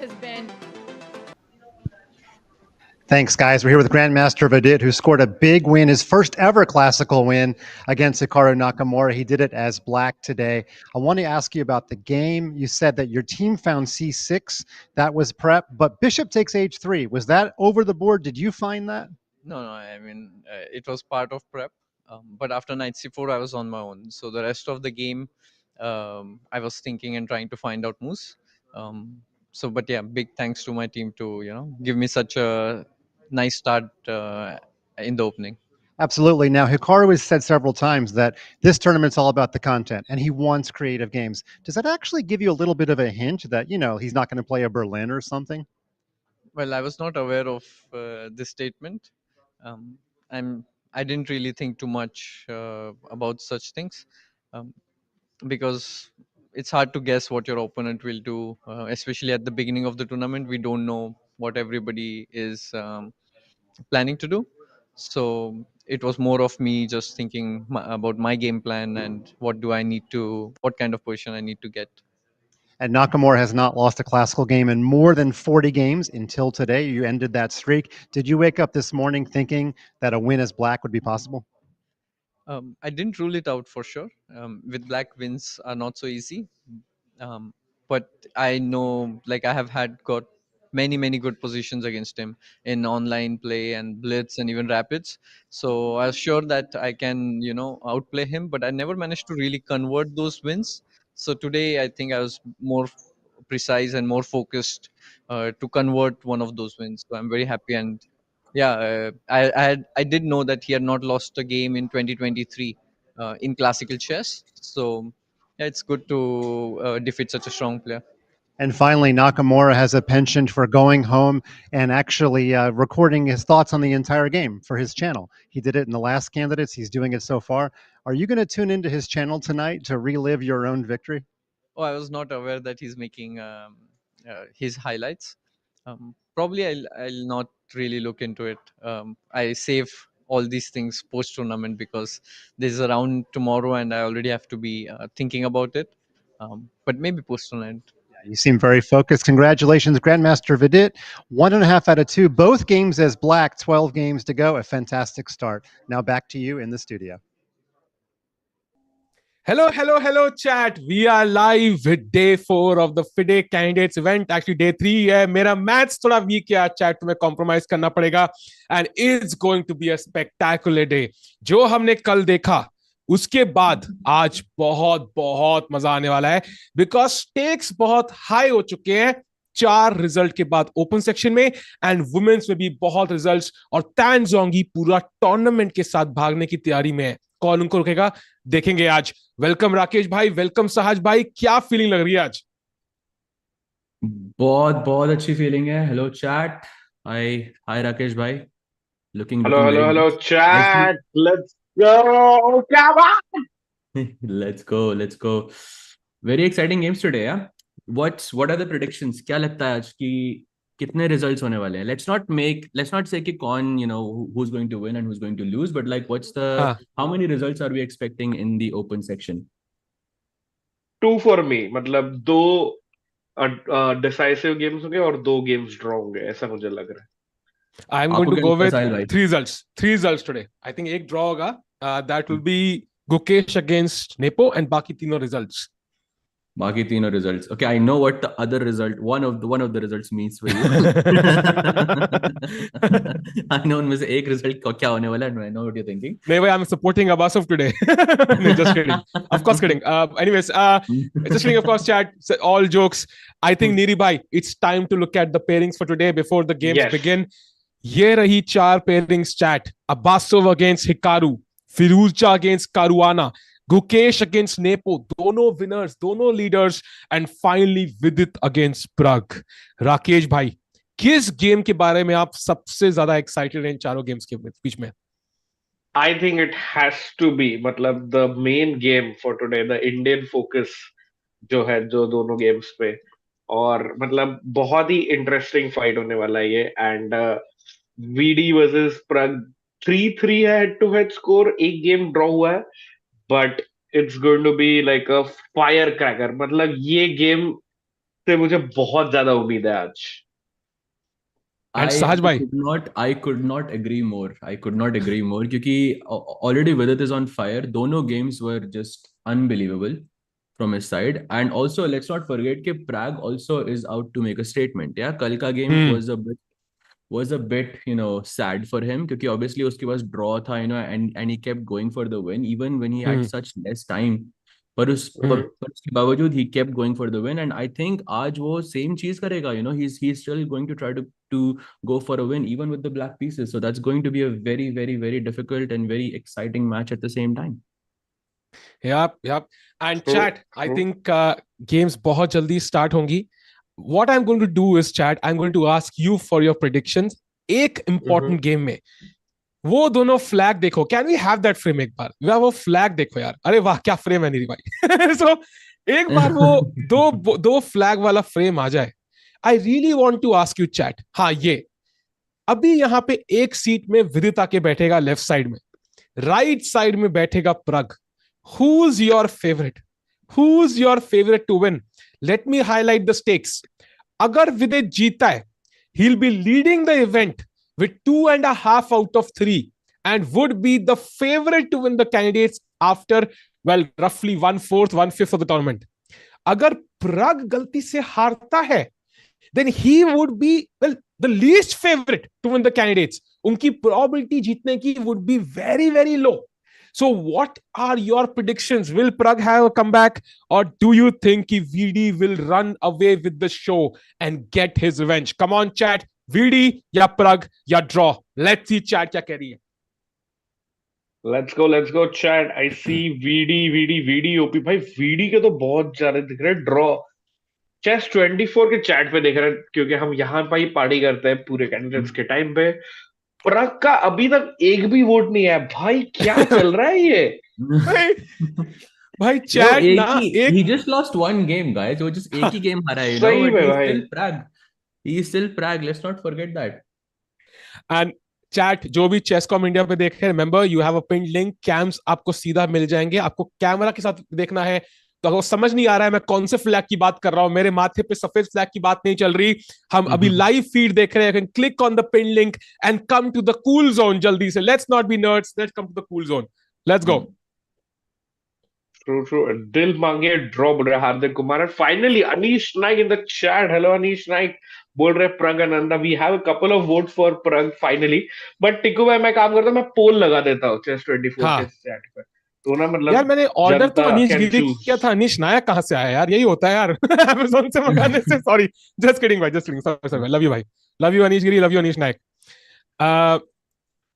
has been. Thanks, guys. We're here with Grandmaster Vidit, who scored a big win, his first ever classical win against Hikaru Nakamura. He did it as black today. I want to ask you about the game. You said that your team found c6. That was prep, but bishop takes h3. Was that over the board? Did you find that? No, I mean, it was part of prep. But after knight c4, I was on my own. So the rest of the game, I was thinking and trying to find out moves. But yeah, big thanks to my team to, give me such a nice start in the opening. Absolutely. Now, Hikaru has said several times that this tournament's all about the content and he wants creative games. Does that actually give you a little bit of a hint that, he's not going to play a Berlin or something? Well, I was not aware of this statement. I didn't really think too much about such things because it's hard to guess what your opponent will do, especially at the beginning of the tournament. We don't know what everybody is planning to do. So it was more of me just thinking about my game plan and what kind of position I need to get. And Nakamura has not lost a classical game in more than 40 games until today. You ended that streak. Did you wake up this morning thinking that a win as black would be possible? I didn't rule it out for sure. With black, wins are not so easy. But I know, like, I have got many good positions against him in online play and blitz and even rapids. So I was sure that I can, outplay him, but I never managed to really convert those wins. So today, I think I was more precise and more focused to convert one of those wins. So I'm very happy. And yeah, I did know that he had not lost a game in 2023 in classical chess. So yeah, it's good to defeat such a strong player. And finally, Nakamura has a penchant for going home and actually recording his thoughts on the entire game for his channel. He did it in the last candidates. He's doing it so far. Are you going to tune into his channel tonight to relive your own victory? Oh, I was not aware that he's making his highlights. Probably I'll not really look into it. I save all these things post tournament because there's a round tomorrow and I already have to be thinking about it. But maybe post tournament. You seem very focused. Congratulations, Grandmaster Vidit. 1.5 out of 2, both games as black, 12 games to go. A fantastic start. Now back to you in the studio. Hello, chat. We are live with day 4 of the FIDE Candidates event. Actually, day 3 है. मेरा maths थोड़ा weak है chat, तुम्हें compromise करना पड़ेगा. And it's going to be a spectacular day. जो हमने कल देखा, उसके बाद आज बहुत मजा आने वाला है. Because stakes बहुत high हो चुके हैं 4 रिजल्ट के बाद ओपन सेक्शन में एंड वुमेन्स में भी बहुत रिजल्ट्स और तैन जोंगी पूरा टूर्नामेंट के साथ भागने की तैयारी में है. कौन उनको रुकेगा देखेंगे आज. वेलकम राकेश भाई, वेलकम सहज भाई. क्या फीलिंग लग रही है आज? बहुत अच्छी फीलिंग है. Hello chat. हाय राकेश भाई. Hello chat. Let's go. क्या बात? Let's go. Very exciting games today, yeah. What are the predictions? क्या लगता है आज की कितने results होने वाले हैं? Let's not say कि कौन, who's going to win and who's going to lose, but like how many results are we expecting in the open section? 2 for me. मतलब 2 decisive games होंगे और 2 games draw होंगे, ऐसा मुझे लग रहा है. I'm going to go with 3 results. 3 results today. I think एक draw होगा. That will be Gukesh against Nepo and बाकी तीनों results. बाकी तीनों results. Okay, I know what the other result, one of the results means for you. I know उनमें से एक result क्या होने वाला है. I know what you're thinking. नहीं भाई, I'm supporting Abbasov today. No, just kidding. Of course kidding. Anyways, just kidding. Of course, chat. All jokes. I think Niri bhai, it's time to look at the pairings for today before the games begin. ये रही 4 pairings chat. Abbasov against Hikaru, Firouzja against Caruana, Gukesh against Nepo, दोनों winners, दोनों leaders, and finally Vidit against Pragg. Rakesh भाई, किस game के बारे में आप सबसे ज्यादा एक्साइटेड हैं इन चारों गेम्स के बीच में? I think it has to be, मतलब the main game for today, the Indian focus जो है जो दोनों गेम्स पे, और मतलब बहुत ही इंटरेस्टिंग फाइट होने वाला है ये. एंड वीडी वर्सेस Pragg 3-3 है हेड टू हेड स्कोर. एक गेम ड्रॉ हुआ है, but it's going to be like a firecracker. मतलब ये गेम से मुझे बहुत ज्यादा उम्मीद है आज। एंड सहज भाई, I could not agree more. I could not agree more क्योंकि already Vidit is on fire. दोनों games were just unbelievable from his side. And also let's not forget कि Pragg also is out to make a statement. Yeah, कल का game was a bit sad for him क्योंकि obviously उसके पास draw था and he kept going for the win even when he had such less time. पर उसके बावजूद he kept going for the win and I think आज वो same चीज करेगा. He's still going to try to go for a win even with the black pieces. So that's going to be a very very very difficult and very exciting match at the same time. Yep. And chat, I think games बहुत जल्दी start होंगी. What I'm going to do is chat, I'm going to ask you for your predictions. एक important game में वो दोनों flag देखो. Can we have that frame एक बार? वो फ्लैग देखो यार. अरे वाह क्या फ्रेम है नीरी भाई. So एक बार वो दो फ्लैग वाला फ्रेम आ जाए. I really want to ask you chat. हाँ ये अभी यहाँ पे एक सीट में विदित आके बैठेगा लेफ्ट साइड में, राइट साइड में बैठेगा प्रग. Who's your favorite? Who's your favorite to win? Let me highlight the stakes. अगर विदित जीता है, he'll be leading the event with 2.5 out of 3 and would be the favorite to win the candidates after, well, roughly 1/4, 1/5 of the tournament. अगर प्रग गलती से हारता है, then he would be, well, the least favorite to win the candidates. उनकी probability जीतने की would be very, very low. So what are your predictions? Will Pragg have a comeback or do you think कि VD will run away with the show and get his revenge? Come on chat, VD या Pragg या draw. Let's see chat क्या कह रही है. Let's go chat. I see VD OP भाई. VD के तो बहुत ज्यादा दिख रहे हैं ड्रॉ. चेस 24 के चैट पे देख रहे हैं क्योंकि हम यहाँ पर ही पार्टी करते हैं पूरे कैंडिडेट्स के टाइम पे. प्रग का अभी तक एक भी वोट नहीं है भाई. क्या चल रहा है ये भाई चैट ना एक he just lost one game guys. वो just एक ही गेम हारा है सही में but भाई. he is still Pragg. Let's not forget that. And chat जो भी चेसकॉम इंडिया पे देख रहे हैं, remember you have a pin link. Camps आपको सीधा मिल जाएंगे. आपको कैमरा के साथ देखना है तो अगर समझ नहीं आ रहा है मैं कौन से फ्लैग की बात कर रहा हूं, मेरे माथे पे सफेद फ्लैग की बात नहीं चल रही. हम अभी लाइव फीड देख रहे हैं. Click on the pin link and come to the cool zone जल्दी से. Let's not be nerds, let's come to the cool zone. Let's go. True. दिल मांगे ड्रॉ बोल रहे Hardik Kumar. Finally Anish Naik in the chat. Hello Anish Naik. बोल रहे Praggnanandhaa we have a couple of vote for Pragg finally. But Tiku भाई मैं काम करता हूँ, मैं पोल लगा देता हूँ चेस 24 के चैट पे. तो ना मतलब यार मैंने ऑर्डर तो अनीश गिरी किया था. अनीश नायक कहाँ से आया यार? यही होता है यार अमेज़न से मंगाने से. सॉरी, जस्ट किडिंग भाई, just kidding. Sorry, love you भाई, love you Anish Giri, love you Anish Nayak.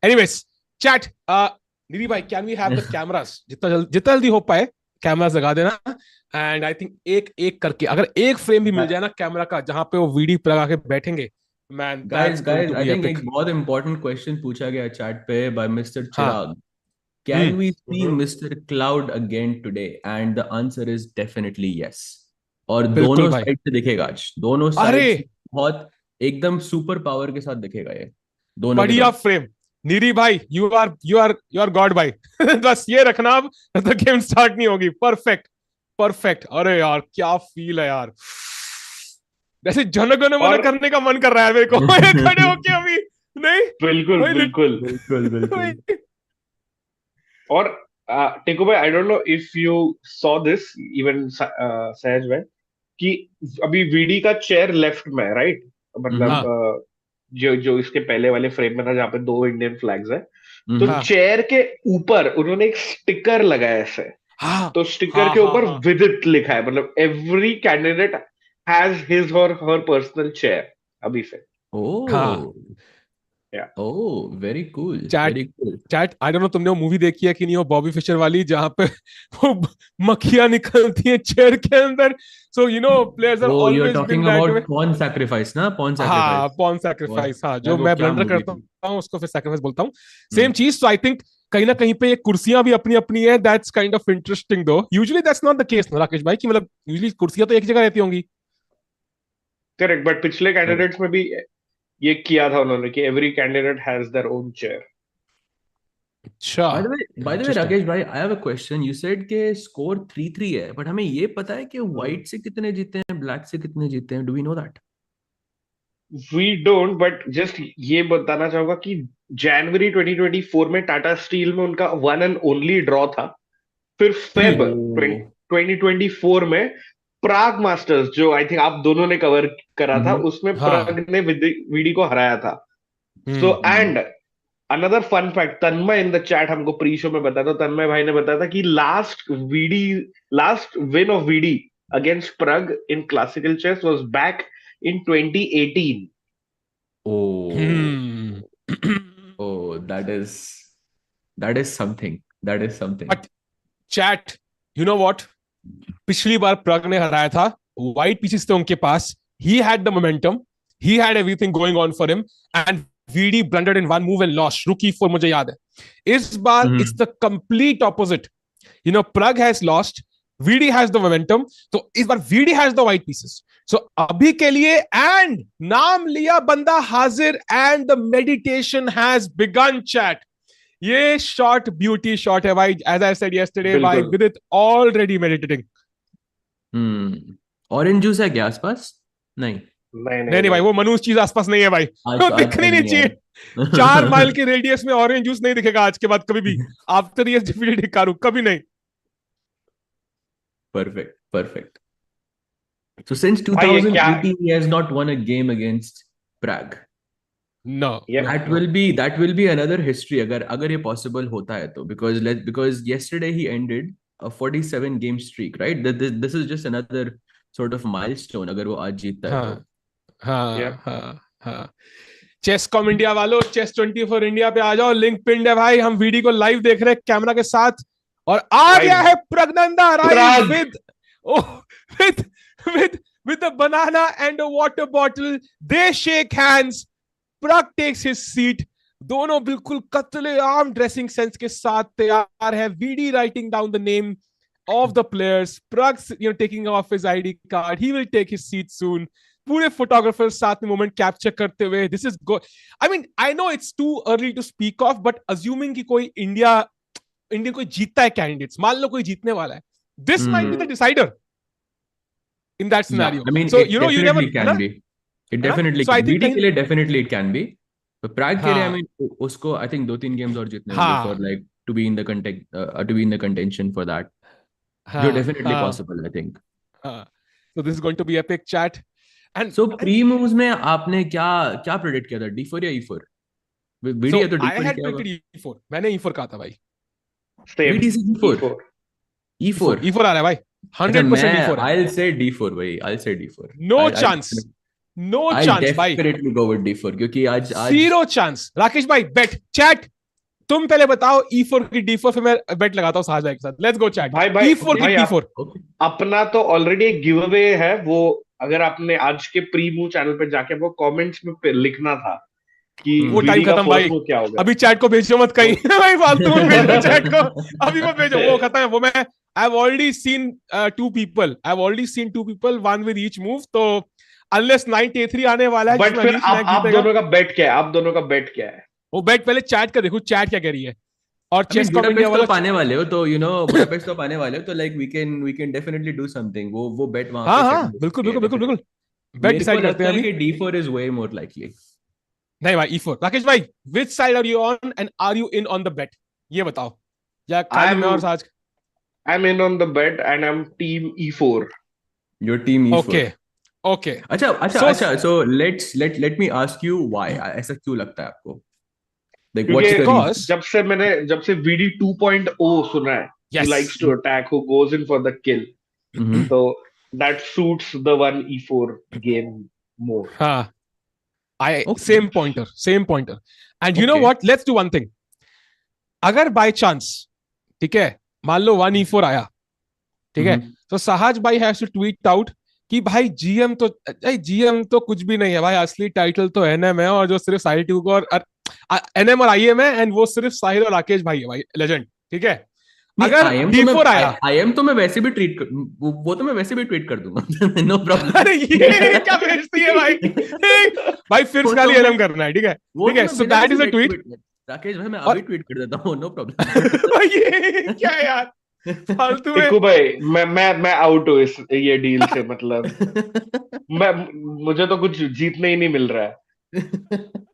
Anyways chat, Neeri भाई can we have the cameras? जितना जल्दी हो पाए कैमरास लगा देना. एंड आई थिंक एक एक करके अगर एक फ्रेम भी मिल जाए ना कैमरा का जहां पे वो वीडी प्लग आके बैठेंगे, मैन guys I think एक बहुत important question पूछा गया चैट पे by Mr. Chirag. Can we see Mr. Cloud again today? And the answer is definitely yes. और दोनों साइड से दिखेगा आज. दोनों साइड बहुत एकदम सुपर पावर के साथ दिखेगा ये दोनों. बढ़िया फ्रेम नीरी भाई. यू आर गॉड भाई. बस ये रखना, अब तो गेम स्टार्ट नहीं होगी. परफेक्ट. अरे यार क्या फील है यार. जैसे जनगण मन करने का मन कर रहा है मेरे को. खड़े होके अभी नहीं. बिल्कुल. और टिकू भाई, I don't know if you saw this even सहज भाई कि अभी वीडी का चेयर लेफ्ट में राइट, मतलब जो इसके पहले वाले फ्रेम में था जहाँ पे 2 इंडियन फ्लैग्स है, तो चेयर के ऊपर उन्होंने एक स्टिकर लगाया ऐसे. तो स्टिकर के ऊपर विदित लिखा है. मतलब एवरी कैंडिडेट हैज हिज और हर पर्सनल चेयर अभी से. Oh, very cool. Chat, I don't know तुमने वो मूवी देखी है कि नहीं, वो बॉबी फिशर वाली जहाँ पे वो मक्खियां निकलती हैं चेयर के अंदर. So you know players are always you're talking about pawn sacrifice ना? Pawn sacrifice. हाँ, जो मैं ब्लंडर करता हूँ उसको फिर sacrifice बोलता हूँ. सेम चीज. So I think कहीं ना कहीं पे ये कुर्सियां भी अपनी अपनी है. That's kind of interesting though. Usually that's not the case ना राकेश भाई, कि मतलब usually कुर्सियां तो एक जगह रहती होंगी. करेक्ट. बट पिछले कैंडिडेट्स में भी ये किया था उन्होंने कि every candidate has their own chair. अच्छा, by the way, interesting. Rakesh bhai, I have a question. You said के score 3-3 है, but हमें ये पता है कि white से कितने जीते हैं, black से कितने जीते हैं? Do we know that? We don't, but just ये बताना चाहूंगा कि जनवरी 2024 में टाटा स्टील में उनका वन एंड ओनली ड्रॉ था। फिर फेब Oh. 2024 में प्राग मास्टर्स, जो आई थिंक आप दोनों ने कवर करा था, उसमें हाँ। प्राग ने वीडी को हराया था। So and another fun fact, Tanmay in the chat हमको प्री शो में बताया था, तन्मय भाई ने बताया था कि last win of VD against Pragg in classical chess was back in 2018. Oh, that is something. That is something. But chat, you know what? पिछली बार प्रग ने हराया था, white pieces थे उनके पास, he had the momentum, he had everything going on for him, and VD blundered in one move and lost. Rook e4 मुझे याद है. इस बार it's the complete opposite. You know, Pragg has lost, VD has the momentum, तो इस बार VD has the white pieces. So अभी के लिए and नाम लिया बंदा हाजिर and the meditation has begun, chat. ये short beauty shot है भाई, as I said yesterday, भाई Vidit already meditating. Orange juice है क्या आसपास? नहीं नहीं भाई, वो मनुष्य चीज आसपास नहीं है भाई, वो दिखनी नहीं चाहिए। 4 माइल के रेडियस में ऑरेंज जूस नहीं दिखेगा आज के बाद कभी भी, आफ्टर ये डिफिनेटली कारू कभी नहीं। Perfect. So since 2018 he has not won a game against Pragg. No. That will be another history अगर ये possible होता है तो, because yesterday he ended a 47 game streak, right? This is just another sort of milestone अगर वो आज जीतता है तो। हाँ। चेस कॉम इंडिया वालों, चेस 24 इंडिया पे आ जाओ, लिंक पिन्ड है भाई, हम वीडियो को लाइव देख रहे हैं कैमरा के साथ, और आ गया है प्रज्ञनंदा R with a banana and a water bottle. They shake hands. Pragg takes his seat. दोनों बिल्कुल कतले आम ड्रेसिंग सेंस के साथ तैयार है. VD writing down the name of the players. Pragg, taking off his ID card. He will take his seat soon. पूरे photographers साथ में मोमेंट कैप्चर करते हुए. This is good. I mean, I know it's too early to speak of, but assuming कि कोई Indian कोई जीतता है कैंडिडेट्स, मान लो कोई जीतने वाला है, this might be the decider in that scenario. Yeah, I mean, so it you know, you never can be. It definitely so I think VD के लिए definitely it can be. But Pragg के लिए I mean उसको I think 2-3 games और जीतने होंगे for like to be in the contention for that. जो definitely possible I think. So this is going to be epic, chat. And so pre moves में आपने क्या predict किया था, D4 या E4? VD है तो D4 I had predicted E4. मैंने E4 कहा था भाई. VD से E4. E4 आ रहा है भाई. 100% E4. I'll say D4 भाई. I'll say D4. No chance. No chance भाई. I'll definitely go with D4 क्योंकि आज zero chance. राकेश भाई bet. Chat. तुम पहले बताओ E4 की D4, फिर मैं bet लगाता हूँ साहब के साथ. Let's go chat. भाई E4 की D4. अपना तो ऑलरेडी एक गिव अवे है, वो अगर आपने आज के प्री मूव चैनल पे जाके वो कमेंट्स में लिखना था कि वो टाइम खत्म भाई, क्या होगा. अभी चैट को भेजो मत कहीं भाई, फालतू में भेजो चैट को, अभी मत भेजो, वो खत्म है. वो मैं I've already seen two people, one with each move. तो unless knight a3 आने वाला है, बट फिर आप दोनों का बेट क्या है? वो बेट पहले चैट का देखो, चैट क्या कह रही है. और चेस कॉम इंडिया वाला पाने वाले हो तो बुडापेस्ट तो पाने वाले हो तो like we can definitely do something. वो बेट वहां पे. हां बिल्कुल बेट डिसाइड करते हैं अभी. D4 is way more likely. नहीं भाई, E4. राकेश भाई, which side are you on and are you in on the bet? ये बताओ. या खाली मैं और साज. I'm in on the bet and I'm team E4. Your team E4. Okay. अच्छा. So let me ask you why. ऐसा क्यों लगता है आपको? Like what's the reason? जब से VD 2.0 सुना है, he likes to attack, who goes in for the kill. So that suits the one E4 game more. Same pointer. And you know what? Let's do one thing. अगर by chance, ठीक है, मान लो 1 E4 आया, ठीक है, तो साहज भाई has to tweet out कि भाई GM तो कुछ भी नहीं है भाई, असली टाइटल तो NM है, और जो सिर्फ साहिल टू और NM और IM है, एंड वो सिर्फ साहिल और राकेश भाई है भाई, लेजेंड. ठीक है, अगर D4 आया, IM तो मैं वैसे भी ट्वीट कर दूंगा. No problem. अरे ये क्या बेइज्जती है भाई. भाई फिर खाली LM करना है, ठीक है. सो that is a tweet. Rakesh भाई मैं और अभी ट्वीट कर देता हूँ, नो प्रॉब्लम। ये क्या है यार, फालतू में। टिक्कू भाई मैं आउट हूँ इस ये डील से, मतलब मैं मुझे तो कुछ जीतने ही नहीं मिल रहा है।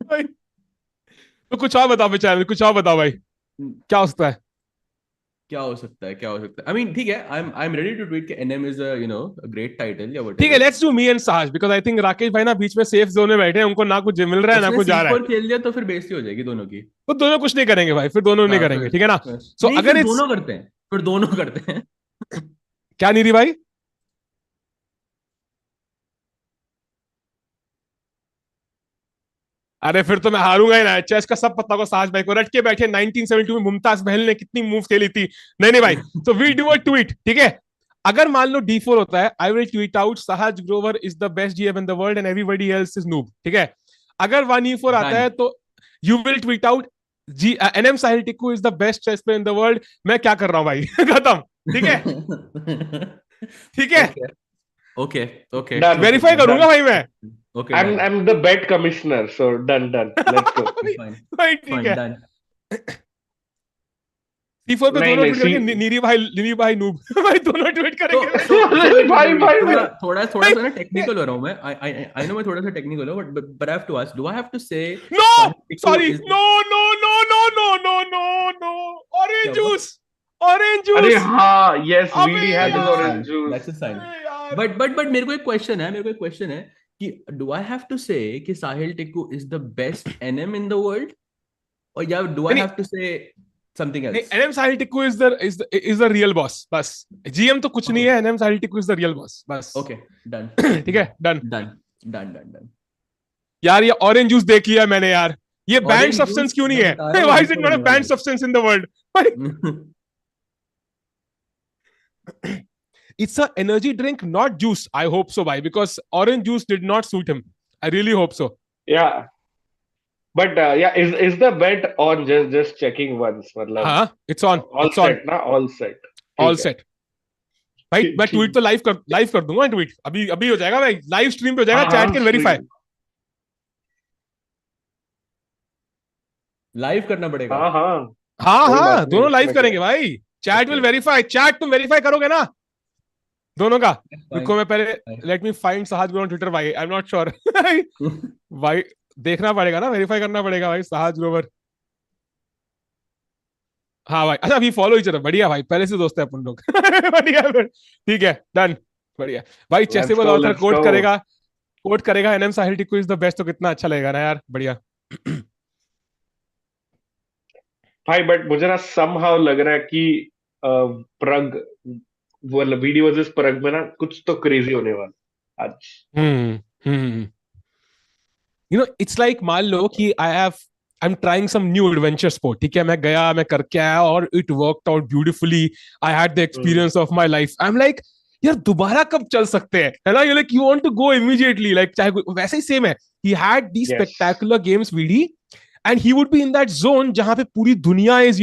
भाई, तो कुछ और बताओ बेचारे, कुछ और बताओ भाई, क्या हो सकता है? क्या हो सकता है, क्या हो सकता है? आई मीन ठीक है, I am ready to tweet कि NM is you know a great title या ठीक है, whatever. Let's do me and Sahaj, because I think Rakesh भाई ना बीच में सेफ जोन में बैठे हैं, उनको ना कुछ मिल रहा है ना उसने कुछ जा रहा है। C4 खेल लिया तो फिर बेइज्जती हो जाएगी दोनों की। तो दोनों कुछ नहीं करेंगे भाई, फिर दोनों नहीं हाँ करेंगे, ठीक है ना? सो नहीं फिर अगर इट्स दोनों करते हैं, फिर दोनों करते हैं। क्या नीरी भाई? अरे फिर तो मैं हारूंगा ही ना, चेस का सब पता को साहज भाई को, रट के बैठे 1972 में मुमताज महल ने कितनी मूव खेली थी। नहीं नहीं भाई, तो वी डू अ ट्वीट, ठीक है? अगर मान लो D4 होता है, I will tweet out Sahaj Grover is the best GM in the world and everybody else is noob, ठीक है? अगर 1E4 आता Done. है तो you will tweet out G NM Sahil Tikku is the best chess player in the world. मैं क्या कर रहा हूं भाई? खत्म, ठीक है? ठीक है, okay okay okay Done, verify करूंगा done. भाई मैं। Okay done I'm the bet commissioner, so done. Let's go. Fine भाई ठीक है, डन। C4 पे नहीं दोनों नहीं ट्वीट सी करेंगे, नीरी भाई नूब भाई दोनों ट्वीट तो करेंगे तो अरे भाई भाई थोड़ा भाई थोड़ा थोड़ा सा ना टेक्निकल हो रहा हूँ मैं। आई नो मैं थोड़ा सा टेक्निकल हूँ, but I have to ask, do I have to say no, Tikku sorry, is no no no no no no no no, orange क्या हुआ? जूस, ऑरेंज अरे जूस। हाँ, yes, अबे VD has his that's a यार, orange sign, juice. That's a sign. अबे यार, but मेरे को एक क्वेश्चन है, कि do I have to say कि Sahil Tikku is the best NM in the world, और या डू आई नहीं हैव टू से समथिंग नहीं, else? NM Sahil Tikku is the real boss, बस। जीएम तो कुछ नहीं ओके है, NM Sahil Tikku is the real boss, बस। ओके डन ठीक है, done. Done done done done. यार ये ऑरेंज जूस देख लिया मैंने यार, ये बैंड ऑरेंज सब्सटेंस जूस क्यों नहीं मैं है? बता रहा हूँ why is it D4 not a होने बैंड वाला सब्सटेंस इन द वर्ल्ड? है। It's a energy drink, not juice. I hope so, bhai, because orange juice did not suit him. I really hope so. Yeah, but yeah, is the bet on? Just checking once, मतलब हाँ, it's on, all it's on, set ना, all set. all ठीक है, set. भाई मैं tweet ठीक. तो live कर दूंगा, ट्वीट अभी अभी हो जाएगा भाई, लाइव स्ट्रीम पे हो जाएगा, हाँ चैट हाँ, कैन वेरीफाई। लाइव करना पड़ेगा। हाँ हाँ, हाँ कोई बात हाँ, नहीं, दोनों लाइव उसमें क्या करेंगे है. भाई, chat will okay verify, chat तुम वेरीफाई करोगे ना दोनों का? फाइन रुको मैं पहले, let me find Sahaj on Twitter भाई, आई एम नॉट श्योर भाई, देखना पड़ेगा ना, वेरीफाई करना पड़ेगा भाई, साहज ग्रोवर। हाँ भाई, अच्छा अभी फॉलो ही चलो, बढ़िया भाई, पहले से दोस्त है अपन लोग बढ़िया फिर, ठीक है, डन, बढ़िया भाई। Let's Chessable go, author let's go. Quote करेगा NM Sahil Tikku is the best, तो कितना अच्छा लगेगा ना यार, बढ़िया भाई बट मुझे ना somehow लग रहा है कि प्रग, वो VD वर्सेस प्रग में ना कुछ तो क्रेजी होने वाला आज. हम्म हम्म इट्स लाइक मान लो कि I am trying some new adventure sport, ठीक है? मैं गया, मैं करके आया और it worked out beautifully, I had the hmm. Experience of my life. I am like यार दोबारा कब चल सकते हैं, है ना? You like you want to go immediately, like चाहे वैसे ही सेम है, he had the Yes. Spectacular games VD, and he would be in that zone जहां पे पूरी दुनिया is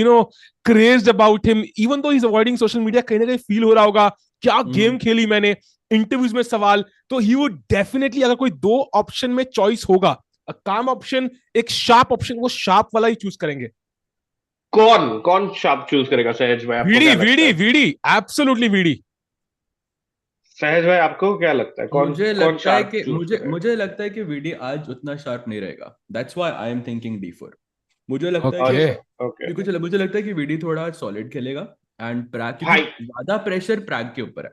crazed about him, even though he is avoiding social media, कहीं ना कहीं फील हो रहा होगा क्या गेम खेली मैंने, इंटरव्यूज में सवाल। तो ही वुड डेफिनेटली, अगर कोई दो ऑप्शन में चॉइस होगा, काम ऑप्शन, एक शार्प ऑप्शन, वो शार्प वाला ही चूज करेंगे। कौन कौन शार्प चूज करेगा? सहज भाई, आपको वीडी क्या लगता वीडी है? VD, absolutely VD. सहज भाई, आपको क्या लगता है? कौन मुझे कौन लगता है शार्प कि चूज मुझे करेगा? मुझे लगता है कि वीडी आज उतना शार्प नहीं रहेगा, that's why I am thinking D4। मुझे लगता है कि ओके, अच्छा, ओके. मुझे लगता है कि वीडी थोड़ा सॉलिड खेलेगा, एंड प्रैग, क्योंकि भाई ज्यादा प्रेशर प्रैग के ऊपर है।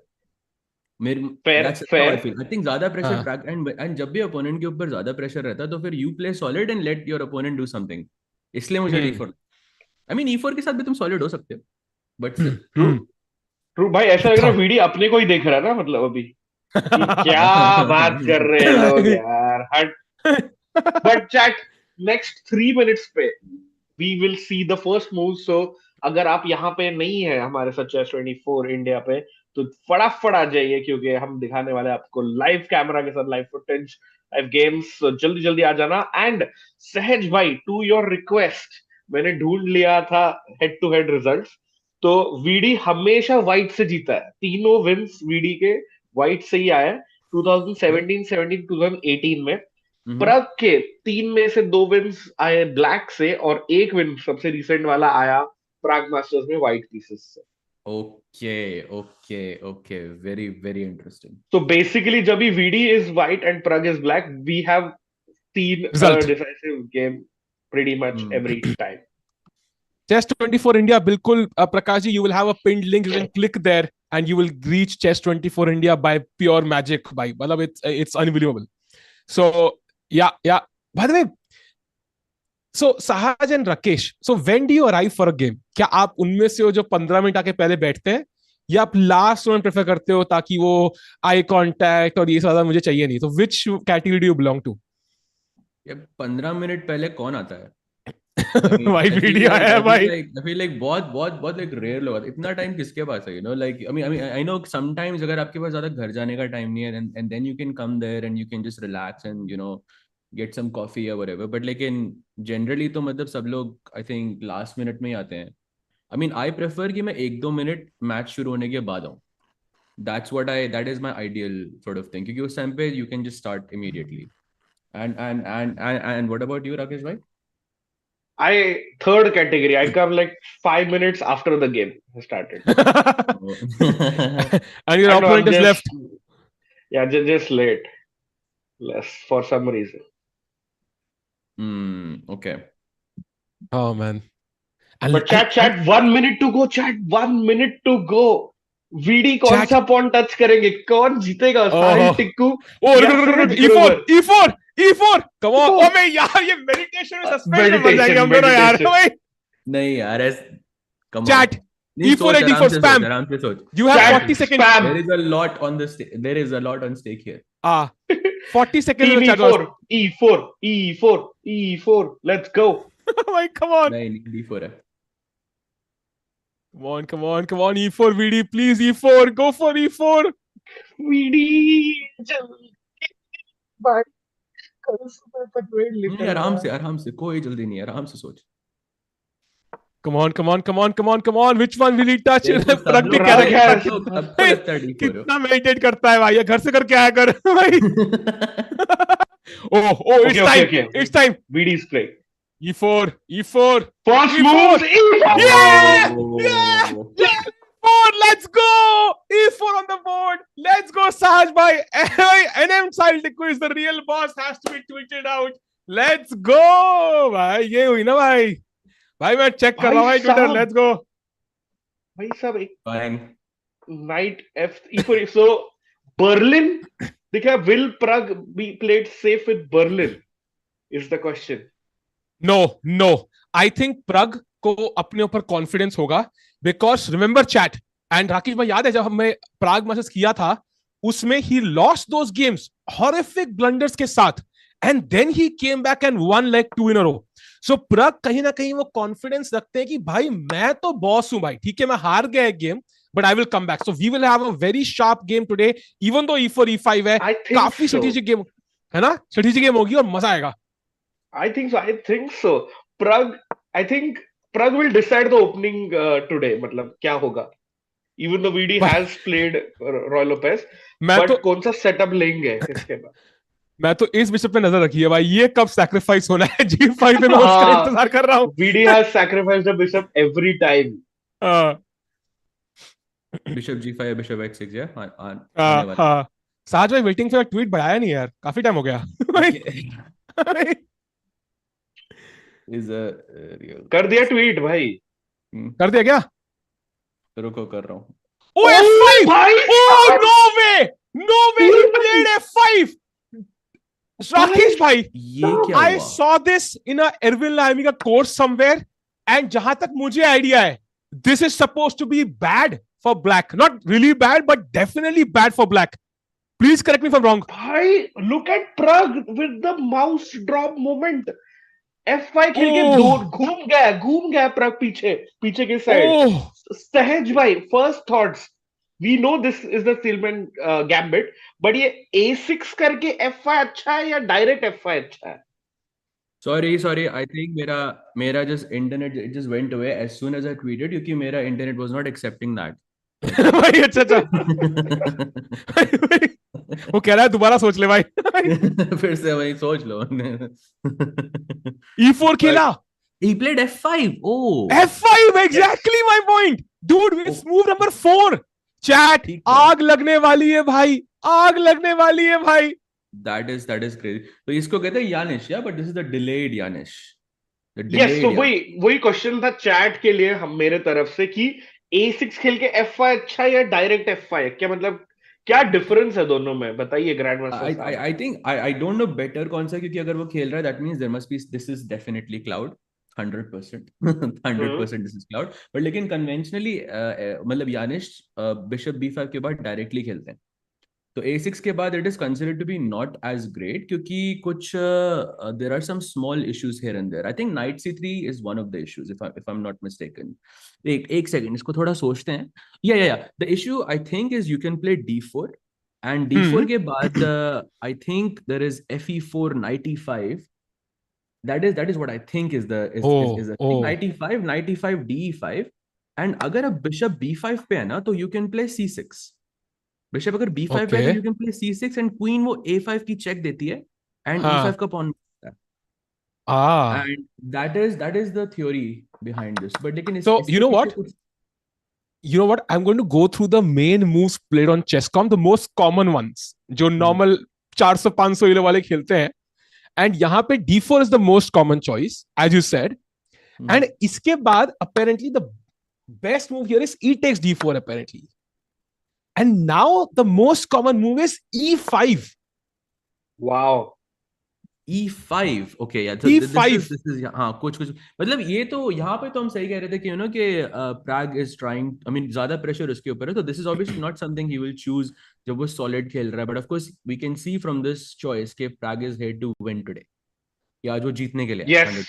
मेरे fair that's how I fair. Feel, I think ज्यादा प्रेशर हाँ, प्रैग, एंड जब भी अपोनेंट के ऊपर ज्यादा प्रेशर रहता है तो फिर you play solid and let your opponent do something. इसलिए मुझे हम्म D4, आई मीन E4 के साथ भी तुम सॉलिड हो सकते हो, बट स्टिल। ट्रू, ट्रू भाई, ऐसा लग रहा है VD अपने को ही देख रहा है ना, मतलब अभी कि क्या बात कर रहे हैं लोग यार, हट. बट चैट, नेक्स्ट 3 मिनट्स पे we will see the first move. So अगर आप यहाँ पे नहीं है हमारे साथ Chess24 इंडिया पे, तो फटाफट आ जाइए, क्योंकि हम दिखाने वाले हैं आपको लाइव कैमरा के साथ लाइव फुटेज, लाइव गेम्स. जल्दी जल्दी आ जाना. एंड सहज भाई, टू योर रिक्वेस्ट, मैंने ढूंढ लिया था हेड टू हेड रिजल्ट्स. तो VD हमेशा व्हाइट से जीता है, तीनों विंस VD के व्हाइट से ही आए 2017, 17, 2018 में. प्रग के 3 में से 2 विन्स आए ब्लैक से और 1 विन सबसे रिसेंट वाला आया प्राग मास्टर्स में व्हाइट पीसेस से. Okay. Very, very interesting. So basically, जब भी VD is white and Pragg is black, we have seen a Result. decisive game pretty much every time. Chess24 India, बिल्कुल Prakash ji, you will have a pinned link. You can click there and you will reach Chess24 India by pure magic. By मतलब it's unbelievable. So yeah. By the way, so Sahaj and Rakesh, so when do you arrive for a game? क्या आप उनमें से हो जो 15 minute आके पहले बैठते हैं, या आप लास्ट में प्रेफर करते हो ताकि वो आई कांटेक्ट और ये सारा मुझे चाहिए नहीं? तो which category do you belong to? ये 15 मिनट पहले कौन आता है? भाई वीडियो आया भाई. I feel like बहुत like rare लोग आते हैं. इतना टाइम किसके पास है? You know, like I know sometimes अगर आपके पास ज्यादा घर जाने का टाइम नहीं है, and then you can come there and you can just relax and get some coffee or whatever. But लेकिन generally तो मतलब सब लोग I think last minute में ही आते हैं. I mean, I prefer कि मैं 1-2 मिनट मैच शुरू होने के बाद आऊँ. That is my ideal sort of thing. क्योंकि उस टाइम पे you can just start immediately. And what about you, Rakesh bhai? Third category. I come like 5 minutes after the game has started. And your opponent is left. Yeah, just late. Less for some reason. Okay. Oh man. But chat 1 minute to go. Chat 1 minute to go. VD कौन सा pawn touch करेंगे? कौन जीतेगा? साहिल Tikku? E4 come on. Oh मैं यार ये meditation में suspense बन जाएगा हम दोनों यार. नहीं यार, come on. Chat E4 and D4 spam. आराम से सोच. You have 40 seconds. There is a lot on the there is a lot on stake here. 40 seconds. E4. Let's go. Come on. नहीं, D4 है. Come on. E4 VD, please. E4. Go for E4. VD. आराम से कोई जल्दी नहीं है. आराम से सोच. Come on. Which one will he touch? Pragg भी क्या रखा? कितना मेडिटेट करता है भाई? घर से करके आया कर भाई. It's time. VD is playing. E4. First move. Yeah. E4. Let's go. E4 on the board. Let's go, Sahaj bhai. NM Sahil Tikku is the real boss. Has to be tweeted out. Let's go. भाई ये हुई ना भाई मैं check कर रहा हूँ Twitter. Let's go भाई साहब. Fine. Knight E4. So Berlin. देखा, will Pragg be played safe with Berlin? Is the question. No. I think Pragg को अपने ऊपर कॉन्फिडेंस होगा, because remember chat and Rakesh भाई, याद है जब हमने प्राग मैसेज किया था उसमें ही lost those games horrific blunders के साथ, and then he came back and won like 2 in a row. So Pragg कहीं ना कहीं वो कॉन्फिडेंस रखते हैं कि भाई मैं तो बॉस हूं भाई, ठीक है मैं हार गया एक game but I will come back. So we will have a very sharp game today, even though E4 E5 है, काफी स्ट्रेटेजिक गेम है ना, स्ट्रेटेजिक गेम होगी और मजा आएगा. I think so. I think Pragg will decide the opening today. मतलब क्या होगा? Even though VD has played Roy Lopez, but कौन सा सेटअप लेंगे इसके बाद? मैं तो इस बिशप पे नजर रखी है भाई, ये कब सैक्रिफाइस होना है. G5 में मैं उसका इंतजार कर रहा हूँ. VD has sacrificed the bishop every time. Bishop G5, Bishop X6 yeah. हाँ. साज भाई वेटिंग फॉर ट्वीट बढ़ाया नहीं यार, काफी टाइम हो गया. Is a कर दिया ट्वीट भाई. कर दिया क्या? रुको कर रहा हूँ. Oh F5 भाई. Oh no way he played F5. Rakesh भाई, ये क्या I saw this in a Erwin Laimi का course somewhere, and जहां तक मुझे आइडिया है this is supposed to be bad for black, not really bad but definitely bad for black. Please correct me if I'm wrong. भाई look at Pragg with the mouse drop moment. F5 खेल के घूम गया Pragg पीछे के side. सहज भाई, first thoughts, we know this is the Stillman gambit, but ये A6 करके F5 अच्छा है या डायरेक्ट F5 अच्छा है? Sorry, I think मेरा just internet it just went away as soon as I tweeted, क्योंकि मेरा internet was not accepting that. भाई अच्छा. वो कह रहा है दोबारा सोच ले भाई. फिर से वही सोच लो. E4 खेला. He played F5. Oh. F5, exactly my point. Dude, it's move number 4. Chat, आग लगने वाली है भाई. आग लगने वाली है भाई. That is crazy. तो इसको कहते हैं यानिश, yeah, but this is the delayed यानिश. Yes, तो वही क्वेश्चन था चैट के लिए हम मेरे तरफ से कि A6 खेल के F5 अच्छा है या डायरेक्ट F5, क्या मतलब क्या डिफरेंस है दोनों में, बताइए grand master. I think I don't know better कौन सा, क्योंकि अगर वो खेल रहा है that means there must be, this is definitely cloud 100%. 100% this is cloud. But लेकिन conventionally मतलब यानिश बिशप B5 के बाद डायरेक्टली खेलते हैं. तो A6 के बाद it is considered to be not as great क्योंकि कुछ there are some small issues here and there. I think knight C3 is one of the issues if I'm not mistaken. एक second इसको थोड़ा सोचते हैं. Yeah. The issue I think is you can play D4 and D4 के बाद I think there is FE4 knight E5. That is what I think is the knight E5 DE5 and अगर अब bishop B5 पे है ना तो you can play C6. Bishop अगर B5 पे है तो you can play C6 and queen वो A5 की चेक देती है and E5 का pawn है. And that is the theory behind this. But लेकिन so you know what? I'm going to go through the main moves played on chess.com, the most common ones जो normal 400-500 elo वाले खेलते हैं. And यहाँ पे D4 is the most common choice, as you said. And इसके बाद apparently the best move here is E takes D4 apparently. And now the most common move is E5. Wow. E5. Okay, yeah. So E5. This is हाँ कुछ मतलब ये तो यहाँ पे तो हम सही कह रहे थे कि कि Pragg is trying. I mean ज़्यादा pressure उसके ऊपर है. So this is obviously not something he will choose जब वो solid खेल रहा है. But of course we can see from this choice कि Pragg is here to win today. या जो जीतने के लिए. Yes.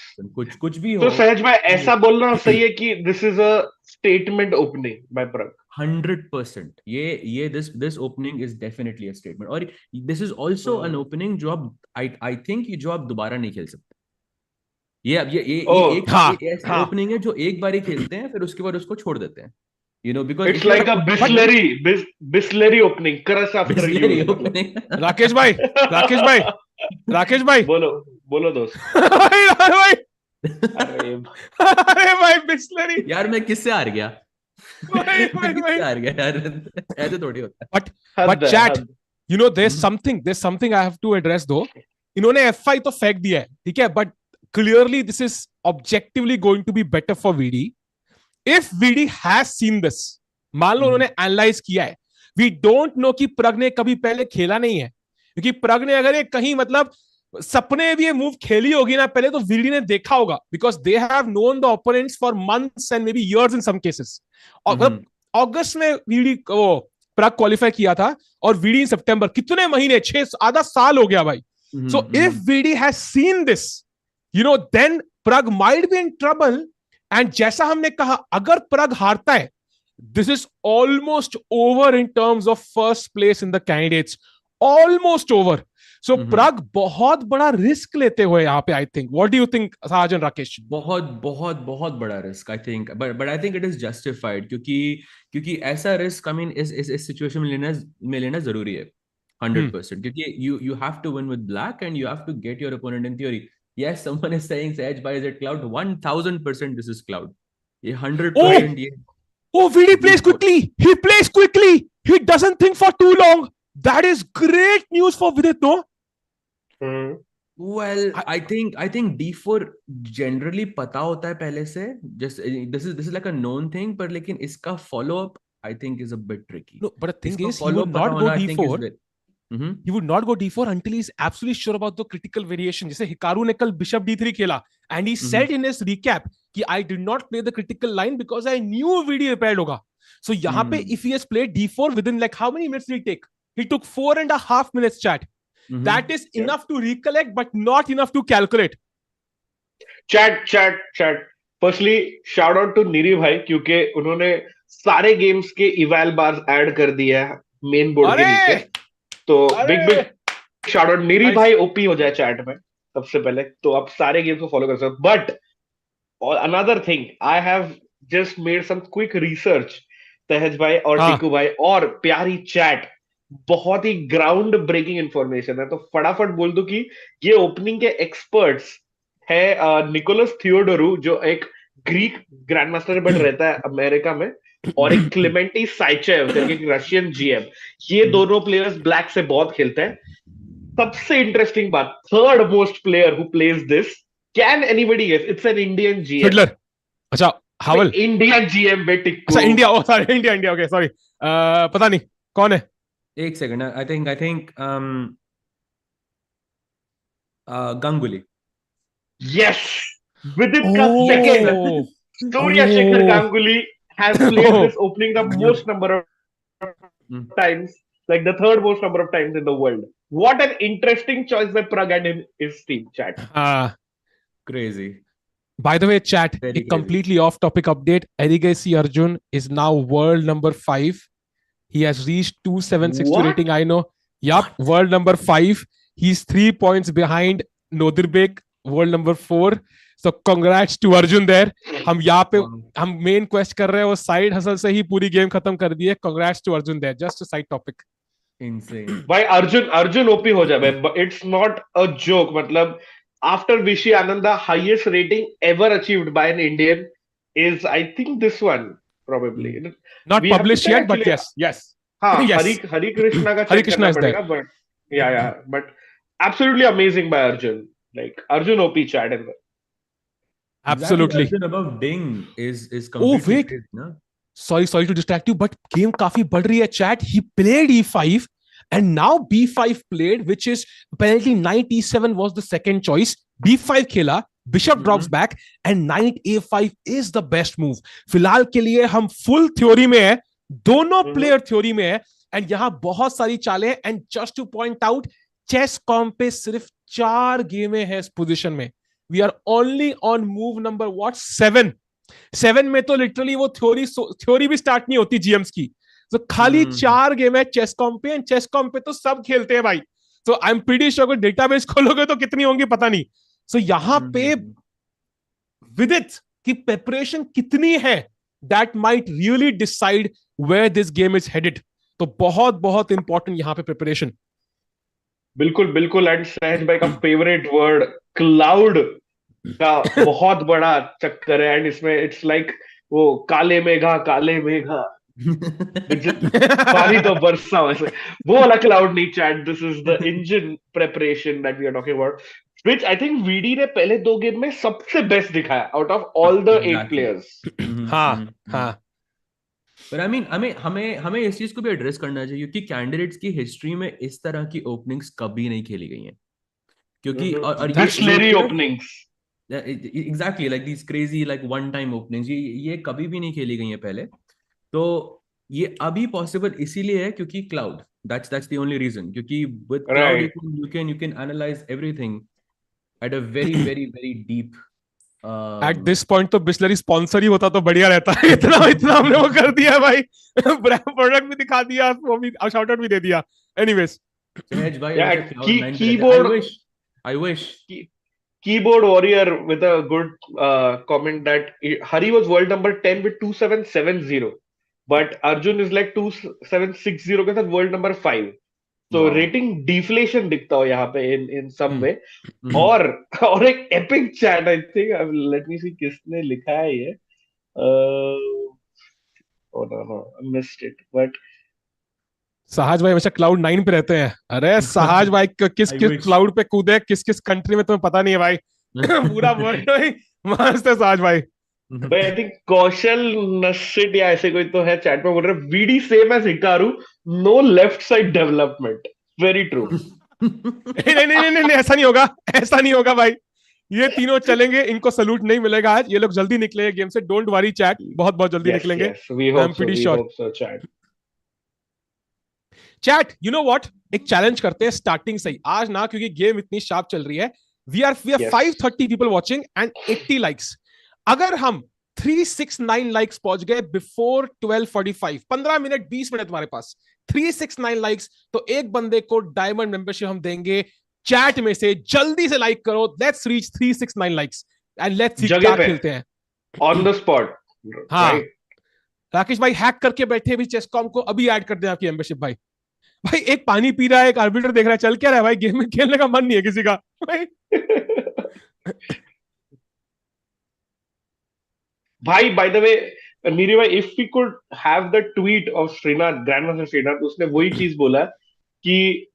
कुछ भी हो. तो सहज भाई ऐसा बोलना सही है कि this is a statement opening by Pragg. 100%. ये this opening is definitely a statement. और this is also an opening जो आप I think जो आप दोबारा नहीं खेल सकते. ये एक ऐसा opening है जो एक बार ही खेलते हैं फिर उसके बाद उसको छोड़ देते हैं. You know, because it's like a Bisleri opening. Crush after you. Rakesh भाई. बोलो दोस्त. अरे भाई Bisleri. यार मैं किससे हार गया? ऐसे थोड़ी होता है. But chat, you know there's something I have to address though. इन्होंने F5 तो फेंक दिया है, ठीक है, but clearly this is objectively going to be better for VD. If VD has seen this, मान लो उन्होंने एनालाइज किया है, we don't know कि प्रग ने कभी पहले खेला नहीं है, क्योंकि प्रग ने अगर ये कहीं मतलब सपने भी ये मूव खेली होगी ना पहले तो वीडी ने देखा होगा, because they have known the opponents for months and maybe years in some cases. और अगस्त में वीडी को प्रग क्वालिफाई किया था और वीडी इन सितंबर, कितने महीने, 6 आधा साल हो गया भाई. So if VD has seen this, you know, then Pragg might be in trouble. And जैसा हमने कहा, अगर प्रग हारता है, this is almost over in terms of first place in the candidates. Almost over. So प्रग बहुत बड़ा रिस्क लेते हुए यहाँ पे, I think. What do you think, साजन राकेश? बहुत बड़ा risk, I think. But I think it is justified क्योंकि ऐसा रिस्क, I mean, इस सिचुएशन में लेना जरूरी है. 100%. क्योंकि you have to win with black and you have to get your opponent in theory. Yes, someone is saying Sahaj bhai, is it cloud? 1000% this is cloud. ये 100% ये. Oh, VD plays quickly. He plays quickly. He doesn't think for too long. That is great news for Vidit, no? Well, I think D4 generally पता होता है पहले से. Just this is like a known thing, पर लेकिन इसका follow up I think is a bit tricky. No, but the thing is, he would not go D4. He would not go D4 until he's absolutely sure about the critical variation. जैसे Hikaru ने कल Bishop D3 खेला, and he said in his recap कि I did not play the critical line because I knew VD repaired होगा. So यहाँ पे if he has played D4 within like how many minutes did he take? He took 4.5 minutes, chat. That is enough to recollect, but not enough to calculate. Chat. Firstly, shout out to Niri भाई क्योंकि उन्होंने सारे games के eval bars add कर दिया है main board के नीचे. तो बिग शाउट आउट नीरी भाई, ओपी हो जाए चैट में सबसे पहले, तो आप सारे गेम को फॉलो कर सकते हो. But another thing, I have just made some quick research, Sahaj भाई और टीकू भाई और प्यारी चैट. बहुत ही ग्राउंड ब्रेकिंग इंफॉर्मेशन है, तो फटाफट बोल दूं कि ये ओपनिंग के एक्सपर्ट्स है निकोलस थियोडोरू, जो एक ग्रीक ग्रैंड मास्टर बट रहता है अमेरिका में, और एक क्लेमेंटी साइचेव करके एक रशियन जीएम। ये दोनों प्लेयर्स ब्लैक से बहुत खेलते हैं। सबसे इंटरेस्टिंग बात, third most player who plays this, can anybody guess? It's an Indian GM. फिडलर, अच्छा हावल, इंडियन जीएम बेटे। अच्छा India, oh sorry India okay sorry, पता नहीं कौन है। एक second, I think Ganguly. Yes, Vidit का second, Surya Shekhar Ganguly has played this opening the most number of times, like the third most number of times in the world. What an interesting choice by Pragg and his team, chat. Crazy. By the way, chat, Very a completely off-topic update. Erigasi Arjun is now world number 5. He has reached 276 What? rating. I know. Yup, world number 5. He's 3 points behind Nodirbek, world number 4. So congrats to Arjun there. हम यहाँ पे हम main quest कर रहे हैं, वो side hustle से ही पूरी गेम खत्म कर दी है. Congrats to Arjun there. Just a side topic. Insane. भाई अर्जुन ओपी हो जाए, इट्स नॉट अ जोक. मतलब after Vishy Ananda, highest rating ever achieved by an Indian is, I think, this one probably. Not We have published to check yet, but actually. yes. हाँ, Yes. Hari Krishna का Hari check Krishna करना is पड़ेगा, but yeah, but absolutely amazing by Arjun. Like Arjun OP chat in there. Absolutely. Arjun above Ding is Oh completely wait, crazy, no? sorry to distract you, but game काफी बढ़ रही है chat. He played E5 and now B5 played, which is apparently knight E7 was the second choice. B5 खेला, bishop drops back and knight A5 is the best move. फिलहाल के लिए हम full theory में है, दोनों player theory में है, and यहाँ बहुत सारी चालें हैं. And just to point out, chess com पे सिर्फ 4 गेमें हैं इस पोजीशन में. We are only on move number what? 7 में तो लिटरली वो थ्योरी भी स्टार्ट नहीं होती जीएम्स की. तो खाली 4 गेम है चेस कॉम पे, एंड चेस कॉम पे तो सब खेलते हैं भाई. तो आई एम प्रीटी श्योर अगर डेटाबेस खोलोगे तो कितनी होंगी पता नहीं. सो यहां पे विदित की प्रिपरेशन कितनी है, that might really decide where this game is headed. तो बहुत बहुत इंपॉर्टेंट यहां पे प्रिपरेशन. बिल्कुल बिल्कुल. एंड सहज भाई का फेवरेट वर्ड क्लाउड का बहुत बड़ा चक्कर है. एंड इसमें इट्स लाइक वो काले मेघा पानी तो बरसा वैसे, वो वाला क्लाउड नहीं chat. This is the engine preparation that we are talking about, which I think VD ने पहले 2 गेम में सबसे बेस्ट दिखाया out of all the 8 players. हाँ पर आई मीन हमें इस चीज को भी एड्रेस करना चाहिए, क्योंकि कैंडिडेट्स की हिस्ट्री में इस तरह की ओपनिंग्स कभी नहीं खेली गई हैं. क्योंकि और ये openings exactly like these crazy like one time openings, ये कभी भी नहीं खेली गई हैं पहले. तो ये अभी पॉसिबल इसीलिए है क्योंकि cloud, that's the only reason. क्योंकि with cloud you can analyse everything at a very very very deep. At this point तो बिस्लरी स्पॉन्सर ही होता तो बढ़िया रहता है. इतना हमने वो कर दिया भाई, प्रोडक्ट भी दिखा दिया, वो भी शाउट आउट भी दे दिया. Anyways I wish keyboard warrior with a good comment that Hari was world number 10 with 2770, but Arjun is like 2760 के साथ world number 5. तो रेटिंग डिफ्लेशन दिखता हो यहाँ पे in some way. और एक epic chat, I think, let me see किसने लिखा है ये. oh no I missed it, but सहाज भाई हमेशा क्लाउड 9 पे रहते हैं. अरे सहाज भाई किस क्लाउड पे कूदे, किस कंट्री में तुम्हें पता नहीं है भाई. पूरा वर्ल्ड भाई मस्त है सहाज भाई. आई थिंक कौशल नसिट या ऐसे कोई तो है चैट में बोल रहे VD same as Hikaru, no left side development. Very true. नहीं ऐसा नहीं होगा भाई. ये तीनों चलेंगे, इनको सलूट नहीं मिलेगा आज. ये लोग जल्दी निकलेंगे गेम से, डोंट वरी चैट, बहुत जल्दी निकलेंगे. I am pretty sure. Chat you know what, एक चैलेंज करते हैं स्टार्टिंग से ही आज ना, क्योंकि गेम इतनी शार्प चल रही है. We are 530 people watching and 80 likes. अगर हम 369 लाइक्स पहुंच गए बिफोर 12:45, 15 मिनट 20 मिनट तुम्हारे पास, 369 लाइक्स, तो एक बंदे को डायमंड मेंबरशिप हम देंगे. चैट में से जल्दी से लाइक करो. Let's reach 369 likes and let's see क्या खेलते हैं ऑन द स्पॉट. हाँ राकेश भाई हैक करके बैठे भी चेस कॉम को, अभी ऐड कर दें आपकी मेंबरशिप भाई. भाई एक पानी पी रहा है, एक आर्बिटर देख रहा है, चल क्या रहा है भाई, गेम में खेलने का मन नहीं है किसी का भाई। भाई बाय द वे नीरू भाई, if we could have the tweet of Srinath, grand master Srinath, उसने वही चीज बोला कि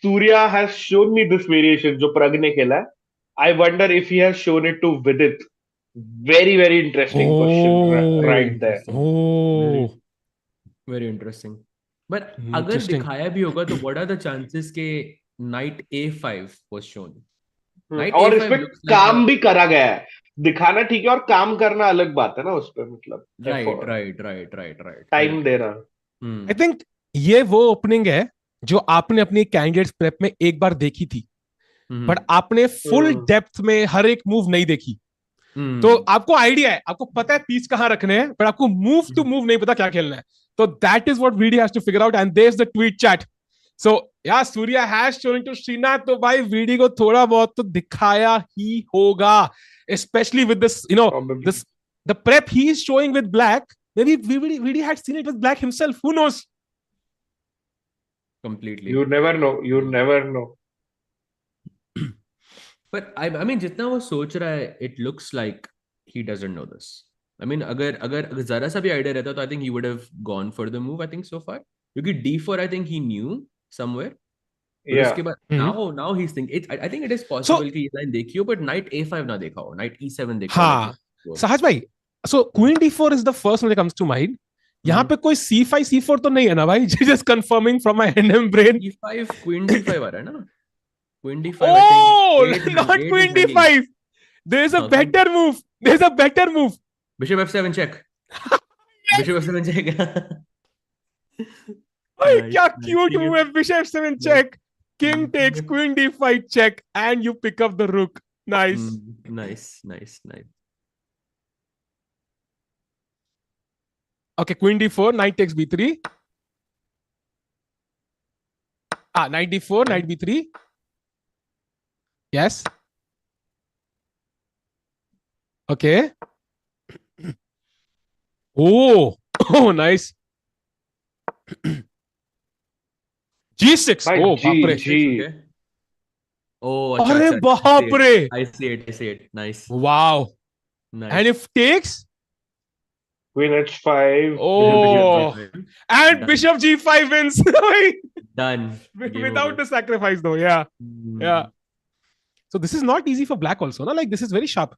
Surya has shown me this variation जो प्रग ने खेला है, I wonder if he has shown it to Vidit. Very interesting question right there. Oh very interesting. But अगर दिखाया भी होगा तो व्हाट आर द चांसेस के नाइट A5 वाज शोन? और इसमें काम भी करा गया है, दिखाना ठीक है और काम करना अलग बात है ना उस पे, मतलब राइट टाइम देना। आई थिंक ये वो ओपनिंग है जो आपने अपनी कैंडिडेट्स प्रेप में एक बार देखी थी, बट आपने फुल डेप्थ में हर एक मूव नहीं देखी। तो आपको आइडिया है, आपको पता है पीस कहां रखने हैं, पर आपको मूव टू मूव नहीं पता क्या खेलना है। तो that is what VD has to figure out, and there is the tweet chat. So या Surya has shown to Srinath, तो भाई वीडी को थोड़ा बहुत तो दिखाया ही होगा, specially with this this the prep he is showing with black. maybe VD had seen it with black himself, who knows? Completely. You never know. But I mean जितना वो सोच रहा है, it looks like he doesn't know this. I mean अगर जरा सा भी idea रहता तो I think he would have gone for the move, I think so far, क्योंकि D4 I think he knew somewhere. Yeah. उसके बाद now he's thinking I think it is possible कि ये लाइन देखी हो, but knight A5 ना देखा हो, knight E7 देखा हो। हाँ सहज भाई, so queen D4 is the first one that comes to mind. यहाँ पे कोई C5 C4 तो नहीं है ना भाई? Just confirming from my NM brain. E5 queen D5 आ रहा है ना? Queen D5 Oh, I think not queen D5. There's a better move. There's a better move. Bishop F7 check. Bishop F7 check. भाई क्या cute move है, Bishop F7 check. King takes queen D5 check and you pick up the rook. Nice. Nice. Okay, queen D4, knight takes B3. Knight D4, knight B3. Yes. Okay. Oh, nice. G6. Oh, बाप रे. Oh, अरे बाप रे. I see it. Nice. Wow. Nice. And if takes? Queen H5. Oh. And Bishop G5 wins. Done. Without the sacrifice though. Yeah. So this is not easy for black also, no? Like this is very sharp.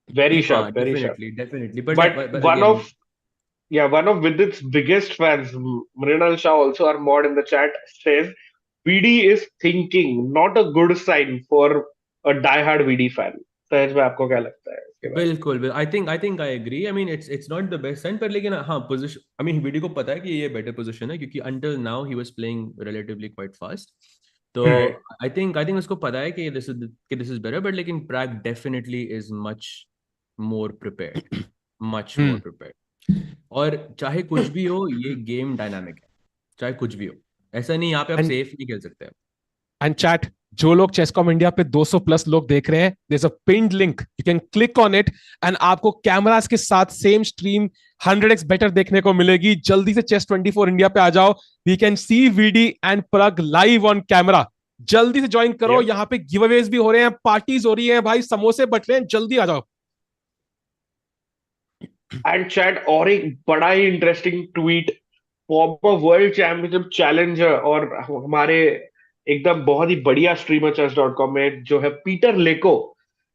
Very sharp. Definitely. But one of Vidit's biggest fans, Mrinal Shah, also our mod in the chat, says VD is thinking, not a good sign for a diehard VD fan. सहज में आपको क्या लगता है? बिल्कुल I think I agree. I mean it's not the best sign, पर लेकिन हाँ position, I mean VD को पता है कि ये better position है, क्योंकि until now he was playing relatively quite fast. तो I think उसको पता है कि this is better, but लेकिन Pragg definitely is much more prepared. और चाहे कुछ भी हो, ये गेम डायनामिक है, चाहे कुछ भी हो, ऐसा नहीं यहाँ पे आप सेफ नहीं खेल सकते। एंड चैट, जो लोग चेसकॉम इंडिया पे 200 प्लस लोग देख रहे हैं, there is a pinned link, you can click on it and आपको कैमरास के साथ सेम स्ट्रीम 100x बेटर देखने को मिलेगी। जल्दी से chess24 इंडिया पे आ जाओ, we can see VD and Pragg live on camera. जल्दी से ज्वाइन करो, यहाँ पे गिव अवेज भी हो रहे हैं, पार्टीज हो रही हैं भाई, समोसे बट रहे हैं, जल्दी आ जाओ। एंड चैट, और एक बड़ा ही interesting tweet former world championship challenger और हमारे एकदम बहुत ही बढ़िया स्ट्रीमर chess.com में जो है Peter लेको,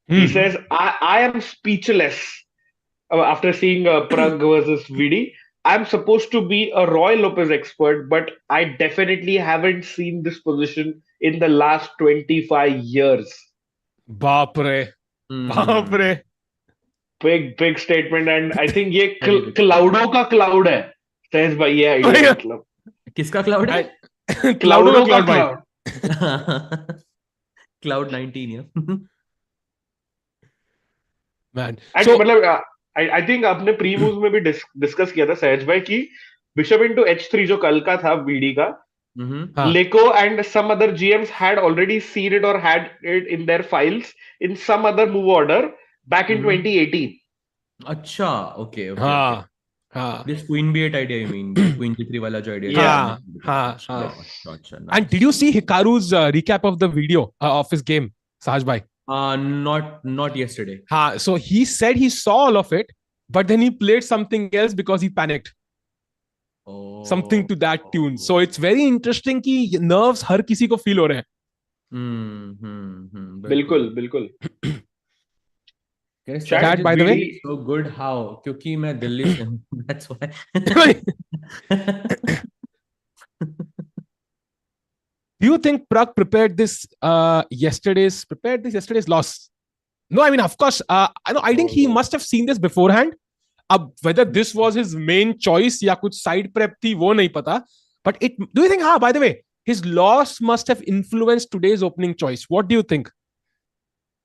he says I am speechless after seeing Pragg versus VD. I'm supposed to be a Roy Lopez expert, but I definitely haven't seen this position in the last 25 years. बाप रे Big statement, and I think ये क्लाउडो का cloud है सहज भाई, ये idea मतलब किसका क्लाउड है? क्लाउडो का cloud. Cloud 19 yeah. Man, so मतलब I think आपने प्री मूव्स में भी डिस्कस किया था सहज भाई कि बिशप इनटू H3 जो कल का था VD का, Leko and some other GMs had already seen it or had it in their files in some other move order back in 2018. अच्छा, okay. हाँ, हाँ. This queen b8 idea, you mean? ये queen g3 वाला जो idea. Yeah. हाँ. Nice. And did you see Hikaru's recap of the video of his game, Sahaj bhai? Not yesterday. So he said he saw all of it, but then he played something else because he panicked. Oh. Something to that tune. So it's very interesting कि nerves हर किसी को feel हो रहे हैं. बिल्कुल. Chat, by the way, so good. How? क्योंकि मैं दिल्ली से हूँ. That's why. Do you think Pragg prepared this yesterday's loss? No, I mean, of course. I think he must have seen this beforehand. Whether this was his main choice या कुछ side prep थी वो नहीं पता. But do you think? By the way, his loss must have influenced today's opening choice. What do you think?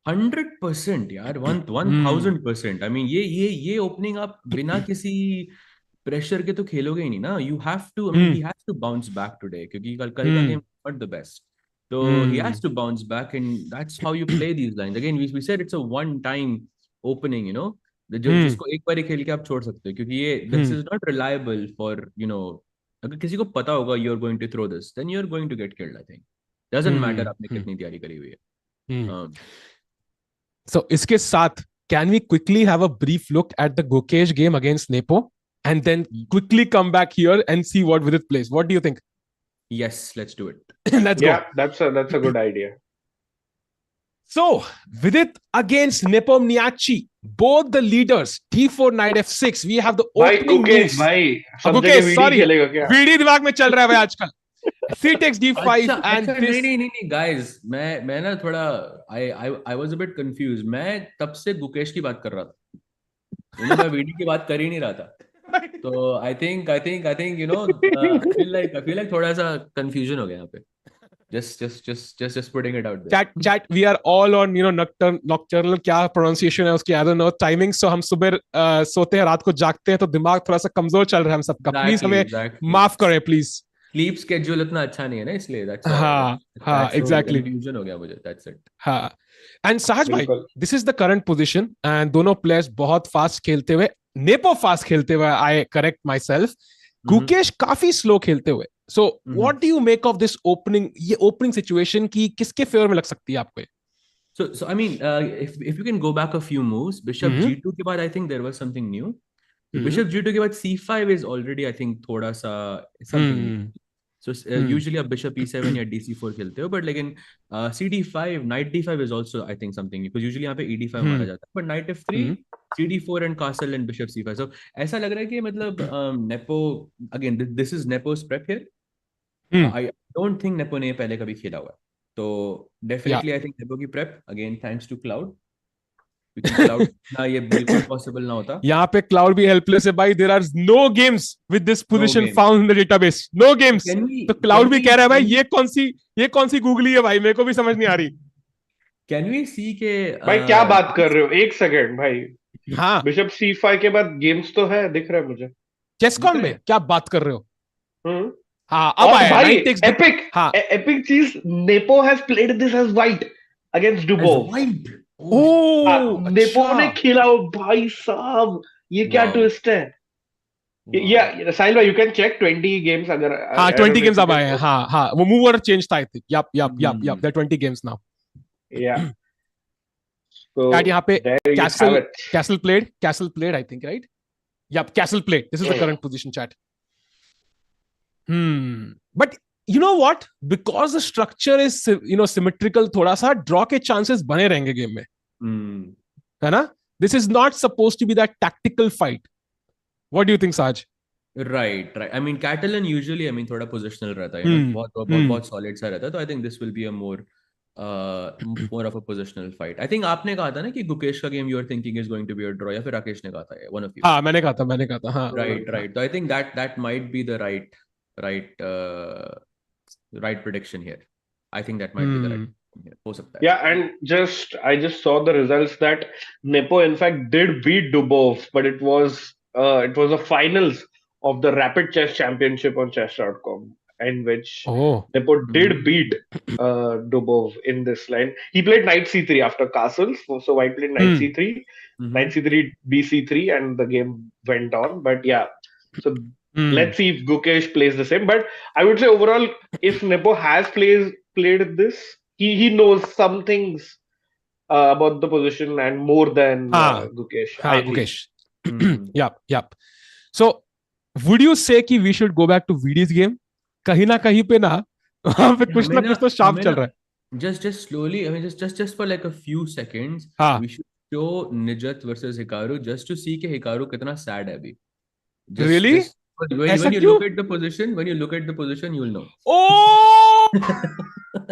100% यार, 1000%. I mean, ये opening up बिना किसी pressure के तो खेलोगे ही नहीं ना. You have to. I mean, he has to bounce back today क्योंकि कल का game not the best. So he has to bounce back, and that's how you play these lines. Again, we said it's a one-time opening. You know, जिसको एक बार ही खेल के आप छोड़ सकते हो क्योंकि ये this is not reliable for, you know, अगर किसी को पता होगा you're going to throw this, then you're going to get killed. I think doesn't matter आपने कितनी तैयारी करी हुई है. So इसके साथ, can we quickly have a brief look at the Gukesh game against Nepo and then quickly come back here and see what Vidit plays? What do you think? Yes, let's do it. Let's go. That's a good idea. So Vidit against Nepomniachtchi, both the leaders. D4 knight f6. We have the opening moves. भाई Gukesh, sorry, VD दिमाग में चल रहा है भाई आजकल. C takes d5 and this. नहीं guys, मैं ना थोड़ा I was a bit confused. मैं तब से गुकेश की बात कर रहा था. मैं वीडी की बात कर ही नहीं रहा था. So I think you know, I feel like थोड़ा सा confusion हो गया यहाँ पे. Just putting it out there. Chat, we are all on, you know, nocturnal क्या pronunciation है उसकी, I don't know, timing. So हम सुबह सोते हैं, रात को जागते हैं, तो दिमाग थोड़ा सा कमजोर चल रहा है हम सबका. Please हमें माफ करें, please. Sleep schedule इतना अच्छा नहीं है ना, इसलिए exactly. Confusion हो गया मुझे. That's it. And Sahaj bhai, this is the current position, and दोनों players बहुत fast खेलते हुए, Nepo fast खेलते हुए, I correct myself. Gukesh काफी slow खेलते हुए. So what do you make of this opening situation की किसके favor में लग सकती है आपको? So I mean, if you can go back a few moves, Bishop G2 के बाद I think there was something new. Bishop G2 के बाद C5 is already, I think, थोड़ा सा something new. So usually a Bishop E7 या DC4 खेलते हो, but like in CD5, Knight D5 is also, I think, something new, because usually यहाँ पे ED5 मारा जाता है, but Knight F3, CD4 and Castle and Bishop C5. So ऐसा लग रहा है कि मतलब Nepo, again, this is Nepo's prep here. I don't think Nepo ने पहले कभी खेला हुआ है, तो definitely I think Nepo की prep, again, thanks to Cloud. Cloud ना ये बिल्कुल possible ना होता. यहाँ पे Cloud भी helpless है भाई. There are no games with this position found in the database. No games. तो Cloud भी कह रहा है भाई ये कौन सी गूगली है भाई, मेरे को भी समझ नहीं आ रही. Can we see के भाई क्या बात कर रहे हो? एक सेकंड भाई. हाँ. Bishop C5 के बाद गेम्स तो है, दिख रहा है मुझे. चेसकॉन में क्या बात कर रहे हो? हाँ, अब आया. Epic चीज. Nepo has played this as white against Dubov. Nepo ने खेला भाई साहब, ये क्या ट्विस्ट है. या साहिल भाई, यू कैन चेक 20 गेम्स अगर. हाँ, 20 गेम्स अब आए हैं. हाँ, वो मूव ऑर्डर चेंज था I think. Yup, there 20 games now. या तो यहाँ पे castle played I think, right? Yup, castle played. This is the current position, chat. But you know what? Because the structure is, you know, symmetrical, थोड़ा सा draw के chances बने रहेंगे game में, है ना? This is not supposed to be that tactical fight. What do you think, Saj? Right. I mean, Catalan usually, I mean, थोड़ा positional रहता है, बहुत solid सा रहता है, तो I think this will be a more of a positional fight. I think आपने कहा था ना कि गुकेश का game you are thinking is going to be a draw, या फिर राकेश ने कहा था, one of you. हाँ, मैंने कहा था. हाँ. Right. So I think that might be the right prediction here. I think that might be the right prediction here. हो सकता है. Yeah, and I just saw the results that Nepo in fact did beat Dubov, but it was the finals of the Rapid Chess Championship on chess.com, in which Nepo did beat Dubov in this line. He played knight c3 after castles, so white played knight c3, knight c3, bc3, and the game went on. But yeah, So let's see if Gukesh plays the same. But I would say overall, if Nepo has played this, he knows some things about the position and more than Gukesh. I feel. Gukesh. Yep. So would you say कि we should go back to VD's game? कहीं ना कहीं पे ना वहाँ पे कुछ ना कुछ तो शार्प चल रहा है. Just slowly, I mean, just for like a few seconds, we should show Nijat versus Hikaru just to see कि Hikaru कितना sad है अभी. Really? When you look at the position, you'll know. Oh!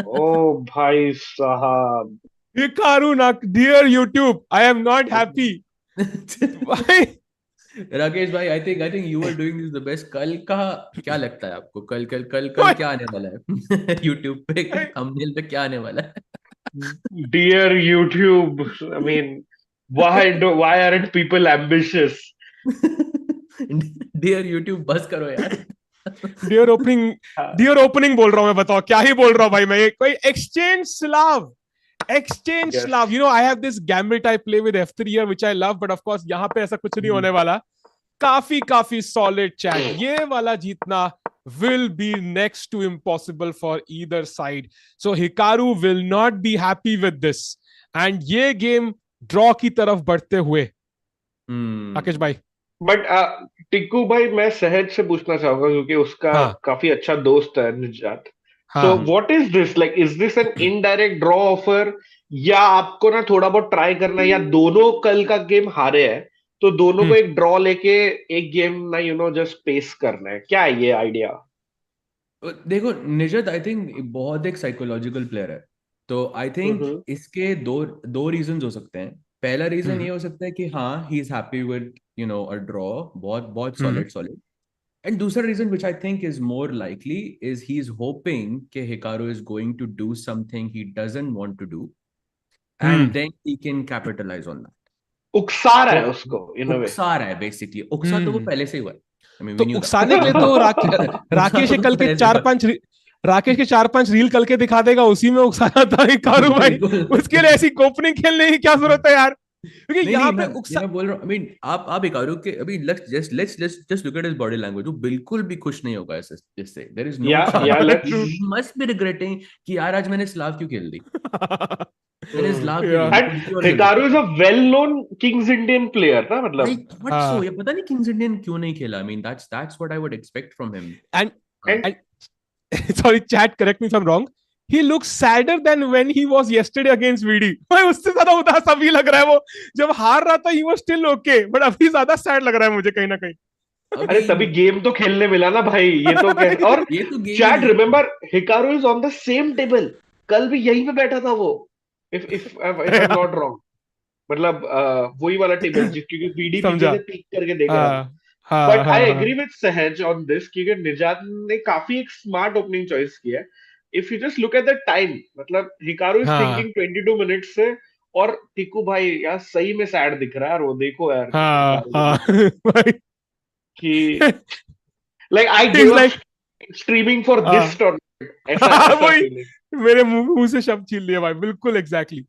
Oh, bhai sahab. Hikaru, dear YouTube, I am not happy. Why? Rakesh भाई, I think you are doing this the best. कल का क्या लगता है आपको? कल क्या आने वाला है? YouTube पे thumbnail पे क्या आने वाला है? Dear YouTube, I mean, why aren't people ambitious? Dear YouTube, बस करो यार. Dear opening बोल रहा हूँ मैं, बताओ क्या ही बोल रहा हूँ भाई मैं. कोई exchange Slav. You know, I have this gambit I play with F3 here, which I love, but of course यहाँ पे ऐसा कुछ नहीं होने वाला. काफी solid chat. ये वाला जीतना will be next to impossible for either side. So Hikaru will not be happy with this. And ये game draw की तरफ बढ़ते हुए. राकेश भाई. But टिक्कू भाई, मैं सहज से पूछना चाहूंगा क्योंकि उसका काफी अच्छा दोस्त है निजात. So what is this? Like, is this an indirect draw offer? या आपको ना थोड़ा बहुत ट्राई करना है, या दोनों कल का गेम हारे हैं तो दोनों को एक ड्रॉ लेके एक गेम ना जस्ट पेस करना है? क्या है ये आइडिया? देखो निजत, आई थिंक बहुत एक साइकोलॉजिकल प्लेयर है, तो आई थिंक इसके दो रीजंस हो सकते हैं. पहला रीजन ये हो सकता है कि हाँ, he is happy with a draw, बहुत सॉलिड. And दूसरा reason which I think is more likely is he's hoping कि Hikaru is going to do something he doesn't want to do, and then he can capitalize on that. उकसा रहा है उसको, उकसा रहा है basically. उकसा तो वो पहले से ही हुआ है. I mean, तो उकसाने के लिए तो राकेश के कल के 4-5 रील कल के दिखा देगा, उसी में उकसाना था Hikaru भाई. उसके लिए ऐसी ओपनिंग खेलने की क्या जरूरत है यार? क्योंकि यहाँ पे मैं बोल रहा हूँ, I mean, आप Hikaru के अभी let's just look at his body language. वो बिल्कुल भी खुश नहीं होगा इससे. There is no chance. He must be regretting कि यार आज मैंने स्लाव क्यों खेल दी. Hikaru is a well-known Kings Indian player ना, मतलब. ये पता नहीं Kings Indian क्यों नहीं खेला. I mean, that's what I would expect from him. And sorry, chat, correct me if I'm wrong. He looks sadder than when he was yesterday against VD. भाई उससे ज्यादा उदास अभी लग रहा है वो. जब हार रहा था he was still okay, but अभी ज्यादा sad लग रहा है मुझे कहीं ना कहीं. अरे तभी गेम तो खेलने मिला ना भाई. ये तो और chat, remember Hikaru is on the same table. कल भी यहीं पे बैठा था वो. If I'm not wrong. मतलब वही वाला टेबल क्योंकि VD पीछे पीक करके देख रहा था. But I agree with Sahaj on this क्योंकि निजात ने काफी एक स्मार्ट ओपनिंग चॉइस किया है. If you just look at the time, मतलब Hikaru is thinking 22 minutes से, और टिक्कू भाई यार सही में सैड दिख रहा है. वो देखो यार कि like I give up streaming for this tournament. ऐसा मेरे मुंह से शब्द छीन लिए भाई. बिल्कुल exactly.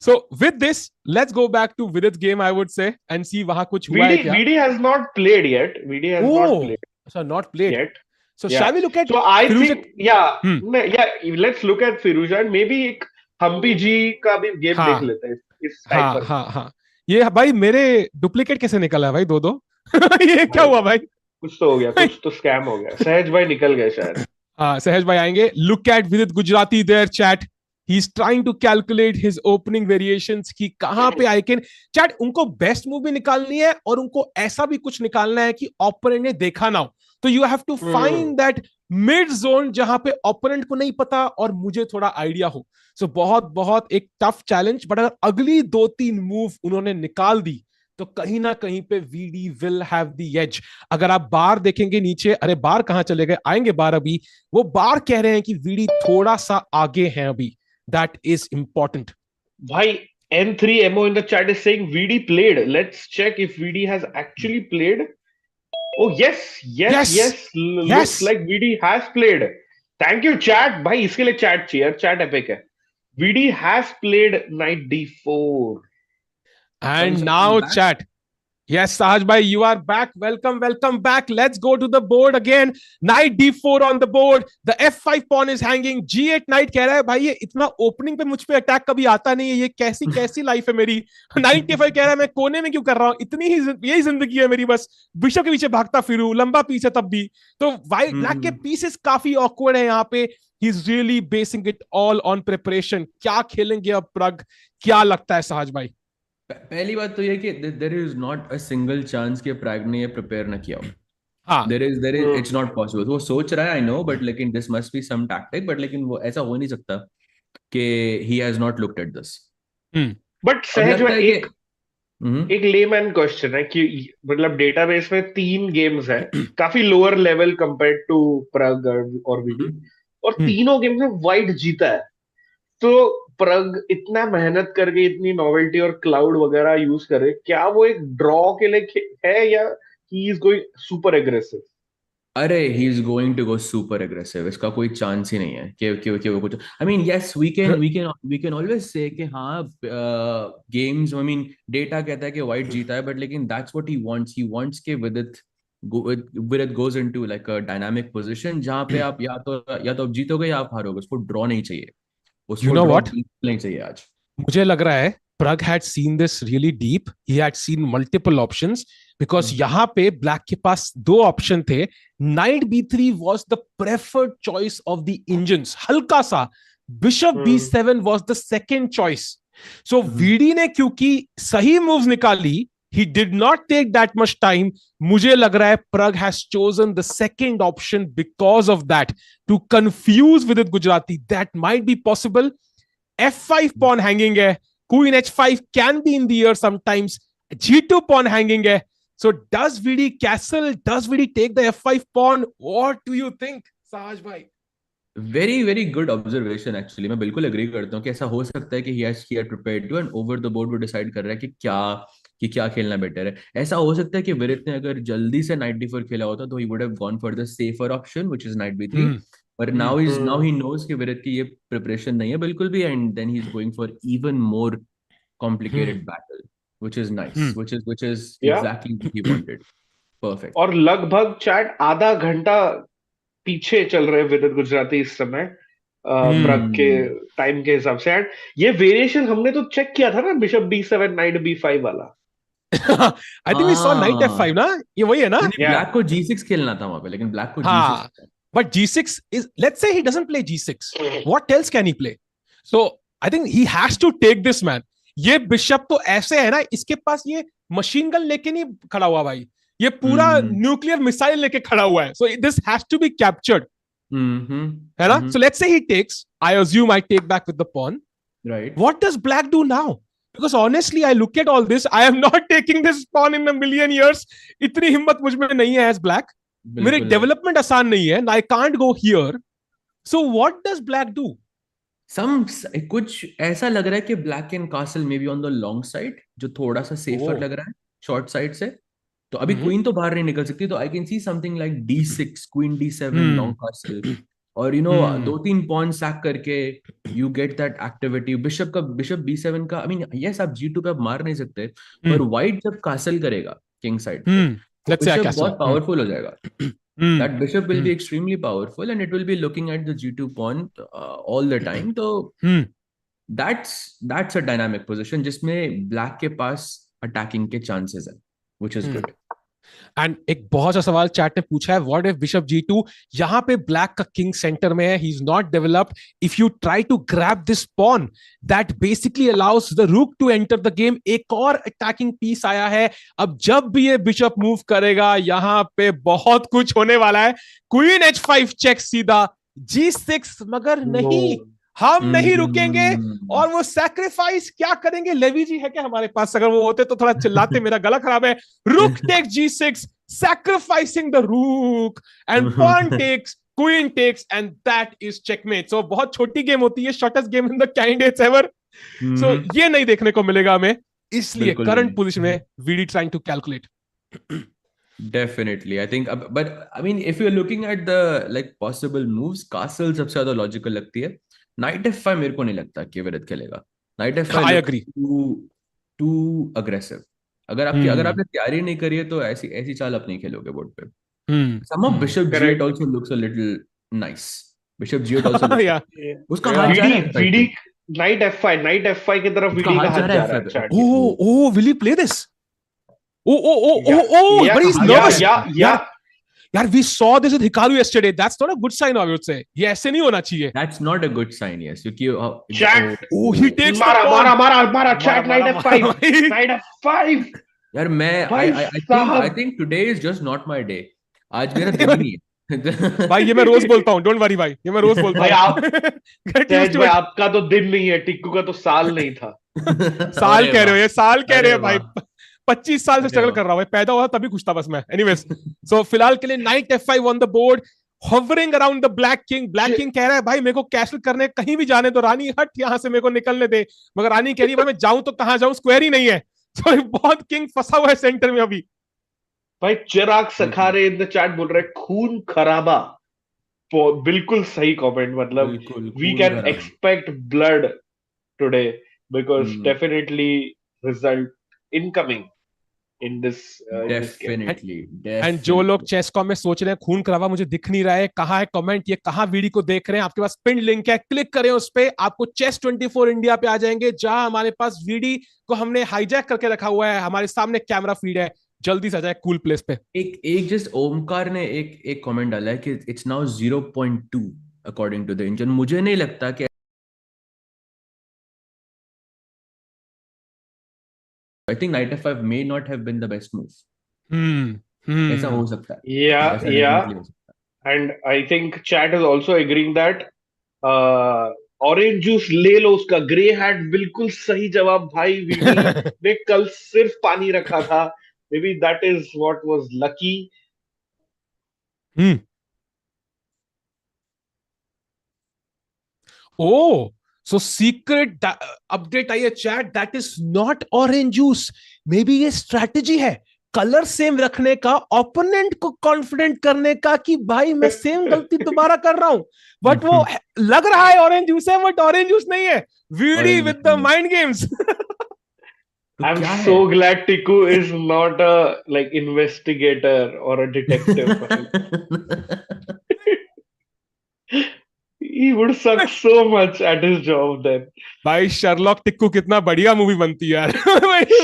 So with this, let's go back to Vidit's game, I would say, and see वहाँ कुछ हुआ है क्या. VD has not played yet. VD has not played. So not played yet. So shall we look at? So I think let's look at Firuza and maybe एक Humpy जी का भी game देख लेते हैं इस टाइप पर. हाँ. ये भाई मेरे डुप्लीकेट कैसे निकला है भाई दो. ये क्या हुआ भाई? कुछ तो हो गया, कुछ तो स्कैम हो गया. सहज भाई निकल गए शायद. हाँ, सहज भाई आएंगे. Look at Vidit Gujrathi there, chat. He's trying to calculate his opening variations कि कहाँ पे I can. Chat, उनको बेस्ट मूव भी निकालनी है और उनको ऐसा भी कुछ निकालना है कि ओपोनेंट ने देखा ना हो. तो you have to find that mid zone जहां पे ओपोनेंट को नहीं पता और मुझे थोड़ा आइडिया हो. सो बहुत एक टफ चैलेंज. बट अगर अगली 2-3 मूव उन्होंने निकाल दी तो कहीं ना कहीं पे VD will have the edge. अगर आप बार देखेंगे नीचे, अरे बार कहां चले गए, आएंगे बार अभी. वो बार कह रहे हैं कि VD थोड़ा सा आगे है अभी. दैट इज इंपॉर्टेंट भाई. N3MO in the chat is saying VD played. Let's check if VD has actually played. Oh yes. Looks like VD has played. Thank you chat. भाई इसके लिए chat चाहिए. Chat epic है. VD has played knight d4. And now chat. Yes, Sahaj bhai, you are back. Welcome back. Let's go to the board again. Knight d4 on the board. The f5 pawn is hanging. g8 knight कह रहा है भाई, ये इतना opening पे मुझ पे attack कभी आता नहीं है, ये कैसी कैसी लाइफ है मेरी. नाइट d5 कह रहा है मैं कोने में क्यों कर रहा हूं, इतनी ही यही जिंदगी है मेरी, बस बिशप के पीछे भागता फिरूं, लंबा पीछे तब भी. तो वाइट ब्लैक के पीसेस काफी ऑकवर्ड है यहाँ पे. He is really basin it all on preparation. क्या खेलेंगे अब प्रग, क्या लगता है सहज भाई? पहली बात तो ये कि there is not a single chance कि प्रैग ने ये प्रिपेयर ना किया हो. हाँ, there is it's not possible. वो सोच रहा है, आई नो, बट लेकिन this must be some tactic. But लेकिन वो ऐसा हो नहीं सकता कि he has not looked at this. But अब सहज लगता में है कि एक लेमैन क्वेश्चन है कि मतलब डेटाबेस में 3 गेम्स है, काफी लोअर लेवल कंपेयर्ड टू प्रग और वीडी, और तीनों गेम्स में व्हाइट जीता है. तो प्रग इतना मेहनत करके इतनी नॉवेल्टी और क्लाउड वगैरह यूज करे, क्या वो एक ड्रॉ के लिए है या he is going super aggressive? अरे he is going to go super aggressive. इसका कोई चांस ही नहीं है कि वो कुछ. I mean yes, we can always say कि हाँ गेम्स, आई मीन डेटा कहता है कि व्हाइट जीता है, बट लेकिन दैट्स व्हाट ही वांट्स के विदित goes into like a dynamic position जहां पे आप या तो आप जीतोगे या आप हारोगे. उसको ड्रॉ नहीं चाहिए, उसको ड्रॉ नहीं चाहिए आज. मुझे लग रहा है Pragg had seen this really deep. He had seen multiple options because यहाँ पे ब्लैक के पास दो ऑप्शन थे. Knight b3 was the preferred choice of the Indians. हल्का सा Bishop b7 was the second choice. So VD ने क्योंकि सही moves निकाली, he did not take that much time. मुझे लग रहा है Pragg has chosen the second option because of that, to confuse Vidit Gujrathi. That might be possible. f5 pawn hanging hai, queen h5 can be in the air sometimes, g2 pawn hanging hai. So does VD castle, does VD take the f5 pawn? What do you think, Sahaj bhai? Very very good observation. Actually मैं बिल्कुल agree करता हूँ कि ऐसा हो सकता है कि he had prepared to and over the board वो डिसाइड कर रहा है कि क्या खेलना बेटर है. ऐसा हो सकता है कि विदित ने अगर जल्दी से नाइट d4 खेला होता तो he would have gone for the safer option which is night b3. पर नाउ ही नोज कि विदित की ये प्रिपरेशन नहीं है बिल्कुल भी, and then he is going for even more complicated battle which is nice, which is exactly what he wanted. Perfect. और लगभग चैट आधा घंटा पीछे चल रहे विदित गुजराती इस समय प्रग के टाइम के हिसाब से. एंड ये वेरिएशन हमने तो चेक किया था ना, बिशप b7 नाइट b5 वाला. I think we saw knight f5 ना, ये वही है ना? ब्लैक को g6 खेलना था वहां पे, लेकिन ब्लैक को g6. But g6 is, let's say he doesn't play g6, what else can he play? So I think he has to take this, man. ये बिशप तो ऐसे है ना, इसके पास ये मशीन गन लेके नहीं खड़ा हुआ भाई, ये पूरा न्यूक्लियर मिसाइल लेके खड़ा हुआ है. So this has to be captured. है ना? So let's say he takes, I assume I take back with the pawn. Right. What does black do now? Because honestly, I look at all this, I am not taking this pawn in a million years. इतनी हिम्मत मुझ में नहीं है as black. मेरी development आसान नहीं है, I can't go here. So what does black do? कुछ ऐसा लग रहा है कि black can castle may be on the long side, जो थोड़ा सा सेफर लग रहा है शॉर्ट साइड से. तो अभी क्वीन तो बाहर नहीं निकल सकती, तो I can see something like d6, queen d7, long castle, और यू नो 2-3 पॉन सैक करके you get that activity. Bishop b7 का, आई मीन यस आप g2 पे आप मार नहीं सकते, पर व्हाइट जब कासल करेगा किंग साइड पे, बिशप बहुत पावरफुल हो जाएगा. That bishop will be extremely powerful and it will be looking at the g2 pawn all the time. So that's a dynamic position जिसमें black के पास attacking के chances है, which is good. And एक बहुत सा सवाल चैट ने पूछा है, व्हाट इफ बिशप g2? यहां पे ब्लैक का किंग सेंटर में है, he is not developed. If you try to grab this pawn, that basically allows the rook to enter the game. एक और अटैकिंग पीस आया है. अब जब भी ये बिशप मूव करेगा, यहां पे बहुत कुछ होने वाला है. क्वीन h5 चेक सीधा, g6, मगर नहीं, हम नहीं रुकेंगे. और वो सैक्रिफाइस क्या करेंगे? लेवी जी है क्या हमारे पास? अगर वो होते तो थोड़ा चिल्लाते, मेरा गला खराब है. रुक take g6, sacrificing the rook, and pawn takes, queen takes, and that is checkmate. So बहुत छोटी गेम होती है, shortest game in the candidates ever. So ये नहीं देखने को मिलेगा हमें, इसलिए करंट पोजीशन में VD trying to calculate. Definitely, I think, but I mean, if you're looking at the like possible moves, castle सबसे ज्यादा लॉजिकल लगती है. नाइट f5 मेरे को नहीं लगता कि विदित खेलेगा. Night f5 I agree. too aggressive. अगर आपने तैयारी नहीं करी है तो ऐसी ऐसी चाल आप नहीं खेलोगे बोर्ड पे. Some of Bishop G8 correct. also looks a little nice. Bishop G8 also looks Yeah. उसका हाथ जा रहा है VD VD knight f5 की तरफ उसका VD का हाथ जा हाथ रहा जा है रहा है F5 chat. Oh, will he play this? Oh, Yeah, but he's yeah, nervous. yeah. यार, we saw this with Hikaru yesterday. That's not a good sign, I would say. ये ऐसे नहीं होना चाहिए. That's not a good sign, yes. क्योंकि Chat. Oh, he takes मारा the pawn. मारा chat. Knight f5 Knight f5. यार मैं भाई I साहब. think today is just not my day. आज मेरा दिन ही नहीं है. भाई ये मैं रोज बोलता हूँ. Don't worry भाई. ये मैं रोज बोलता भाई हूँ. आप Get used to भाई it. आपका तो दिन नहीं है, टिक्कू का तो साल नहीं था. साल कह रहे हो, ये साल कह रहे हैं भाई. वाह. 25 साल से स्ट्रगल कर रहा हूँ. पैदा हुआ तभी खुश था बस मैं. Anyways, so फिलहाल के लिए Knight f5 on the board, hovering around the Black King. Black King कह रहा है भाई मेरे को कैसल करने कहीं भी जाने तो, रानी हट यहाँ से, मेरे को निकलने दे. मगर रानी कह रही है भाई मैं जाऊं तो कहां जाऊं, स्क्वायर ही नहीं है. तो बहुत किंग फंसा हुआ है सेंटर में अभी. भाई चिराग सखारे इन द चैट बोल रहे खून खराबा. बिल्कुल सही कमेंट. मतलब we can expect blood today because definitely result incoming in this Definitely. And जो लोग चेस.com में सोच रहे हैं खून खराबा मुझे दिख नहीं रहा है, कहाँ है कमेंट, ये कहाँ वीडियो को देख रहे हैं, आपके पास पिन लिंक है, क्लिक करें उस पे, आपको Chess24 इंडिया पे आ जाएंगे, जहां हमारे पास वीडियो को हमने हाईजैक करके रखा हुआ है. हमारे सामने कैमरा फीड है, जल्दी से आ जाए कूल प्लेस पे. एक जस्ट ओमकार ने एक कमेंट डाला है कि it's now 0.2 according to the engine. मुझे नहीं लगता कि I think Knight f5 may not have been the best move. ऐसा हो सकता है. yeah ऐसा yeah definitely हो सकता है. and I think chat is also agreeing that orange juice ले लो उसका. ग्रे हैट बिल्कुल सही जवाब भाई. वीडी ने कल सिर्फ पानी रखा था. May be that is what was lucky. Oh, so secret update आई है chat. That is not orange juice. May be ये स्ट्रैटेजी है कलर सेम रखने का, ओपोनेंट को कॉन्फिडेंट करने का कि भाई मैं सेम गलती दोबारा कर रहा हूं. बट वो लग रहा है ऑरेंज जूस है, बट ऑरेंज जूस नहीं है. VD with the mind games. I'm so glad Tiku is not a like investigator or a detective. He would suck so much at his job then. भाई Sherlock Tikku कितना बढ़िया movie बनती है यार.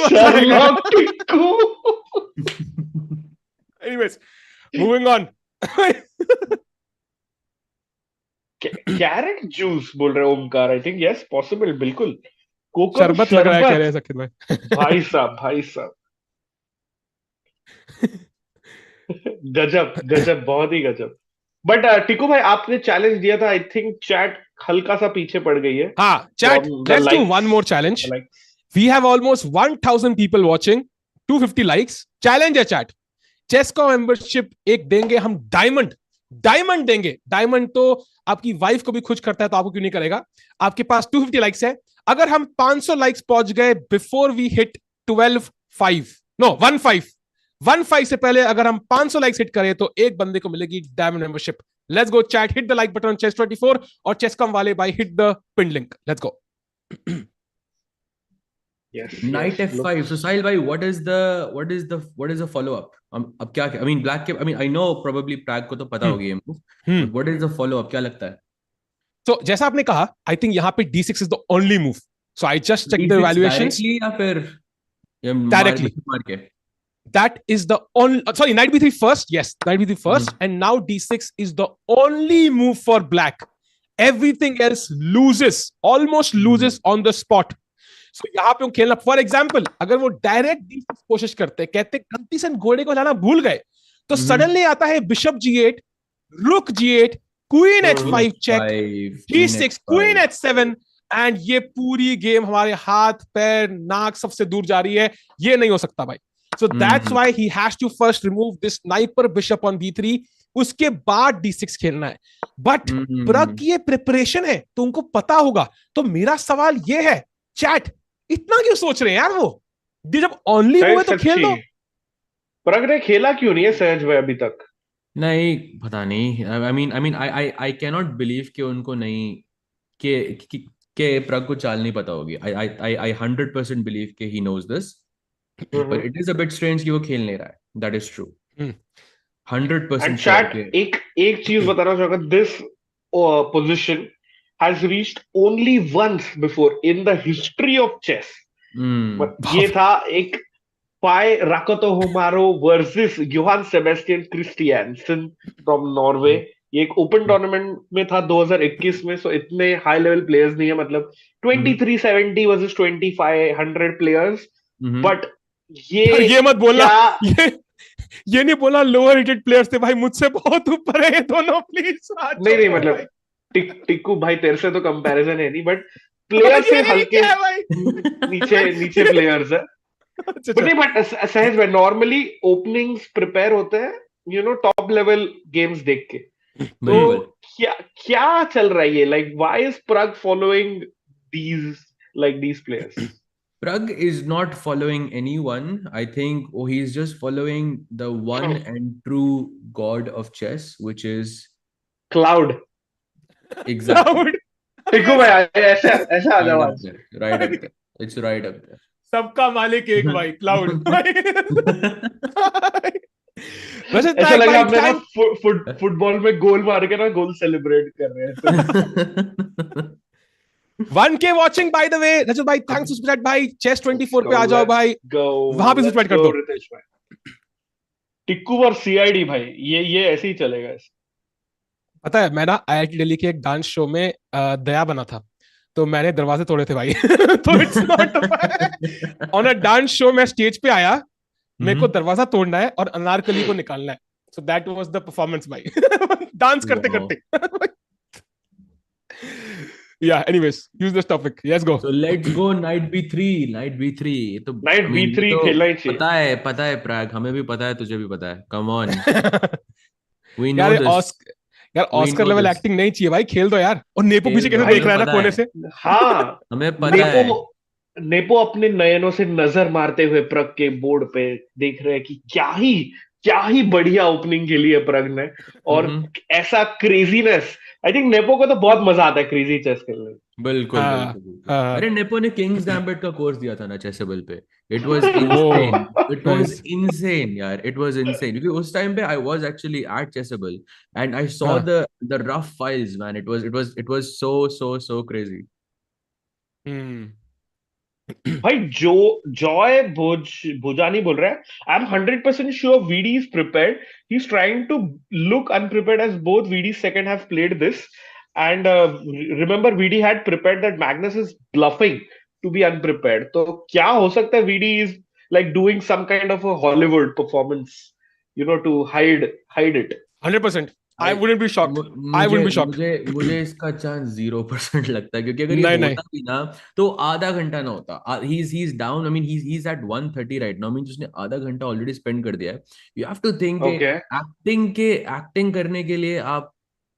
Sherlock Tiku. Anyways, moving on. Carrot juice बोल रहे Omkar. I think yes, possible. बिल्कुल. शरबत लग रहा है कह रहे हैं सकित भाई. भाई साहब गजब बहुत ही गजब. बट टिकू भाई आपने चैलेंज दिया था. आई थिंक चैट हल्का सा पीछे पड़ गई है. हाँ chat, let's do one more challenge. We have almost 1000 people watching, 250 likes. Challenge है चैट, चेस का मेंबरशिप एक देंगे हम. डायमंड देंगे. डायमंड तो आपकी वाइफ को भी खुश करता है, तो आपको क्यों नहीं करेगा. आपके पास 250 लाइक्स है. अगर हम 500 लाइक्स पहुंच गए बिफोर वी हिट 15 से पहले अगर हम 500 लाइक्स हिट करें तो एक बंदे को मिलेगी diamond membership. Let's go chat, hit the like button on Chess24 और Chess.com वाले भाई hit the pin link. Let's go. Knight f5. So Sahil bhai, what is the follow up? अब क्या, I mean black के, I mean I know probably Pragg को तो पता होगी ये move, but what is the follow up? क्या लगता है? So जैसा आपने कहा, I think यहाँ पे D6 is the only move. So I just checked the evaluations. Directly या फिर directly. मार के? That is the only. Sorry, Knight b3 first. Yes, Knight b3 first, and now D6 is the only move for black. Everything else almost loses on the spot. So यहाँ पे हम खेलना. For example अगर वो direct D6 कोशिश करते, कहते गलती से घोड़े को लाना भूल गए, तो सडनली आता है बिशप G8, रुक G8, queen H5 check, D6, queen H7, and ये पूरी गेम हमारे हाथ पैर नाक सबसे दूर जा रही है. ये नहीं हो सकता भाई. So that's why he has to first remove this sniper bishop on B3. उसके बाद D6 खेलना है. बट प्रग की ये प्रिपरेशन है तो उनको पता होगा. तो मेरा सवाल ये है चैट, इतना क्यों सोच रहे हैं यार. वो जब ओनली वो है तो खेल दो. प्रग ने खेला क्यों नहीं है सहज भाई अभी तक? नहीं पता नहीं. I cannot believe कि उनको नहीं कि प्रग को चाल नहीं पता होगी. I 100% believe कि he knows this. but it is a bit strange कि वो खेल नहीं रहा है. That is true. 100% and sure chat कि एक चीज बताना चाहूंगा, this position has reached only once before in the history of chess. ये था एक Fy Rakotomaharo versus Johan Sebastian Christiansen from Norway. ये एक ओपन टूर्नामेंट में था 2021 में, सो इतने हाई लेवल प्लेयर्स नहीं है, मतलब 2370 वर्सेस 2500 प्लेयर्स. बट ये मत बोलना, क्या ये नहीं बोला लोअर रेटेड प्लेयर्स थे भाई, मुझसे बहुत ऊपर है ये दोनों, प्लीज. नहीं मतलब टिक्कू भाई तेरे से तो कंपैरिजन है नहीं, बट प्लेयर से हल्के नीचे प्लेयर्स है. बट नहीं, बट सहज में नॉर्मली ओपनिंग्स प्रिपेयर होते हैं टॉप लेवल गेम्स देख के. तो क्या चल रहा है ये, like why is Pragg following these players? Pragg is not following anyone. I think he's just following the one and true god of chess, which is Cloud. Exactly. देखो भाई ऐसा आ जाओ आज. Right up there. It's right up there. सबका मालिक एक भाई, cloud. ऐसा लगा आपने ना फुटबॉल में गोल मार के ना गोल सेलिब्रेट कर रहे हैं. 1K watching by the way. रजत भाई थैंक्स फॉर सुपर चैट भाई. चेस 24 पे आ जाओ भाई, वहां पे सुपर चैट कर दो. टिक्कू और सीआईडी भाई, ये ऐसे ही चलेगा. पता है मैं ना IIT दिल्ली के एक डांस शो में दया बना था, तो मैंने दरवाजे तोड़े थे भाई. तो it's not on a dance show. मैं स्टेज पे आया, मेरे को दरवाजा तोड़ना है और अनारकली को निकालना है. सो दैट वाज द परफॉर्मेंस भाई. डांस करते करते. Yeah, anyways, use this topic. Let's go. So let's go knight b3. Knight b3. तो knight b3 खेलना ही चाहिए. पता है प्राग, हमें भी पता है, तुझे भी पता है. Come on. We know this. यार ऑस्कर लेवल एक्टिंग नहीं चाहिए भाई, खेल दो यार. और नेपो पीछे कैसे देख रहा है ना कोने से. हाँ हमें पता है. नेपो अपने नयनों से नजर मारते हुए प्रग के बोर्ड पे देख रहे हैं कि क्या ही बढ़िया ओपनिंग के लिए प्रग ने, और ऐसा क्रेजीनेस. आई थिंक नेपो को तो बहुत मजा आता है क्रेजी चेस खेलने में. बिल्कुल. अरे नेपो ने किंग्स गैम्बिट का कोर्स दिया था ना चेसेबल पे. It was insane. It was insane यार. इट वाज इनसेन क्योंकि उस टाइम पे I was actually at Chessable and I saw the rough files man. It was so crazy. भाई जॉय भोजानी बोल रहा है, I am 100% sure VD is prepared. He is trying to look unprepared as both VD second have played this. And remember VD had prepared that Magnus is bluffing to be unprepared. तो क्या हो सकता है VD is like doing some kind of a Hollywood performance to hide it. 100%. I wouldn't be shocked. I wouldn't be shocked. मुझे इसका chance 0% लगता है, क्योंकि अगर ये होता भी ना तो आधा घंटा ना होता. He's down. I mean he's at 130 right now. I mean उसने आधा घंटा ऑलरेडी स्पेंड कर दिया है. You have to think acting करने के लिए आप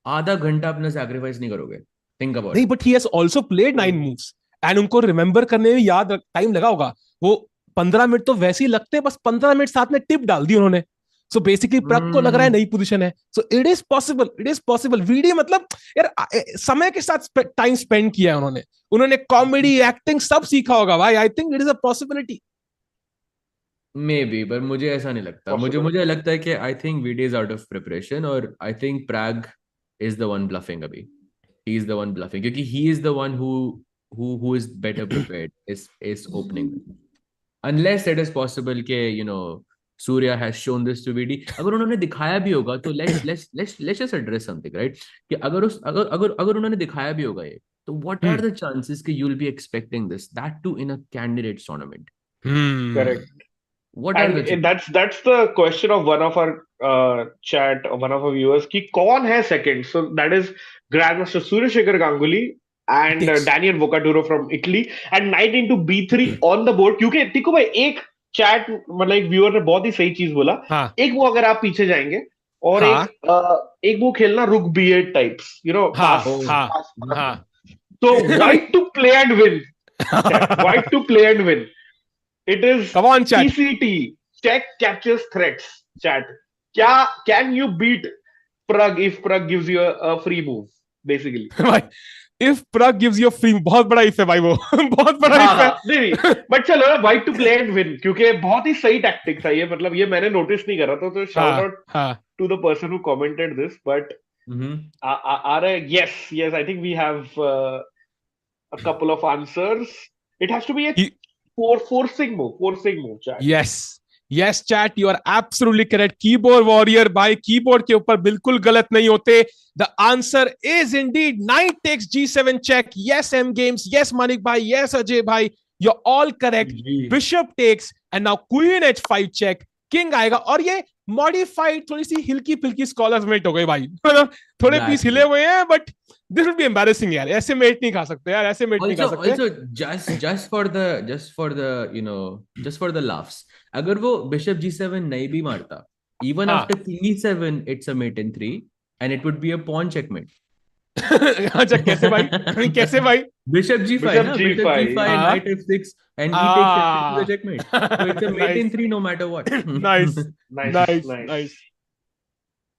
आधा घंटा अपना सैक्रिफाइस नहीं करोगे. Think about it. नहीं, but he has also played 9 moves and उनको रिमेम्बर करने में याद टाइम लगा होगा. वो 15 मिनट तो वैसे ही लगते हैं, बस 15 मिनट साथ में टिप डाल दी उन्होंने. सो बेसिकली प्रग को लग रहा है नई पोजीशन है. So it is possible. VD मतलब यार समय के साथ टाइम स्पेंड किया है उन्होंने कॉमेडी एक्टिंग सब सीखा होगा भाई. I think it is a possibility. Maybe, पर मुझे ऐसा नहीं लगता. मुझे लगता है कि I think VD is out of preparation, और I think Pragg is the one bluffing. अभी he is the one bluffing क्योंकि he is the one who is better prepared is opening. Unless it is possible के Surya has shown this to VD. अगर उन्होंने दिखाया भी होगा तो let's just address something, right? कि अगर उन्होंने दिखाया भी होगा ये, तो what are the chances कि you'll be expecting this, that too in a candidates tournament? Correct. What are the that's the question of one of our chat, one of our viewers, कि कौन है second? So that is Grandmaster Surya Ganguly and Daniel Vocaturo from Italy, and knight into b3 on the board. क्योंकि देखो भाई एक chat मतलब एक viewer ने बहुत ही सही चीज बोला. एक वो अगर आप पीछे जाएंगे और एक वो खेलना रुक b8 टाइप्स, तो white to play and win. White to play and win. It is come on chat. CCT, check captures threats. Chat, can you beat Pragg if Pragg gives you a free move basically? if Pragg gives you a free, बहुत बड़ा if है भाई वो बहुत बड़ा if है. नहीं but चलो ना, white to play and win, क्योंकि बहुत ही सही टैक्टिक था ये, मतलब ये मैंने नोटिस नहीं करा था, तो shout out to the person who commented this. But yes, I think we have a couple of answers. It has to be a forcing move, chat. Yes, chat, you are absolutely correct. Keyboard warrior भाई, keyboard के ऊपर बिल्कुल गलत नहीं होते. The answer is indeed knight takes g7 check. Yes, M Games. Yes, Manik bhai. Yes, Ajay bhai. You're all correct. Bishop takes and now queen h5 check. King आएगा और ये modified थोड़ी सी हिल्की पिल्की स्कॉलर्स मेट हो गई भाई. थोड़े piece हिले हुए हैं, but this would be embarrassing यार. ऐसे मेट नहीं खा सकते यार, ऐसे मेट नहीं खा सकते. Also, just for the laughs, अगर वो bishop g7 नहीं भी मारता, even after king e7, it's a mate in 3 and it would be a pawn checkmate. अच्छा कैसे भाई? कैसे भाई? Bishop g5, bishop g5, knight f6 and he takes f6 to the checkmate. So it's a mate in 3 no matter what. nice.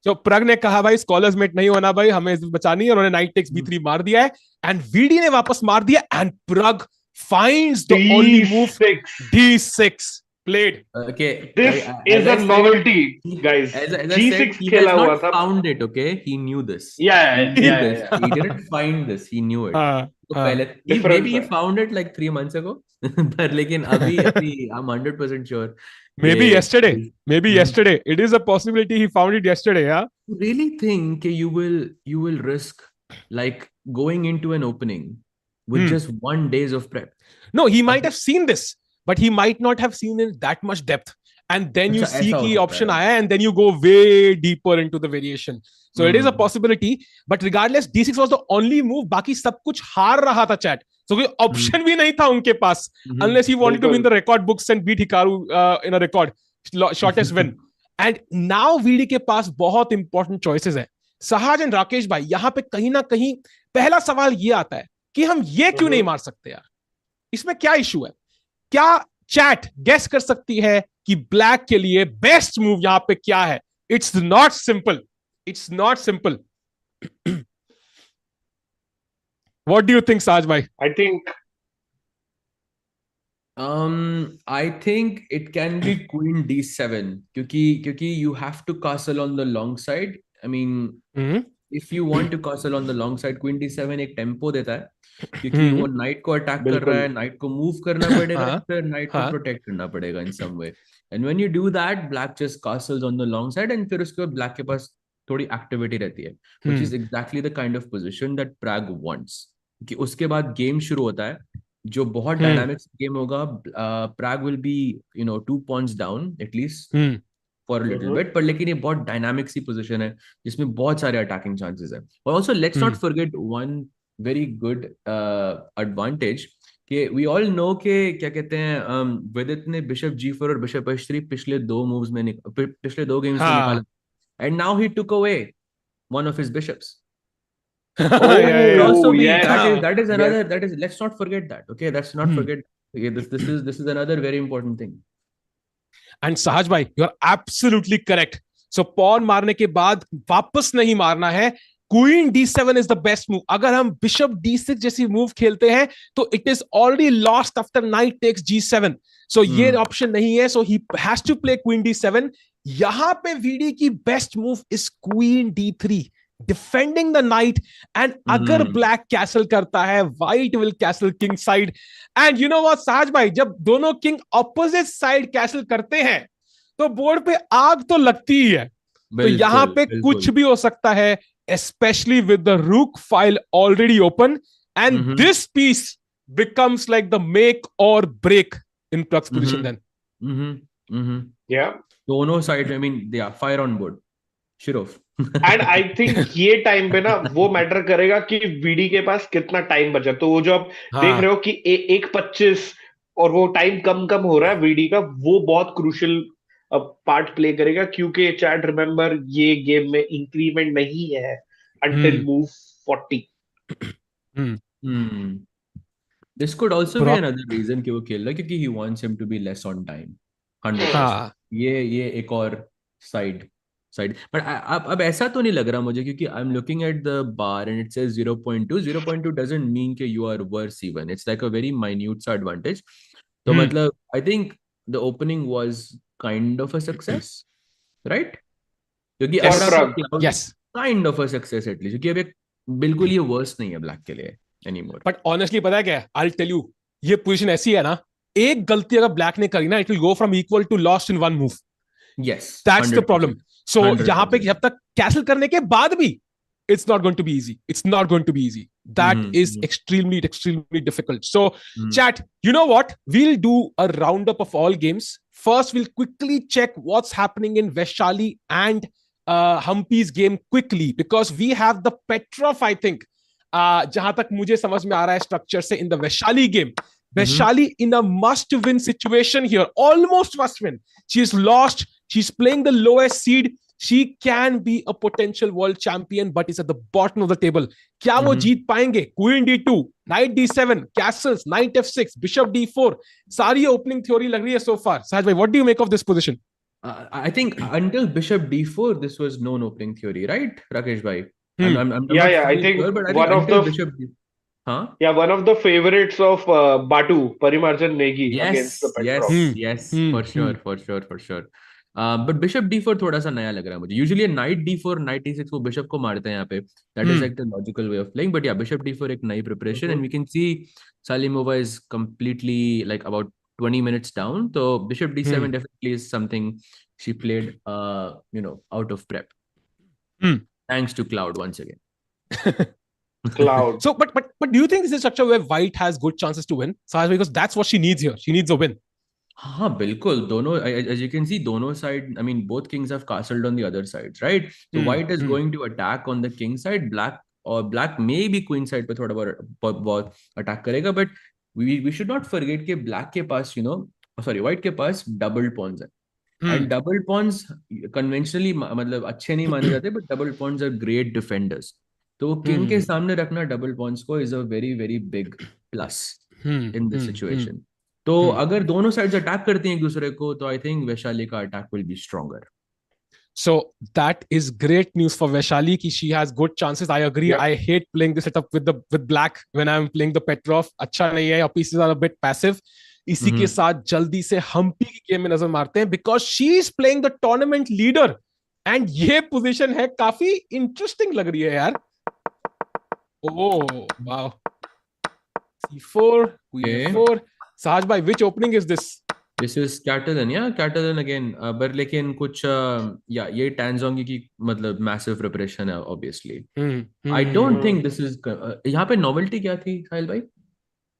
तो प्रग ने कहा भाई scholars met नहीं होना भाई, हमें बचानी है, उन्होंने नाइट टेक्स b3 मार दिया है एंड वीडी ने वापस मार दिया and प्रग finds the only move d6 played. Okay, this is a novelty, guys. G6 खेला हुआ था. Found it, okay? He knew this. Yeah. He didn't find this. He knew it. तो पहले maybe he found it like 3 months ago. पर लेकिन अभी I'm 100% sure. Maybe yesterday. It is a possibility he found it yesterday. Yeah. You really think you will risk like going into an opening with just 1 day of prep? No, he might have seen this, but he might not have seen in that much depth. And then you see key option aaya and then you go way deeper into the variation. So it is a possibility, but regardless, d6 was the only move. Baki sab kuch haar raha tha chat. So कोई option भी नहीं था उनके पास, unless he wanted to win the record books and beat Hikaru in a record shortest win. And now VD के पास बहुत important choices है. सहाज and Rakesh भाई, यहाँ पे कहीं ना कहीं पहला सवाल ये आता है कि हम ये क्यों नहीं मार सकते यार? इसमें क्या इशू है? क्या चैट गेस कर सकती है कि ब्लैक के लिए बेस्ट मूव यहां पे क्या है? It's not simple. What do you think, Saj bhai? I think it can be queen d7 क्योंकि you have to castle on the long side. I mean, if you want to castle on the long side, queen d7 एक tempo देता है क्योंकि वो night को attack कर रहा है, नाइट को मूव करना पड़ेगा, फिर नाइट को प्रोटेक्ट करना पड़ेगा in some way. And when you do that, black just castles on the long side and फिर उसके बाद ब्लैक के पास थोड़ी एक्टिविटी रहती है, which is exactly the kind of position that Prague wants. कि उसके बाद गेम शुरू होता है जो बहुत डायनामिक गेम होगा. Prague will be 2 points down at least for a little bit, पर लेकिन ये बहुत डायनामिक सी पोजीशन है जिसमें बहुत सारे अटैकिंग चांसेस है. और also let's not forget one very good advantage कि we all know के क्या कहते हैं, विदित ने बिशप g4 और बिशप h3 पिछले 2 मूव्स में पिछले 2 गेम्स में निकाला, and now he took away one of his bishops. Also that is another, that is, let's not forget that, okay? Let's not forget. Okay, this is another very important thing. And Sahaj bhai, you are absolutely correct. So pawn मारने के बाद वापस नहीं मारना है. Queen d7 is the best move. अगर हम bishop d6 जैसी मूव खेलते हैं तो it is already lost after knight takes g7. So ये ऑप्शन नहीं है. So he has to play queen d7. यहां पे वीडी की best move is queen d3, defending the knight. And अगर ब्लैक कैसल करता है, white will castle king side. And you know what Sahaj भाई, जब दोनों किंग ऑपोजिट साइड कैसल करते हैं तो बोर्ड पे आग तो लगती ही है. तो यहां पे कुछ भी हो सकता है, especially with the rook file already open, and this piece becomes like the make or break in Pragg's position then. Yeah. दोनों side, I mean, yeah, fire on board. Shirov. And I think ये time पे ना वो matter करेगा कि VD के पास कितना time बचा. तो वो जो आप देख रहे हो कि 1:25 और वो टाइम कम हो रहा है वीडी का, वो बहुत क्रूशियल पार्ट प्ले करेगा. क्योंकि चैट रिमेंबर, ये गेम में इंक्रीमेंट नहीं है until move 40. This could also be another reason कि वो खेल रहा है क्योंकि he wants him to be less on time. 100%. ये एक और साइड side. But अब ऐसा तो नहीं लग रहा मुझे, क्योंकि I'm looking at the bar and it says 0.2. 0.2 doesn't mean that you are worse even. It's like a very minute सा advantage. तो मतलब I think the opening was kind of a success, right? क्योंकि For अगर Pragg. आपका Yes. kind of a success at least, क्योंकि अब एक बिल्कुल ये worse नहीं है ब्लैक के लिए anymore. But honestly, पता है क्या है? I'll tell you, ये पोजीशन ऐसी है ना, एक गलती अगर ब्लैक ने करी ना, it will go from equal to lost in one move. Yes. That's the 100%. problem. So 100%. यहाँ पे जब तक कैसल करने के बाद भी it's not going to be easy. It's not going to be easy. That is extremely difficult. So chat, you know what? We'll do a roundup of all games. First, we'll quickly check what's happening in Vaishali and Humpy's game quickly, because we have the Petrov, I think. जहां तक मुझे समझ में आ रहा है structure से, in the Vaishali game, Vaishali in a must-win situation here, almost must-win. She's lost. She's playing the lowest seed. She can be a potential world champion, but is at the bottom of the table. क्या वो जीत पाएंगे? Queen D2, Knight D7, Castles, Knight F6, Bishop D4. सारी opening theory लग रही है so far. Sahaj bhai, what do you make of this position? I think until Bishop D4, this was known opening theory, right, Rakesh bhai? I'm not I think sure, but I one think of until the Bishop D... Huh? Yeah, one of the favorites of Batu, Parimarjan Negi, against the Petrov. Yes, for sure. But Bishop D4 थोड़ा सा नया लग रहा है मुझे. Usually Knight D4, Knight E6 वो Bishop को मारते हैं यहाँ पे. That is like the logical way of playing. But yeah, Bishop D4 एक नई preparation, and we can see Salimova is completely like about 20 minutes down. So Bishop D7 definitely is something she played, out of prep. Thanks to Cloud once again. Cloud. So, but do you think this is a structure where White has good chances to win? Sahaj, because that's what she needs here. She needs a win. हाँ बिल्कुल, दोनों, as you can see, दोनों side, I mean both kings have castled on the other sides, right? So White is going to attack on the king side, black maybe queen side पे थोड़ा बहुत attack करेगा, but we should not forget कि black के पास, White के पास double pawns है. And double pawns conventionally मतलब अच्छे नहीं माने जाते, but double pawns are great defenders. तो king के सामने रखना double pawns को is a very very big plus in this situation. तो अगर दोनों sides attack करती हैं एक दूसरे को, तो I think Vaishali का attack will be stronger. So that is great news for Vaishali कि she has good chances. I agree. Yeah. I hate playing this setup with black when I'm playing the Petrov. अच्छा नहीं है. Your pieces are a bit passive. इसी के साथ जल्दी से हम्पी की गेम में नजर मारते हैं, because she is playing the tournament leader, and ये position है काफी interesting लग रही है यार. Oh wow. C4, Queen A4. Sahaj bhai, which opening is this? This is Catalan, yeah, Catalan again. But लेकिन कुछ ये Zhongyi की मतलब massive preparation है obviously. I don't think this is यहाँ पे novelty क्या थी साहिल भाई?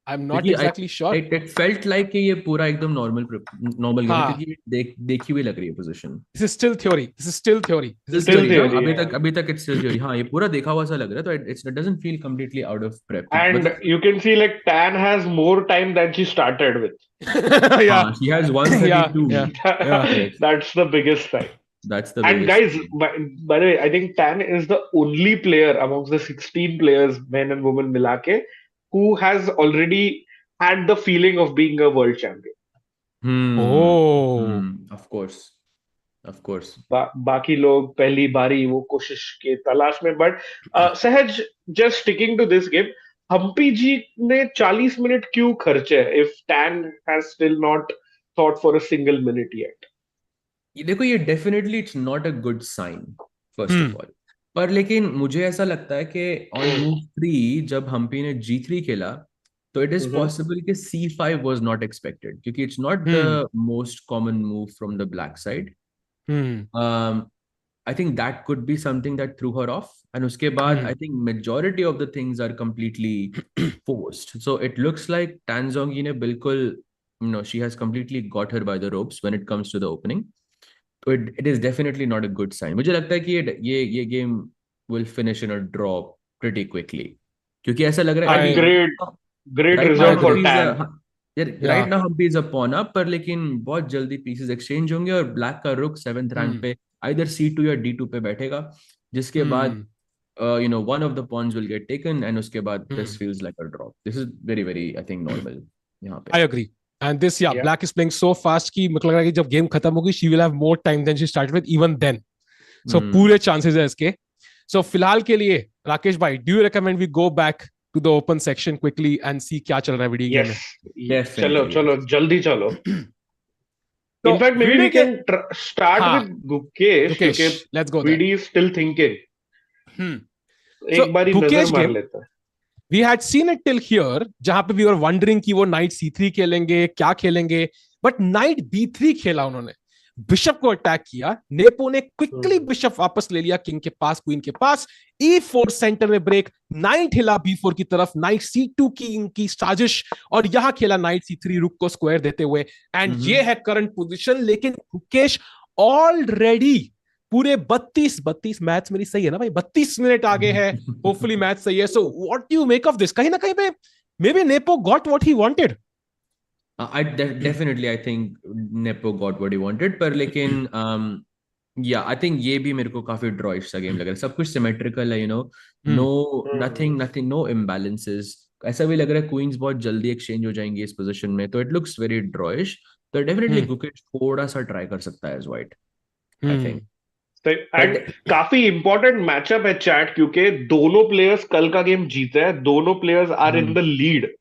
I'm not exactly sure. It felt like कि ये पूरा एकदम normal game है, क्योंकि देखी हुई लग रही है position. This is still theory. Still theory. अभी तक it's still theory. हाँ, ये पूरा देखा हुआ सा लग रहा है, तो it doesn't feel completely out of prep. And you can see like Tan has more time than she started with. Yeah, she has 132. Yeah. That's the biggest sign. That's the and guys, by the way, I think Tan is the only player amongst the 16 players, men and women milake, who has already had the feeling of being a world champion. Of course. बाकी लोग पहली बारी वो कोशिश के तलाश में. But सहज, just sticking to this game, Hampi जी ने 40 मिनट क्यों खर्चे if Tan has still not thought for a single minute yet? देखो, ये definitely it's not a good sign first of all. पर लेकिन मुझे ऐसा लगता है कि on move 3 जब हम्पी ने G3 खेला, तो it is possible कि C5 was not expected, क्योंकि it's not the most common move from the black side. I think that could be something that threw her off, and उसके बाद I think majority of the things are completely forced. So it looks like Zhongyi ने बिल्कुल, she has completely got her by the ropes when it comes to the opening. So it is definitely not a good sign. मुझे लगता है कि ये game will finish in a draw pretty quickly, क्योंकि ऐसा लग रहा है great result for Tan. Right now Humpy is a pawn up, पर लेकिन बहुत जल्दी pieces exchange होंगे और black का रुक 7th rank पे either C2 या D2 पे बैठेगा, जिसके बाद one of the pawns will get taken, and उसके बाद this feels like a draw. This is very very I think normal यहाँ पे. I agree. And this, black is playing so fast कि मुझे लग रहा है कि जब game खत्म होगी, she will have more time than she started with even then. So पूरे chances है इसके. So फिलहाल के लिए राकेश भाई, do you recommend we go back to the open section quickly and see क्या चल रहा है वीडियो गेम में? Yes, चलो चलो जल्दी चलो. So, In fact, maybe we can start with Gukesh, क्योंकि let's go VD is still thinking. So, एक बारी नजर मार लेता है. We had seen it till here, जहां पे we were wondering कि वो knight c3 खेलेंगे, क्या खेलेंगे, but knight b3 खेला उन्होंने, बिशप को अटैक किया. नेपो ने क्विकली बिशप वापस ले लिया किंग के पास, क्वीन के पास. e4 सेंटर में ब्रेक, नाइट हिला b4 की तरफ, नाइट c2 की इनकी साजिश, और यहां खेला नाइट c3 रुक को स्क्वायर देते हुए. एंड ये है करंट पोजीशन. लेकिन मुकेश ऑलरेडी पूरे 32 मैच मेरी सही है ना भाई, 32 मिनट आगे है. होपफुली मैच सही है. So what do you make of this? कहीं ना कहीं पे may be nepo got what he wanted. Definitely I think Nepo got what he wanted, पर लेकिन yeah, I think ये भी मेरे को काफी ड्रॉइश सा गेम लग रहा है. सब कुछ सिमेट्रिकल है, nothing, no imbalances. ऐसा भी लग रहा है क्वींस बहुत जल्दी एक्सचेंज हो जाएंगी इस पोजीशन में, तो इट लुक्स वेरी ड्रॉइश. तो डेफिनेटली गुकेश थोड़ा सा ट्राई कर सकता है as white, I think. And काफी इंपॉर्टेंट मैचअप है चैट, क्योंकि दोनों प्लेयर्स कल का गेम जीते हैं. दोनों players are in the lead.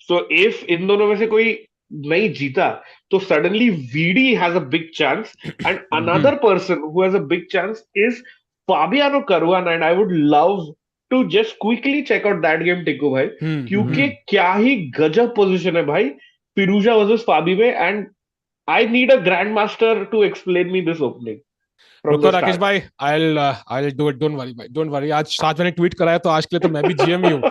So if इन दोनों में से कोई नहीं जीता, तो suddenly VD has a big chance. And another person who has a big chance is Fabiano Caruana. And I would love to just quickly check out that game Tiku भाई, क्योंकि क्या ही गजब पोजीशन है भाई फिरूजा वर्सेस फाबी में. And I need a grandmaster to explain me this opening. रुको राकेश भाई, I'll do it. Don't worry. आज साथ मैंने ट्वीट कराया, तो आज के लिए तो मैं भी जीएम ही हूँ.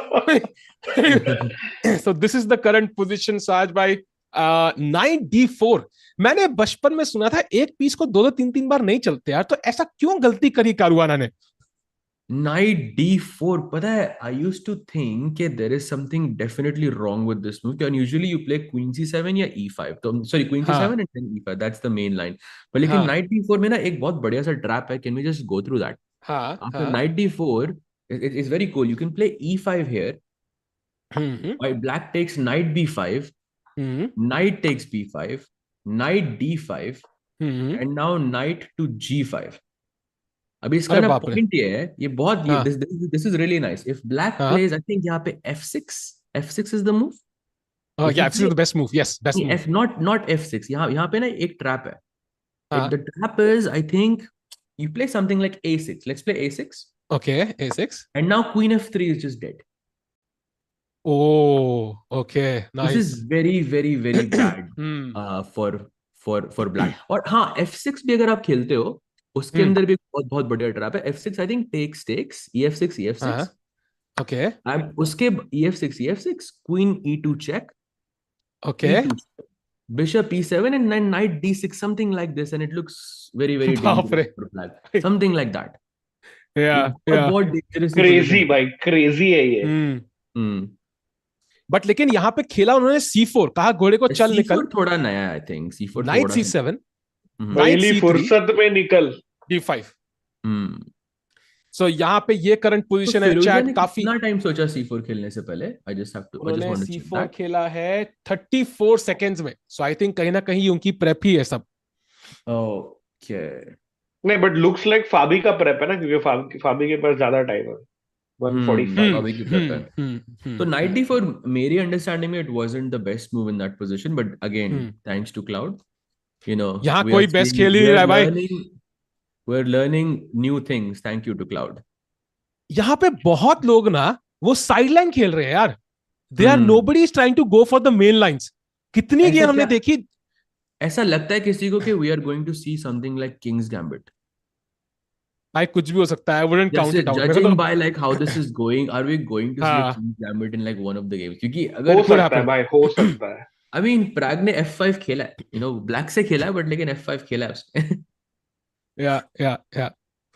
So this is the current position, साज भाई. Night d4. मैंने बचपन में सुना था एक पीस को 2-3 बार नहीं चलते यार, तो ऐसा क्यों गलती करी कारुआना ने? Knight d4, पता है, I used to think कि there is something definitely wrong with this move. And usually you play queen c7 या e5. तो sorry, queen c7 and then e5. That's the main line. पर लेकिन knight d4 में ना एक बहुत बढ़िया सा trap है. Can we just go through that? After knight d4, it's very cool. You can play e5 here. While black takes knight b5. Knight takes b5, knight d5, and now knight to g5. अभी इसका ना point ये है, ये बहुत this is really nice. If black plays, I think यहाँ पे f6 is the move. Yeah, f6 is the best move. Yes, best move. Not f6. यहाँ पे ना एक trap है. The trap is, I think you play something like a6. Let's play a6. Okay, a6. And now queen f3 is just dead. Oh, okay, nice. This is very, very, very bad for black. और हाँ, f6 भी अगर आप खेलते हो, उसके अंदर भी बहुत बढ़िया ट्रैप है. f6 I think takes ef6 ef6. Okay. उसके ef6 queen e2 check. Okay. E2, bishop e7 and then knight d6, something like this, and it looks very, very dangerous for black. Something like that. Yeah. बहुत dangerous. Crazy भाई, crazy है ये. But लेकिन यहाँ पे खेला उन्होंने c4, कहा घोड़े को चल निकल. थोड़ा नया है, I think c4. Night c7, पहली फुर्सत में निकल d5. सो यहाँ पे ये करंट पोजीशन है. चैट काफी कितना टाइम सोचा c4 खेलने से पहले? I just want to check c4 that. खेला है 34 सेकेंड्स में. सो आई थिंक कहीं ना कहीं उनकी प्रेप ही है सब. ओके. नहीं, बट लुक्स लाइक फाबी का प्रेप है ना, क्योंकि फाबी के पास ज्यादा टाइम है. 145. So knight d4, मेरी अंडरस्टैंडिंग में it wasn't the best move in that position, but again thanks to Cloud, यहाँ कोई बेस्ट खेल ही नहीं रहा है भाई. We're learning new things, thank you to Cloud. यहाँ पे बहुत लोग ना वो साइडलाइन खेल रहे हैं यार. nobody is trying to go for the main lines. कितनी गेम हमने देखी. ऐसा लगता है किसी को कि we are going to see something like King's Gambit. भाई कुछ भी हो सकता है. I wouldn't count it out. Judging by like how this is going, are we going to see King's Gambit in like one of the games? क्योंकि अगर हो सकता है भाई, हो सकता है. I mean, Pragg ने f5 खेला है, black से खेला है, but लेकिन f5 खेला है उसने. Yeah.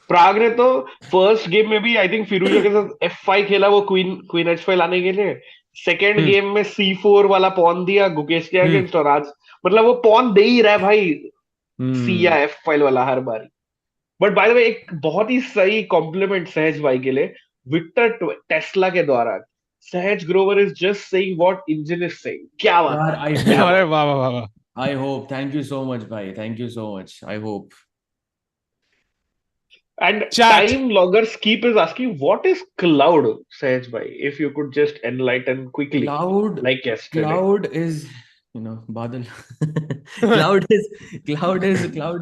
प्राग ने तो फर्स्ट गेम में भी आई थिंक फिरोजा के साथ f5 खेला, वो क्वीन h5 लाने के लिए. सेकेंड गेम में c4 वाला पॉन दिया गुकेश के अगेंस्ट, और आज मतलब वो पॉन दे ही रहा है भाई c या f5 वाला हर बार. बट बाय द वे एक बहुत ही सही कॉम्प्लीमेंट सहज भाई के लिए विक्टर टेस्ला के द्वारा. सहज Grover is just saying what engine is saying. क्या बात है. अरे वाह. I hope. Thank you so much, bhai. Thank you so much. I hope. And Chat. time loggers keep is asking, what is cloud, Sahaj bhai? If you could just enlighten quickly, like yesterday. Cloud is, badal. Cloud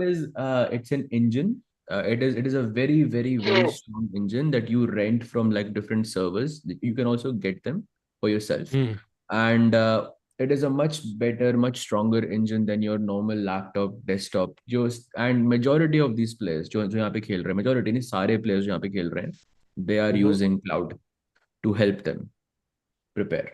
is it's an engine. It is a very, very, very strong engine that you rent from like different servers. You can also get them for yourself. And it is a much better, much stronger engine than your normal laptop, desktop. And majority of these players जो यहाँ पे खेल रहे हैं, majority नहीं, सारे players जो यहाँ पे खेल रहे हैं, they are using cloud to help them prepare.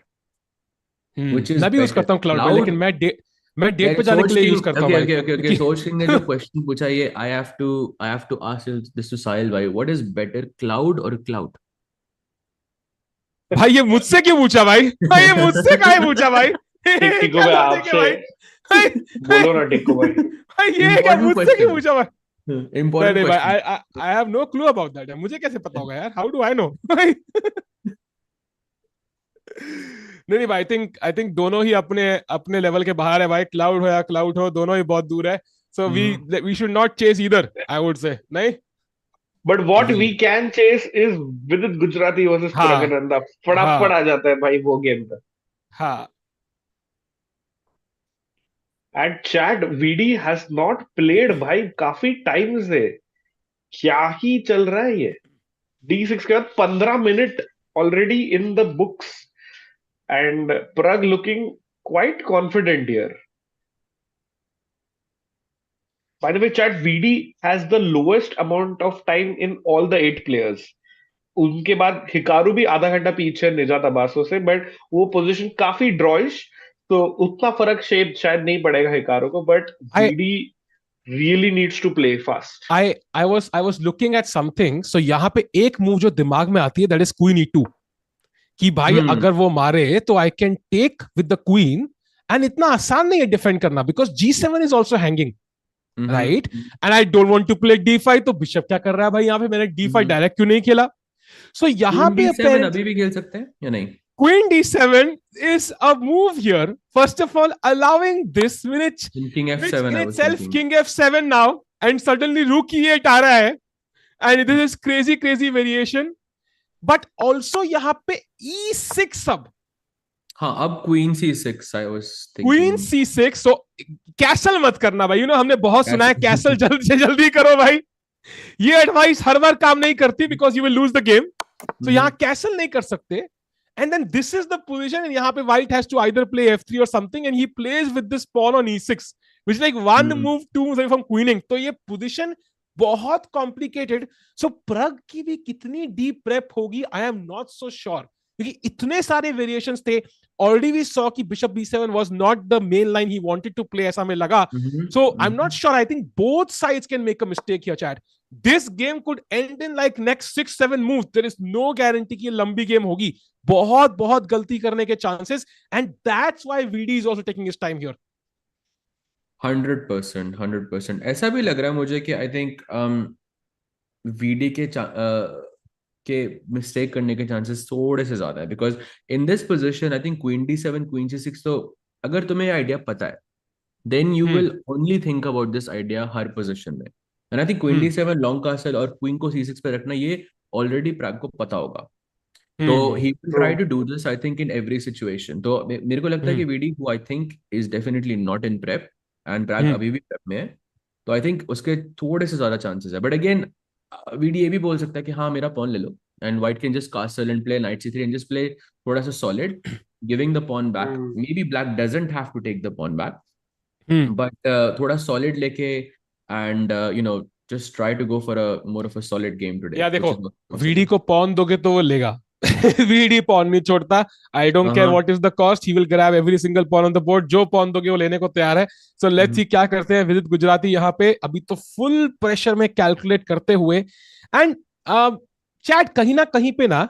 Which is मैं भी यूज करता हूँ क्लाउड, लेकिन मैं डेट पे जाने के लिए यूज करता हूँ. Okay. सोच सिंह ने जो क्वेश्चन पूछा, ये I have to ask this to Sahil bhai. What is better, cloud or cloud? भाई ये मुझसे क्यों पूछा भाई? ये मुझसे काहे पूछा भाई? टिक्को भाई आपसे बोलो ना, टिक्को भाई. भाई ये क्या मुझसे क्यों पूछा भाई? Important नहीं भाई, question. I have no clue about that. मुझे कैसे पता होगा यार? How do I know? नहीं भाई, आई थिंक दोनों ही अपने लेवल के बाहर है भाई. क्लाउड हो या क्लाउड हो, दोनों ही बहुत दूर है. So we should not chase either, I would say. नहीं? But what we can chase is Vidit Gujrathi versus Praggnanandhaa. फटाफट आ जाता है भाई वो गेम पे. हाँ. And chat, VD has not played भाई काफी टाइम से. क्या ही चल रहा है ये? D6 के बाद 15 minute already in the books. And Pragg looking quite confident here. By the way, chat, VD has the lowest amount of time in all the 8 players. उनके बाद हिकारू भी आधा घंटा पीछे निजात अब्बासो से, बट वो पोजीशन काफी ड्रॉइश, तो उतना फर्क शायद नहीं पड़ेगा हिकारू को, but VD really needs to play fast. I was looking at something. So यहाँ पे एक मूव जो दिमाग में आती है, that is Queen E2. कि भाई अगर वो मारे तो I can take with the Queen, and इतना आसान नहीं है डिफेंड करना, because G7 is also hanging. Right? And I don't want to play D5, तो बिशप क्या कर रहा है भाई यहाँ पे? मैंने D5 डायरेक्ट क्यों नहीं खेला? So यहाँ पे D7 अभी भी खेल सकते हैं या नहीं? Queen D7 is a move here. First of all, allowing this which King F7 in itself King F7 now, and suddenly Rook E8 आ रहा है, and this is crazy variation. But also यहाँ पे E6 अब. हाँ, अब Queen C6 I was thinking. Queen C6, so castle मत करना भाई. हमने बहुत सुना है कैसल जल्द से जल्दी करो भाई. ये एडवाइस हर बार काम नहीं करती, because you will lose the game. So यहाँ कैसल नहीं कर सकते. And then this is the position, and यहाँ पे white has to either play F3 or something, and he plays with this pawn on E6, which is like one move, 2 moves away from queening. तो ये position बहुत complicated. So Pragg की भी कितनी deep prep होगी, I am not so sure. क्योंकि इतने सारे variations थे. Already we saw कि Bishop B7 was not the main line he wanted to play, ऐसा हमें लगा. So I'm not sure. I think both sides can make a mistake here, chat. This game could end in like next 6-7 moves. There is no guarantee कि ये लंबी game होगी. बहुत गलती करने के chances, and that's why VD is also taking his time here. 100%. ऐसा भी लग रहा है मुझे कि I think VD के मिस्टेक करने के चांसेस थोड़े से ज्यादा है, because in this position I think queen D7 queen C6, तो अगर तुम्हें आइडिया पता है then you will only think about this idea हर पोजीशन में. And I think queen D7 long castle और क्वीन को C6 पे रखना, ये ऑलरेडी प्रैग को पता होगा, तो he will try to do this I think in every situation. तो मेरे को लगता है कि VD who I think is definitely not in prep, and Prag अभी भी प्रेप में है, तो आई थिंक उसके थोड़े से ज्यादा चांसेस है. बट अगेन VD ये भी बोल सकता है कि हाँ मेरा पॉन ले लो, and white can just castle and play knight c3 and just play thoda sa solid, giving the pawn back. Maybe black doesn't have to take the pawn back, but thoda solid leke and just try to go for a more of a solid game today. Yeah, देखो VD को pawn दोगे तो वो लेगा. VD pawn नहीं छोड़ता. I don't care what is the cost, he will grab every single pawn on the board. जो pawn दोगे वो लेने को तैयार है. So let's see क्या करते हैं विदित गुजराती यहाँ पे, अभी तो फुल प्रेशर में कैलकुलेट करते हुए. एंड चैट कहीं ना कहीं पे ना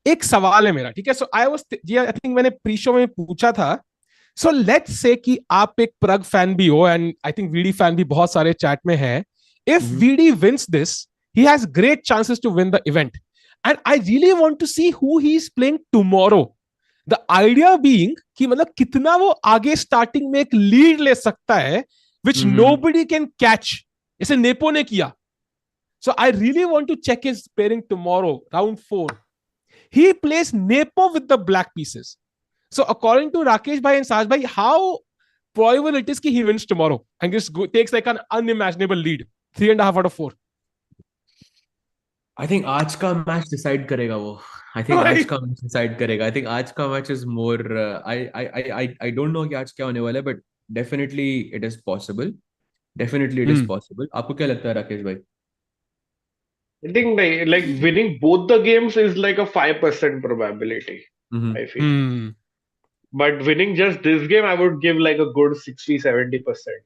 एक सवाल है मेरा, ठीक है? सो आई थिंक मैंने प्री शो में पूछा था. सो लेट्स से कि आप एक प्रग फैन भी हो, and I think VD fan भी बहुत सारे चैट में है. If VD wins this, he has great chances to win the event, and I really want to see who he is playing tomorrow. The idea being कि मतलब कितना वो आगे स्टार्टिंग में एक लीड ले सकता है, व्हिच नोबडी कैन कैच, जैसे नेपो ने किया. So I really want to check his pairing tomorrow, round 4. He plays Nepo with the black pieces. So according to Rakesh bhai and Saj bhai, how probable it is that he wins tomorrow and just takes like an unimaginable lead, 3.5 out of 4. I think आज का match decide करेगा वो. I think आज का match decide करेगा. I think आज का match is more. I don't know कि आज क्या होने वाला है, but definitely it is possible. Definitely it is possible. आपको क्या लगता है राकेश भाई? I think like winning both the games is like a 5% probability. I feel. But winning just this game, I would give like a good 60-70%.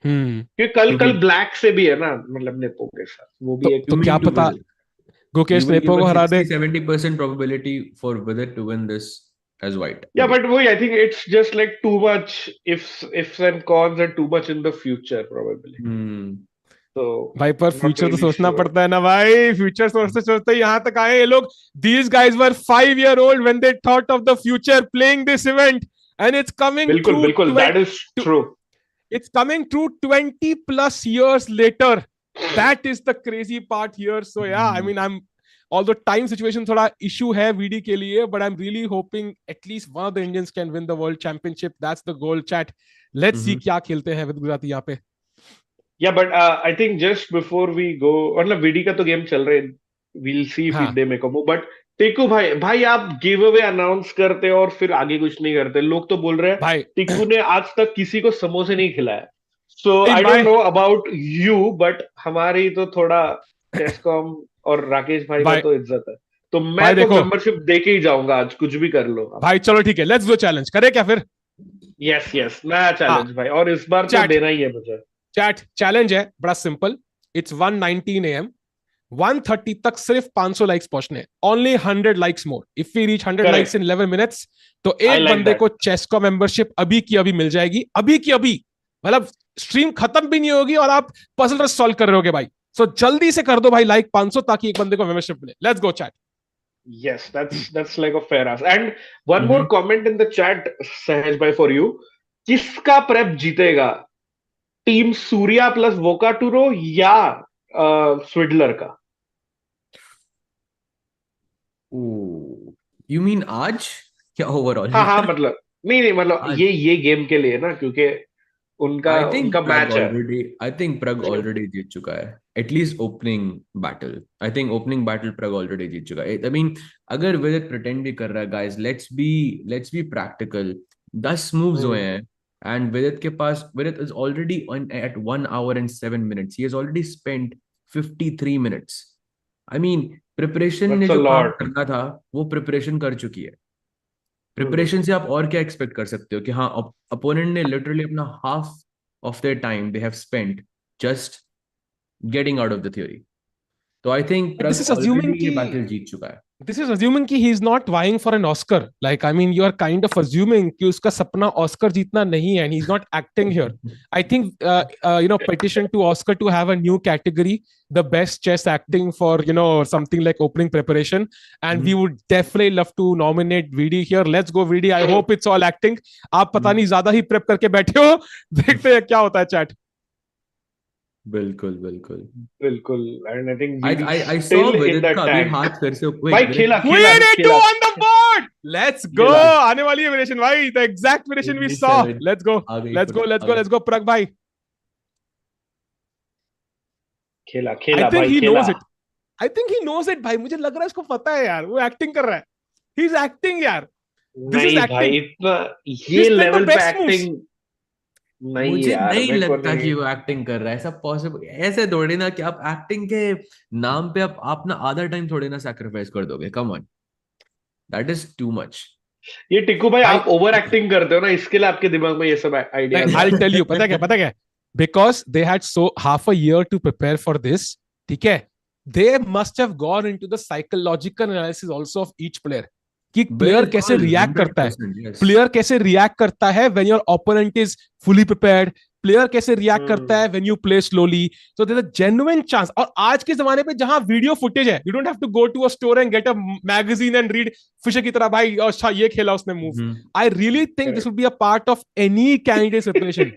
क्योंकि कल black से भी है ना, मतलब नेपो के साथ वो भी एक. तो क्या पता गुकेश नेपो को हरा दे. 70% probability for Vidit to win this as white. Yeah, but I think it's just like too much ifs and cons and too much in the future probably. तो भाई पर फ्यूचर तो सोचना पड़ता है ना भाई. फ्यूचर सोचते सोचते यहाँ तक आए ये लोग. These guys were 5-year-old when they thought of the future playing this event, and it's coming. बिल्कुल that is true. It's coming true 20 plus years later. That is the crazy part here. So yeah, I mean, although time situation थोड़ा issue है VD के लिए, but I'm really hoping at least one of the Indians can win the world championship. That's the goal, chat. Let's see क्या खेलते हैं विदित गुजराती यहाँ पे. Yeah, but I think just before we go, मतलब VD का तो गेम चल रहे हैं. We'll see if they make a move. But टिकू भाई आप गिव अवे अनाउंस करते और फिर आगे कुछ नहीं करते. लोग तो बोल रहे हैं टिकू ने आज तक किसी को समोसे नहीं खिलाया. So I don't know about you, but हमारी तो थोड़ा टेस्कॉम और राकेश भाई का तो इज्जत है. तो मैं तो मेंबरशिप दे के ही जाऊंगा आज, कुछ भी कर लो भाई. चलो ठीक है, लेट्स गो. चैलेंज करे क्या फिर? यस नया चैलेंज भाई, और इस बार तो देना ही है मुझे. चैट चैलेंज है बड़ा सिंपल. It's 1:19 AM. 1:30 तक सिर्फ 500 लाइक्स पहुंचने. Only 100 likes more. If we reach 100 likes in 11 minutes तो एक बंदे को चेस्को मेंबरशिप अभी की अभी मिल जाएगी. अभी की अभी, मतलब स्ट्रीम खत्म भी नहीं होगी और आप पजल सॉल्व कर रहे होगे भाई. सो जल्दी से कर दो भाई लाइक 500 ताकि एक बंदे को मेंबरशिप मिले. Let's go chat. Yes, that's like a fair ask. And one more comment in the chat, Sahaj bhai, for you. किसका प्रेप जीतेगा? टीम सूर्या प्लस वोकाटुरो या स्विडलर का? You mean आज क्या ओवरऑल? हाँ मतलब नहीं मतलब ये गेम के लिए ना, क्योंकि उनका मैच है. I think Pragg already जीत चुका है. At least opening battle. I think opening battle Pragg already जीत चुका है. I mean अगर Vidit pretend भी कर रहा है, guys, let's be practical. 10 moves हुए हैं and Vidit is already at 1 hour and 7 minutes. He has already spent 53 minutes. I mean preparation ने जो काम करना था वो preparation कर चुकी है. प्रिपरेशन से आप और क्या एक्सपेक्ट कर सकते हो कि हाँ अपोनेंट ने लिटरली अपना half of their time they have spent just getting out of the theory. तो I think this is assuming कि बैटल जीत चुका है. This is assuming कि he is not vying for an Oscar. Like, I mean, you are kind of assuming कि उसका सपना Oscar जीतना नहीं है and he's not acting here. I think, petition to Oscar to have a new category, the best chess acting for, something like opening preparation. And we would definitely love to nominate VD here. Let's go VD. I hope it's all acting. आप पता नहीं ज़्यादा ही prep करके बैठे हो. देखते हैं क्या होता है chat. बिल्कुल. And I think I saw Vidit का अभी हाथ फिर से भाई खेला on the board. Let's go. आने वाली है variation भाई. The exact variation we saw. Let's go Pragg भाई. खेला I think he knows it. I think he knows it भाई. मुझे लग रहा है उसको पता है यार. वो एक्टिंग कर रहा है. He's acting यार. This is acting. भाई इतना ये लेवल पे एक्टिंग मुझे नहीं लगता कि वो एक्टिंग कर रहा है. ऐसा पॉसिबल ऐसे थोड़ी ना कि आप एक्टिंग के नाम पे आप ना आधा टाइम थोड़ी ना सैक्रिफाइस कर दोगे. Come on, that is too much. ये टिक्कू भाई आप ओवर एक्टिंग करते हो ना, इसके लिए आपके दिमाग में ये सब आइडिया. I'll tell you, पता क्या because they had half a year to prepare for this. ठीक है, they must have gone into the psychological analysis also of each player कि प्लेयर कैसे रिएक्ट करता है. प्लेयर कैसे रिएक्ट करता है when your opponent is fully prepared. Player कैसे रिएक्ट करता है when you play slowly. So there is a genuine chance. और आज के जमाने पे जहां वीडियो फुटेज है, you don't have to go to a store and get a magazine and read Fischer की तरह भाई अच्छा ये खेला उसने move. I really think this would be a part of any candidate preparation.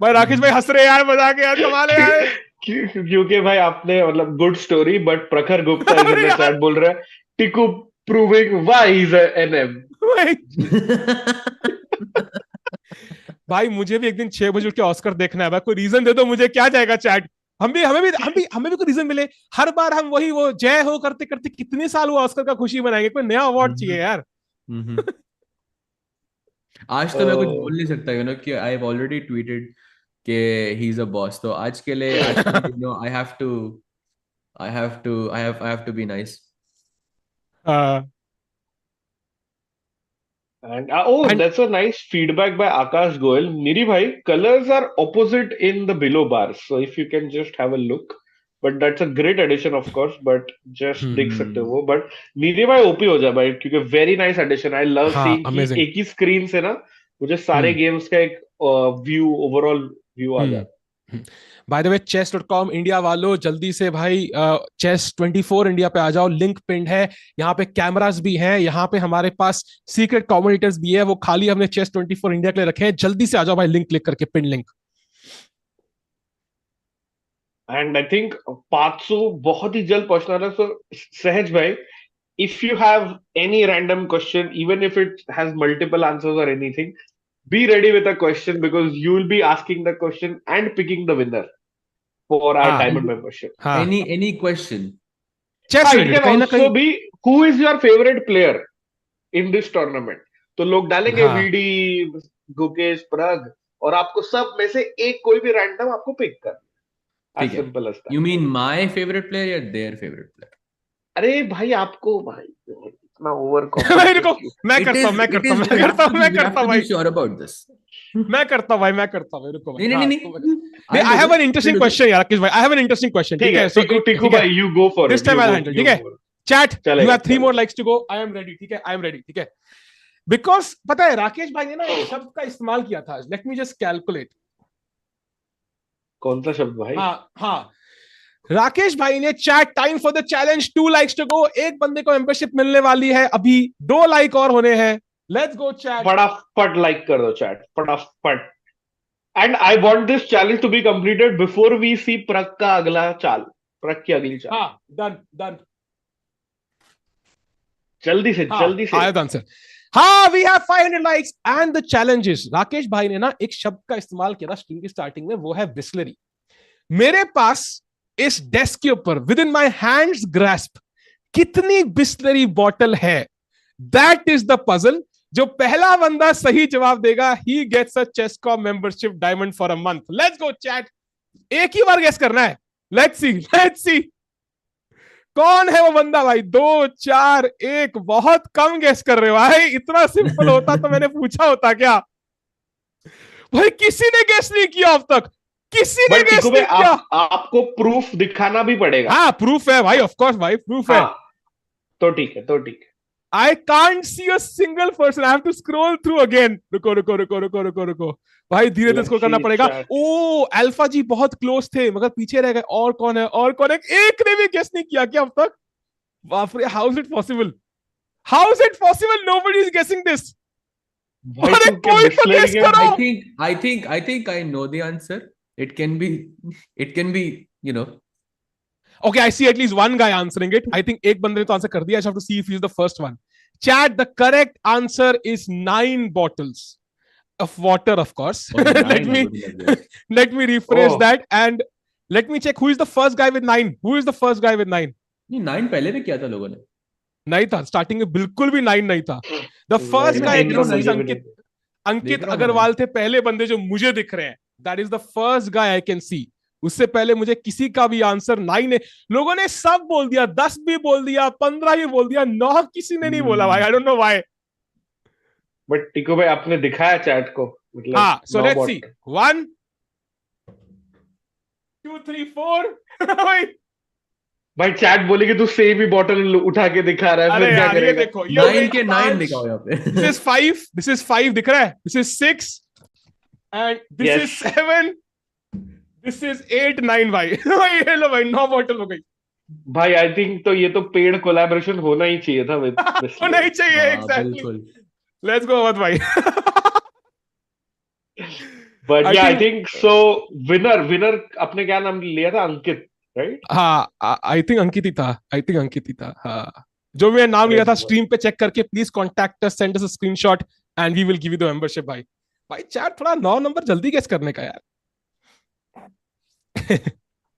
भाई राकेश भाई हंस रहे यार, मजाक है यार, कमाल है यार. क्योंकि भाई आपने मतलब गुड स्टोरी, बट प्रखर गुप्ता इज इन अरे द यार, चैट बोल रहा है Tiku proving why he is N M. भाई भाई मुझे भी एक दिन 6 बजे उठ के ऑस्कर देखना है भाई, कोई रीजन दे दो मुझे, क्या जाएगा चैट। हमें भी कोई रीजन मिले। हर बार हम वही वो जय हो करते करते कितने साल हुआ, ऑस्कर का खुशी मनाएंगे, कोई नया अवार्ड चाहिए यार। आज तो मैं कुछ बोल नहीं सकता, यू नो, कि आई हैव ऑलरेडी ट्वीटेड कि ही इज अ बॉस, तो आज के लिए you know I have to be nice. And oh, and that's a nice feedback by Akash Goel. Miri bhai, colors are opposite in the below bars. So if you can just have a look. But that's a great addition, of course. But just देख सकते हो वो. But Miri bhai OP हो जा भाई, क्योंकि very nice addition. I love हाँ, seeing कि अमेजिंग। एक ही screen से ना मुझे सारे games का एक view, overall view आ जाता. Bye the way, chess.com India वालों, जल्दी से भाई chess24 इंडिया पे आ जाओ, लिंक पिंड है। यहाँ पे कैमरास भी हैं, यहाँ पे हमारे पास सीक्रेट कमेंटेटर्स भी है, वो खाली हमने chess24 इंडिया के लिए रखे हैं। जल्दी से आ जाओ भाई, लिंक क्लिक करके, pin link. And I think 500 बहुत ही जल्द पहुंचना है. So सहज भाई, if you have any random question, even if it has multiple answers or anything, be ready with a question because you will be asking the question and picking the winner for our हाँ diamond membership. हाँ, Any question? Chess It related can कहीं ना also कहीं। be who is your favorite player in this tournament. तो लोग डालेंगे हाँ, VD, Gukesh, प्रग, और आपको सब में से एक कोई भी रैंडम आपको पिक कर. As ठीक है, simple as that. you mean my favorite player या their favorite player? अरे भाई आपको भाई इतना ओवर भाई रुको, कॉम्प्लिकेट. मैं It करता हूँ, is, मैं it करता हूँ, is, मैं you have करता to हूँ, be, मैं you have करता हूँ to be भाई, sure about this. मैं करता हूँ भाई, मैं करता हूँ भाई, रुको भाई। नहीं, नहीं, I have an interesting question यार राकेश भाई, I have an interesting question. ठीक है, टिकू भाई, you go for this it. Time I handle, ठीक है। चैट, यू चलेगा, हैव 3 चलेगा. More likes to go, I am ready, ठीक है, आई एम रेडी, ठीक है। बिकॉज पता है राकेश भाई ने ना एक शब्द का इस्तेमाल किया था, लेट मी जस्ट कैलकुलेट। कौन सा शब्द भाई? हाँ हाँ, राकेश भाई ने chat, time for the challenge, 2 likes to go, एक बंदे को मेंबरशिप मिलने वाली है, अभी 2 लाइक और होने हैं। लेट्स गो चैट, फटाफट लाइक कर दो चैट, फटाफट. And I want this challenge to be completed before we see Pragg का अगला चाल, प्रग की अगली चाल. हाँ डन डन, जल्दी से, जल्दी से. आया आंसर। हाँ, we have 500 likes and the challenges. Rakesh भाई ने ना एक शब्द का इस्तेमाल किया था स्ट्रीम की स्टार्टिंग में, वो है बिस्लरी। मेरे पास इस डेस्क के ऊपर within my hands grasp कितनी बिस्लरी बॉटल है, दैट इज द पजल। जो पहला बंदा सही जवाब देगा, he gets a chess com membership diamond for a month. Let's go chat, एक ही बार गेस करना है। लेट्स सी कौन है वो बंदा भाई। 2 4 1, बहुत कम गेस कर रहे हो भाई, इतना सिंपल होता तो मैंने पूछा होता क्या भाई। किसी ने गेस नहीं किया अब तक, किसी ने गेस नहीं किया। आपको प्रूफ दिखाना भी पड़ेगा। हाँ प्रूफ है भाई, ऑफ कोर्स भाई प्रूफ है। तो ठीक है, तो ठीक है। I can't see a single person. I have to scroll through again. रुको भाई, धीरे धीरे स्क्रॉल करना पड़ेगा। ओ अल्फा जी बहुत क्लोज थे मगर पीछे रह गए। और कौन है, और कौन है? एक ने भी गेस नहीं किया क्या अब तक? बाप रे, how is it possible? How is it possible? Nobody is गेसिंग दिस। अरे कोई तो गेस करो। I think I know the answer. It can be, you know. Okay, I see at least one guy answering it. I think एक बंदे ने तो answer कर दिया. I have to see if he is the first one. Chat, the correct answer is 9 bottles of water, of course. Oh, let me rephrase that and let me check who is the first guy with 9. Who is the first guy with 9? नहीं, 9 पहले भी किया था लोगों ने। नहीं था, starting में बिल्कुल भी 9 नहीं था। The first guy अंकित अग्रवाल थे, पहले बंदे जो मुझे दिख रहे हैं। That is the first guy I can see. उससे पहले मुझे किसी का भी आंसर 9 है। लोगों ने सब बोल दिया, 10 भी बोल दिया, 15 भी बोल दिया, 9 किसी ने नहीं बोला भाई। I don't know why. But टिको भाई आपने दिखाया चैट को, मतलब हाँ, सो लेट्स सी 1 2 3 4 भाई चैट बोलेगी तू सेम ही बॉटल उठा के दिखा रहा है। अरे फिर क्या यार, ये करेगा? देखो 9 के 9 दिखाओ यहाँ पे। दिस इज 5 दिख रहा है, this is 6 and this is 7, this is 8 9 भाई। ये लो भाई, 9 बॉटल हो गई भाई। आई थिंक तो ये तो पेड कोलैबोरेशन होना ही चाहिए था विद होना ही चाहिए। एग्जैक्टली, लेट्स गो अवध भाई। But I yeah, I think- think so. Winner अपने क्या नाम लिया था? अंकित, right? हाँ, आई थिंक अंकित ही था, हाँ, जो मैं नाम लिया था स्ट्रीम पे चेक करके please contact us, send us a screenshot and we will give you the membership. भाई चैट थोड़ा 9 नंबर जल्दी गेस करने का यार।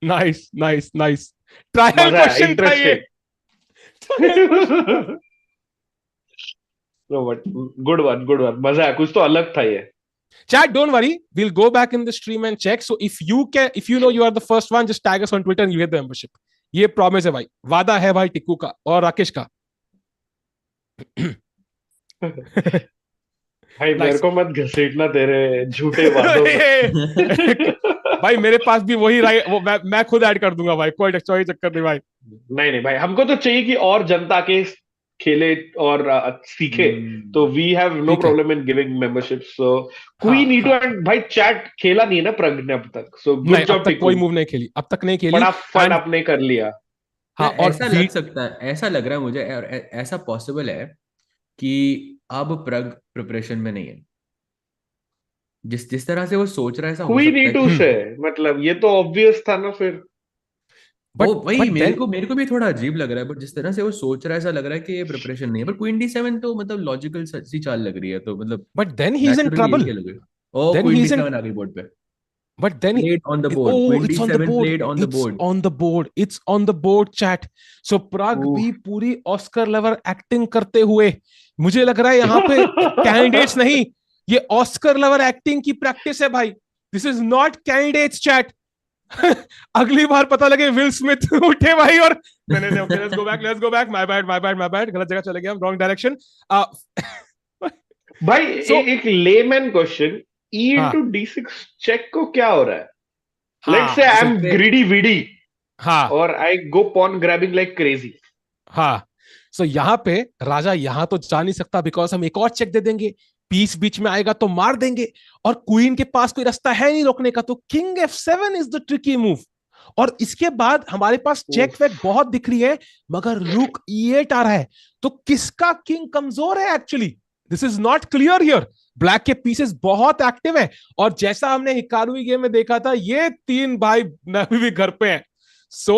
नाइस ट्रायल मजा है, क्वेश्चन था ये। Interesting. No, but good one, good one. मजा है, कुछ तो अलग था ये। Chat, don't worry. We'll go back in the stream and check. So if you know you are the first one, just tag us on Twitter and you get the membership. ये promise है भाई, वादा है भाई टिक्कू का और राकेश का। भाई मेरे को मत घसीटना तेरे झूठे वादों में। भाई मेरे पास भी वही वो मैं खुद ऐड कर दूंगा भाई, कोई चक्कर नहीं भाई। नहीं भाई, हमको तो चाहिए कि और जनता के खेले और सीखे, तो we have no problem in giving membership. So queen need to, and भाई चैट खेला नहीं है ना प्रज्ञ ने अब तक, सो गुड नहीं, जॉब। अब तक कोई मूव नहीं खेली, अब तक नहीं खेली, बड़ा फन आपने कर लिया। हाँ, और ऐसा लग सकता है, ऐसा लग रहा है मुझे, और ऐसा पॉसिबल है कि अब प्रग प्रिपरेशन में नहीं है, जिस तरह से वो सोच रहा है ऐसा हो क्वीन सकता E2 है से, मतलब ये तो ऑब्वियस था ना फिर। वही मेरे को भी थोड़ा अजीब लग रहा है, बट जिस तरह से वो सोच रहा है ऐसा लग रहा है कि ये प्रिपरेशन नहीं है। पर क्वीन D7 तो मतलब लॉजिकल सी चाल लग रही है, तो मतलब but then he is in trouble, oh queen D7 आ गई बोर्ड पे, but then played on the board. oh, Queen it's on the D7 board, played on the it's board. on the board, it's on the board chat. So Pragg भी पूरी Oscar level acting करते हुए, मुझे लग रहा है यहाँ पे कैंडिडेट्स नहीं, ये ऑस्कर लेवल एक्टिंग की प्रैक्टिस है भाई। This is not candidates chat. अगली बार पता लगे विल स्मिथ उठे भाई और नहीं okay, let's go back, my bad, गलत जगह चले गए हम, रॉन्ग डायरेक्शन। भाई एक layman question, E into D6 check को क्या हो रहा है? Let's say I'm greedy विडी, हाँ, और I go pawn grabbing like crazy. हाँ, सो यहाँ पे राजा यहाँ तो जा नहीं सकता, बिकॉज हम एक और चेक दे देंगे, पीस बीच में आएगा तो मार देंगे, और क्वीन के पास कोई रास्ता है नहीं रोकने का, तो king F7 is the tricky move. और इसके बाद हमारे पास चेक वेक बहुत दिख रही है, मगर रुक E8 आ रहा है, तो किसका किंग कमजोर है actually? This is not clear here. Black के पीसेस बहुत एक्टिव हैं, और जैसा हमने हिकारुई गेम में देखा था, ये तीन भाई अभी भी घर पे हैं। So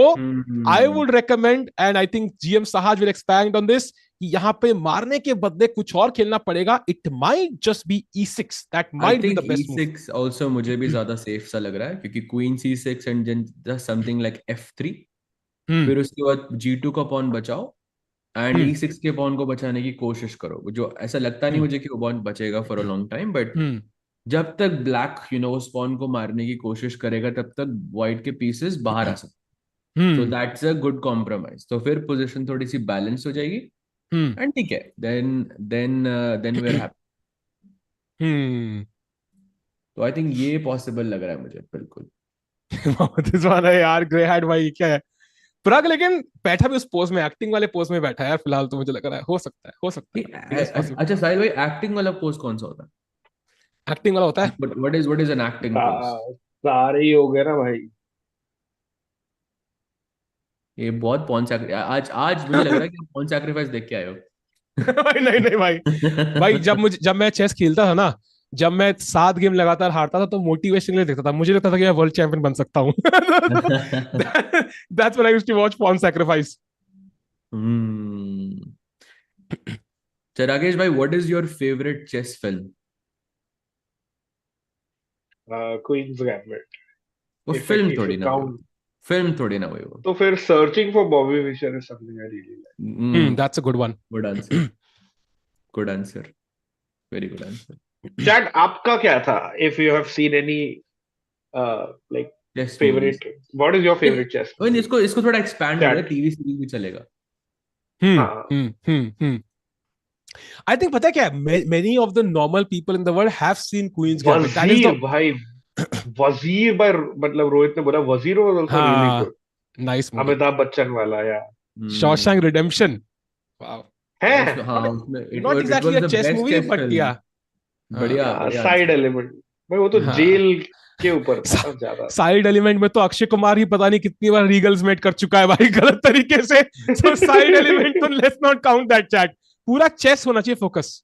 I would recommend, and I think GM Sahaj will expand on this, कि यहाँ पे मारने के बदले कुछ और खेलना पड़ेगा। It might just be E6, that might be the best move. E6 also मुझे भी ज्यादा सेफ सा लग रहा है, क्योंकि queen C6 and then something like F3, फिर उसके बाद G2 का पॉन बचाओ एंड E6 के पॉन को बचाने की कोशिश करो, जो ऐसा लगता नहीं मुझे कि वो पॉन बचेगा for a long time, but जब तक ब्लैक उस पॉन को मारने की कोशिश करेगा तब तक व्हाइट के पीसेस बाहर आ सकते, so that's a good compromise. तो फिर पोजीशन थोड़ी सी बैलेंस हो जाएगी, एंड ठीक है, देन वी आर हैप्पी। तो आई थिंक ये पॉसिबल लग रहा है मुझे, बिल्कुल। दिस वाला यार ग्रे हेड भाई क्या है प्रग, लेकिन बैठा भी उस पोज में, एक्टिंग वाले पोज में बैठा है यार फिलहाल, तो मुझे लग रहा है हो सकता है। अच्छा साहिल भाई, एक्टिंग वाला पोज कौन सा होता है? एक्टिंग वाला होता है, what is an acting pose? सारे ही हो गए ना भाई। ये बहुत पॉन सैक्रिफाइस, आज मुझे लग रहा है कि पॉन सैक्रिफाइस देख के आए हो। नहीं भाई जब मैं चेस खेलता था ना, जब मैं 7 गेम लगातार हारता था, तो मोटिवेशन के लिए देखता था, मुझे लगता था कि मैं वर्ल्ड चैंपियन बन सकता हूँ। That's when I used to watch Pawn Sacrifice. So Rakesh bhai, what is your favorite chess film? Queen's Gambit. वो फिल्म थोड़ी ना हुई, फिल्म थोड़ी ना हुई वो। तो फिर Searching for Bobby Fischer is something I really like. That's a good one. Good answer. Good answer. Very good answer. Chad, आपका क्या था? If you have seen any like Chess favorite, what is your favorite chess? इसको थोड़ा expand करें, TV series भी चलेगा। I think पता है क्या, many of the normal people in the world have seen Queen's Gambit. That is the भाई वजीर by मतलब रोहित ने बोला वजीर was also really good. Nice movie. Amitabh Bachchan वाला यार। Shawshank Redemption. Wow. है? हाँ, उसमें Not exactly a chess movie, but yeah. बढ़िया साइड एलिमेंट भाई, वो तो जेल के ऊपर था ज्यादा। साइड एलिमेंट में तो अक्षय कुमार ही पता नहीं कितनी बार रीगल्स मेट कर चुका है भाई गलत तरीके से, so साइड एलिमेंट तो let's not count that chat. पूरा चेस होना चाहिए focus.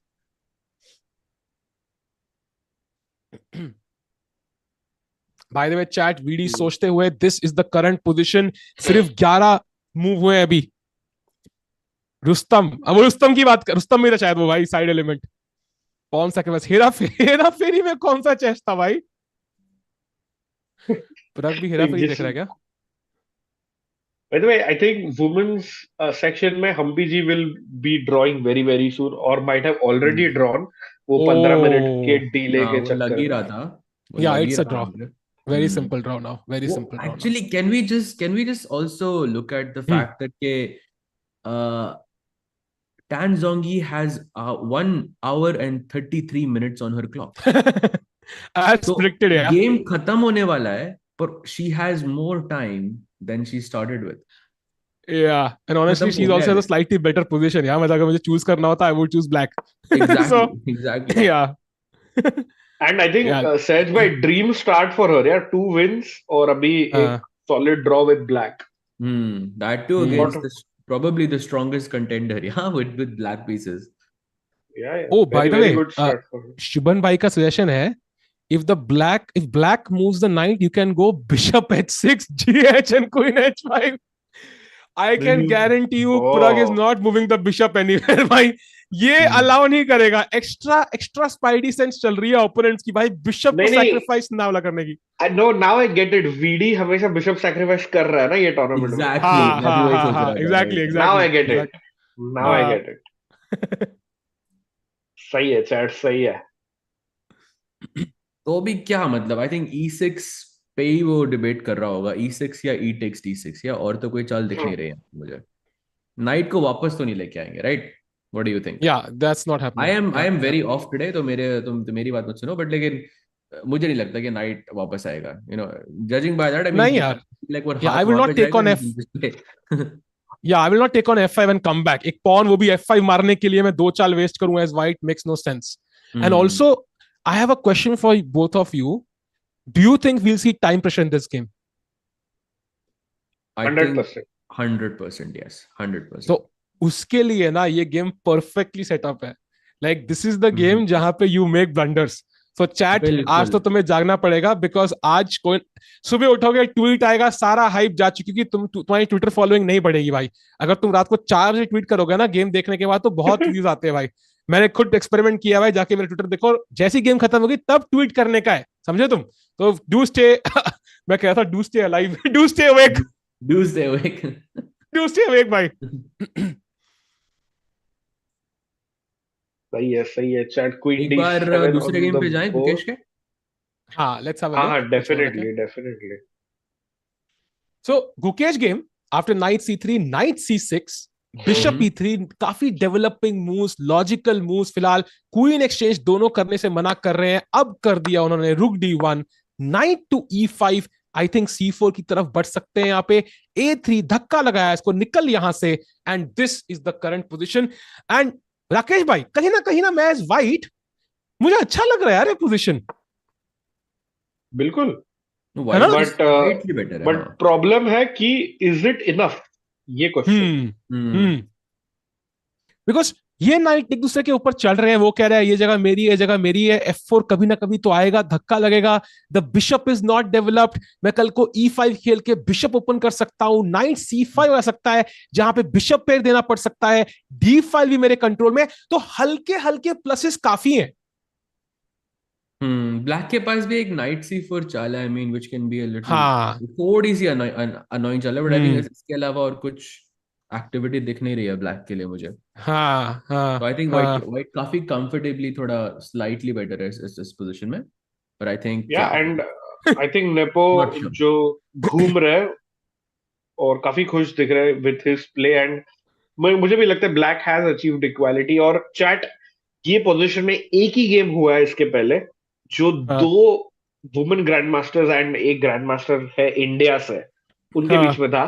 By the way chat VD सोचते हुए this is the current position, सिर्फ 11 मूव हुए हैं अभी। रुस्तम, अब रुस्तम की बात कर, रुस्तम में था शायद वो भाई साइड एलिमेंट, कौन सा के पास हेरा फेरी में कौन सा चेस था भाई? प्रग भी हेरा फेरी देख रहा है क्या? By the way, I think women's section में हम्पी जी will be drawing very very soon or might have already drawn, वो 15 मिनट के डिले के वो चक्कर लग ही में। रहा था, वो Yeah, लग ही it's a रहा draw. था मुझे। Very simple draw now. Very वो simple draw now. actually can we just also look at the fact that के Tan Zhongyi has 1 hour and 33 minutes on her clock. As तो predicted, yeah. Game खत्म होने वाला है, पर she has more time than she started with. Yeah, and honestly, खत्म she's हो also गया has है। a slightly better position. Yeah, मतलब अगर मुझे choose करना होता, I would choose black. Exactly, So, exactly. yeah. And I think Yeah. Sahaj bhai, dream start for her, yeah, 2 wins और अभी एक solid draw with black. That too Hmm. against probably the strongest contender, yeah, with black pieces. Yeah, yeah. Oh, by Very the very way, good start for her. Shubhan bhai का suggestion है, if black moves the knight, you can go bishop h6, gh and queen h5. I can guarantee you, Pragg is not moving the bishop anywhere, भाई. ये allow नहीं करेगा. Extra spidey sense चल रही है opponents की भाई, बिशप को सैक्रिफाइस ना वाला करने की. I know, now I get it. VD हमेशा बिशप सैक्रिफाइस कर रहा है ना ये टूर्नामेंट में. Exactly. मैं भी वही सोच रहा था, exactly. Now I get it. Now I get it. सही है चैट, सही है. तो भी क्या मतलब, आई थिंक E6 पे ही वो डिबेट कर रहा होगा, E6 या E takes D6, या और तो कोई चाल दिख नहीं रही है मुझे. नाइट को वापस तो नहीं लेके आएंगे, right? What do you think? Yeah, that's not happening. I am very of today, तो मेरी बात मत सुनो, बट लेकिन मुझे नहीं लगता कि नाइट वापस आएगा, judging by that. I mean नहीं यार, लाइक वो I will not take on Yeah, I will not take on F5 and come back. एक pawn, वो भी F5 मारने के लिए मैं 2 चाल वेस्ट करूंगा as white makes no sense. And also, I have a question for both of you. Do you think we'll see time pressure in this game? 100%. 100%, yes, 100%. तो उसके लिए ना ये गेम परफेक्टली सेटअप है. Like this is the game जहां पे you make blunders. So chat, आज तो तुम्हें जागना पड़ेगा, बिकॉज आज कोई सुबह उठोगे ट्वीट आएगा, सारा हाइप जा चुकी, क्योंकि तुम्हारी ट्विटर फॉलोइंग नहीं बढ़ेगी भाई. अगर तुम रात को 4 बजे ट्वीट करोगे ना गेम देखने के बाद, तो बहुत व्यूज आते हैं भाई. मैंने खुद एक्सपेरिमेंट किया भाई, जाके मेरे ट्विटर देखो, जैसी गेम खत्म होगी तब ट्वीट करने का है, समझे तुम? तो डू स्टे मैं कह रहा था do stay alive, do stay awake, do stay awake, do stay awake भाई. सही है चैट. क्वीन एक बार दूसरे गेम पे जाएं गुकेश के. हाँ, लेट्स हैव अ हाँ, definitely. So Gukesh game, after knight c3, knight c6, bishop e3, काफी डेवलपिंग मूव्स, लॉजिकल मूव्स. फिलहाल क्वीन एक्सचेंज दोनों करने से मना कर रहे हैं, अब कर दिया उन्होंने. रुक d1, knight to e5, I think c4 की तरफ बढ़ सकते हैं यहाँ पे. a3 धक्का लगाया इसको, निकल यहां से, and this is the current position. And Rakesh भाई, कहीं ना मैं एज वाइट, मुझे अच्छा लग रहा है यार ये पोजीशन. बिल्कुल. बट बट प्रॉब्लम है कि इज इट इनफ, ये क्वेश्चन. बिकॉज ये नाइट एक दूसरे के ऊपर चल रहे हैं. वो कह रहा है ये जगह मेरी है, ये जगह मेरी है. f4 कभी ना कभी तो आएगा, धक्का लगेगा. The bishop is not developed. मैं कल को e5 खेल के बिशप ओपन कर सकता हूं. नाइट c5 आ सकता है, जहां पे बिशप पेयर देना पड़ सकता है. d5 भी मेरे कंट्रोल में. तो हल्के हल्के प्लसेस काफी हैं. ब्लैक के पास भी एक नाइट c4 चाल है, I mean which can be a little, हाँ, थोड़ी सी अनोइंग चाल है, बट आई थिंक इसके अलावा और कुछ एक्टिविटी दिख नहीं रही है ब्लैक के लिए मुझे. हाँ, तो आई थिंक वाइट काफी कंफर्टेबली थोड़ा स्लाइटली बेटर है इस पोजीशन में. But I think and I think nepo जो घूम रहे हैं और काफी खुश दिख रहे हैं विद हिज प्ले. एंड मुझे भी लगता है ब्लैक हैज अचीव्ड इक्वालिटी. और चैट, ये पोजीशन में एक ही गेम हुआ है इसके पहले, जो 2 वुमेन ग्रैंड मास्टर्स एंड एक ग्रैंड मास्टर है इंडिया से, उनके बीच में था.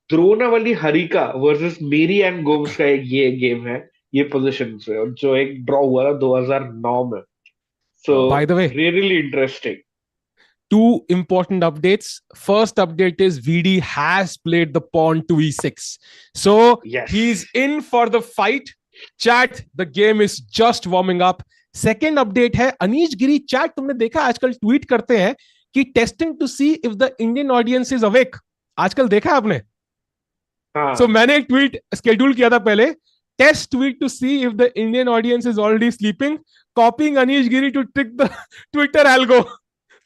द्रोणावली हरिका वर्सेस मेरी एंड गोम्स का एक ये गेम है ये पोजीशन से, और जो एक ड्रॉ हुआ था 2009 में. So by the way, really interesting. 2 important updates. First update is VD has played the pawn to e6. So Yes. he's in for the fight. Chat, the game is just warming up. Second update है अनीश गिरी. Chat, तुमने देखा आजकल tweet करते हैं कि testing to see if the Indian audience is awake. आजकल देखा है आपने? सो मैंने एक ट्वीट स्केड्यूल किया था पहले, test tweet to see if the Indian audience is already sleeping, copying Anish Giri to trick the Twitter algo.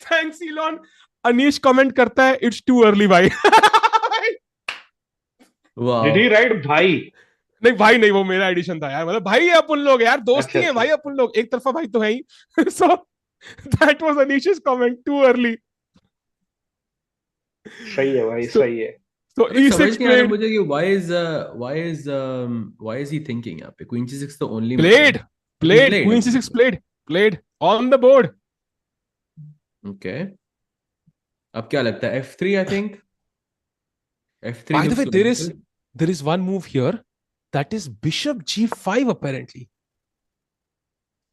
Thanks Elon. Anish comment करता है इट्स टू अर्ली भाई। Did he write भाई? नहीं भाई नहीं, वो मेरा एडिशन था यार, मतलब भाई है अपन लोग यार, दोस्ती है भाई अपन लोग, एक तरफा भाई तो है ही। So that was Anish's comment, too early। सही है भाई, सही है। So समझ E6 नहीं आ रहा played, मुझे कि why is he thinking यहाँ पे? Queen C6 the only played Queen okay. C6 played on the board। Okay. अब क्या लगता है? F3 I think. F3 By the way, looks logical. there is one move here, that is bishop G5 apparently।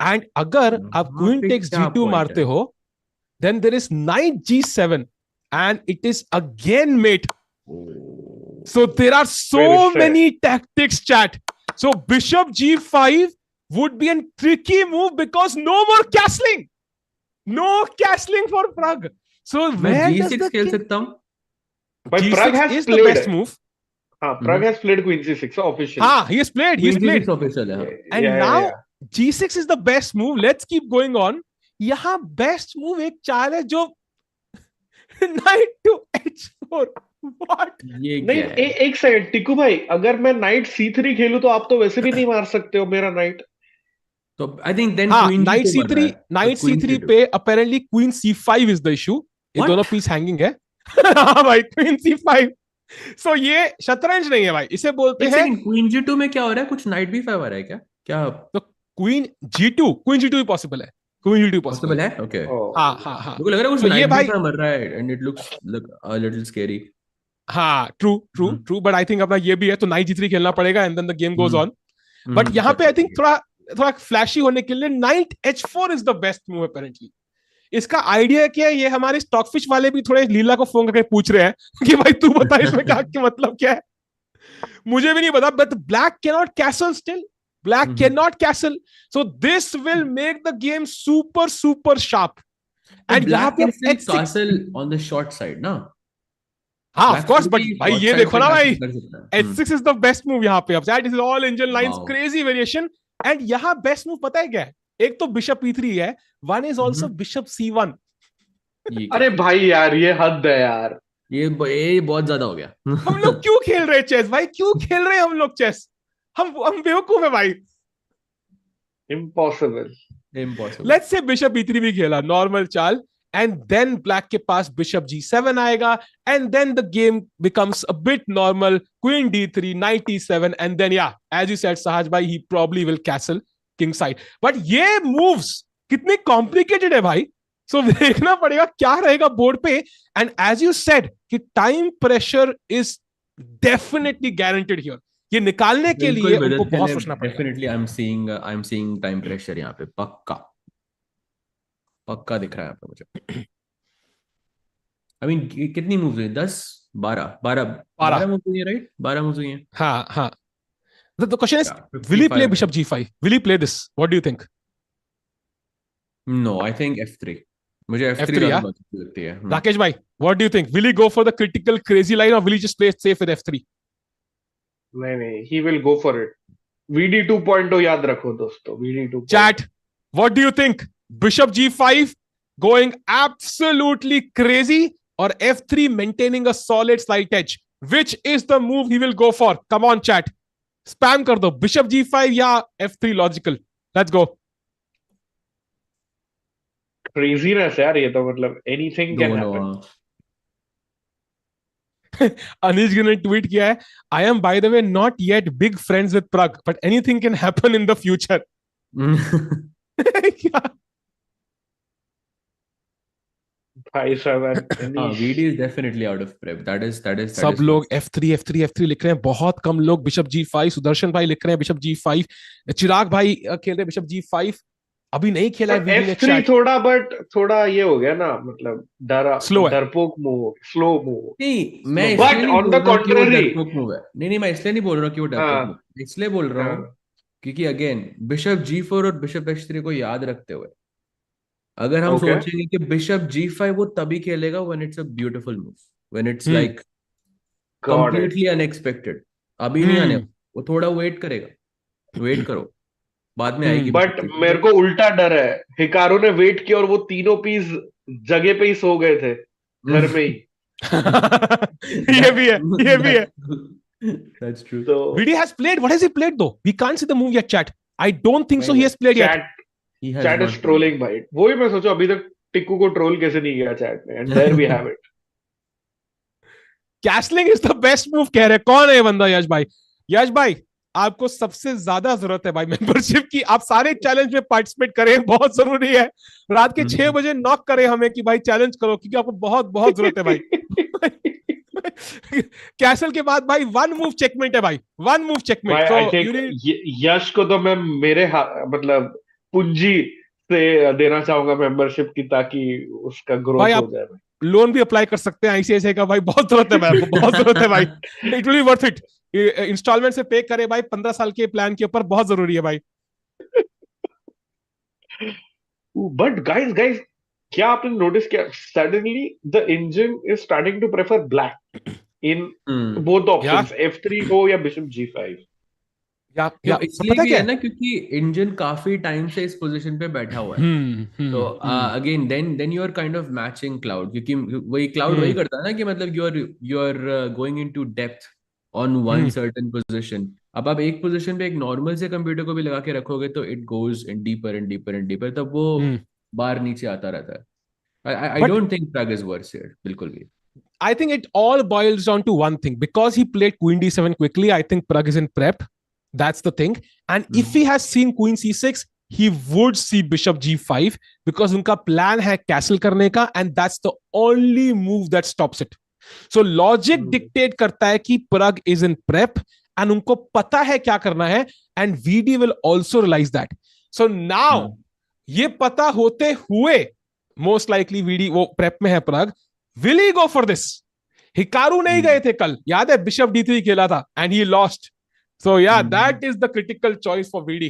and अगर आप वहाँ queen पे takes क्या G2 point मारते है? हो, then there is knight G7 and it is again mate। So there are so Very fair. many tactics, chat। So bishop G5 would be a tricky move because no more castling, no castling for Pragg। So मैं where does G6 the खेल king? सकता हूँ। But Pragg G6 has is the played best move। हाँ, Pragg has played Queen C6 officially। हाँ, he has played Queen C6 official है। and Yeah, now yeah. G6 is the best move। Let's keep going on। यहाँ best move एक चाल है जो knight to H4। What? ये नहीं, क्या है? एक सेकंड टिकू भाई, अगर मैं नाइट C3 खेलूं तो आप तो वैसे भी नहीं मार सकते हो मेरा नाइट। तो I think then हाँ, Queen नाइट G2 मर रहा C3, है। नाइट Queen C3 C2 पे apparently queen C5 is the issue. ये What? दोनों पीस हैंगिंग है। हाँ भाई, क्वीन C5। सो ये शतरंज नहीं है भाई, इसे बोलते एक हैं। सेकंड, Queen G2 में क्या हो रहा है? कुछ Knight B5 आ रहा है क्या? क्या तो क्वीन G2 भी पॉसिबल है, क्वीन G2 पॉसिबल पॉसिबल है। है? ओके। हाँ हाँ हाँ। मुझे लग रहा है कुछ तो ये Knight भाई, B5 मर रहा है and it looks like a little scary। हाँ ट्रू बट आई थिंक अपना ये भी है, तो नाइट G3 खेलना पड़ेगा and then the game goes on. But यहाँ पे आई थिंक थोड़ा फ्लैशी होने के लिए knight H4 is the best move apparently. इसका आइडिया क्या है, ये हमारे स्टॉकफिश वाले भी थोड़े लीला को फोन करके पूछ रहे हैं कि भाई तू बता इसमें क्या मतलब क्या है। मुझे भी नहीं पता, but black cannot castle still, black cannot castle. So this will make the game super sharp. And यहाँ पे castle on the short side ना? हाँ ऑफ कोर्स, बट Black भाई short ये side देखो पे ना भाई, castle कर सकता है। H6 is the best move यहाँ पे। अब that is all engine lines, Wow. Crazy variation. And यहाँ बेस्ट मूव पता है क्या है? एक तो बिशप E3 है, one is also bishop C1। ये क्या? अरे भाई यार, ये हद है यार। ये बहुत ज्यादा हो गया। हम लोग क्यों खेल रहे हैं चेस भाई? क्यों खेल रहे हैं हम लोग चेस? हम बेवकूफ है भाई। Impossible. Let's say bishop E3 भी खेला, नॉर्मल चाल, एंड देन ब्लैक के पास बिशप G7 आएगा and then the game becomes a bit normal. Queen D3, knight E7 and then yeah as you said Sahaj भाई, he probably will castle king side. बट ये moves कितने complicated है भाई। सो देखना पड़ेगा क्या रहेगा बोर्ड पे। एंड एज यू सेड कि time pressure is definitely guaranteed here. ये निकालने के लिए उनको बहुत सोचना पड़ेगा। Definitely I am seeing time pressure यहाँ पे, पक्का दिख रहा है यहाँ पे मुझे। आई मीन कितनी मूव्स हुई? 10 12 मूव्स हुई है, राइट? 12 मूव्स हुई हैं। हाँ। The question is, will he play bishop G5? Will he play this? What do you think? No, I think F3। मुझे F3 F3 ज्यादा अच्छी लगती है। राकेश भाई, what do you think? Will he go for the critical crazy line or will he just play it safe with F3? नहीं, he will go for it। VD 2.0 याद रखो दोस्तों, VD 2.0। Chat, what do you think? Bishop G5 going absolutely crazy or F3 maintaining a solid slight edge? Which is the move he will go for? Come on chat, spam कर दो, Bishop G5 या F3 logical? Let's go। Craziness यार, ये तो मतलब anything can happen. Anish गिर ने tweet किया है, I am by the way not yet big friends with Pragg but anything can happen in the future. भाई साहब, VD is definitely out of prep। that is सब लोग F3 लिख रहे हैं, बहुत कम लोग बिशप G5। सुदर्शन भाई लिख रहे हैं बिशप G5, चिराग भाई खेल रहे हैं बिशप G5, अभी नहीं खेला है VD ने। F3 थोड़ा ये हो गया ना, मतलब डरपोक मूव, स्लो मूव। नहीं, मैं बट ऑन द कॉन्ट्ररी डरपोक मूव है। नहीं, मैं इसलिए नहीं बोल रहा कि वो डरपोक मूव, इसलिए बोल रहा हूँ क्योंकि अगेन बिशप G4 और बिशप H3 को याद रखते हुए अगर हम Okay. सोचेंगे कि बिशप G5 वो तभी खेलेगा when it's a beautiful move, when it's hmm like Got it. Completely unexpected. अभी नहीं आने, हम्म वो थोड़ा वेट करेगा, वेट करो, बाद में आएगी हम्म बट बिशप G5 मेरे को उल्टा डर है, हिकारू ने वेट किया और वो तीनों पीस जगह पे ही सो गए थे घर में ही। ये भी है, ये भी है। That's true. तो VD has played. What has he played though? We can't see the move yet, chat. I don't think so. He has played yet. Chat He has chat not is played. Trolling भाई, वही मैं सोचा अभी तक टिक्कू को troll कैसे नहीं किया चैट ने, and there we have it. Castling is the best move कह रहे। कौन है ये बंदा? यश भाई, यश भाई आपको सबसे ज्यादा जरूरत है भाई मेंबरशिप की। आप सारे चैलेंज में पार्टिसिपेट करें, बहुत जरूरी है। रात के 6 बजे नॉक करें हमें कि भाई चैलेंज करो, क्योंकि आपको बहुत बहुत जरूरत है भाई। कैसल के बाद भाई वन मूव चेकमेट है भाई, वन मूव चेकमेट। भाई सो आई यू थिंक नीड, यश को तो मैं मेरे मतलब पूंजी से देना चाहूंगा मेंबरशिप की, ताकि उसका भाई ग्रोथ हो आप जाए। लोन भी अप्लाई कर सकते हैं आईसीआईसीआई का भाई। बहुत जरूरत है भाई आपको, बहुत जरूरत है भाई। It will be worth it. Installment से पे करे भाई 15 साल के प्लान के ऊपर, बहुत जरूरी है भाई। बट गाइस गाइस, क्या आपने नोटिस किया, suddenly the engine is starting to prefer black in hmm. Both या ऑप्शंस, F3 हो या बिशप G5। या क्यों इसलिए पता भी क्या है है? ना, क्योंकि इंजन काफी टाइम से इस पोजीशन पे बैठा हुआ है। तो hmm again then you are kind of matching cloud, क्योंकि वही क्लाउड वही हम्म करता है ना कि मतलब you are going into depth on one hmm certain position. अब आप एक पोजीशन पे एक नॉर्मल से कंप्यूटर को भी लगा के रखोगे तो it goes in deeper and deeper and deeper, तब वो हम्म। बार नीचे आता रहता है। I but don't think Pragg is worth it बिल्कुल भी। I think it all boils down to one thing. Because he played Queen D7 quickly, I think Pragg is in prep. That's the thing. And if he has seen Queen C6, he would see Bishop G5 because उनका plan है castle करने का, and that's the only move that stops it. So logic dictate करता है कि Pragg is in prep and उनको पता है क्या करना है, and VD will also realize that. So now ये पता होते हुए most likely VD वो prep में है Pragg, will he go for this? Hikaru नहीं गए थे कल, याद है? बिशप D3 खेला था and he lost. So yeah, that is the critical choice for VD.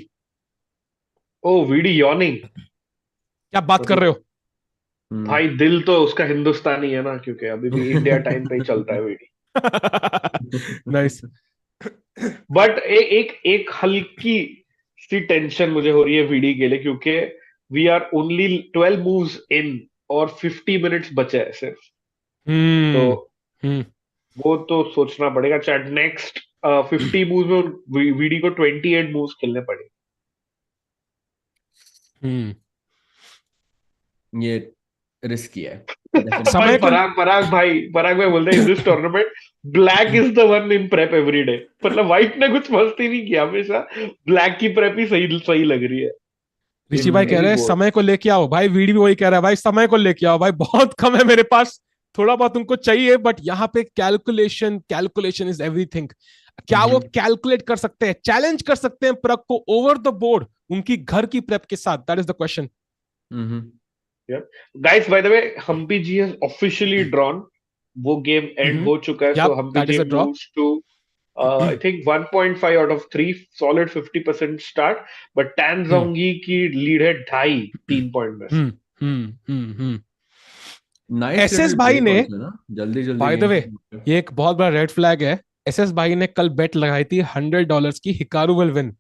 Oh VD yawning, क्या बात कर रहे मतलब हो? भाई दिल तो उसका हिंदुस्तानी है ना, क्योंकि अभी भी इंडिया टाइम पे ही चलता है वीडी। नाइस। बट एक एक हल्की सी टेंशन मुझे हो रही है वीडी के लिए, क्योंकि we are only 12 moves in और 50 मिनट्स बचे हैं सिर्फ। तो हम्म वो तो सोचना पड़ेगा। चैट नेक्स्ट 50 मूव्स में वीडी को 28 मूव्स खेलने पड़ेंगे। हम्म। ये रिस्की है भाई समय को पराग भाई बोलते हैं in this tournament black is the one in prep every day. मतलब व्हाइट ने कुछ मस्ती नहीं किया, हमेशा ब्लैक की प्रेप ही सही सही लग रही है ऋषि इन भाई कह एनी रहे हैं बोर्ड। समय को लेके आओ भाई। वीडी भी वही कह रहा है भाई, समय को लेके आओ भाई, बहुत कम है मेरे पास, थोड़ा बहुत उनको चाहिए। बट यहाँ पे कैलकुलेशन, कैलकुलेशन इज एवरीथिंग। क्या वो कैलकुलेट कर सकते हैं, चैलेंज कर सकते हैं प्रग को ओवर द बोर्ड उनकी घर की प्रेप के साथ? That is the question. Guys by the way, Humpy ji has officially drawn. वो गेम एंड हो चुका है, so yep, Humpy that ji is a draw. Moves two I think 1.5 out of 3, solid 50% start. But Tan Zhongyi की lead है 2.5-3 point में से। Nice एसएस little भाई ब्रेक ने, आल्सो ना, जल्दी जल्दी बाय द गेम। वे, ये एक बहुत बड़ा रेड फ्लैग है। एसएस भाई ने कल बेट लगाई थी $100 की, हिकारू विल विन।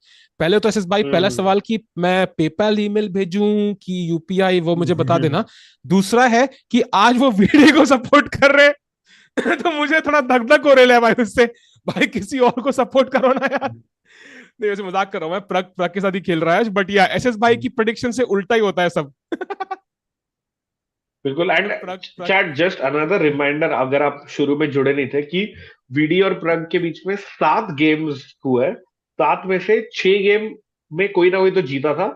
पहले तो एसएस भाई पहला सवाल कि मैं पेपैल ईमेल भेजूं कि यूपीआई, वो मुझे बता देना। दूसरा है कि आज वो वीडियो को सपोर्ट कर रहे हैं तो मुझे थोड़ा धक धक हो रहा है भाई उससे। भाई किसी और को सपोर्ट करो ना यार। नहीं वैसे मजाक कर रहा हूं मैं, प्रग प्रग के साथ ही खेल रहा है। बट या एसएस भाई की प्रेडिक्शन से उल्टा ही होता है सब। बिल्कुल। And Pragg Pragg chat just another reminder, अगर आप शुरू में जुड़े नहीं थे, कि वीडी और प्रग के बीच में 7 गेम्स हुए। 7 में से 6 गेम में कोई ना कोई तो जीता था,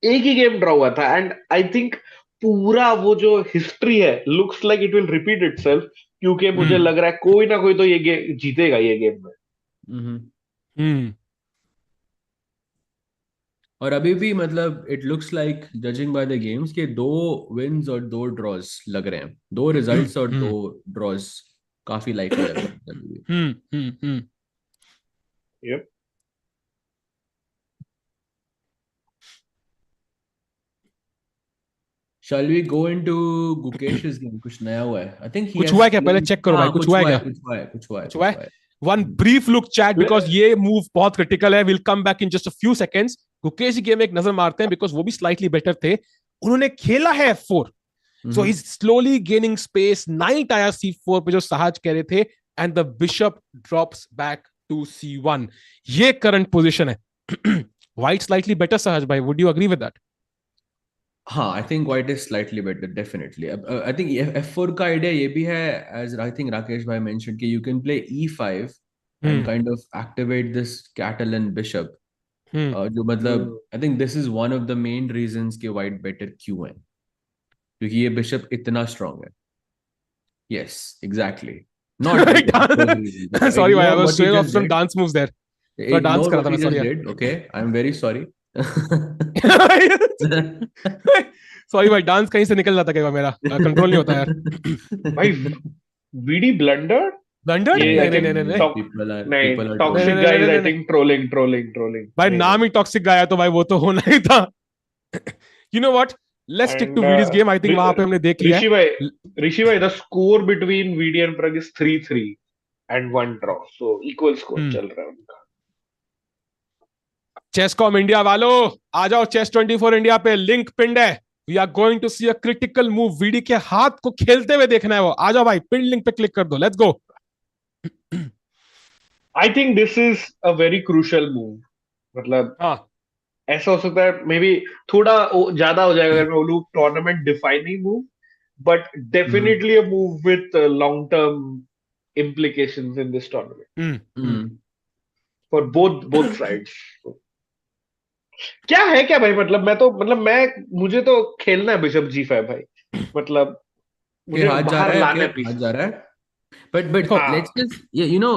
एक ही गेम ड्रॉ हुआ था। एंड आई थिंक पूरा वो जो हिस्ट्री है looks like it will repeat itself, क्योंकि मुझे लग रहा है कोई ना कोई तो ये जीतेगा ये गेम में। हम्म और अभी भी मतलब it looks like, judging by the games, के 2 विन्स और 2 ड्रॉज लग रहे हैं, 2 रिजल्ट्स और 2 ड्रॉज काफी लाइकली लग रहे हैं अभी भी। हम्म। Yep. Shall we go into Gukesh's game? कुछ नया हुआ है? I think he कुछ has हुआ है क्या? पहले played- चेक करो भाई, हाँ, कुछ हुआ है क्या? कुछ हुआ है, कुछ हुआ है, कुछ हुआ है? One brief look chat because ये move बहुत critical है. We'll come back in just a few seconds. Gukesh की गेम एक नजर मारते हैं because वो भी slightly better थे. उन्होंने खेला है F4. So he's slowly gaining space. Knight आया C4 पे जो सहज कह रहे थे, and the bishop drops back to C1. ये current position है. White slightly better, Sahaj bhai. Would you agree with that? हाँ, I think white is slightly better, definitely. I think F4 का idea ये भी है, as I think Rakesh bhai mentioned, कि you can play E5 and kind of activate this Catalan bishop. जो मतलब, I think this is one of the main reasons कि white better क्यों है, क्योंकि ये bishop इतना strong है. Yes, exactly. Not sorry, bhai, I was showing off some dance moves there. So dance Ignore कर रहा what था he मैं, just sorry. did. Okay, I'm very sorry. Sorry भाई, डांस कहीं से निकल जाता है मेरा, कंट्रोल नहीं होता यार. भाई वीडी ब्लंडर ब्लंडर? ये नहीं. नहीं, toxic guys I think trolling भाई नाम ही टॉक्सिक गाया तो भाई वो तो होना ही था. You know what, let's stick to VD's game. I think वहां पे हमने देख लिया. ऋषि भाई the score between VD and Pragg is 3-3 and 1 draw, so equal score चल रहा है उनका. चेसकॉम इंडिया वालों, आ जाओ Chess24 इंडिया पे, लिंक पिंड है. We are going to see a critical move. VD के हाथ को खेलते हुए देखना है वो. आ जाओ भाई, पिन लिंक पे क्लिक कर दो. Let's go. I think this is a very crucial move. मतलब ऐसा हो सकता है मे बी थोड़ा ज्यादा हो जाएगा अगर मैं बोलूं tournament defining move, but definitely a move with long term implications in this tournament for both sides. क्या है क्या भाई, मतलब मुझे तो खेलना है बिशप G5 भाई. मतलब मुझे बाहर लाना है पीस. हाथ जा रहा है. But let's just, you know,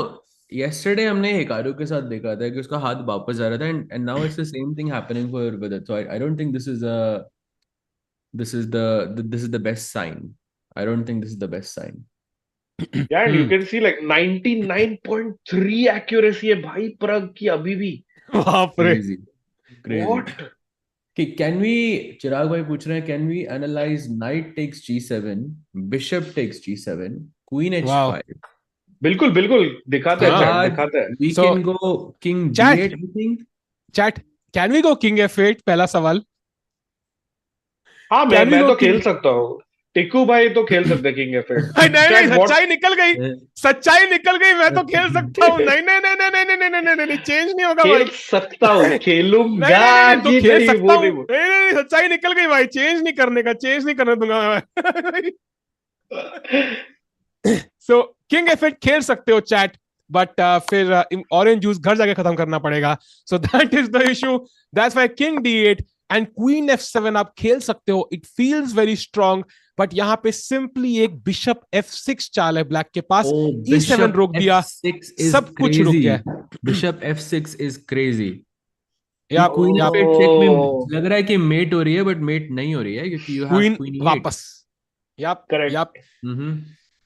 yesterday हमने हिकारू के साथ देखा था कि उसका हाथ वापस जा रहा था, and now it's the same thing happening for Vidit. So I don't think this is the best sign. I don't think this is the best sign. Yeah, and you can see like 99.3 accuracy है भाई प्रग की अभी भी. बाप रे. What? Can we, चिराग भाई पूछ रहे हैं, can we analyze knight takes G7, bishop takes G7, queen H5? बिल्कुल दिखाते हैं. We can go king D8, I think. Chat, can we go king F8? पहला सवाल. हाँ, मैं तो खेल सकता हूँ. टिक्कू भाई तो खेल सकते हैं किंग F8. नहीं, सच्चाई निकल गई. मैं तो खेल सकता हूँ. नहीं, चेंज नहीं होगा भाई. खेल सकता हूँ, खेलूंगा. तो खेल सकता हूँ. नहीं, सच्चाई निकल गई भाई. चेंज नहीं करने दूंगा मैं. सो किंग F8 खेल सकते हो चैट, बट फिर ऑरेंज जूस घर जाके खत्म करना पड़ेगा. सो that is the issue. That's why king D8 and queen F7 आप खेल सकते हो. It feels very strong, but यहाँ पे सिंपली एक बिशप F6 चाल है ब्लैक के पास. E7 रोक दिया, सब कुछ रुक गया. Bishop F6 is crazy. Queen लग रहा है कि मेट हो रही है, बट मेट नहीं हो रही है क्योंकि यू हैव क्वीन वापस.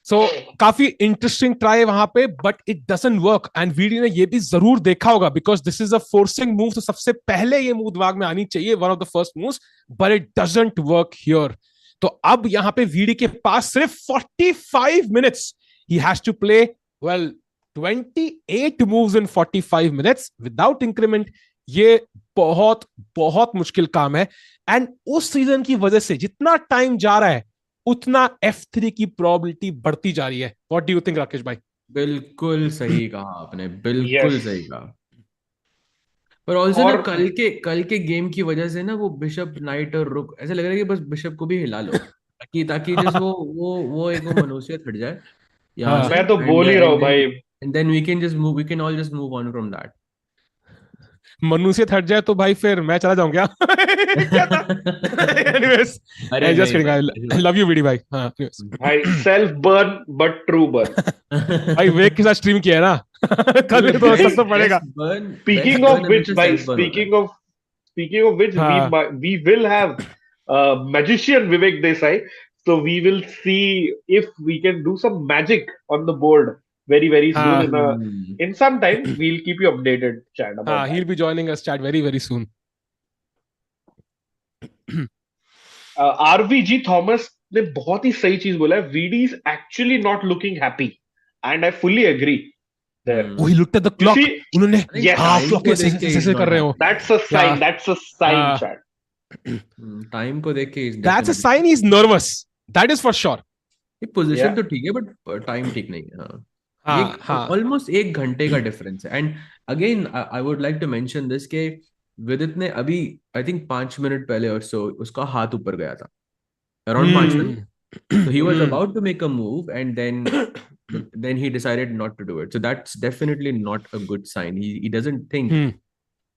सो काफी इंटरेस्टिंग ट्राई वहां पे, but it doesn't work. And VD ने ये भी जरूर देखा होगा because this is a forcing move. तो सबसे पहले ये मूव दिमाग में आनी चाहिए, one of the first moves, but it doesn't work here. तो अब यहां पे वीडी के पास सिर्फ 45 minutes. He has to play 28 moves in 45 minutes without increment. ये बहुत बहुत मुश्किल काम है. एंड उस सीजन की वजह से जितना टाइम जा रहा है उतना F3 की प्रोबेबिलिटी बढ़ती जा रही है. What do you think Rakesh भाई? बिल्कुल सही कहा आपने, बिल्कुल सही कहा. पर ऑल्सो ना कल के गेम की वजह से ना वो बिशप नाइट और रुक ऐसा लग रहा है कि बस बिशप को भी हिला लो ताकि जैसे वो एक मनुष्य हट जाए यहाँ से. मैं तो बोल ही रहा हूँ भाई. And then we can all just move on from that. मनुष्य हट जाए तो भाई फिर मैं चला जाऊं क्या? Anyways, just kidding. I love you VD भाई. हाँ भाई self burn but true burn. भाई वेक के साथ स्ट्रीम किया है ना. कल तो सब तो पड़ेगा. Speaking of which, we will have magician Vivek Desai. So we will see if we can do some magic on the board very soon. In some time we'll keep you updated, chat, about that. He'll be joining us, chat, very soon. RVG Thomas ने बहुत ही सही चीज बोला है. VD is actually not looking happy, and I fully agree there. Oh, he looked at the You clock. see, उन्होंने yes, हाँ time clock को के देख के he's ऐसे not कर रहे हो. that's a sign. Yeah. That's a sign, हाँ. chat. टाइम को देख के That's a sign he's nervous. That is for sure. Position Yeah. तो ठीक है बट टाइम ठीक नहीं है. हाँ ये हाँ. ऑलमोस्ट 1 घंटे का डिफरेंस है. And again I would like to mention this के विदित ने अभी आई थिंक 5 मिनट पहले और सो उसका हाथ ऊपर गया था around 5 minute. So he was about to make a move and then he decided not to do it. So that's definitely not a good sign. He doesn't think,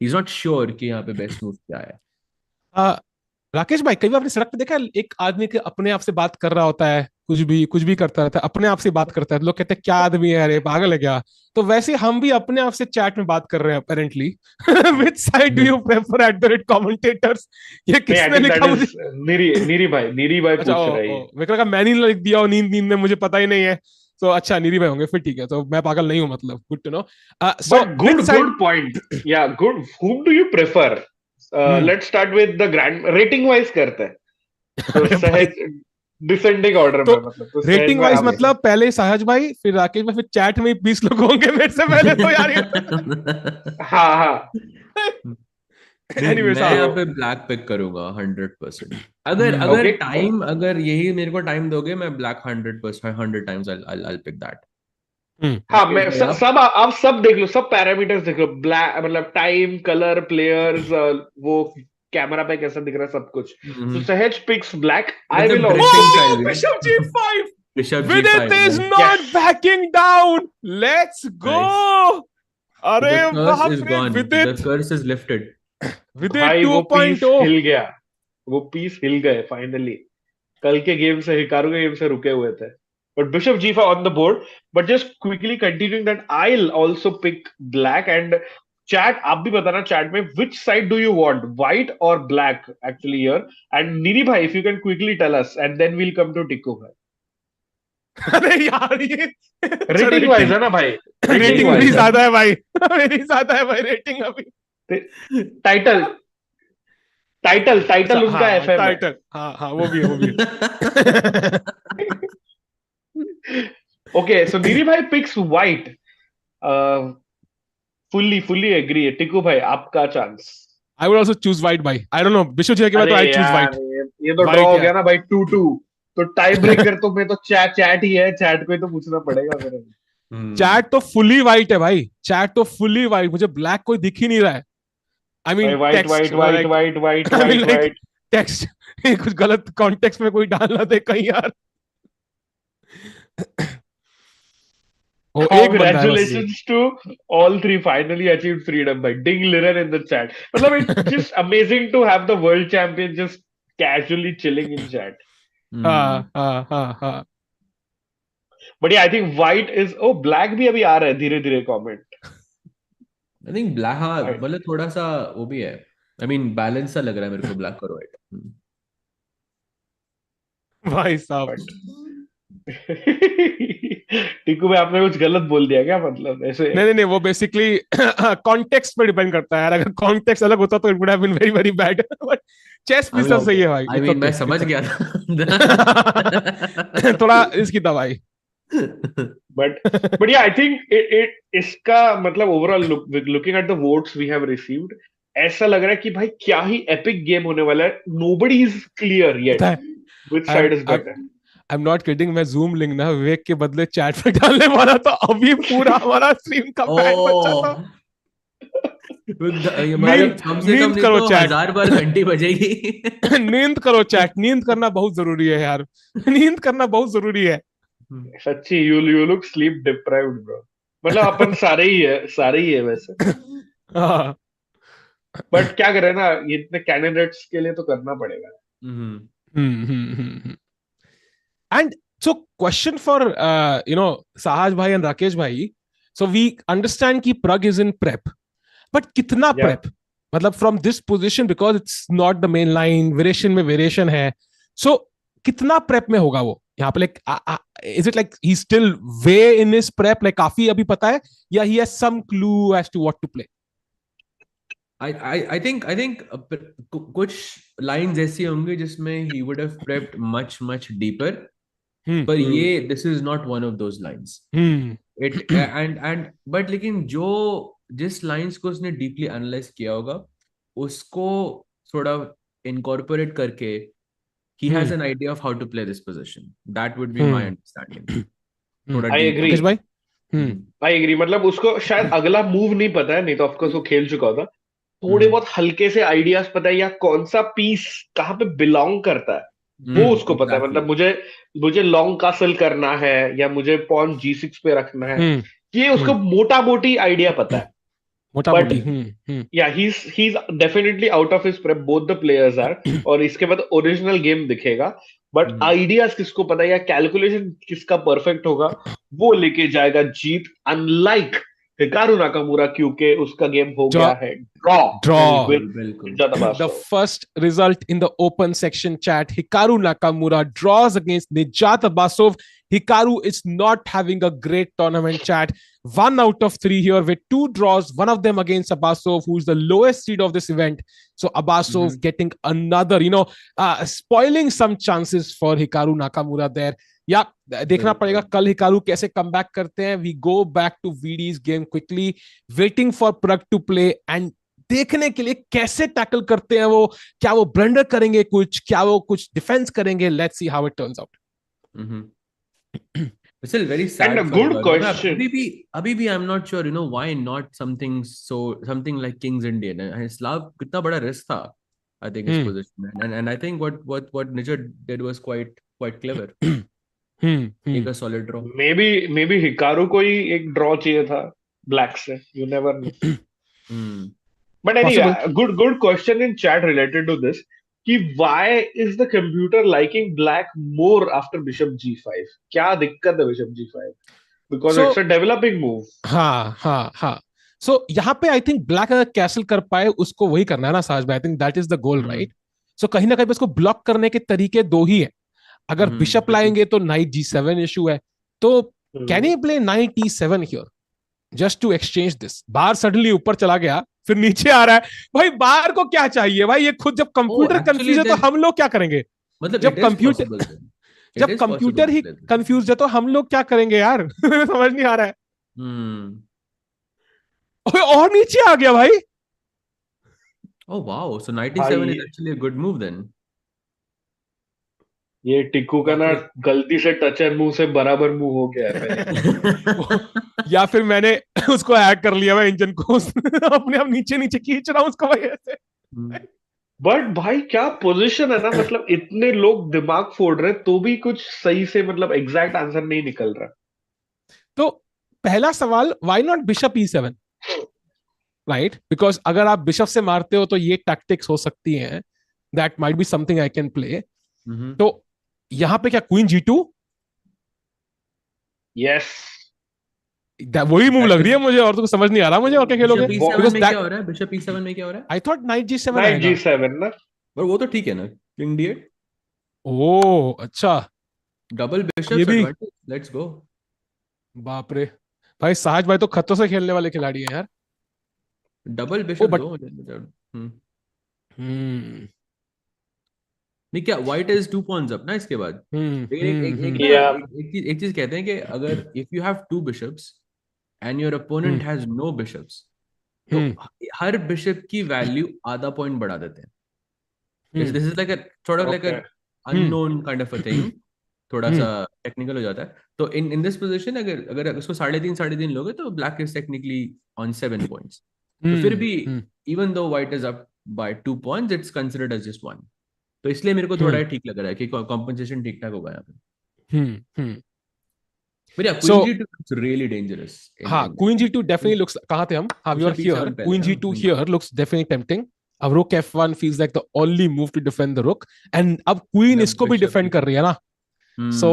he's not sure कि यहाँ पे best move क्या है. राकेश भाई, कई बार आपने सड़क पे देखा है एक आदमी के अपने आप से बात कर रहा होता है, कुछ भी करता रहता है, अपने आप से बात करता है, लोग कहते हैं क्या आदमी है, अरे पागल है क्या. तो वैसे हम भी अपने आप से चैट में बात कर रहे हैं apparently. Which side do you prefer @commentators? ये किसने लिखा मुझे? नीरी भाई पूछ रहा है. मेरे का मैंने लिख दिया और नींद में मुझे पता ही नहीं है. तो अच्छा नीरी भाई होंगे फिर ठीक है. तो मैं पागल नहीं हूं, मतलब good to know. So good point. Yeah good. whom do you prefer? Let's start with the grand rating wise करते हैं. तो सहज डिसेंडिंग ऑर्डर में, मतलब तो रेटिंग वाइज मतलब पहले सहज भाई, फिर राकेश भाई, फिर चैट में 20 लोग होंगे मेरे से पहले. तो यार हाँ. मैं यहाँ पे ब्लैक पिक करूंगा 100%. अगर टाइम अगर यही मेरे को टाइम दोगे मैं black 100% 100 times I'll pick that. हाँ, मैं सब आप सब देख लो, सब पैरामीटर्स देख लो. ब्लैक मतलब टाइम, कलर, प्लेयर्स, वो कैमरा पे कैसा दिख रहा है, सब कुछ. तो Sahaj picks black. I will Bishop G5. Vidit is not backing down. Let's go. अरे बाप रे Vidit. The curse is lifted. Vidit 2.0 हिल गया. वो पीस हिल गए फाइनली. कल के गेम से, हिकारू के गेम से रुके हुए थे. But Bishop G5 on the board. But just quickly continuing that, I'll also pick black. And chat, आप भी बताना chat में which side do you want, white or black actually here. And Niri bhai, if you can quickly tell us, and then we'll come to Tikku bhai. अरे यार ये rating wise है ना भाई. रेटिंग मेरी ज्यादा है भाई. मेरी ज्यादा है भाई रेटिंग अभी. टाइटल उनका एफएम. टाइटल हाँ वो भी है. Okay, so Niri bhai picks white. Fully agree. Tikku bhai, आपका chance. I would also choose white bhai. I don't know. Bishop जी के बाद तो I choose white. ये तो ड्रॉ हो गया ना भाई 2-2. तो टाई ब्रेकर तो मैं तो चैट ही है. चैट को ही तो पूछना पड़ेगा मेरे. चैट तो फुली व्हाइट है भाई. चैट तो फुली व्हाइट. मुझे ब्लैक कोई दिख ही नहीं रहा है. I mean white. टेक्स्ट कुछ गलत कॉन्टेक्स्ट में कोई डालना दे कहीं यार. Congratulations to all three finally achieved freedom by Ding Liren in the chat. मतलब it's just amazing to have the world champion just casually chilling in chat. But yeah, I think white is black भी अभी आ रहा है धीरे-धीरे comment. I think black हाँ मतलब थोड़ा सा वो भी है. I mean balance सा लग रहा है मेरे को black और white. भाई साहब. टिकू भाई आपने कुछ गलत बोल दिया क्या, मतलब ऐसे? नहीं वो बेसिकली कॉन्टेक्स्ट पे डिपेंड करता है यार. अगर कॉन्टेक्स्ट अलग होता तो it would have been very very bad. But chess भी सब सही है भाई. I mean मैं समझ गया था. थोड़ा इसकी था भाई. but yeah, I think it इसका मतलब overall looking at the votes we have received, ऐसा लग रहा है कि भाई क्या ही एपिक गेम होने वाला है. Nobody is clear yet which side is better. I'm not kidding. मैं जूम लिंक ना विवेक के बदले चैट पे डालने वाला था. अभी पूरा हमारा स्ट्रीम का पैक बचा था. नींद करो चैट. 1000 बार घंटी बजेगी. नींद करो चैट. नींद करना बहुत जरूरी है यार. नींद करना बहुत जरूरी है. सच्ची you look sleep deprived bro. मतलब अपन सारे ही है वैसे. बट क्या करें ना, ये इतने कैंडिडेट्स के लिए तो करना पड़ेगा. And so question for Sahaj bhai and Rakesh bhai. So we understand ki Pragg is in prep, but kitna prep? मतलब from this position, because it's not the main line, variation में variation है. So कितना prep में होगा वो यहाँ पे? Like is it like he's still way in his prep, like काफी अभी पता है, या he has some clue as to what to play? I think कुछ lines ऐसी होंगी जिसमें he would have prepped much deeper. पर ये this is not one of those lines. It and but लेकिन जो जिस lines को उसने deeply analyze किया होगा उसको थोड़ा incorporate करके he has an idea of how to play this position. That would be my understanding. थोड़ा I deep. agree. मुकेश भाई I agree. मतलब उसको शायद अगला मूव नहीं पता है, नहीं तो ऑफकोर्स वो खेल चुका होता. थोड़े बहुत हल्के से आइडियाज पता है, या कौन सा पीस कहाँ पे बिलोंग करता है वो उसको पता है. मतलब मुझे लॉन्ग कासल करना है या मुझे पॉन G6 पे रखना है, ये उसको मोटा मोटी आइडिया पता है. मोटा But मोटी yeah, he's definitely out of his prep. Both the players are. और इसके बाद ओरिजिनल गेम दिखेगा. बट आइडियाज किसको पता है या कैलकुलेशन किसका परफेक्ट होगा, वो लेके जाएगा जीत. अनलाइक हिकारू नाकामुरा, क्योंकि उसका गेम हो गया है draw with The first result in the open section chat, Hikaru Nakamura draws against Nijat Abbasov. Hikaru is not having a great tournament, chat. 1 out of 3 here with 2 draws, one of them against Abbasov, who's the lowest seed of this event. So Abbasov getting another, spoiling some chances for Hikaru Nakamura there. या देखना पड़ेगा कल Hikaru कैसे कम back करते हैं. We go back to VD's game quickly, waiting for Pragg to play and देखने के लिए कैसे टैकल करते हैं वो. क्या वो ब्लंडर करेंगे कुछ, क्या वो कुछ डिफेंस करेंगे. Let's see how it turns out. Still very sad. And a good question. अभी भी I'm not sure, why not something like Kings Indian. Slav कितना बड़ा risk था, I think, his position. And I think what Nijar did was quite clever. Take a solid draw. Maybe Hikaru को ही एक draw चाहिए था black से. You never know. But anyway, good question in chat related to this. कि why is the computer liking black more after bishop G5? क्या दिक्कत है bishop G5? Because it's a developing move. हाँ. So यहाँ पे I think black अगर castle कर पाए उसको वही करना है ना साज भाई. I think that is the goal, right? So कहीं ना कहीं उसको ब्लॉक करने के तरीके दो ही है. अगर बिशप लाएंगे तो नाइट G7 इशू है. तो can he play knight E7 here just to exchange this. बार सडनली ऊपर चला गया, फिर नीचे आ रहा है. भाई बार को क्या चाहिए भाई, ये खुद जब कंप्यूटर कंफ्यूज है तो हम लोग क्या करेंगे. मतलब जब कंप्यूटर ही कंफ्यूज है तो हम लोग क्या करेंगे यार. समझ नहीं आ रहा है. और नीचे आ गया भाई. Oh wow, so 97 is actually a good move then. ये टिक्कू का ना गलती से टच एंड मूव से बराबर मूव हो गया है. या फिर मैंने उसको हैक कर लिया भाई इंजन को. अपने आप नीचे खींच रहा हूं उसको भाई ऐसे. बट भाई क्या पोजीशन है ना. मतलब इतने लोग दिमाग फोड़ रहे तो भी कुछ सही से मतलब एग्जैक्ट आंसर नहीं निकल रहा. तो पहला सवाल, why not bishop E7, right? Because अगर आप बिशप से मारते हो तो ये टैक्टिक्स हो सकती हैं. That might be something I can play. तो यहां पे क्या क्वीन G2? यस, वही मूव लग रही है मुझे, और तो समझ नहीं आ रहा मुझे और क्या खेलोगे. क्या हो रहा है बिशप E7 में? क्या हो रहा है? आई थॉट नाइट G7 ना. पर वो तो ठीक है ना, किंग D8. ओ अच्छा, डबल बिशप, लेट्स गो. बाप रे भाई, साहज भाई तो खतों से खेलने वाले खिलाड़ी हैं यार. डबल बिशप दो. नहीं क्या, व्हाइट इज 2 पॉन्स अप ना इसके बाद. एक चीज कहते हैं कि अगर if you have 2 bishops and your opponent has no bishops, तो हर बिशप की वैल्यू आधा पॉइंट बढ़ा देते हैं. This is like a unknown kind of a thing. थोड़ा सा टेक्निकल हो जाता है. तो इन दिस पोजीशन अगर उसको 3.5 लोगे तो black is technically on 7 points. तो फिर भी even though white is up by 2 points, it's considered as just 1. तो इसलिए मेरे को थोड़ा ठीक लग रहा है कि कॉम्पेंसेशन ठीक ठाक होगा यहाँ पे. But yeah, Queen G2 looks really dangerous. हाँ, Queen G2 definitely looks. कहाँ थे हम? We are here. Queen G2 here looks definitely tempting. अब Rook F1 feels like the only move to defend the Rook, and अब Queen इसको भी defend कर रही है ना. So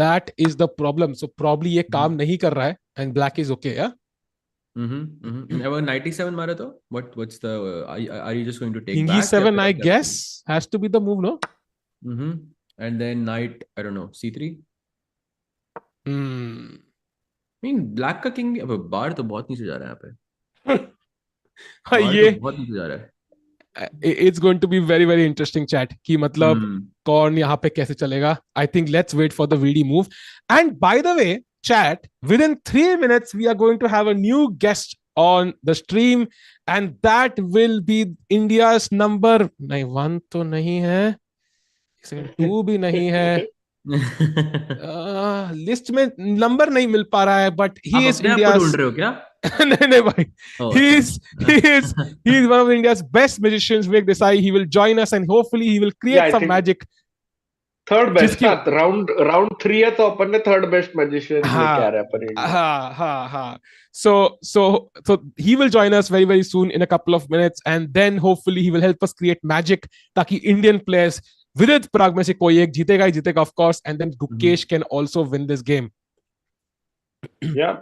that is the problem. So probably ये काम नहीं कर रहा है, and Black is okay, yeah. Ever 97 मारा तो what's the are you just going to take King back? E7 I guess has to be the move, no? And then knight, I don't know, C3. I mean black का king अब बार तो बहुत नीचे जा रहा है यहाँ पे. ये बहुत नीचे जा रहा है। it's going to be very very interesting chat कि मतलब कौन यहाँ पे कैसे चलेगा. I think let's wait for the VD move. And by the way, chat, within 3 minutes we are going to have a new guest on the stream, and that will be India's number नहीं 1 तो नहीं है, 2 भी नहीं है, list में number नहीं मिल पा रहा है, बट ही आप इज अपने आप को इंडिया. ढूंढ रहे हो क्या? नहीं भाई, Oh, he is one of India's best magicians. Vivek Desai, he will join us and hopefully he will create I some think magic. Third best जिसकी राउंड 3 है, तो अपन ने थर्ड बेस्ट मैजिशियन लेके आ रहे हैं अपन इंडिया. हाँ. So he will join us very very soon in a couple of minutes, and then hopefully he will help us create magic ताकि Indian players Vidit Pragg में से कोई एक जीतेगा ही जीतेगा, of course, and then Gukesh can also win this game. Yeah,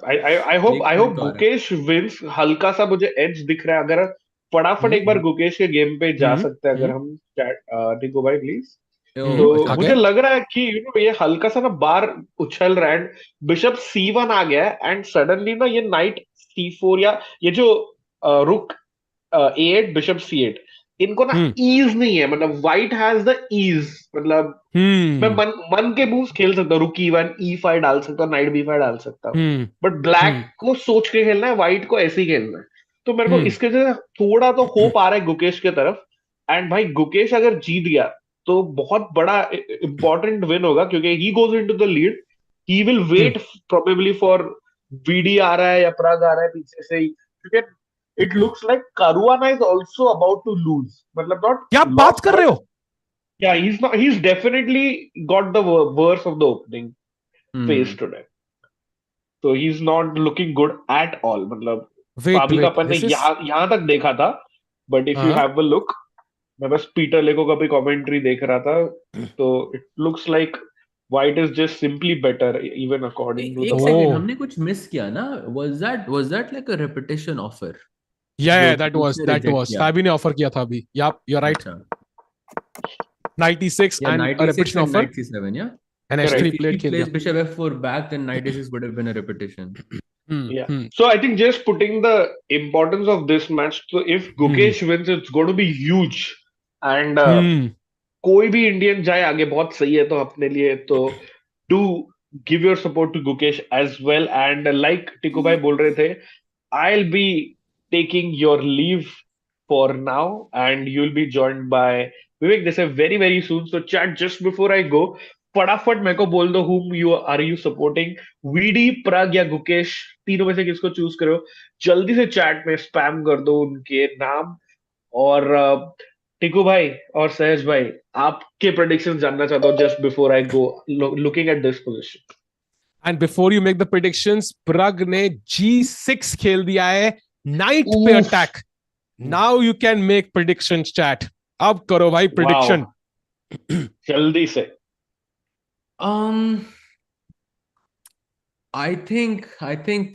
I hope Gukesh wins. हल्का सा मुझे एज दिख रहा है. अगर फटाफट एक बार गुकेश के गेम पे जा सकते हैं अगर हम. टिको भाई प्लीज. तो मुझे लग रहा है कि ये हल्का सा ना बार उछल रहा है. बिशप C1 आ गया है एंड सडनली ना ये नाइट C4 या ये जो रुक A8 बिशप C8, इनको ना ईज नहीं है. मतलब व्हाइट हैज द ईज. मतलब मैं मन के मूव्स खेल सकता हूँ. रुक E1 E5 डाल सकता हूँ, नाइट B5 डाल सकता हूँ, बट ब्लैक को सोच के खेलना है, व्हाइट को ऐसे ही खेलना है. तो मेरे को इसके लिए थोड़ा तो होप आ रहा है गुकेश की तरफ. एंड भाई गुकेश अगर जीत गया तो बहुत बड़ा इंपॉर्टेंट विन होगा, क्योंकि he goes into the lead. He will wait probably for VD आ रहा है या प्रग आ रहा है पीछे से ही, क्योंकि it looks like Caruana is also about to lose. मतलब not. क्या बात कर रहे हो? Yeah, he's not. He's definitely got the worst of the opening phase today. So he's not looking good at all. मतलब फाबी का अपन ने यहाँ तक देखा था, but if you have a look, मैं बस पीटर लेको का भी कमेंट्री देख रहा था, तो it looks like White is just simply better, even according to. एक सेकंड, हमने कुछ मिस किया ना? Was that like a repetition offer? Yeah, that was. Fabi ने offer किया था अभी. Yup, you're right. 96 and 96 a repetition and offer. 97, yeah. And H3 played. If he plays bishop F4 back, then 96 would have been a repetition. So I think just putting the importance of this match. So if Gukesh wins, it's going to be huge. And कोई भी Indian जाए आगे बहुत सही है तो अपने लिए. तो do give your support to Gukesh as well. And like टिकू भाई बोल रहे थे, I'll be taking your leave for now, and you'll be joined by Vivek Desai very very soon. So chat, just before I go, फटाफट मेरे को बोल दो whom you are supporting, VD, Pragg या गुकेश, तीनों में से किसको चूज करो. जल्दी से चैट में स्पैम कर दो उनके नाम. और टिकू भाई और सहज भाई, आपके प्रेडिक्शंस जानना चाहता हूँ just before I go, looking at this position. And before you make the predictions, Pragg ने G6 खेल दिया है, नाइट पे attack. Now you can make predictions chat. अब करो भाई प्रेडिक्शन जल्दी से. I think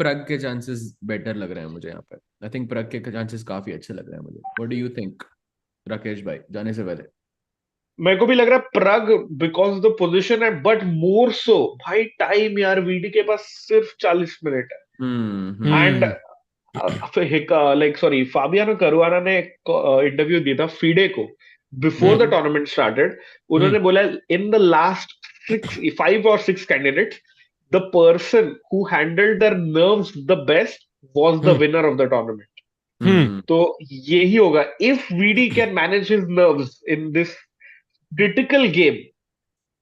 Pragg के चांसेस बेटर लग रहे हैं मुझे यहाँ पे. I think Pragg के चांसेस काफी अच्छे लग रहे हैं मुझे. What do you think, Rakesh भाई, जाने से पहले? मेरे को भी लग रहा है Pragg बिकॉज द पोजीशन है, बट मोर सो भाई टाइम यार. VD के पास सिर्फ 40 मिनट है. एंड फाबियानो करुआना ने इंटरव्यू दिया था FIDE को बिफोर द टूर्नामेंट स्टार्टेड. उन्होंने बोला in the last 5 or 6 candidates, the person who handled their nerves the best was the winner of the tournament. तो यही होगा. If VD can manage his nerves in this critical game,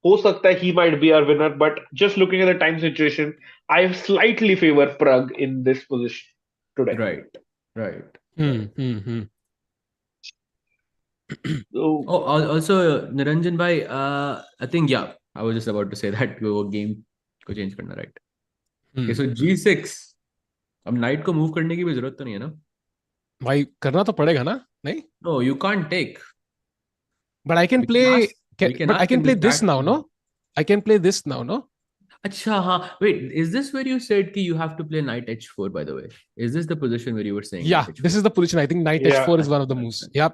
हो सकता है he might be our winner. But just looking at the time situation, I slightly favor Pragg in this position today. Right. So, Also Niranjan bhai, I think I was just about to say that वो game को change करना, right? Okay, so G6, अब knight को move करने की भी जरूरत तो नहीं है ना भाई? करना तो पड़ेगा ना? नहीं, no, you can't take. But I can play. But I can play this now, no? I can play this now, no? अच्छा हाँ. Wait, is this where you said कि you have to play knight H4, by the way? Is this the position where you were saying? Yeah, this is the position. I think knight H4 is one of the moves. Yep.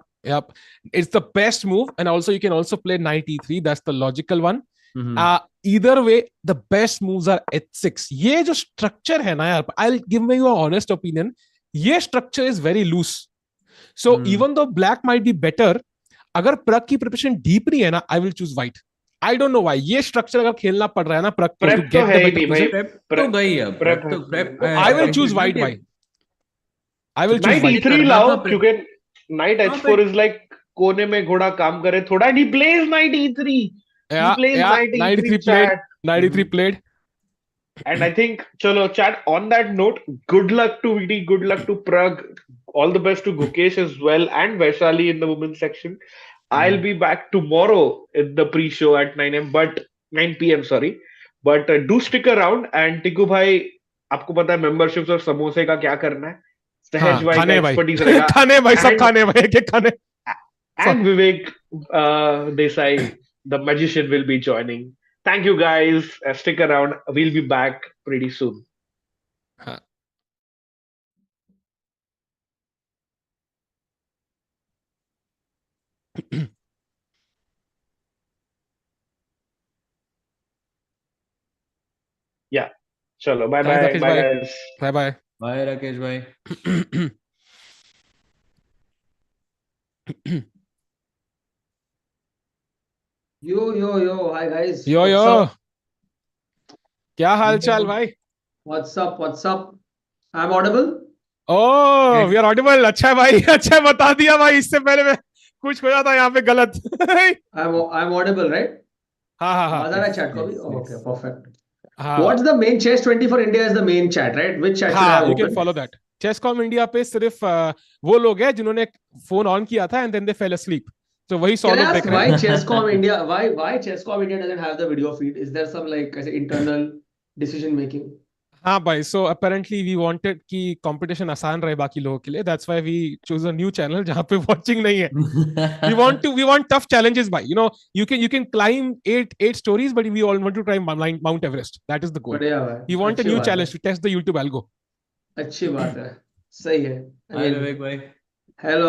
It's the best move, and also you can also play knight E3. That's the logical one. Either way, the best moves are H6. ये जो structure है ना यार, I'll give you an honest opinion. ये structure is very loose. So even though black might be better, अगर प्रग की preparation deep नहीं है ना, I will choose white. I don't know why. ये स्ट्रक्चर अगर खेलना पड़ रहा है ना प्रग को Prep to तो get है the ही better नहीं भाई, position, prep तो गई अब, prep prep तो prep I will choose white भाई. I will choose night white. E3 करना लाओ, था क्योंकि नाइट हाँ, H4 इज लाइक कोने में घोड़ा काम करे थोड़ा, and he plays knight E3. He Yeah, plays yeah. knight E3 93 played. chat. 93 played. And I think, chalo, chat, on that note, good luck to VD, good luck to Pragg, all the best to Gukesh as well, and Vaishali in the women's section. I'll be back tomorrow in the pre-show at 9 a.m., but 9 p.m., sorry. But do stick around, and Tiku bhai, आपको पता है memberships और समोसे का क्या करना है? सहज भाई का खाने भाई. expertise रहेगा. खाने भाई, सब खाने भाई, एक खाने. And Vivek Desai, the magician, will be joining. Thank you guys. Stick around. We'll be back pretty soon. हाँ. Yeah. Chalo. Bye Thanks, bye. Rakesh Bye bhai. guys. Bye bye. Bye Rakesh भाई. Yo, hi guys. Yo What's yo. up? क्या हाल चाल भाई? What's up? I'm audible? Oh, we are audible. अच्छा है भाई, अच्छा है, बता दिया भाई, इससे पहले मैं कुछ हो जाता यहाँ पे गलत. I'm audible, right? हाँ हाँ हाँ. आवाज आ रहा है chat को भी? yes, Oh, yes. okay, perfect. हाँ. What's the main Chess24 India is the main chat, right? Which chat should I हाँ, have you can opened? follow that. Chesscom India पे सिर्फ वो लोग हैं जिन्होंने फोन ऑन किया था and then they fell asleep. तो वही 100 Can I लोग ask देख रहे why हैं. Chesscom India? Why Chesscom India doesn't have the video feed? Is there some like ऐसे internal decision making? हाँ भाई, so apparently we wanted कि competition आसान रहे बाकी लोगों के लिए. That's why we chose a new channel जहाँ पे watching नहीं है. We want tough challenges भाई. You know, you can climb eight stories, but we all want to try Mount Everest. That is the goal. बढ़िया भाई. We want a अच्छी new बात है. challenge to test the YouTube algo. अच्छी बात है. सही है. I Hi mean, विवेक भाई. hello.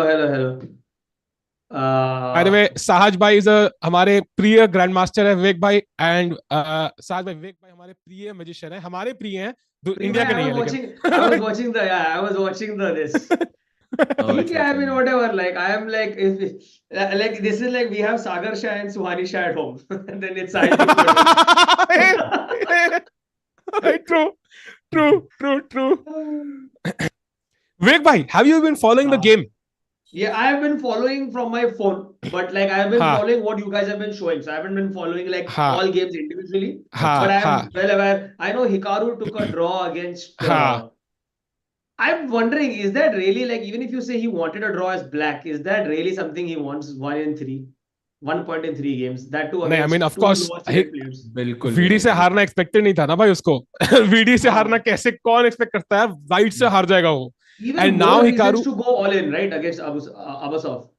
By the way, Sahaj bhai is हमारे प्रिय ग्रैंड मास्टर है विवेक भाई, एंड साहज भाई, विवेक भाई हमारे प्रिय मैजिशियन है, हमारे प्रिय हैं, इंडिया के नहीं है लेकिन. I was watching the this. ठीक है, I mean whatever, like I am like like this is like we have Sagar Shah and Suhani Shah at home and then it's True. Vivek bhai, have you been following the game? Yeah, I have been following from my phone, but like I have been following what you guys have been showing. So I haven't been following like all games individually. But I am well aware. I know Hikaru took a draw against. I'm wondering, is that really like, even if you say he wanted a draw as black, is that really something he wants? 1 point in 3 games. That too. नहीं, I mean of course. बिल्कुल. VD से हारना expected नहीं था ना भाई उसको. VD से हारना कैसे कौन एक्सपेक्ट करता है? वाइट से हार जाएगा वो. Even and now Hikaru to go all in, right, against Abasov.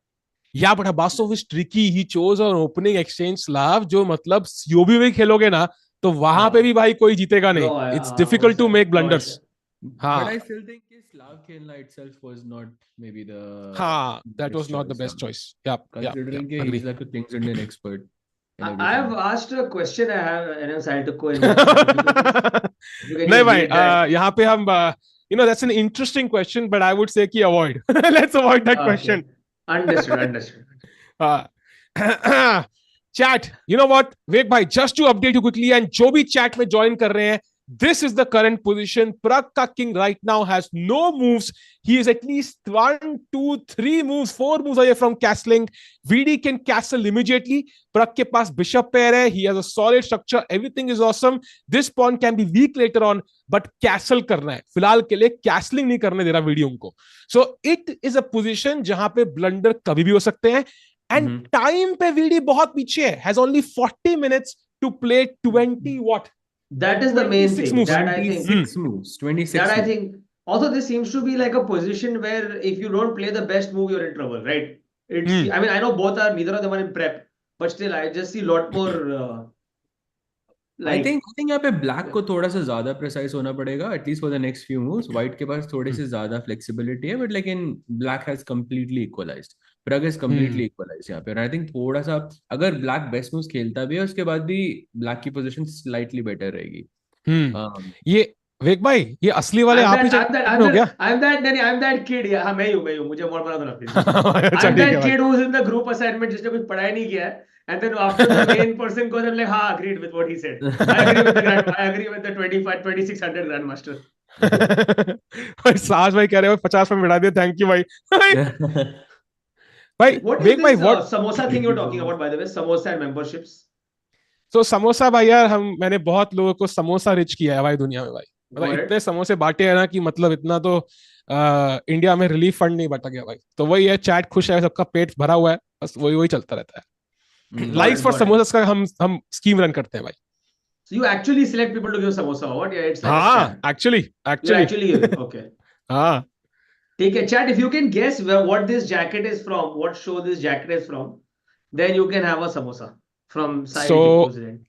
Yeah, but Abasov is tricky. He chose an opening exchange Slav, जो मतलब COB में खेलोगे ना तो वहां पे भी भाई कोई जीतेगा नहीं. It's difficult to make blunders. हाँ. But I still think Slav खेलना itself was not maybe the. हाँ, that was not the best choice. Yeah. Considering he's like a Kings Indian expert. I have asked a question. I have an insight to go in. नहीं भाई, यहाँ पे हम that's an interesting question, but I would say कि avoid. Let's avoid that question. Understood. Chat, you know what, Vivek bhai, just to update you quickly, and जो भी chat में join कर रहे हैं, this is the current position. Pragg ka king right now has no moves. He is at least 1, 2, 3 moves, 4 moves away from castling. VD can castle immediately. Pragg ke paas bishop pair hai. He has a solid structure. Everything is awesome. This pawn can be weak later on, but castle करना है. फिलहाल के लिए castling नहीं करने दे रहा VD उनको. So it is a position जहां पे blunder कभी भी हो सकते हैं. And time पे VD बहुत पीछे है. Has only 40 minutes to play 20 what? That is the main thing. Moves. That I think 26 moves. 26. That I think. Also, this seems to be like a position where if you don't play the best move, you're in trouble, right? It's. I mean, I know neither of them are in prep, but still, I just see a lot more. I think यहाँ पे black को थोड़ा सा ज़्यादा precise होना पड़ेगा, at least for the next few moves. White के पास थोड़ी सी ज़्यादा flexibility है, but like in black has completely equalized. Pragg is completely equalized यहाँ पे. And I think थोड़ा सा अगर black best moves खेलता भी है, उसके बाद भी black की position slightly better रहेगी. ये वेग भाई ये असली वाले आप ही हो क्या? I'm that kid. Yeah, हाँ मैं हूँ मुझे और बता दो ना please. अच्छा I'm ठीक है that भाई. kid who's in the group assignment जिसने कुछ पढ़ाई नहीं किया है. And then after the main person goes, I'm like, हाँ, agreed with what he said. I agree with the 2600 grandmaster. भाई साज भाई कह रहे हो 50 में मिला दिया, थैंक यू भाई. भाई What is वेग भाई this what samosa thing you're talking about, by the way? Samosa and memberships. तो समोसा भाई यार, मैंने बहुत लोगों को समोसा रिच किया है भाई दुनिया में भाई. मतलब इतने समोसे बांटे हैं ना कि मतलब इतना तो इंडिया में रिलीफ फंड नहीं बांटा गया भाई. तो वही है, चैट खुश है, सबका पेट भरा हुआ है, बस वही वही चलता रहता है. लाइक्स फॉर समोसा का हम स्कीम रन करते हैं भाई. So you actually select people to give samosa or what? Yeah, it's like हाँ actually okay. हाँ. Take a chat. If you can guess what this jacket is from, what show this jacket is from, then you can have a samosa from Sai. So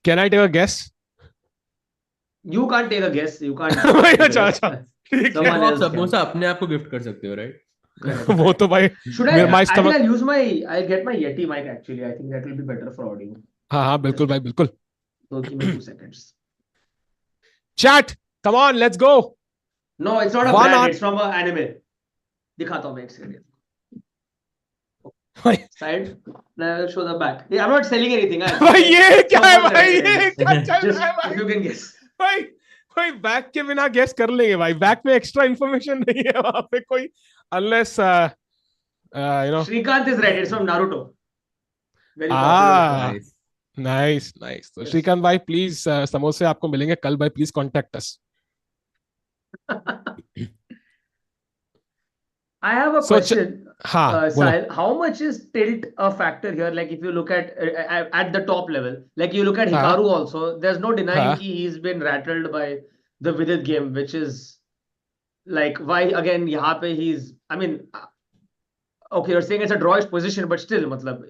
can I take a guess? You can't take a guess. You can't. अच्छा अच्छा ठीक है. Someone else samosa अपने आप को gift कर सकते हो, राइट? वो तो भाई Should I? my I think stomach. I'll get my Yeti mic actually. I think that will be better for audio. हाँ हाँ बिल्कुल भाई बिल्कुल. So give me 2 seconds. Chat, come on, let's go. No, it's not a One brand. on- It's from an anime. दिखाता हूँ मैं एक second. भाई Side. Now I'll show the back. Yeah, I'm not selling anything. भाई ये क्या है भाई, ये क्या चल Just रहा है if भाई? you can guess. भाई भाई बैक के बिना गेस कर लेंगे भाई. बैक में एक्स्ट्रा इंफॉर्मेशन नहीं है वहां पे कोई, unless you know. Shrikant is right. It's from Naruto. Very popular. Ah, nice nice. तो श्रीकांत भाई प्लीज समोसे आपको मिलेंगे कल भाई, please contact us. I have a question. हाँ बोलो. Sahil, how much is tilt a factor here? Like if you look at the top level, like you look at Hikaru also, there's no denying he's been rattled by the Vidit game, which is like why again यहाँ पे he's. I mean, okay, you're saying it's a drawish position, but still, matlab,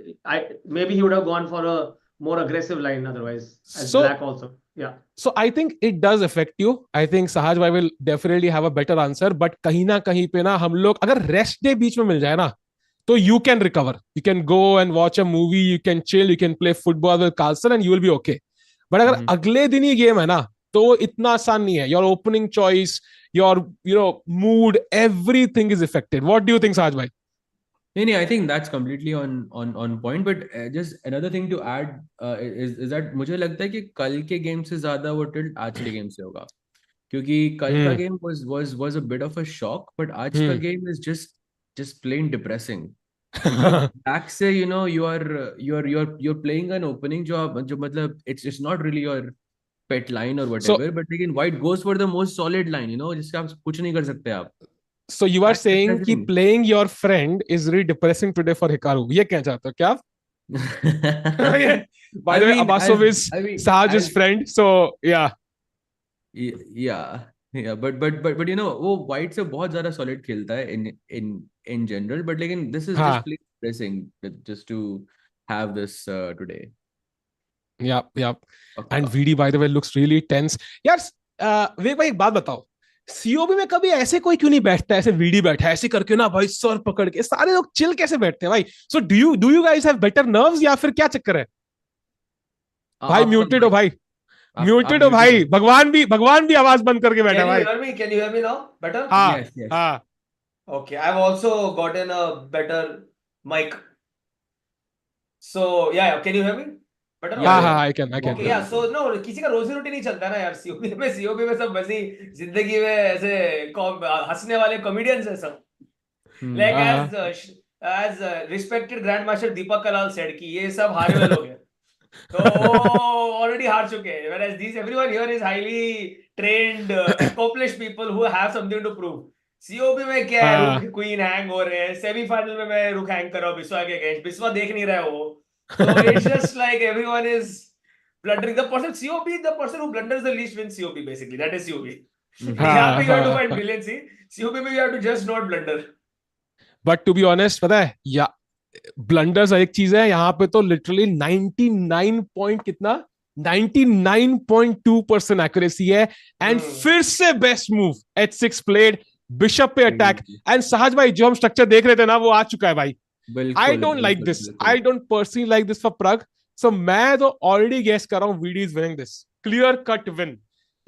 maybe he would have gone for a more aggressive line otherwise. As black also, yeah. So I think it does affect you. I think Sahaj bhai will definitely have a better answer. But कहीं ना कहीं पे ना हम लोग अगर rest day बीच में मिल जाए ना, तो you can recover. You can go and watch a movie. You can chill. You can play football with Carlson and you will be okay. But अगर अगले दिन ही गेम है ना, तो इतना आसान नहीं है. Your opening choice, your mood, everything is affected. What do you think, Sahaj bhai? नहीं, I think that's completely on point. But just another thing to add is that मुझे लगता है कि कल के गेम से ज्यादा वो टिल्ट आज के गेम से होगा, क्योंकि कल का game was a bit of a shock, but आज का game is just plain depressing. Back से you're playing an opening जो मतलब it's not really your pet line or whatever, but again White goes for the most solid line, जिससे आप कुछ नहीं कर सकते आप. So you are saying कि playing your friend is really depressing today for Hikaru. ये क्या चाहते हो क्या आप? By the way, Abasov is Sahaj's friend, so yeah. Yeah, but वो White से बहुत ज़्यादा solid खेलता है in general, but लेकिन this is just plain depressing just to have this today. Yeah. And VD by the way looks really tense. यार वेग भाई एक बात बताओ, सीओबी में कभी ऐसे कोई क्यों नहीं बैठता, ऐसे वीडी बैठा है ऐसे करके ना भाई, सर पकड़ के सारे लोग चिल कैसे बैठते हैं भाई? So do you guys have better nerves या फिर क्या चक्कर है भाई? म्यूटेड हो भाई, म्यूटेड हो भाई. भगवान भी आवाज बंद करके बैठा भाई. Can you hear me now? Better? Yes. हाँ. Okay, I've also gotten a better mic. So yeah, can you hear me? Better? हाँ, I can. Okay, yeah, so no, किसी का रोजी रोटी नहीं चलता ना यार. सीओबी में सब बसी जिंदगी में ऐसे हंसने वाले कॉमेडियंस है सब. Like as respected grandmaster Deepak Kalal said कि ये सब हारे हुए लोग हैं. तो already हार चुके हैं. Whereas everyone here is highly trained, accomplished people who have something to prove. COB में क्या है, रुक क्वीन हैंग हो रहे हैं. सेमीफाइनल में मैं रुक हैंग कर रहा हूँ बिस्वा के अगेंस्ट. बिस्वा देख नहीं रहा है वो. So it's just like everyone is blundering. The person who blunders the least wins COB basically. That is COB. यहाँ पे you have to find brilliancy. COB में you have to just not blunder. But to be honest, पता है या blunders एक चीज है, यहाँ पे तो literally 99.2% accuracy है. And फिर से best move h6 played, bishop पे attack. And सहज भाई जो हम structure देख रहे थे ना, वो आ चुका है भाई. I don't like this. I don't personally like this for Pragg. So मैं तो already guess कर रहा हूँ VD is winning this. Clear cut win.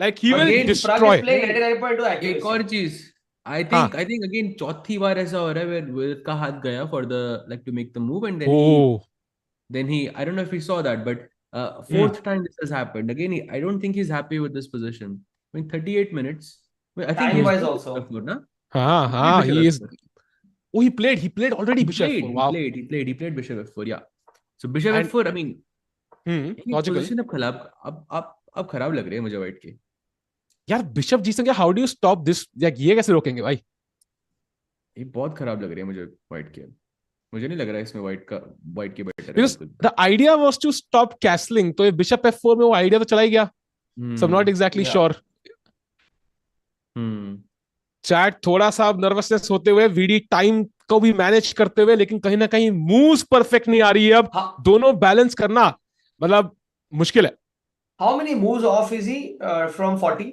Like he will Pragg destroy. is playing 99.2 accuracy. एक और चीज, I think again चौथी बार ऐसा हो रहा है where Vidit का हाथ गया for the like to make the move, and then he I don't know if he saw that, but fourth time this has happened again. I don't think he's happy with this position. I mean 38 minutes. I think Time wise also. Before, na? He is. Oh, he played already bishop f4. Wow. He played bishop f4. Yeah. So bishop f4. I mean, logical. Position अब खराब लग रही है मुझे white की. यार bishop जी संगे, how do you stop this? ये कैसे रोकेंगे भाई? ये बहुत खराब लग रही है मुझे white की. मुझे नहीं लग रहा है इसमें white की बेटर है. Because the idea was to stop castling. तो ये bishop f4 में वो आइडिया तो चला ही गया. So I'm not exactly sure. Chat थोड़ा सा नर्वसनेस होते हुए, वीडी टाइम को भी मैनेज करते हुए, लेकिन कहीं ना कहीं मूव्स परफेक्ट नहीं आ रही है. अब दोनों बैलेंस करना मतलब मुश्किल है. How many moves off is he from 40?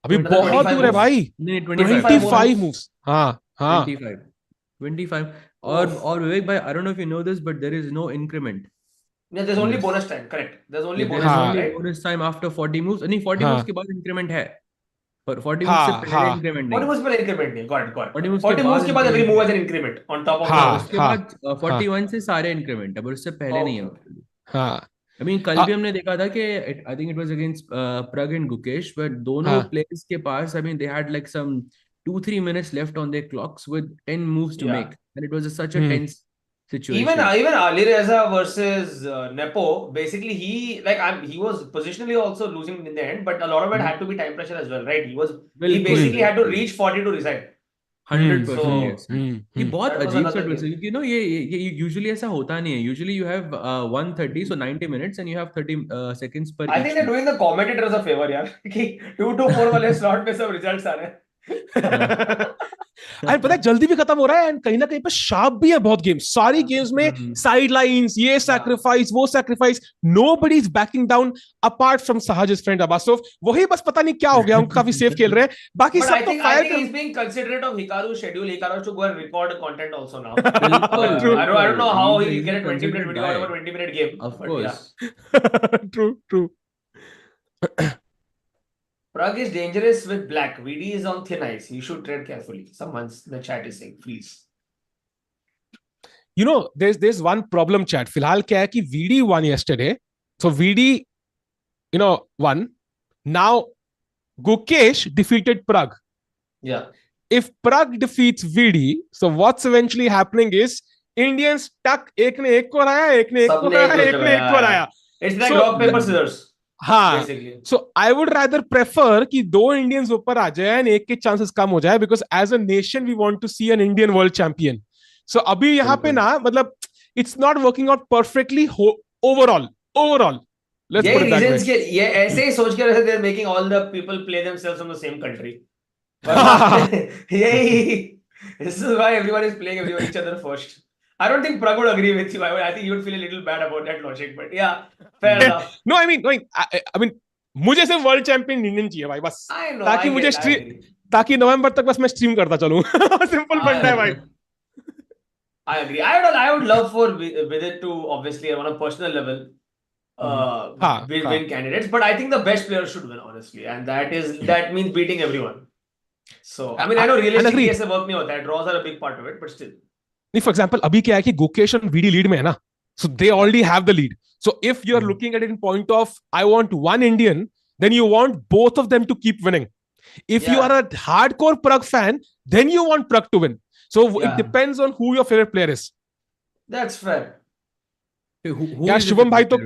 अभी बहुत दूर है भाई. 25 moves. हाँ 25. और विवेक भाई, I don't know if you know this, but there is no increment. Yeah, there's only bonus time. Correct. There's only bonus time after 40 moves. नहीं 40 moves के बाद increment है. पर 40 moves से पहले increment नहीं. 40 moves पे increment नहीं. Got it. 40 moves के बाद every move has an increment on top of that. उसके बाद 41 से सारे increment है, पर उससे पहले नहीं है. हाँ. I mean कल भी हमने देखा था कि I think it was against Pragg and Gukesh, but दोनों players के पास, I mean they had like some 2-3 minutes left on their clocks with 10 moves to make, and it was such a tense situation. Even Ali Reza versus Nepo, basically he was positionally also losing in the end, but a lot of it had to be time pressure as well, right? He basically had to reach 40 to resign. 100%. Yes. ये बहुत अजीब सा twist है, क्योंकि you know ये usually ऐसा होता नहीं है. Usually you have 130, so 90 minutes, and you have 30 seconds per. I think they're doing the commentators a favor यार, कि 2 to 4 वाले slot में सब results आ रहे हैं. अरे पता है जल्दी भी खत्म हो रहा है, एंड कहीं ना कहीं पे शार्प भी है बहुत गेम्स. सारी गेम्स में साइड लाइंस, ये सैक्रिफाइस, वो sacrifice, nobody is banking down apart from Sahaj's friend Abasov. वही बस पता नहीं क्या हो गया, उनको काफी सेफ खेल रहे हैं. बाकी सब तो फायर कर. He's being considerate of Hikaru's schedule. Hikaru has to go and record content also now. I don't know how he'll get a 20-minute video out of a 20-minute game. Of course. True. Pragg is dangerous with black. VD is on thin ice. You should tread carefully. Someone in the chat is saying, please. You know, there's one problem, chat. फिलहाल क्या है कि VD won yesterday. So VD, won. Now Gukesh defeated Pragg. Yeah. If Pragg defeats VD, so what's eventually happening is Indians stuck. एक ने एक को हराया, एक ने एक को हराया. It's like rock paper scissors. हाँ, so I would rather prefer कि दो इंडियंस ऊपर आ जाए and एक के चांसेस कम हो जाए, because as a nation we want to see an Indian world champion. So अभी यहाँ पे ना मतलब it's not working out perfectly overall. Let's put it that way. ये ऐसे ही सोच के रहे, they're making all the people play themselves from the same country. This is why everyone is playing each other first. I don't think Pragg would agree with you. I think you would feel a little bad about that logic, but yeah, fair enough. No, I mean, मुझे सिर्फ world champion Indian चाहिए भाई बस, ताकि मुझे ताकि नवंबर तक बस मैं स्ट्रीम करता चलूं. सिंपल फंडा है भाई. I agree. I would love for Vidit to obviously on a personal level win candidates, but I think the best player should win honestly, and that means beating everyone. So I mean I know realistically ऐसे work नहीं होता है. Draws are a big part of it, but still. For example, अभी क्या है कि Gukesh and VD lead में है ना, so they already have the lead. So if you're looking at it in point of I want one Indian, then you want both of them to keep winning. If you are a hardcore Pragg fan, then you want Pragg to win. So it depends on who your favorite player is. That's fair. यार शुभम भाई तो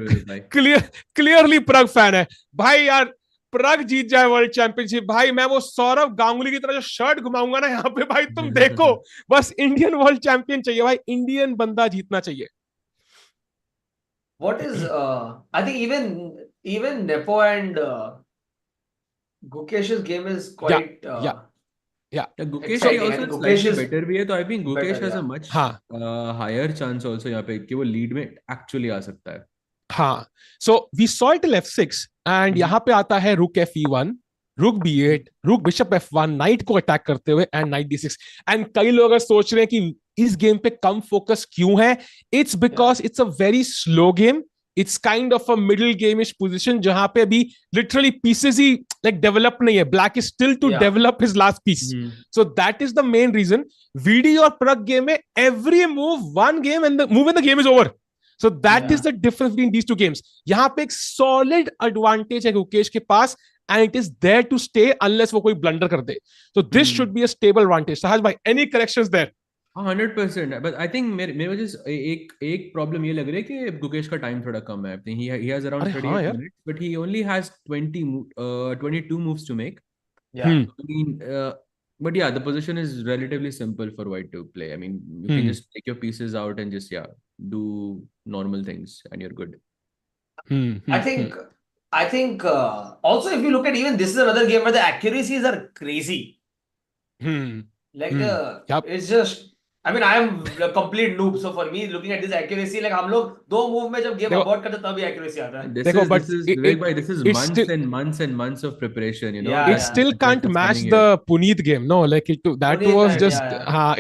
clearly Pragg fan है भाई. यार Pragg जीत जाए world championship भाई, मैं वो सौरव गांगुली की तरह जो शर्ट घुमाऊंगा ना यहाँ पे भाई, तुम देखो. बस इंडियन वर्ल्ड चैंपियन चाहिए भाई, इंडियन बंदा जीतना चाहिए. What is I think even Nepo and Gukesh's game is quite Gukesh is better भी है, तो I think Gukesh has a much higher chance also यहाँ पे कि वो lead में actually आ सकता है. हाँ, so we saw it till f6 and यहाँ पे आता है rook fe1, rook b8, rook bishop f1, knight को अटैक करते हुए and knight d6. and कई लोग अगर सोच रहे हैं कि इस गेम पे कम फोकस क्यों है, it's because it's a very slow game it's kind of a middle game-ish position जहां पे अभी literally pieces ही like develop नहीं है. Black is still to develop his last piece. So that is the main reason. VD और Pragg game में every move one game and the move and the game is over. So that is the difference between these two games. यहाँ पे एक solid advantage है गुकेश के पास and it is there to stay unless वो कोई blunder कर दे. So this should be a stable advantage. Sahaj bhai, any corrections there? 100%. But I think मेरे वजह एक problem ये लग रही है कि गुकेश का time थोड़ा कम है. I think he has around 38 minutes, but he only has 22 moves to make. Yeah. I mean, but yeah, the position is relatively simple for white to play. I mean, you can just take your pieces out and just do normal things, and you're good. I think also if you look at even this is another game where the accuracies are crazy. It's just. I mean, I am a complete noob, so for me, looking at this accuracy, like हम लोग 2 move में जब game abort करते तब ही accuracy आता है. This is months and months and months of preparation, you know. It still can't match the Puneet game, no. Like that was just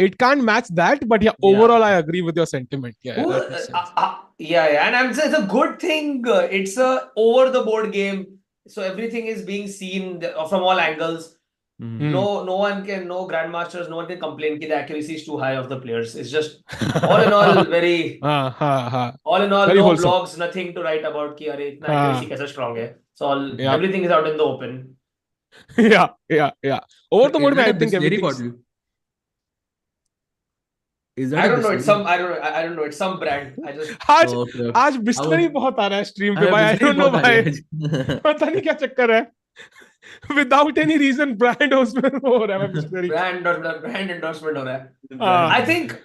it can't match that, but overall I agree with your sentiment. And I'm saying it's a good thing. It's a over the board game, so everything is being seen from all angles. No grandmasters, no one can complain that the accuracy is too high of the players. It's just all in all very all in all, very no wholesome. Blogs, nothing to write about कि अरे इतना accuracy कैसा strong है. So everything is out in the open. Over the board, I think everything. Is that I don't know. It's some. I don't know. It's some brand. I just. आज बिस्लरी बहुत आ रहा है stream पे भाई. I don't know भाई. पता नहीं क्या चक्कर है. Without any reason, brand endorsement हो रहा है. Brand endorsement हो रहा है.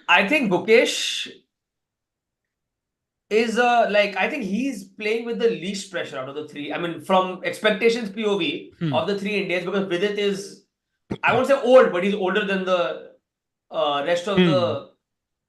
I think Gukesh is I think he's playing with the least pressure out of the 3. I mean, from expectations POV of the 3 Indians, because Vidit is, I won't say old, but he's older than the rest of the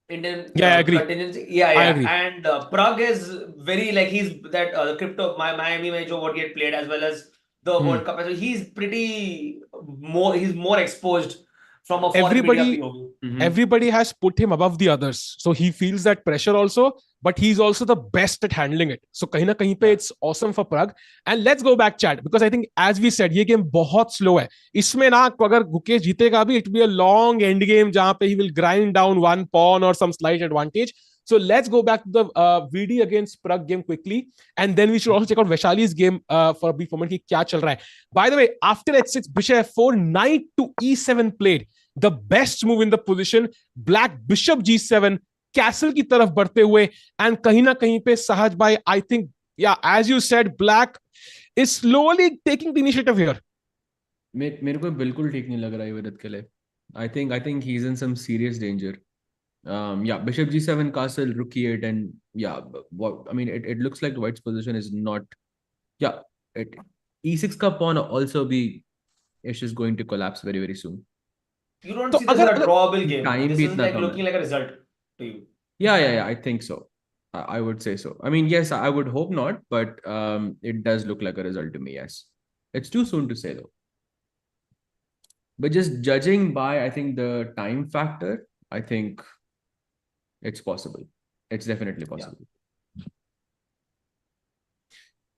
Indian contingency. I agree. And Pragg is very he's that crypto Miami में जो what he had played as well as the World Cup. So he's he's more exposed from a foreign media POV. Everybody has put him above the others. So he feels that pressure also, but he's also the best at handling it. So kahin na kahin pe it's awesome for Pragg. And let's go back, chat, because I think as we said, ये game बहुत slow है. इसमें ना अगर गुकेश जीतेगा भी, it will be a long end game जहाँ पे he will grind down one pawn or some slight advantage. So let's go back to the VD against Pragg game quickly, and then we should also check out Vaishali's game for a brief moment. कि क्या चल रहा है. By the way, after h6, bishop f4, knight to e7 played. The best move in the position. Black bishop g7, castle की तरफ बढ़ते हुए, and कहीं ना कहीं पे सहज भाई, I think, as you said, Black is slowly taking the initiative here. मेरे को बिल्कुल ठीक नहीं लग रहा है विदित के लिए. I think he's in some serious danger. Bishop g7, castle, rook e8, and it looks like the white's position is not. E6 ka pawn also is going to collapse very, very soon. You don't see this as a drawable game. This is looking like a result to you. Yeah, I think so. I would say so. I mean, yes, I would hope not, but it does look like a result to me, yes. It's too soon to say though. But just judging by, I think, the time factor, I think it's possible. It's definitely possible. Yeah.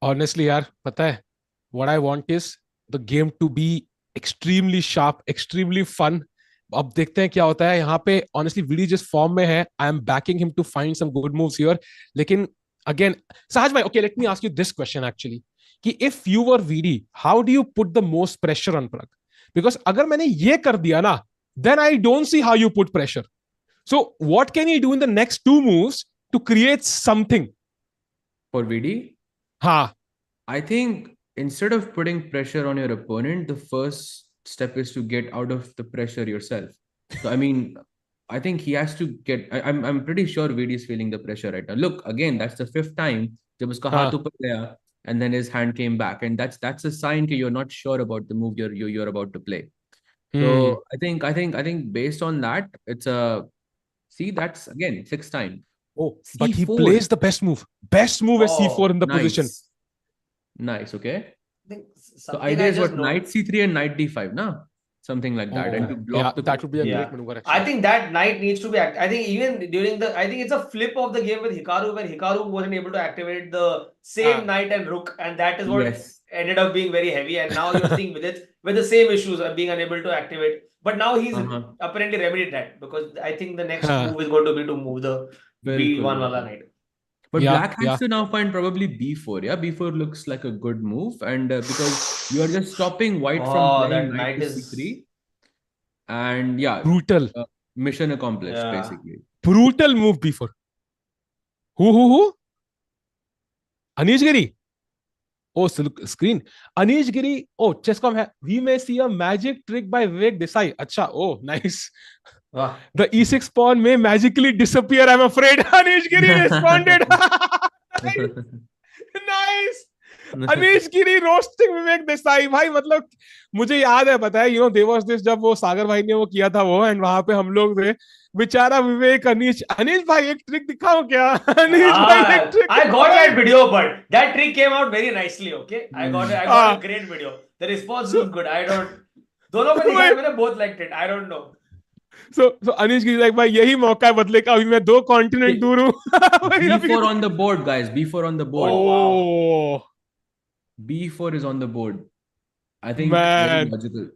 Honestly, yaar, pata hai, what I want is the game to be extremely sharp, extremely fun. अब देखते हैं क्या होता है यहाँ पे. Honestly, VD जिस form में है, I am backing him to find some good moves here. लेकिन again, Sahaj bhai, okay, let me ask you this question actually. कि if you were VD, how do you put the most pressure on Pragg? Because अगर मैंने ये कर दिया ना, then I don't see how you put pressure. So what can he do in the next 2 moves to create something? For VD? I think instead of putting pressure on your opponent, the first step is to get out of the pressure yourself. So, I mean, I think he has to get... I'm pretty sure VD is feeling the pressure right now. Look, again, that's the 5th time jab uska haath upar gaya and then his hand came back. And that's a sign that you're not sure about the move you're about to play. So I think based on that, it's a... See, that's again 6th time. Oh, C4. But he plays the best move. Best move is C4 in the position. Nice, okay. So idea is what? Knight C3 and knight D5, na? something like that, and to block the that would be a Yeah. great maneuver. Actually. I think that knight needs to be I think even during I think it's a flip of the game with Hikaru where Hikaru wasn't able to activate the same knight and rook, and that is what Yes. ended up being very heavy. And now you're seeing with the same issues of being unable to activate. But now he's apparently remedied that, because I think the next move is going to be to move the B1 wala knight. But black has to now find probably B4. Yeah, B4 looks like a good move, and because you are just stopping white from playing knight to C3, and brutal mission accomplished basically. Brutal move B4. Who? Anish Giri. Oh, screen. Anish Giri. Oh, chess.com. We may see a magic trick by Vidit Desai. Acha. Oh, nice. The E6 pawn may magically disappear, I'm afraid. Anish Giri responded. Nice. Anish Giri roasting Vidit Desai. भाई मतलब मुझे याद है, पता है, there was this जब वो सागर भाई ने वो किया था वो, and वहां पे हम लोग थे, बेचारा विवेक अनीश भाई एक ट्रिक दिखाओ क्या? अनीश भाई एक trick. I got that video, but that trick came out very nicely. Okay, I got a great video. The response was good. दोनों पे दिखाया मैंने, both liked it. I don't know. So Anish is like, भाई यही मौका है बदले का, अभी मैं 2 कॉन्टिनेंट दूर हूँ. B4 on the board, guys. B4 on the board. Oh. B4 is on the board. I think very logical.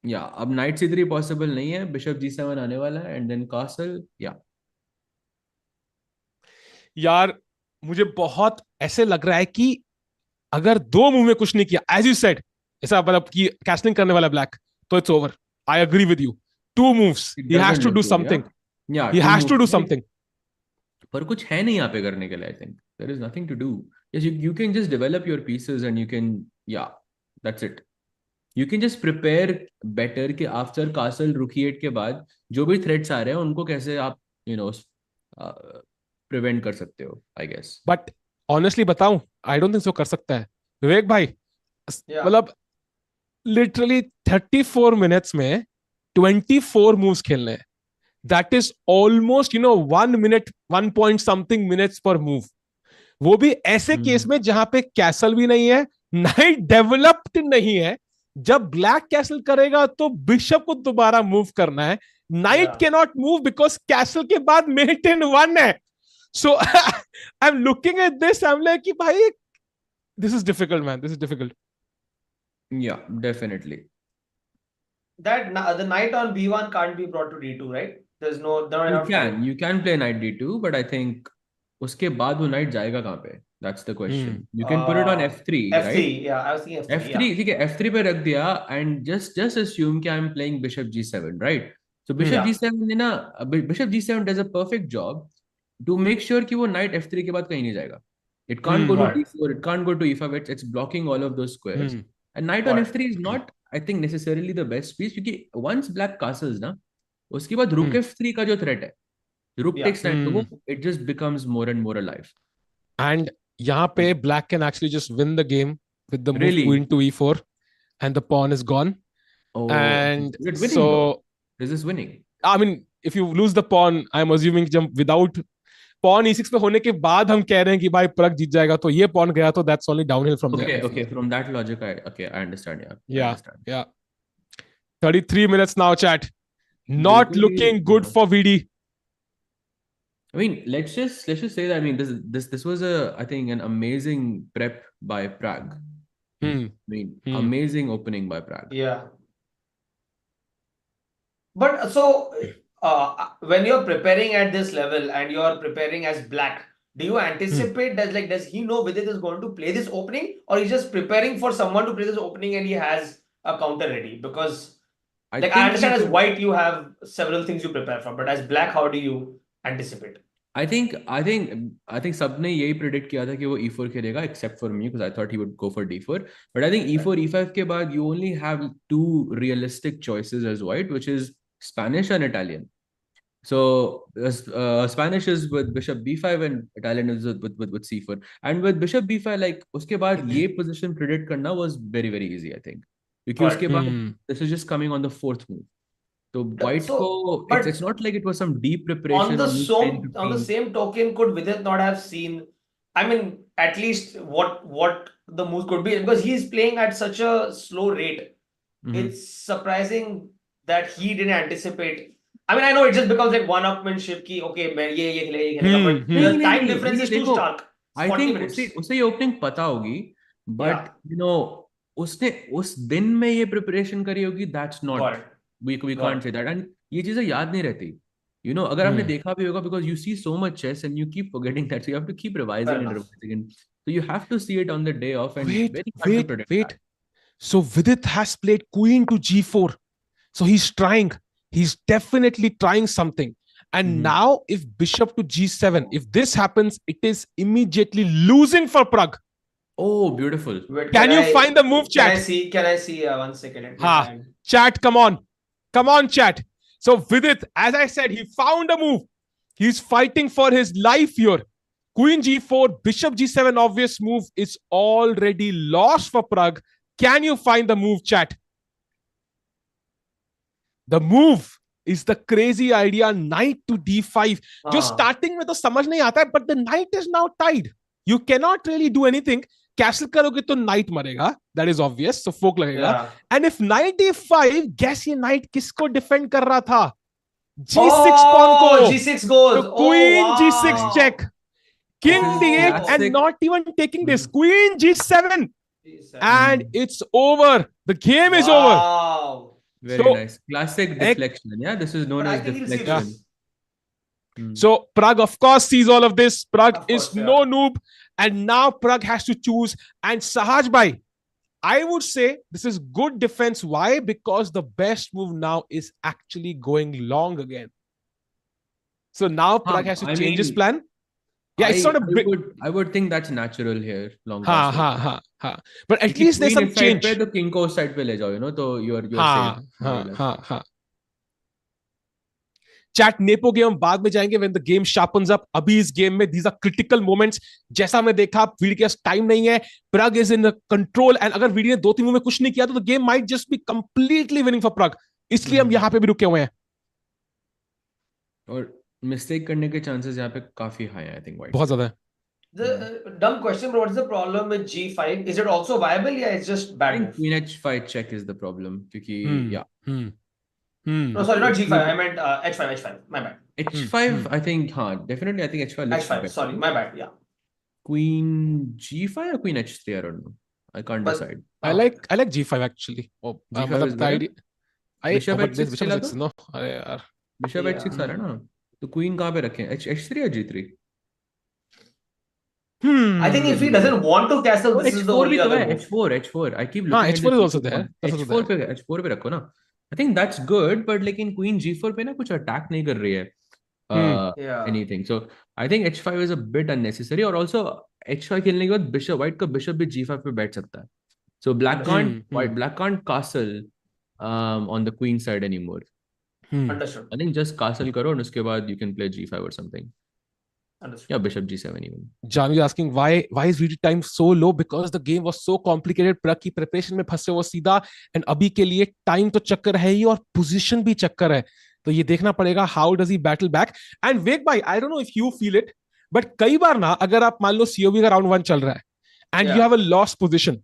Yeah, अब knight C3 possible नहीं है, bishop G7 आने वाला है, and then castle. Yeah. यार मुझे बहुत ऐसे लग रहा है कि अगर 2 मूव में कुछ नहीं किया, as you said, ऐसा मतलब कि कैस्लिंग करने वाला ब्लैक, तो it's over. I agree with you. 2 moves. He has to do something. Yeah, he has to do something. पर कुछ है नहीं यहाँ पे करने के लिए. I think there is nothing to do. Yes, you can just develop your pieces and you can, that's it. You can just prepare better कि after castle rook e8 के बाद जो भी threats आ रहे हैं उनको कैसे आप prevent कर सकते हो, I guess. But honestly बताऊं, I don't think so कर सकता है विवेक भाई. मतलब literally 34 minutes में 24 moves खेलने हैं. That is almost 1 minute, 1 point something minutes per move. वो भी ऐसे केस में जहां पे कैसल भी नहीं है, नाइट डेवलप्ड नहीं है. जब ब्लैक कैसल करेगा तो बिशप को दोबारा मूव करना है. Knight can not move because castle के बाद मेट इन 1 है. So I am looking at this, I am like कि भाई this is difficult man, this is difficult. Yeah, definitely. That the knight on B1 can't be brought to D2, right? There's no. You can play knight D2, but I think उसके बाद वो knight जाएगा कहाँ पे? That's the question. You can put it on F3, F3, right? yeah, I was thinking F3. F3, ठीक है, F3 पे रख दिया, and just assume कि I'm playing bishop G7, right? So bishop G7 ने ना, bishop G7 does a perfect job to make sure कि वो knight F3 के बाद कहीं नहीं जाएगा. It can't go to D4, it can't go to E5, it's blocking all of those squares. And knight on F3 is not, I think, necessarily the best piece, क्योंकि once black castles ना, उसके बाद rook F3 का जो threat है, rook takes knight, तो it just becomes more and more alive. And यहाँ पे black can actually just win the game with the move queen to E4, and the pawn is gone. Oh, and is it winning, so though? Is this winning? I mean, if you lose the pawn, I'm assuming without pawn E6 पे होने के बाद हम कह रहे हैं कि भाई प्रग जीत जाएगा, तो ये pawn गया तो that's only downhill from there. Okay, from that logic, I understand. Yeah. 33 minutes now, chat. Not looking good for VD. I mean, let's just say that. I mean, this was I think an amazing prep by Pragg. I mean, amazing opening by Pragg. Yeah. But so when you're preparing at this level and you're preparing as black, do you anticipate that, like, does he know Vidit is going to play this opening, or he's just preparing for someone to play this opening and he has a counter ready? Because I understand as white you have several things you prepare for, but as black, how do you anticipate? I think सबने यही predict किया था कि वो E4 खेलेगा, except for me, because I thought he would go for D4. But I think E4, E5 के बाद you only have 2 realistic choices as white, which is Spanish and Italian. So Spanish is with bishop B5 and Italian is with C4. And with bishop B5, like उसके बाद ये position predict करना was very, very easy, I think. Because उसके बाद this is just coming on the 4th move. So white it's not like it was some deep preparation. On the same token, could Vidit not have seen, I mean, at least what the move could be? Because he's playing at such a slow rate it's surprising that he didn't anticipate. I mean, I know it just becomes like one-upmanship ki okay, मैं ये खेलेगा, but the time difference is too stark. I 40 think minutes. उसे ये opening पता होगी, but you know उसने उस दिन में ये preparation करी होगी. That's not we can't say that, and ये चीजें याद नहीं रहती. You know, अगर आपने देखा भी होगा, because you see so much chess and you keep forgetting that, so you have to keep revising and revising, and so you have to see it on the day off. And wait. So Vidit has played queen to g4. So he's trying. He's definitely trying something. And now if bishop to g7, if this happens, it is immediately losing for Pragg. Oh, beautiful. Wait, can you find the move, chat? Can I see 1 second? Chat, come on. Come on, chat. So Vidit, as I said, he found a move. He's fighting for his life here. Queen g4, bishop g7, obvious move is already lost for Pragg. Can you find the move, chat? The move is the crazy idea, knight to d5. Just starting with the samajh nahi aata hai, but the knight is now tied. You cannot really do anything. Castle karoge to knight marega. That is obvious. So fork lagega. And if knight d5, guess ye knight kisko defend kar raha tha? G6 pawn ko. G6 goes. So queen g6 check. King d8 and not even taking this. Queen g7. And it's over. The game is over. Very nice. Classic deflection. Yeah, this is known as deflection. So Pragg, of course, sees all of this. Pragg is no noob. And now Pragg has to choose. And Sahaj bhai, I would say this is good defense. Why? Because the best move now is actually going long again. So now Pragg has to change his plan. Yeah, it's not a big... I would think that's natural here. Long But at least there's some change. The king ko side pe le jao, you know, so you're safe. Chat, Nepo game हम बाद में जाएंगे when the game sharpens up. अभी इस game में these are critical moments. जैसा मैं देखा, वीडी के पास time नहीं है. Pragg is in the control, and अगर वीडी ने 2-3 मूव में कुछ नहीं किया तो the game might just be completely winning for Pragg. इसलिए हम यहाँ पे भी रुके हुए हैं. और mistake करने के chances यहाँ पे काफी high है, I think. बहुत ज़्यादा है. The dumb question, bro, what's the problem with g5? Is it also viable? Yeah, it's just bad. I think queen h5 check is the problem. Because, No, sorry, not g5. I meant h5. My bad. h5, I think, definitely. I think h5. H5. Sorry, my bad. Yeah. Queen g5 or queen h3? I don't know. I can't decide. I like g5 actually. G5 is the idea. Bishop h6 Bishop no. Bishop h6 आ रहा ना. तो queen कहाँ पे रखें? h3 or g3? I think if he doesn't want to castle, this is the only other move. h4. I keep looking at h4 is also there. h4 पे रखो ना. I think that's good, but like in queen g4 पे ना कुछ attack नहीं कर रही है. Anything. So I think h5 is a bit unnecessary. और also h5 खेलने के बाद bishop white का bishop भी g5 पे बैठ सकता है. So black can't castle on the queen side anymore. Understood. I think just castle करो और उसके बाद you can play g5 or something. Understood. Yeah, bishop g7 even. Jami is asking why is VD time so low? Because the game was so complicated. Pragg की preparation में फंसे वो सीधा, and अभी के लिए time तो चक्कर है ही और position भी चक्कर है. तो ये देखना पड़ेगा how does he battle back. And Vek bhai, I don't know if you feel it, but कई बार ना अगर आप मान लो COV का round 1 चल रहा है and you have a lost position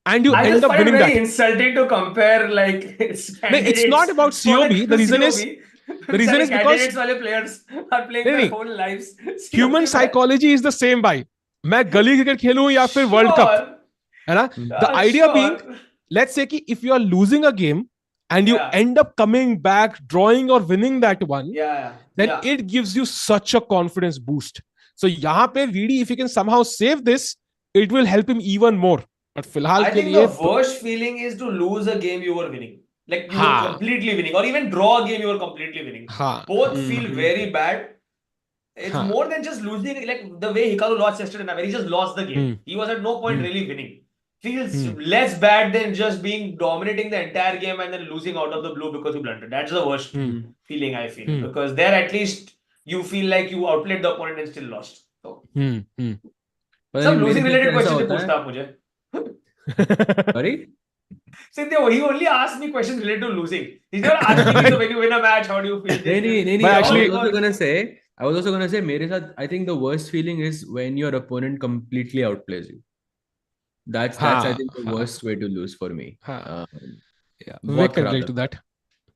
and you end up winning that. I just find it very insulting to compare like it's not about COV. The reason is because players are playing their whole lives. Human psychology is the same, bhai. मैं गली cricket खेलूं या फिर world cup, है ना? The idea being, let's say कि if you are losing a game and you end up coming back, drawing or winning that one, then it gives you such a confidence boost. So यहाँ पे VD, if you can somehow save this, it will help him even more. But फिलहाल I के think लिए the worst feeling is to lose a game you were winning. Like you were completely winning, or even draw a game you were completely winning. Both feel very bad. It's more than just losing, like the way Hikaru lost yesterday, where he just lost the game. He was at no point really winning. Feels less bad than just being dominating the entire game and then losing out of the blue because you blundered. That's the worst feeling I feel. Because there at least you feel like you outplayed the opponent and still lost. So some losing related questions he पूछता मुझे. Sorry? Cynthia, he only asked me questions related to losing. He's never asked me, so when you win a match, how do you feel? But actually, I was also gonna say, मेरे साथ, I think the worst feeling is when your opponent completely outplays you. That's I think the worst way to lose for me. We can relate to that.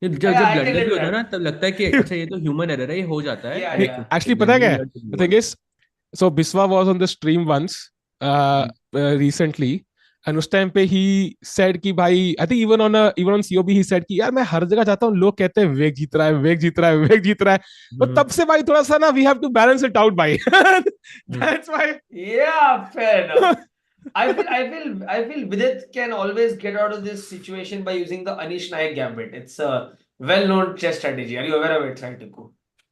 जब blunder भी होता है ना तब लगता है कि अच्छा ये तो ह्यूमन एरर है, ये हो जाता है. Actually पता है क्या है? The thing is, so Biswa was on the stream once recently, and उस टाइम पे he said कि भाई, I think even on COB he said कि यार मैं हर जगह जाता हूँ, लोग कहते हैं वेग जीत रहा है, वेग जीत रहा है, वेग जीत रहा है. तो तब से भाई थोड़ा सा ना we have to balance it out भाई. That's why. Yeah, fair enough. I feel Vidit can always get out of this situation by using the Anish Naik gambit. It's a well-known chess strategy. Are you aware of it, Saitiko?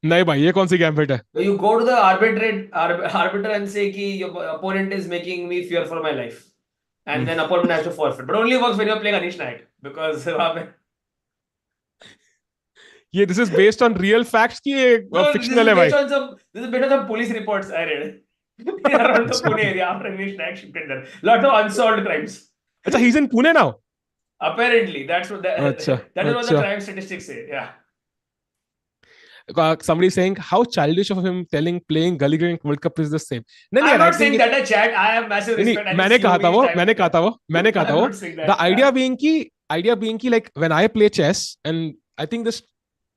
नहीं भाई, ये कौन सी gambit है? So you go to the arbiter and say कि your opponent is making me fear for my life, and then opponent has to forfeit. But only works when you're playing Anish Naik, because this is based on real facts कि ये fictional है भाई. This is based on some police reports I read. Around the Pune area after Anish Naik shifted there. Lot of unsolved crimes. अच्छा, he's in Pune now. Apparently, that's what that is what the crime statistics say. Yeah. Somebody saying how childish of him playing Gully Gang World Cup is the same. I'm not saying that a chat. I have massive respect. मैंने कहा था वो. The idea being कि like when I play chess, and I think this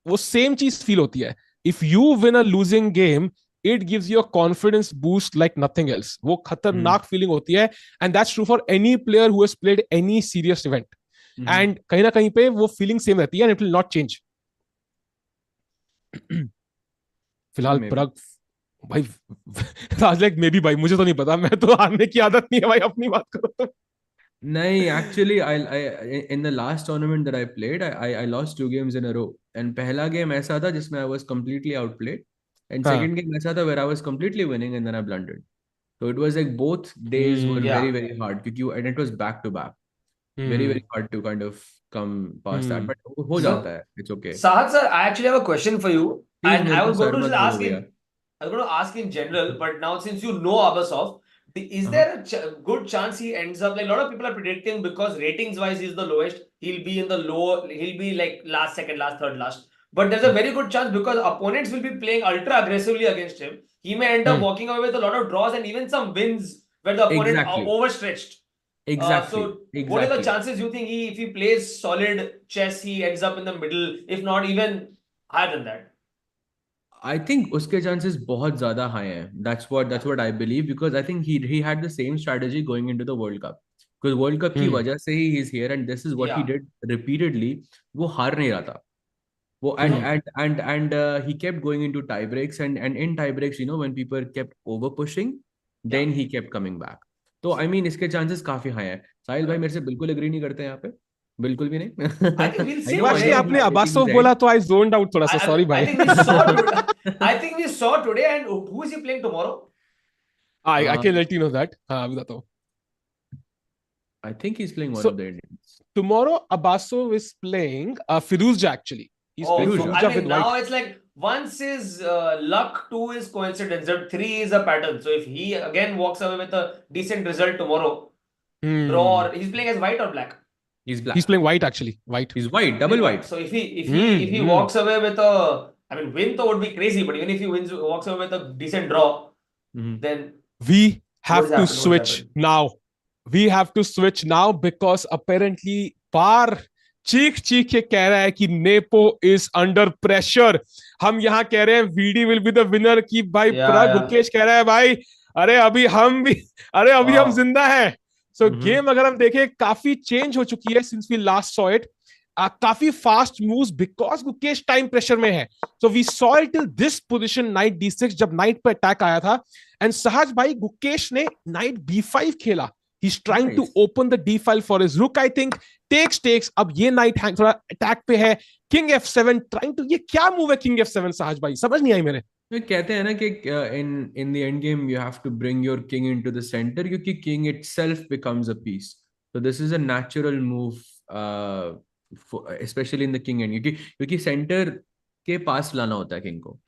वो same चीज feel होती है. If you win a losing game, it gives you a confidence boost like nothing else. वो खतरनाक feeling होती है, and that's true for any player who has played any serious event. And कहीं ना कहीं पे वो feeling same रहती है, and it will not change. फिलहाल प्रग भाई आज लाइक मे बी भाई, मुझे तो नहीं पता, मैं तो हारने की आदत नहीं है भाई, अपनी बात करो तो. नहीं, actually I in the last tournament that I played, I lost 2 games in a row, and पहला game ऐसा था जिसमें I was completely outplayed, and second game ऐसा था where I was completely winning and then I blundered. So it was like both days were very very hard क्योंकि and it was back to back. Very very hard to kind of come past that, but हो जाता है, it's okay. Sahat sir, I actually have a question for you, and I was going to ask in general, but now since you know Abasov, is there a good chance he ends up, like a lot of people are predicting, because ratings wise he's the lowest, he'll be like last, second, last, third, last. But there's a very good chance because opponents will be playing ultra aggressively against him. He may end up walking away with a lot of draws and even some wins where the opponent are overstretched. Exactly. What are the chances you think if he plays solid chess, he ends up in the middle, if not even higher than that? I think उसके chances बहुत ज़्यादा high हैं. That's what I believe, because I think he had the same strategy going into the World Cup. Because World Cup की वजह से ही he's here, and this is what he did repeatedly. वो हार नहीं रहा था. वो and he kept going into tie breaks, and in tie breaks, you know, when people kept over pushing, then he kept coming back. तो I mean इसके chances काफी high हैं. साहिल भाई मेरे से बिल्कुल agree नहीं करते हैं यहाँ पे, बिल्कुल भी नहीं. Actually आपने अब्बासोव बोला तो I zoned out थोड़ा सा, sorry भाई. I think we saw today, and who is he playing tomorrow? I can let you know that. हाँ बताता हूँ. I think he's playing one of the Indians. Tomorrow Abbasov is playing Firouzja actually. He's playing Firouzja with now white. It's like once is luck, 2 is coincidence, 3 is a pattern. So if he again walks away with a decent result tomorrow, draw, or he's playing as white or black? He's black. He's playing white actually. White. He's white, double white. So if he walks away with a, I mean, win though would be crazy, but even if he walks away with a decent draw, then we have to switch now. We have to switch now because apparently Par चीख के कह रहा है कि nepo is under pressure. हम यहाँ कह रहे हैं VD will be the winner की भाई. प्रग गुकेश कह रहा है भाई अरे अभी हम जिंदा हैं. सो गेम अगर हम देखें काफी चेंज हो चुकी है since we last saw it. काफी fast moves because Gukesh time pressure में है. So we saw it till this position knight d6 जब नाइट पे अटैक आया था. एंड सहज भाई गुकेश ने नाइट b5 खेला. He's trying to open the d file for his rook. I think takes. अब ये knight hang थोड़ा attack पे है. King f7 trying to, ये क्या move है King f7 सहज भाई, समझ नहीं आई मेरे. कहते हैं ना कि in the end game you have to bring your king into the center क्योंकि king itself becomes a piece. So this is a natural move, especially in the king end क्योंकि center के पास लाना होता है king को.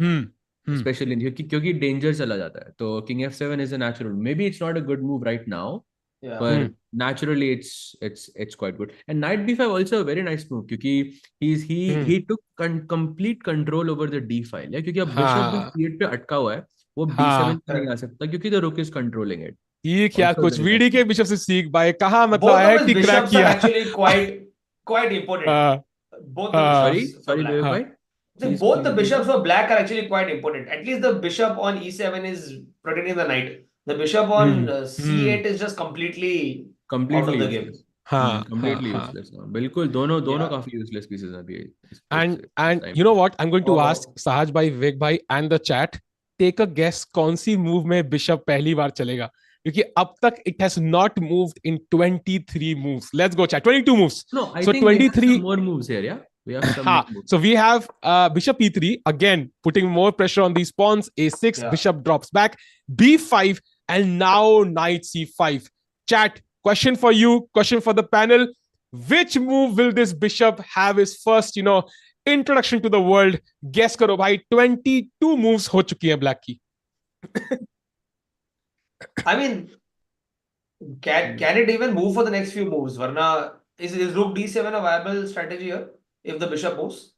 Especially क्योंकि danger चला जाता है. तो king f7 is a natural. Maybe it's not a good move right now. Yeah. But naturally it's quite good. And knight b5 also a very nice move क्योंकि he took complete control over the d file. Yeah? क्योंकि अब bishop c8 पे अटका हुआ है, वो b7 पे नहीं आ सकता क्योंकि the rook is controlling it. ये क्या कुछ वीडी के बिशप से सीख भाई, कहाँ मतलब आईआईटी क्रैक किया. Actually quite important. Both the bishops. Sorry, wait, wait. Both the bishops for black are actually quite important. At least the bishop on e7 is protecting the knight. The bishop on c8 is just completely out of the game. Completely useless now. बिल्कुल दोनों काफी useless pieces हैं अभी. And you know what? I'm going to ask Sahaj bhai, Vivek bhai, and the chat. Take a guess. कौन सी move में bishop पहली बार चलेगा? क्योंकि अब तक it has not moved in 23 moves. Let's go, chat. 22 moves. No, I so think 23 we have some more moves here. Yeah, we have some more moves. So we have bishop e3 again, putting more pressure on these pawns. A6, bishop drops back. B5, and now knight c5. Chat. Question for you, question for the panel. Which move will this bishop have his first, introduction to the world? Guess karo bhai. 22 moves ho chuki hai black ki. I mean, can it even move for the next few moves? Varna, is rook d7 a viable strategy here? If the bishop moves?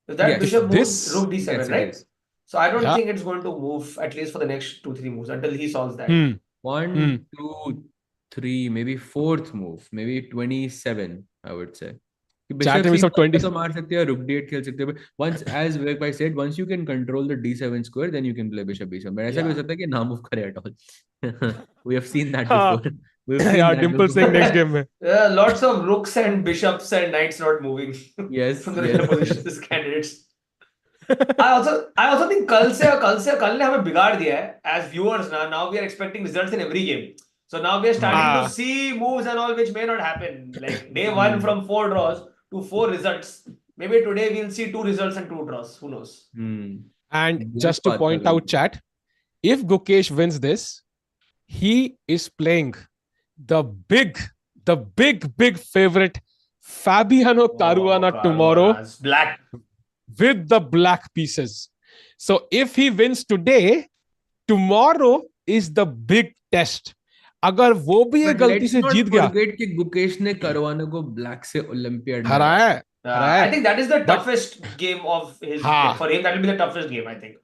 If that bishop moves, rook d7, right? So I don't think it's going to move at least for the next 2-3 moves until he solves that. 1, 2, 3, maybe fourth move, maybe 27, I would say. Bishop c5 तो मार सकते हैं, rook d8 खेल सकते हैं. Once, as Vivek bhai said, once you can control the d7 square, then you can play bishop b7. But ऐसा भी हो सकता है कि ना move करे at all. We have seen that before. Dimple saying next game में. Lots of rooks and bishops and knights not moving. Yes. From the positions candidates. I also think कल ने हमें बिगाड़ दिया है. As viewers now we are expecting results in every game. So now we are starting to see moves and all which may not happen. Like day 1 from 4 draws to 4 results. Maybe today we'll see 2 results and 2 draws. Who knows? And just to point out, chat, if Gukesh wins this, he is playing the big favorite Fabiano Caruana tomorrow. Black. With the black pieces. So if he wins today, tomorrow is the big test. अगर वो भी एक गलती से जीत गया, कि गुकेश ने करवाने को ब्लैक से ओलंपियाड हराया है. I think that is the toughest game of his game. For him, that will be the toughest game, I think.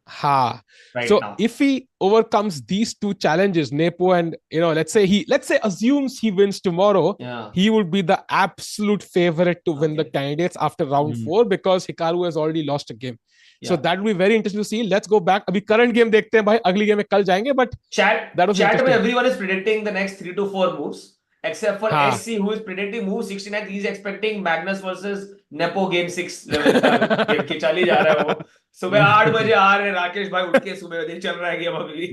Right so now. If he overcomes these 2 challenges, Nepo, and let's say assumes he wins tomorrow, he would be the absolute favorite to win the candidates after round 4 because Hikaru has already lost a game. So that will be very interesting to see. Let's go back. अभी current game देखते हैं भाई. अगली game में कल जाएंगे. But chat में everyone is predicting the next 3 to 4 moves. Except for SC, who is predicting move 69, he's expecting Magnus versus Nepo game 6 level game की चली जा रहा है वो. सुबह 8 बजे आ रहे राकेश भाई उठ के सुबह देख चल रहा है गेम अभी.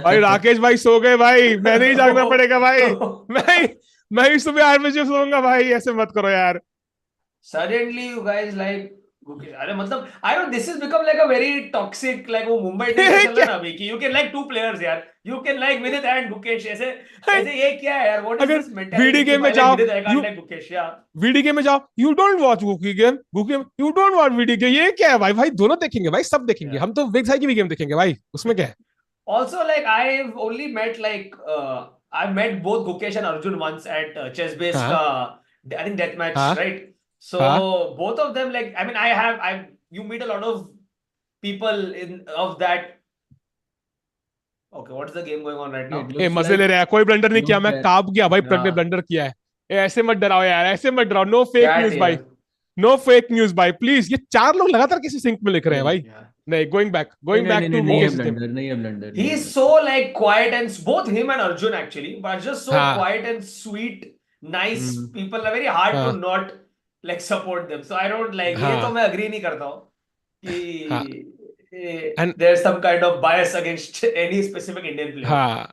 भाई राकेश भाई सो गए भाई. मैं नहीं जागना पड़ेगा भाई. मैं ही सुबह 8 बजे सोऊंगा भाई. ऐसे मत करो यार. Suddenly you guys like अरे मतलब I don't, this has become like a very toxic, like वो मुंबई टीम में चल रहा है ना अभी कि you can like 2 players यार. You can like Vidit and Gukesh. ऐसे ये क्या है यार? What is this mentality? VD game में जाओ. like Gukesh, VD game में जाओ. You don't watch Gukesh game. You don't watch VD game. ये क्या है भाई? भाई दोनों देखेंगे भाई. सब देखेंगे. हम तो Vig की भी गेम देखेंगे भाई. उसमें क्या है? Also like I've only met like I've met both Gukesh and Arjun once at chess based I think deathmatch, right? So both of them, like, I mean, you meet a lot of people of that. Okay, what is the game going on right now? मजे ले रहे हैं. कोई blunder नहीं किया. मैं कांप गया भाई. प्रग ने ब्लंडर किया है. ऐसे मत डराओ यार. ऐसे मत डराओ. नो फेक न्यूज भाई. नो फेक न्यूज भाई. प्लीज. ये 4 लोग लगातार किसी सिंक में लिख रहे हैं भाई. नहीं, going back to blender. He is so like quiet, and both him and Arjun actually, but just so quiet and sweet, nice people. Are very hard to not like support them. So I don't like. ये तो मैं agree नहीं करता हूँ कि there's some kind of bias against any specific Indian player.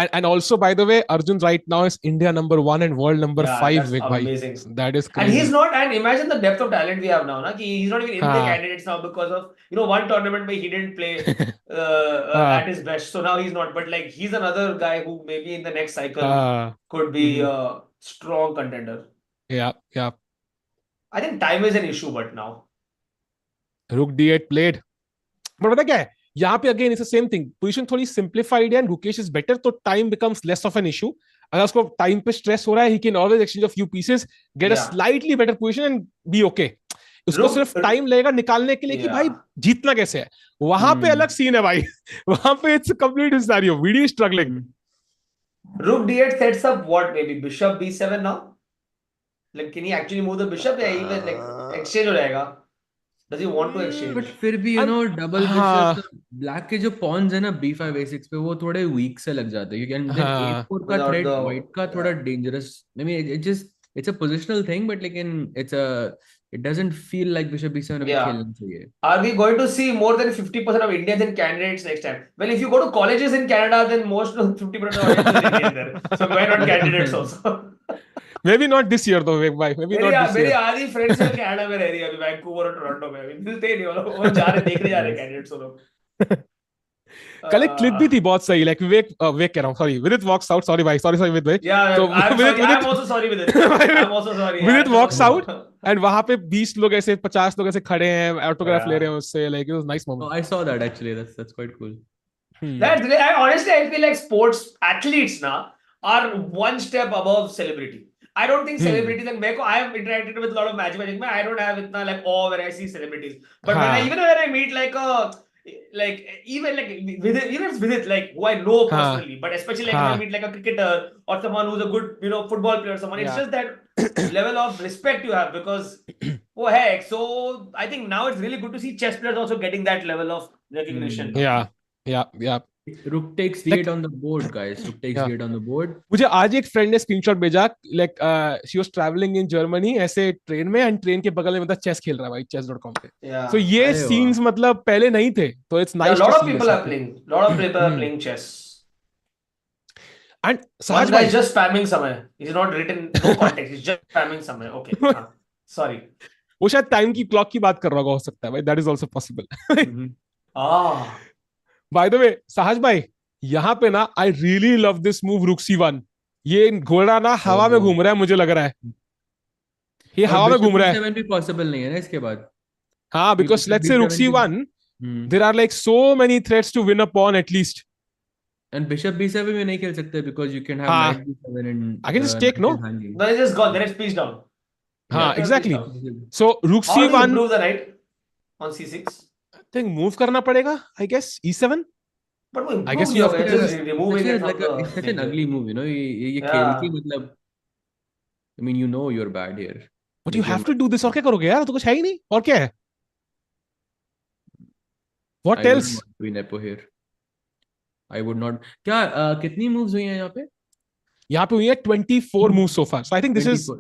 And also, by the way, Arjun right now is India number 1 and world number 5. Big amazing. That is crazy. And he's not. And imagine the depth of talent we have now. Na? Ki he's not even in the candidates now because of one tournament where he didn't play at his best. So now he's not. But like he's another guy who maybe in the next cycle could be a strong contender. Yeah. I think time is an issue, but now. Rook d8 played. But पता क्या है? यहाँ पे again it's the same thing. Position थोड़ी simplified है and Gukesh is better, तो time becomes less of an issue. अगर उसको time पे stress हो रहा है, he can always exchange a few pieces, get a slightly better position and be okay. उसको सिर्फ time लगेगा निकालने के लिए कि भाई जीतना कैसे है. वहां पे अलग scene है भाई. वहां पे it's a complete scenario. VD is struggling. Rook d8 sets up what? Maybe bishop b7 now? Like, can he actually move the bishop? या even like exchange हो जाएगा? Does he want to exchange? But फिर भी double bishop black के जो pawns है ना b5 a6 पे वो थोड़े weak से लग जाते हैं, and then a4 का threat white का थोड़ा dangerous. I mean it's a positional thing, but like it doesn't feel like bishop b7 अभी खेलना चाहिए. Are we going to see more than 50% of Indians in candidates next time? Well, if you go to colleges in Canada, then most of 50% of audience is Indian there. So why not candidates also? Maybe not this year though, bhai. Maybe not this year. मेरी आधी friends हैं Canada में रह रही है अभी, Vancouver और Toronto में. अभी मिलते ही नहीं वो जा रहे देखने जा रहे कैंडिडेट्स वो लोग. कल एक क्लिप भी थी बहुत सही, लाइक विवेक कह रहा हूँ, सॉरी विदित वॉक्स आउट, सॉरी भाई, सॉरी विदित भाई. तो I'm also sorry with it. I'm also sorry. विदित वॉक्स आउट एंड वहां पे 20 लोग ऐसे 50 लोग ऐसे खड़े हैं, ऑटोग्राफ ले रहे हैं उससे, like it was nice moment. I saw that actually. That's quite cool. That's great. Honestly, I feel like sports athletes now are one step above celebrity. I don't think celebrities, like I have interacted with a lot of matchmaking. I don't have itna like awe when I see celebrities. But when I meet like even Vidit, like who I know personally, but especially like when I meet like a cricketer or someone who's a good football player, someone, it's just that level of respect you have because oh heck. So I think now it's really good to see chess players also getting that level of recognition. Yeah. Rook takes d8 on the board, guys. Rook takes d8 on the board. मुझे आज एक friend ने screenshot भेजा, like she was travelling in Germany, ऐसे train में, and train के बगल में मतलब चेस खेल रहा है भाई, chess.com पे. So ये सीन्स मतलब पहले नहीं थे, तो it's nice. A lot of people are playing chess. And Sahaj bhai is just spamming समय. He's not written no context. He's just spamming समय. Okay. Sorry. वो शायद टाइम की क्लॉक की बात कर रहा होगा, हो सकता है भाई. That is also possible. By the way, साहज भाई, यहाँ पे ना I really love this move rook c1. ये घोड़ा ना हवा में घूम रहा है, मुझे लग रहा है ये हवा में घूम रहा है. भी पॉसिबल नहीं है ना इसके बाद. हाँ, because let's say rook c1, there are like so many threats to win a pawn at least. And bishop b7 में नहीं खेल सकते because you can have knight b7 and I can just take, no? No, it's just gone. Then it's piece down. हाँ, exactly. So rook c1. How do you improve the knight on c6? I think move करना पड़ेगा, I guess e7. But I guess you have to removing it like it's such an ugly move, you know. ये खेल की मतलब, I mean, you know you're bad here. But you have to do this. और क्या करोगे यार, तो कुछ है ही नहीं. और क्या है? What else? I would not be Nepo here. I would not. क्या कितनी moves हुई हैं यहाँ पे? यहाँ पे हुई है 24 moves so far. So I think this is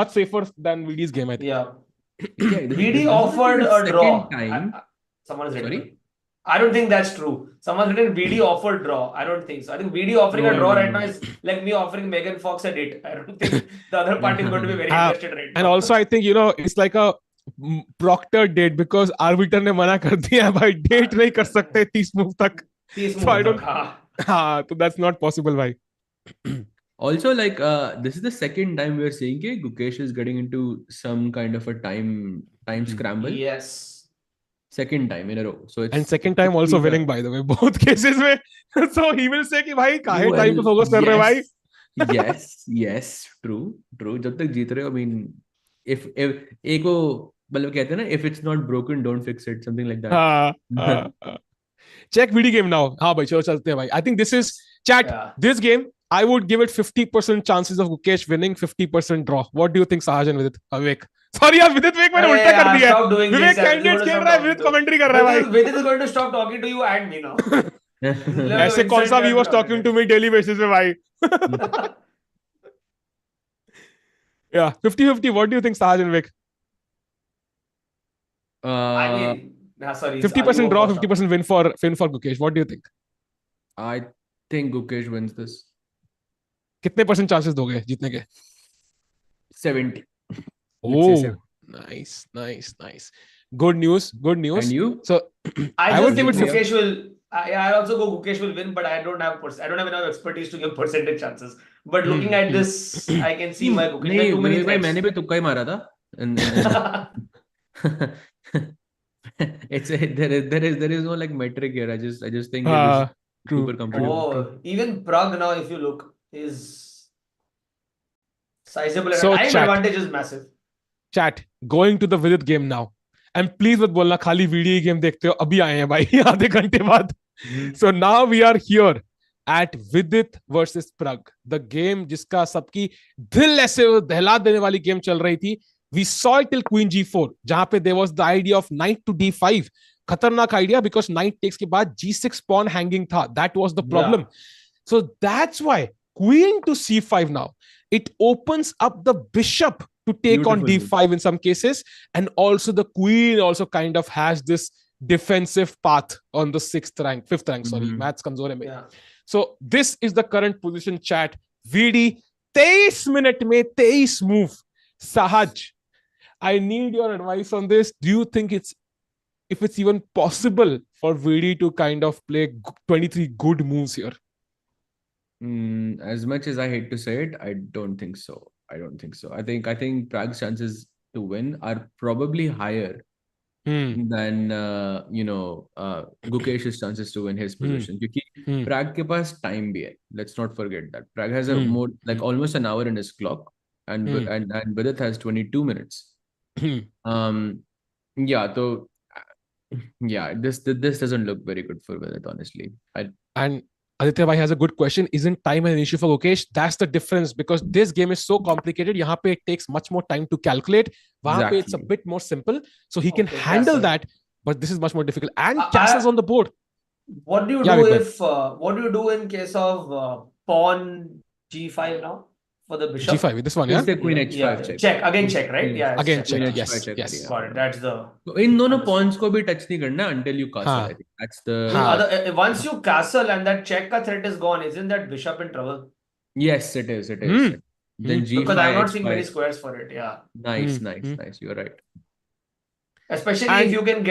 much safer than VD's game, I think. Yeah. VD offered a draw. Someone is sorry. I don't think that's true. Someone's written VD offered draw. I don't think so. I think VD offering a draw right now is like me offering Megan Fox a date. I don't think the other party is going to be very interested right now. And also I think, you know, it's like a proctor date because arbiter ने मना कर दिया है भाई, date नहीं कर सकते 30 move तक. 30 so I don't. हाँ, so that's not possible भाई. Also, like this is the second time we are seeing that Gukesh is getting into some kind of a time scramble. Yes. Second time in a row. So it's, and second time also winning, by the way, both cases में. So he will say कि भाई काहे time पे focus कर रहे भाई. yes, true. जब तक जीत रहे हो, I mean, if एक वो मतलब कहते हैं ना, if it's not broken, don't fix it, something like that. Check VD game now. हाँ भाई, चलो चलते हैं भाई. I think this is chat. This game I would give it 50% chances of Gukesh winning, 50% draw. What do you think, Sahaj and Vivek? Sorry यार, Vidit मैंने उल्टा कर दिया. Vivek कैंडिडेट खेल रहा है, Vidit कमेंट्री कर रहा है भाई. Vidit is going to stop talking to you and me now. ऐसे कौन सा he was talking to me daily basis में भाई. Yeah, 50-50. What do you think, Sahaj and Vivek? I mean, sorry. 50% draw, 50% win for Gukesh. What do you think? I think Gukesh wins this. कितने % chances दोगे जीतने के? 70. Oh, nice. Good news. And you? So I would give it Gukesh will. I also go Gukesh will win, but I don't have enough expertise to give percentage chances. But looking at this, I can see my Gukesh. नहीं, मैंने भी तुक्का ही मारा था. There is no like metric here. I just think it is super comfortable. Oh, even Pragg now, if you look, is sizable. So time advantage is massive. Chat, going to the Vidit game now. And please मत बोलना खाली VD game देखते हो, अभी आए हैं भाई आधे घंटे बाद. So now we are here. at Vidit versus Pragg. The game जिसका सबकी दिल ऐसे दहला देने वाली गेम चल रही थी. We saw it till Queen G4, जहां पे there was the idea of Knight to D5. खतरनाक idea because Knight takes के बाद G6 pawn hanging था. That was the problem. Yeah. So that's why Queen to C5 now. It opens up the bishop to take on D5 in some cases, and also the Queen also kind of has this defensive path on the fifth rank. Sorry, maths kamzor hai mere. So this is the current position, chat. VD 23 minute mein 23 move. Sahaj, I need your advice on this. Do you think if it's even possible for VD to kind of play 23 good moves here? As much as I hate to say it, I don't think so. I think Pragg's chances to win are probably higher than Gukesh's chances to win his position. Because Pragg ke paas time bhi hai. Let's not forget that. Pragg has a more like almost an hour in his clock, and Vidit has 22 minutes. This doesn't look very good for Vidit, honestly. And Aditya Bhai has a good question. Isn't time an issue for Gukesh? That's the difference, because this game is so complicated. Yahan pe it takes much more time to calculate. Wahan pe it's a bit more simple. So he can handle that, but this is much more difficult. And castles on the board. What do you do what do you do in case of pawn G5 now? For the bishop. G5, this one, yeah? It's the queen H5 check. Check. Again check, right? Yeah. Again check. Yes. Got it. That's the... So in dono pawns ko bhi touch nahi karna until you castle. I think that's the... Once you castle and that check ka threat is gone, isn't that bishop in trouble? Yes, it is. Then G5, because I'm not seeing many squares for it. Yeah. Nice. You're right. Especially if you can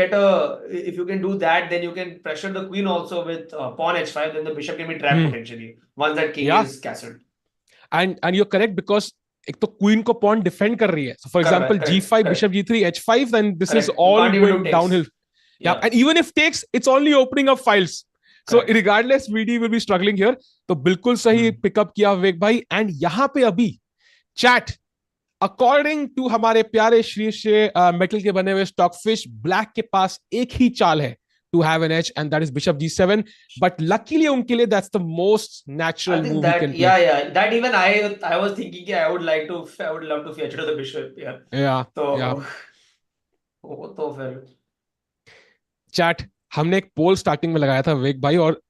if you can do that, then you can pressure the queen also with pawn H5. Then the bishop can be trapped potentially once that king is castled. And you're correct, because एक तो queen को pawn defend कर रही है. So for example, G5, bishop G3, H5, then this is all going downhill. Yeah. And even if takes, it's only opening up files. So regardless, VD will be struggling here. तो बिल्कुल सही pickup किया विवेक भाई. And यहाँ पे अभी chat, according to हमारे प्यारे श्री से मेटल के बने हुए स्टॉकफिश, ब्लैक के पास एक ही चाल है to have an edge, and that is bishop G7. But luckily unke liye, that's the most natural move he can play. Yeah. That even I was thinking I would love to feature the bishop. Yeah. So वो तो फिर chat, हमने एक पोल starting में लगाया था विवेक भाई, और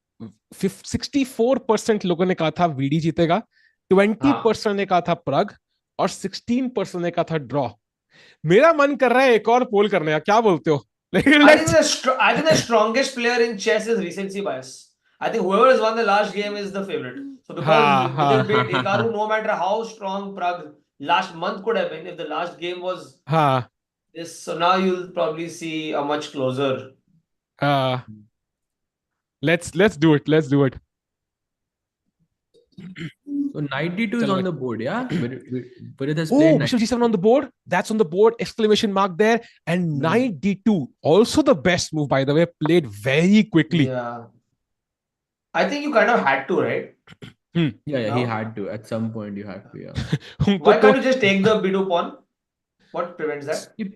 64% लोगों ने कहा था VD जीतेगा, 20% ने कहा था प्रग, और 16% ने कहा था ड्रॉ. मेरा मन कर रहा है एक और पोल करने का. क्या बोलते हो? I think the strongest player in chess is recency bias. I think whoever has won the last game is the favorite. So because Hikaru, no matter how strong Pragg last month could have been, if the last game was this, so now you'll probably see a much closer. Let's do it. So knight d2 is on the board, yeah? But it has played bishop g7 on the board. That's on the board. Exclamation mark there. And knight d2, also the best move, by the way, played very quickly. Yeah. I think you kind of had to, right? Yeah, he had to. At some point, you have to, yeah. Why can't you just take the b2 pawn? What prevents that? You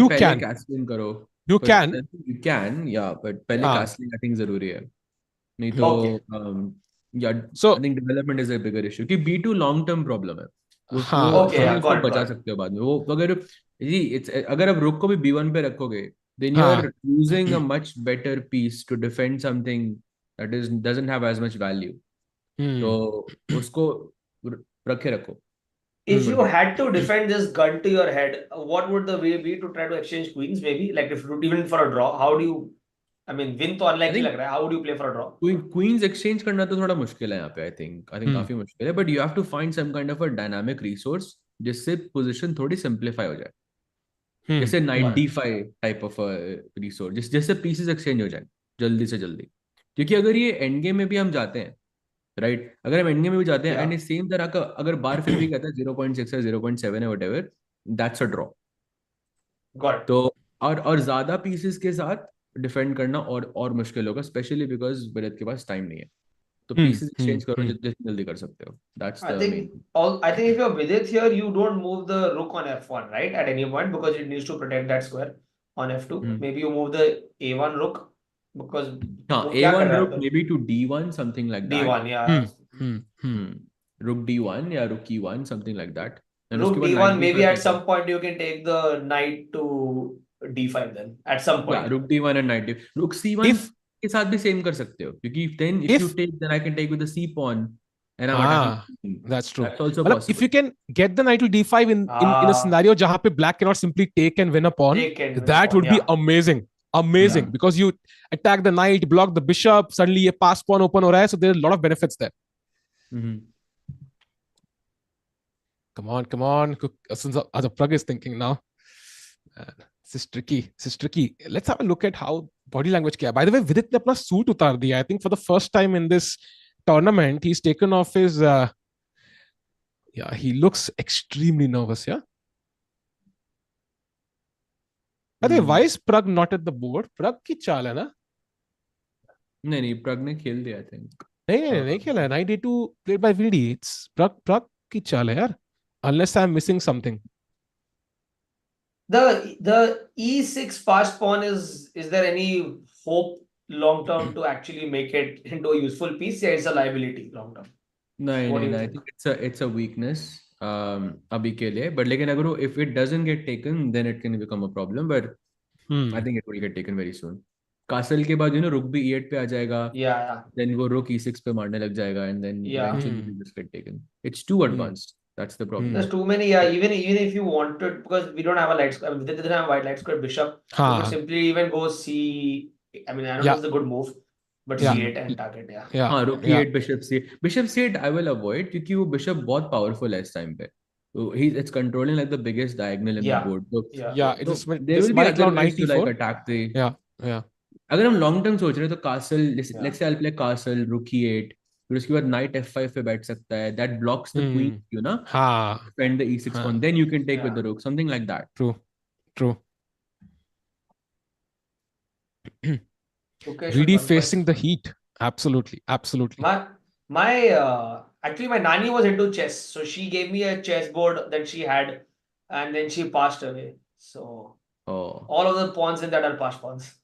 can. Castling karo. You can. You can, yeah. But pehle castling, I think, zaruri hai. Nahi to, yeah, so I think development is a bigger issue. कि B2 long term problem है. उसको बचा सकते हो बाद में. वो अगर आप रुक को भी B1 पे रखोगे, then you are losing a much better piece to defend something that doesn't have as much value. So उसको रखे रखो. If you had to defend this gun to your head, what would the way be to try to exchange queens? Maybe like if even for a draw, how do you? I mean, win तो unlikely लग रहा है. How would you play for a draw? Queens exchange करना तो थोड़ा मुश्किल है यहाँ पे. I think काफी मुश्किल है. But you have to find some kind of a dynamic resource जिससे position थोड़ी simplify हो जाए. जैसे knight d5 type of a resource, जैसे pieces exchange हो जाए जल्दी से जल्दी. क्योंकि अगर ये end game में भी हम जाते हैं, right? अगर हम end game में भी जाते हैं and same तरह का अगर बार फिर भी कहता है 0.6 या 0.7 है whatever, that's a draw. Got it. तो और ज्यादा pieces के साथ डिफेंड करना और मुश्किल होगा, स्पेशली बिकॉज विदित के पास टाइम नहीं है. तो पीसेस एक्सचेंज करो जितनी जल्दी कर सकते हो. That's the main. I think if you're Vidit here, you don't move the rook on f1, right, at any point, because it needs to protect that square on f2. Maybe you move the a1 rook because A1 rook maybe to D1, something like that. D1, yeah. Rook D1, yeah, rook E1, something like that. And Rook uske baad D1, knight maybe D5 at some point you can take the knight to D5 then. At some point. Yeah, rook D1 and knight D. Rook C1 के साथ भी same कर सकते हो, क्योंकि then if you take, then I can take with the C pawn. And I'm attacking. That's true. That's also possible. If you can get the knight to D5 in a scenario jahan pe black cannot simply take and win a pawn, that would be amazing. Amazing. Because you attack the knight, block the bishop, suddenly a pass pawn open ho raha hai, so there's a lot of benefits there. Come on. Pragg is thinking now. This is tricky. Let's have a look at how body language kya hai. By the way, Vidit ne apna suit utar diya. I think for the first time in this tournament, he's taken off his... he looks extremely nervous, yeah? By the way, why is Pragg not at the board? Pragg ki chaal hai na? No, Pragg ne khel diya, I think. नहीं खेला है. Knight D2 played by VD. It's Pragg की चाल है यार. Unless I'm missing something. The E6 passed pawn is there any hope long term to actually make it into a useful piece? Yeah, it's a liability long term. No, I think it's a weakness abhi ke liye. But लेकिन अगर if it doesn't get taken, then it can become a problem. But I think it will get taken very soon. Castle के बाद rook भी E8 पे आ जाएगा. Yeah. Then वो rook E6 पे मारने लग जाएगा, and then eventually it will just get taken. It's too advanced. That's the problem. There's too many. Yeah, even if you wanted, because we don't have a light square, we didn't have a white light square bishop. You could simply even go C. I mean, I don't know if it's a good move, but C8 and target. Yeah. Rook E8, bishop C8. Bishop C8 I will avoid because वो bishop बहुत powerful है इस time पे. So it's controlling like the biggest diagonal in the board. So, there will be other ways to like attack the. Yeah. अगर हम long term सोच रहे हैं तो castle, let's say I'll play castle, rook E8. फिर उसके बाद knight f5 पे बैठ सकता है. That blocks the queen, you know. Defend the e6 pawn. Then you can take with the rook, something like that. True. Really facing the heat. Absolutely. Actually, my nanny was into chess, so she gave me a chessboard that she had, and then she passed away. So all of the pawns in that are passed pawns.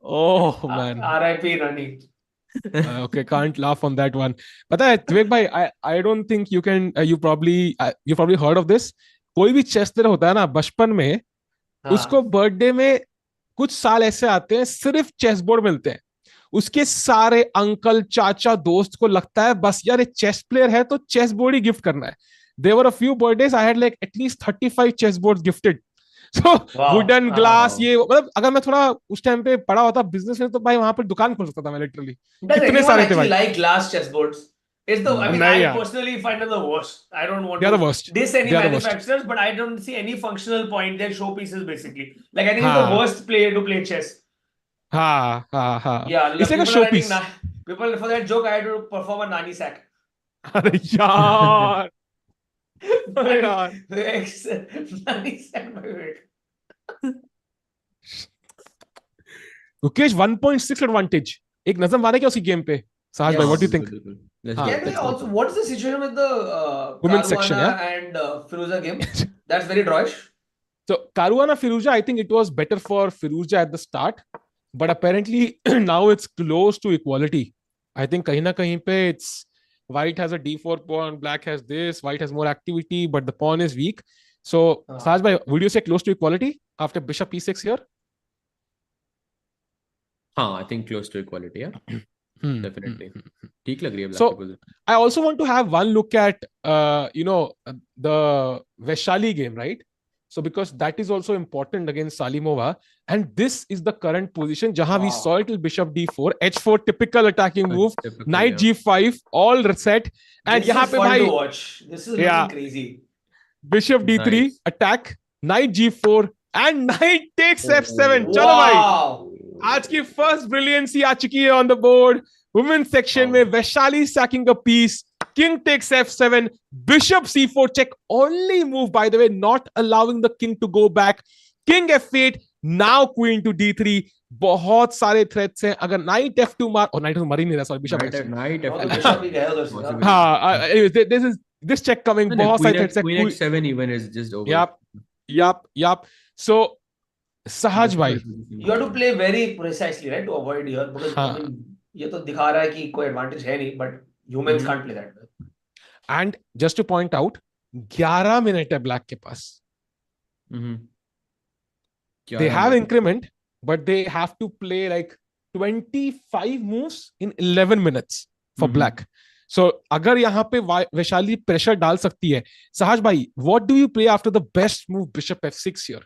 Oh man. R.I.P. Rani. Okay, can't laugh on that one. But Vivek bhai, I don't think you can. You probably heard of this. कोई भी chess player होता है ना बचपन में, उसको birthday में कुछ साल ऐसे आते हैं सिर्फ चेस बोर्ड मिलते हैं. उसके सारे अंकल चाचा दोस्त को लगता है बस यार ये चेस प्लेयर है तो चेस बोर्ड ही गिफ्ट करना है. There were a few birthdays I had like at least 35 chess boards gifted. So wooden glass ये मतलब अगर मैं थोड़ा उस टाइम पे पढ़ा होता बिजनेस में तो भाई वहां पर दुकान खोल सकता था मैं लिटरली. कितने सारे थे भाई. Like glass chess boards. It's the I mean I personally find them the worst. I don't want to diss any manufacturers, but I don't see any functional point. They're showpieces basically. Like I think it's the worst player to play chess. Yeah, it's like a showpiece. People for that joke I had to perform a nani sack. अरे यार. Gukesh 1.6 advantage. एक नजर मारे क्या उसी game पे? Sahaj bhai, what do you think? Also, what is the situation with the women's section and Firuza game? That's very drawish. So Caruana Firuza, I think it was better for Firuza at the start, but apparently now it's close to equality. I think kahin na kahin pe it's white has a d4 pawn, black has this, white has more activity, but the pawn is weak. So Sahaj bhai, would you say close to equality after bishop e6 here? I think close to equality, yeah. Definitely. So I also want to have one look at the Vaishali game, right? So because that is also important against Salimova, and this is the current position jahan we saw it till bishop d4, h4 typical attacking move, knight g5 all reset, and this is fun to watch. This is really crazy. Bishop d3 attack, knight g4 and knight takes f7. Chalo bhai, आज की first brilliancy आ चुकी है on the board. Women's section में Vaishali sacking a piece, king takes f7, bishop c4 check, only move by the way, not allowing the king to go back, king f8, now queen to d3. बहुत सारे threats हैं. अगर knight f2 मार, और knight मर ही नहीं रहा, sorry bishop f2. हाँ, this check coming, बहुत सारे थ्रेट्स हैं. Queen h7 even is just over. Yup. So Sahaj bhai, you have to play very precisely, right, to avoid here, because I mean ये तो दिखा रहा है कि कोई advantage है नहीं, but humans can't play that way. and just to point out 11 minute है ब्लैक के पास. They have increment, but they have to play like 25 moves in 11 minutes for black. So अगर यहाँ पे वैशाली प्रेशर डाल सकती है. Sahaj bhai, what do you play after the best move bishop f6 here?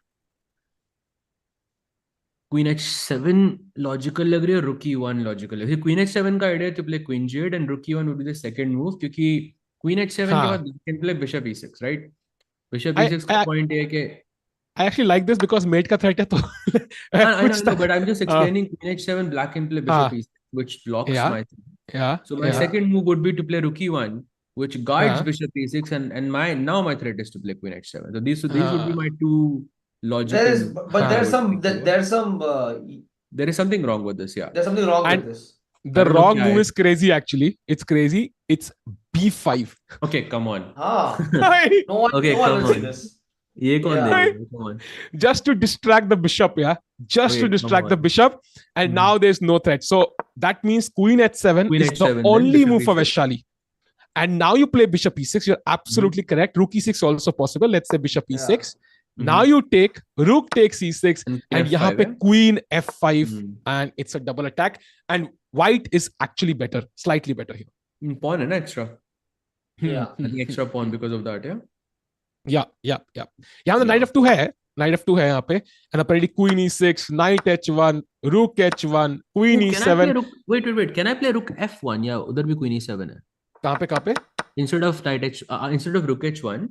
Queen h7 logical लग रही है, rook e1 logical है. Queen h7 का idea to play queen g8 and rook e1 would be the second move, क्योंकि queen h7 के बाद you can play bishop e6, right? Bishop e6 का point है कि I actually like this because mate का threat है तो I know, but I'm just explaining queen h7 black can play bishop e6, which blocks my thing. So my second move would be to play rook e1, which guards bishop e6, and now my threat is to play queen h7. So these would be my two logical. There is something wrong with this. Yeah, there's something wrong with this. The wrong move is crazy. Actually, it's crazy. It's b5. Okay, come on. No one will see this. Come on. Just to distract the bishop, to distract the bishop, and now there's no threat. So that means queen h7 is the only move for Vaishali. And now you play bishop e6. You're absolutely correct. Rook e6 also possible. Let's say bishop e6. Now you take rook takes e6, and यहाँ पे queen f5, and it's a double attack. And white is actually better, slightly better here. Pawn and extra. I think extra pawn because of that. Yeah. यहाँ the knight f2 है यहाँ पे, and apparently queen e6, knight h1, rook h1, queen e7. Wait. Can I play rook f1? Yeah, उधर भी queen e7 है. कहाँ पे? Instead of rook h1.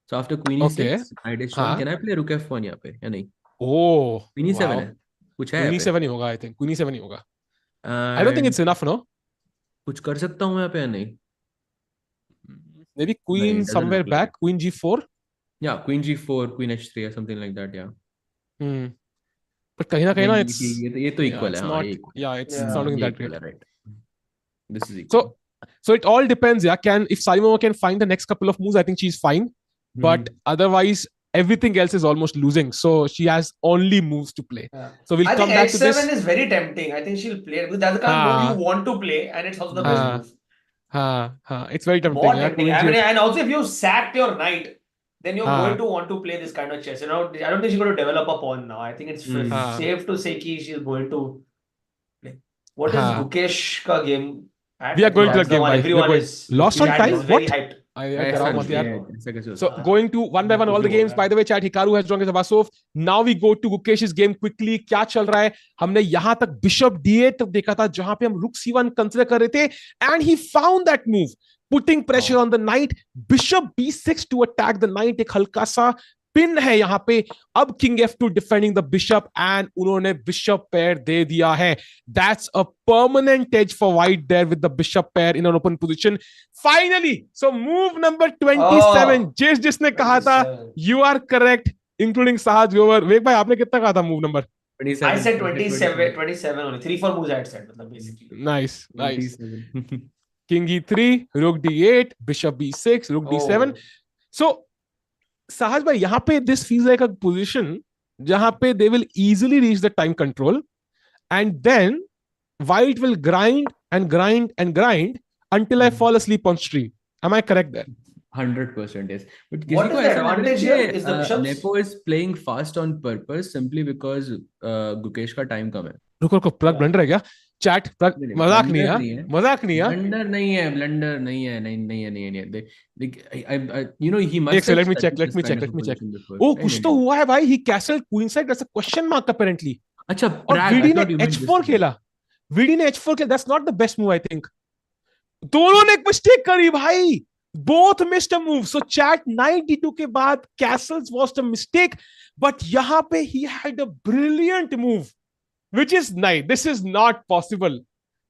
So after queen e6, knight h1, can I play rook f1 यहाँ पे या नहीं? Oh, queen e7 है. कुछ है? Queen e7 ही होगा, I think. Queen e7 ही होगा. I don't think it's enough, no? कुछ कर सकता हूँ यहाँ पे या नहीं? Maybe queen somewhere back, queen g4. Yeah, queen g4, queen h3 or something like that. Yeah. But कहीं ना it's ये तो equal है. It's sounding that great. Right. This is equal. So it all depends. If Salimova can find the next couple of moves, I think she's fine. But otherwise, everything else is almost losing. So she has only moves to play. So we'll come back to this. I think H7 is very tempting. I think she'll play it because that's the kind of move you want to play, and it's also the best move. It's very tempting. I mean, and also if you sacked your knight, then you're going to want to play this kind of chess. I don't think she's going to develop a pawn now. I think it's safe to say that she's going to play. What is Gukesh ka game? We are going to the game. Everyone is lost on time. What? Hyped. So going to one by one all the games. By the way, chat, Hikaru has joined us. Now we go to Gukesh's game quickly. क्या चल रहा है? हमने यहाँ तक bishop d8 तक देखा था, जहाँ पे हम rook c1 consider कर रहे थे, and he found that move, putting pressure on the knight. Bishop b6 to attack the knight. एक हल्का सा पिन है यहाँ पे. अब king f2 defending the bishop, and उन्होंने bishop pair दे दिया है. That's a permanent edge for white there with the bishop pair in an open position. Finally, so move number 27. जिसने कहा था, you are correct, including Sahaj Grover. वेग भाई, आपने कितना कहा था move number? 27. I said 27 only. 3-4 moves I had said, basically. Nice. King e3, rook d8, bishop b6, rook d7. So Sahaj bhai, यहाँ पे this feels like a position जहाँ पे they will easily reach the time control, and then white will grind until I fall asleep on stream. Am I correct there? 100% yes. But what is the advantage here? Is the bishops? Nepo is playing fast on purpose simply because Gukesh का time कम है. रुको, Pragg blunder है क्या? Chat, Pragg मजाक नहीं है. Blunder नहीं है. You know, he must. Let me check. Oh, कुछ तो हुआ है भाई. He castled queenside. That's a question mark apparently. अच्छा, और VD ने h4 खेला. That's not the best move, I think. दोनों ने एक mistake करी भाई. Both missed a move. So chat, knight d2 के बाद castles was a mistake, but यहाँ पे he had a brilliant move, which is knight. This is not possible.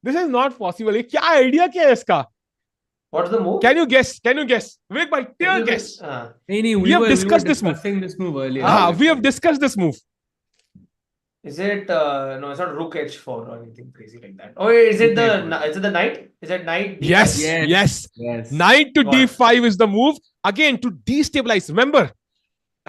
ये क्या idea क्या है इसका? What's the move? Can you guess? Wait, by take a guess. We have discussed this move earlier. We have discussed this move. Is it no? It's not rook h4 or anything crazy like that. Oh, is it the knight? Is it knight? Yes. Knight to d5 is the move again to destabilize. Remember,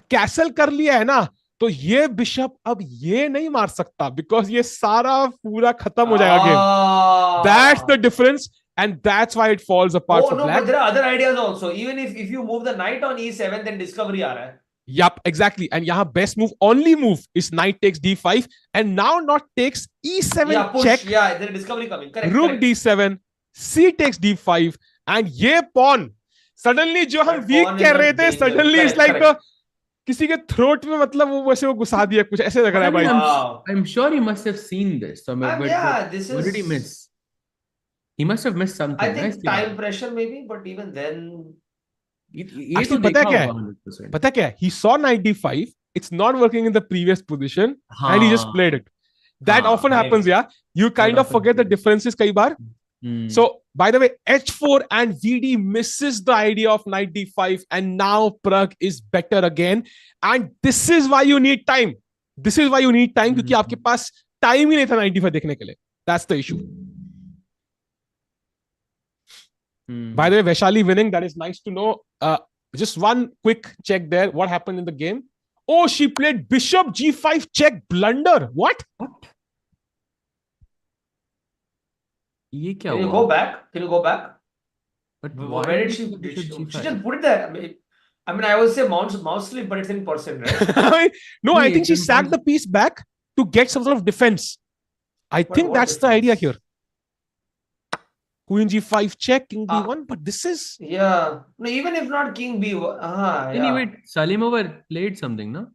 castle कर लिया है ना, तो ये bishop अब ये नहीं मार सकता because ये सारा पूरा खत्म हो जाएगा game. That's the difference and that's why it falls apart for no, black. but there are other ideas also. Even if you move the knight on e7, then discovery aa raha hai. Yup, exactly. And yahan best move, only move is knight takes d5 and now not takes e7 Yeah, push. check. Yeah, there is discovery coming. Correct. Rook d7, c takes d5 and ye pawn. Suddenly जो हम weak कह रहे थे, suddenly it's like किसी के throat में मतलब वो वैसे वो घुसा दिया कुछ ऐसे लग रहा है भाई. I'm sure he must have seen this. So, but this what did he miss? He must have missed something. I think time pressure maybe, but even then. Actually, पता क्या है? पता क्या है? He saw knight d5. It's not working in the previous position, and he just played it. That often happens, yeah. You kind of forget the differences कई बार. So, by the way, h4 and VD misses the idea of knight d5, and now Pragg is better again. And this is why you need time. This is why you need time क्योंकि आपके पास time ही नहीं था knight d5 देखने के लिए. That's the issue. By the way, Vaishali winning, that is nice to know. Just one quick check there. What happened in the game? Oh, she played bishop g5 check blunder. What? ये क्या Can you हुआ? go back? Can you go back? But where did she just put it there? I mean, I would say mouse sleep, but it's in person, right? No, I think she sacked the piece back to get some sort of defense. I think that's the idea here. Queen g5 check, king b1, but this is... Yeah. No, even if not king b1. Anyway, Salimova played something, no?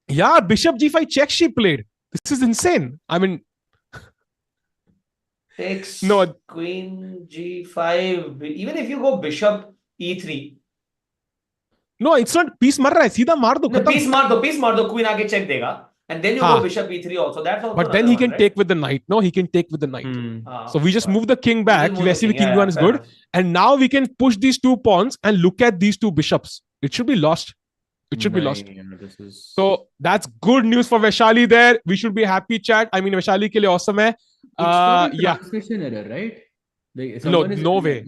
Yeah, bishop g5 check she played. This is insane. I mean... Takes no. Queen g5. Even if you go bishop e3. No, it's not piece mar raha hai. Seedha maar do. No, piece maar do. Queen aage check dega. And then you go bishop e3 also. That's also. But then he can take with the knight. No, he can take with the knight. So we just move the king back. King b1 is good. And now we can push these two pawns and look at these two bishops. It should be lost. It should be lost. So that's good news for Vaishali there. We should be happy, chat. I mean, Vaishali ke liye awesome hai. It's not a transmission error, right? No way.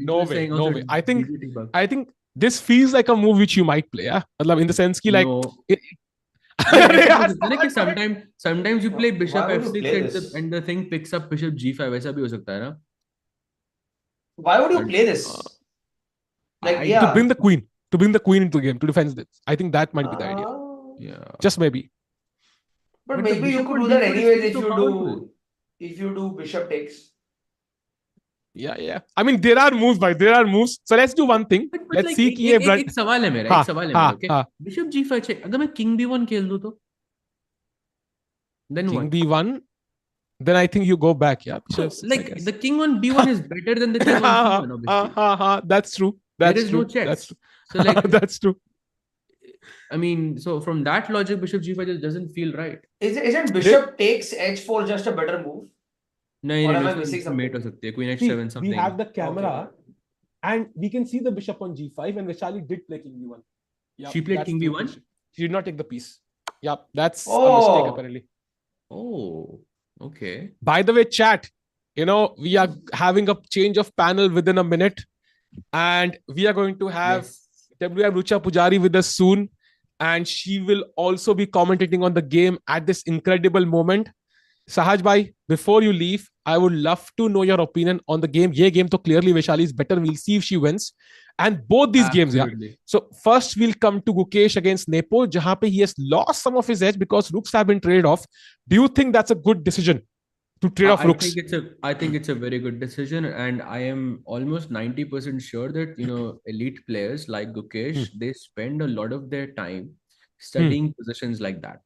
I think this feels like a move which you might play. Yeah, in the sense ki like. Sometimes you play bishop f6 and the thing picks up bishop g5. ऐसा भी हो सकता है ना? Why would you play this? To bring the queen into the game to defend this. I think that might be the idea. Yeah, just maybe. But maybe you could do that anyways if you do bishop takes. Yeah. I mean, there are moves, bhai. There are moves. So let's do one thing. Let's see कि ये एक सवाल है मेरा. Okay. Bishop g5 check. अगर मैं king b1 खेल दूँ तो? Then king b1. Then I think you go back. Yeah. Like the king on b1 is better than the king on b1. Obviously. That's true. There is no checks. That's true. So like that's true. I mean, so from that logic, bishop g5 just doesn't feel right. Isn't bishop takes h4 just a better move? No, mate हो सकती है. Queen h7 something. We have the camera and we can see the bishop on g5 and Vaishali did play king b1. Yep, she played king b1? She did not take the piece. Yep, that's a mistake apparently. Oh, okay. By the way, chat, we are having a change of panel within a minute and we are going to have WM Rucha Pujari with us soon and she will also be commentating on the game at this incredible moment. Sahaj bhai, before you leave, I would love to know your opinion on the game. Ye game to clearly Vaishali is better. We'll see if she wins. And both these games, yeah. So first we'll come to Gukesh against Nepo, jahan pe he has lost some of his edge because rooks have been traded off. Do you think that's a good decision to trade off rooks? I think it's a very good decision, and I am almost 90% sure that elite players like Gukesh they spend a lot of their time studying positions like that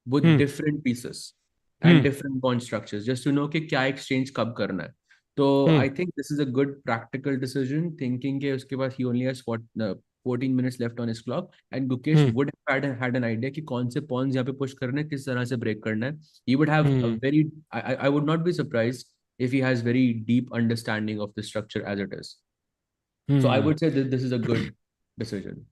with different pieces. And different pawn structures just to know कि क्या exchange कब करना है. So I think this is a good practical decision thinking कि उसके बाद he only has 14 minutes left on his clock and Gukesh would have had an idea कि कौन से pawns यहाँ पे push करना है, किस तरह से break करना है. He would have a very I would not be surprised if he has very deep understanding of the structure as it is. So I would say that this is a good decision.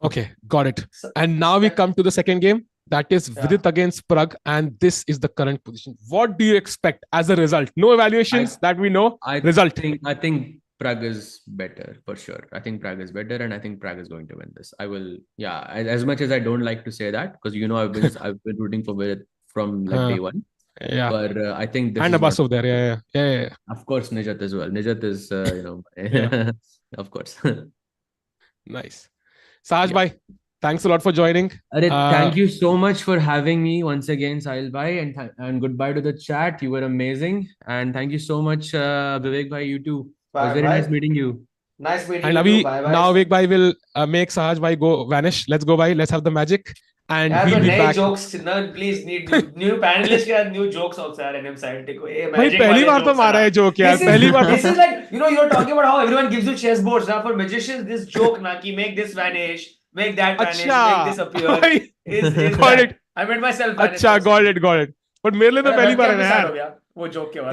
Okay, got it. And now we come to the second game. That is Vidit against Pragg, and this is the current position. What do you expect as a result? No evaluations that we know. I think Pragg is better for sure. I think Pragg is better, and I think Pragg is going to win this. I will, yeah. As much as I don't like to say that, because I've been rooting for Vidit from like day one. Yeah. But I think this and is Abbas over there. Yeah. Of course, Nijat as well. Nijat is, of course. Nice. Sahaj bhai, thanks a lot for joining. Thank you so much for having me once again, Sahil bhai, and goodbye to the chat. You were amazing, and thank you so much, Vivek bhai. You too. It was very nice meeting you. Nice meeting and you. Bye bye. Now Vivek bhai will make Sahaj bhai go vanish. Let's go bhai. Let's have the magic. And we'll be back. Jokes, no, please need new panelists के new jokes also यार NM side को ये भाई पहली बार तो मारा है joke यार पहली बार this is like you're talking about how everyone gives you chess boards now for magicians this joke ना कि make this vanish make that vanish make this appear is got it I made myself अच्छा got it but मेरे लिए तो पहली बार है यार वो joke के बाद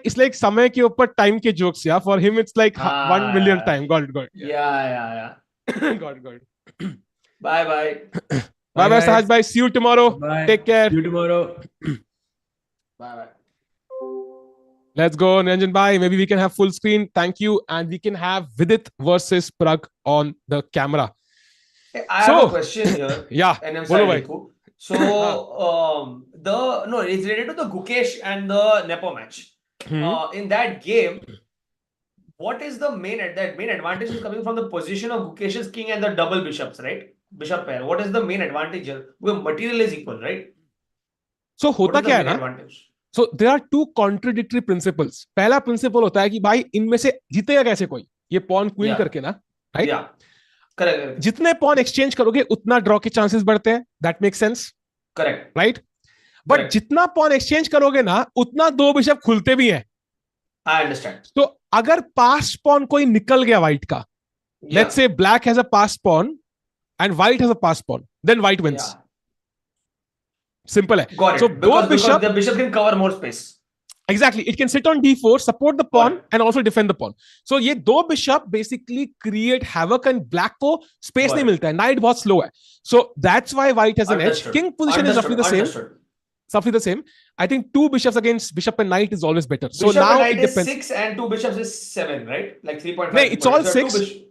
it's like समय के ऊपर time के jokes यार for him it's like 1 million time got it yeah got it bye Bye, Sahaj bhai. See you tomorrow. Bye. Take care. See you tomorrow. Bye. Let's go, Niranjan bhai. Maybe we can have full screen. Thank you. And we can have Vidit versus Pragg on the camera. Hey, I have a question here. Yeah. So, it's related to the Gukesh and the Nepo match. In that game, what is the main advantage is coming from the position of Gukesh's king and the double bishops, right? Bishop pair. What is the main advantage here? Because material is equal, right? So होता क्या है ना? So there are two contradictory principles. पहला principle होता है कि भाई इनमें से जीतेगा कैसे कोई? ये pawn queen करके ना, right? Yeah. Correct. जितने pawn exchange करोगे उतना draw के chances बढ़ते हैं. That makes sense. Correct. Right? But जितना pawn exchange करोगे ना उतना दो bishop खुलते भी हैं. I understand. तो अगर passed pawn कोई निकल गया white का, let's say black has a passed pawn and white has a passed pawn, then white wins. Yeah. Simple hai. Got it. So because the bishop can cover more space. Exactly. It can sit on d4, support the pawn and also defend the pawn. So ये दो bishop basically create havoc and black को space नहीं मिलता है. Knight बहुत slow है. So that's why white has an edge. King position is roughly the same. Roughly the same. I think two bishops against bishop and knight is always better. So bishop now and knight it depends. Is 6 and two bishops is 7, right? Like 3.5. No, it's all 6.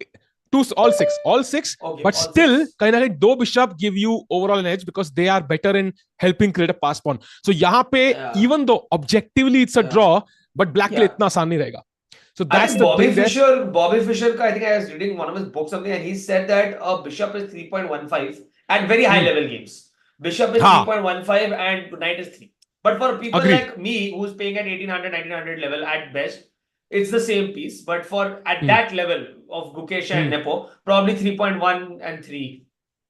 All six. Okay, but all still, kind of दो bishop give you overall an edge because they are better in helping create a pass pawn. So यहाँ पे even though objectively it's a draw, but black के लिए इतना आसान नहीं रहेगा. So that's the Bobby thing. Bobby Fischer, I think I was reading one of his books something, and he said that a bishop is 3.15 at very high level games. Bishop is 3.15 and knight is 3. But for people like me who's paying at 1800, 1900 level at best, it's the same piece. But for at that level of Gukesh and Nepo, probably 3.1 and 3.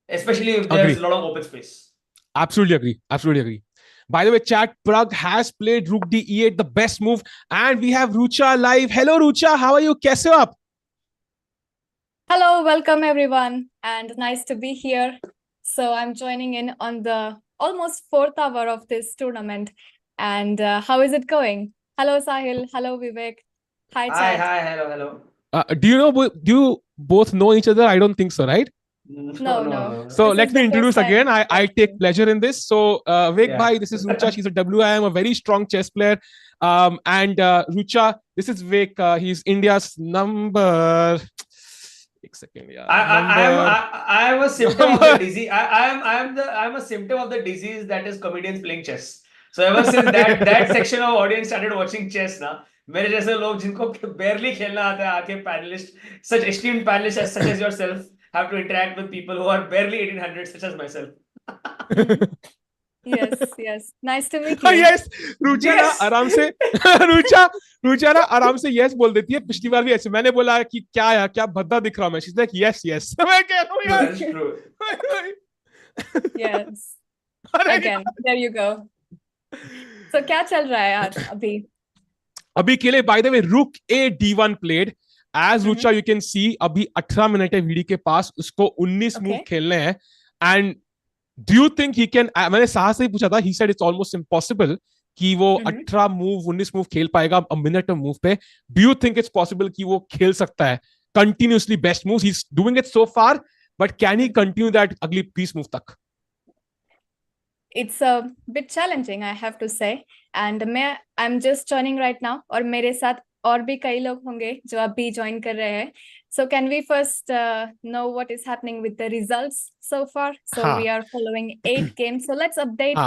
Especially if there's a lot of open space. Absolutely agree. By the way, chat, Pragg has played Rook D E8, the best move. And we have Rucha live. Hello, Rucha. How are you? Kaise ho aap? Hello, welcome everyone. And nice to be here. So I'm joining in on the almost 4th hour of this tournament. And how is it going? Hello, Sahil. Hello, Vivek. Hi, chat. Hi. Hello. Do you both know each other? I don't think so, right? No. So let me introduce again. I take pleasure in this. So Vivek bhai, this is Rucha. She's a WIM, a very strong chess player. And Rucha, this is Vivek. He's India's number. I am a symptom of the disease. I'm a symptom of the disease that is comedians playing chess. So ever since that section of audience started watching chess, na, मेरे जैसे लोग जिनको barely खेलना आता है आके panelist, such esteemed panelists such as yourself have to interact with people who are barely 1800 such as myself. Yes. Nice to meet you. Yes. Rucha ना आराम से Rucha ना आराम से yes बोल देती है. पिछली बार भी ऐसे मैंने बोला कि क्या भद्दा दिख रहा हूं मैं. She's like yes. मैं कह रहा हूं यार. That's true. Yes. Again, there you go. So क्या चल रहा है यार अभी के लिए by the way Rook A D1 played. As Rucha you can see अभी 18 मिनट है वीडी के पास उसको 19 मूव खेलने हैं. And do you think he can? मैंने साहस से ही पूछा था. He said it's almost impossible कि वो 18 मूव 19 मूव खेल पाएगा a minute of move पे. Do you think it's possible कि वो खेल सकता है continuously best moves? He's doing it so far, but can he continue that अगली 20 मूव तक? It's a bit challenging, I have to say. And I'm just joining right now. और मेरे साथ और भी कई लोग होंगे जो अभी ज्वाइन कर रहे हैं. So can we first know what is happening with the results so far? So we are following 8 games. So let's update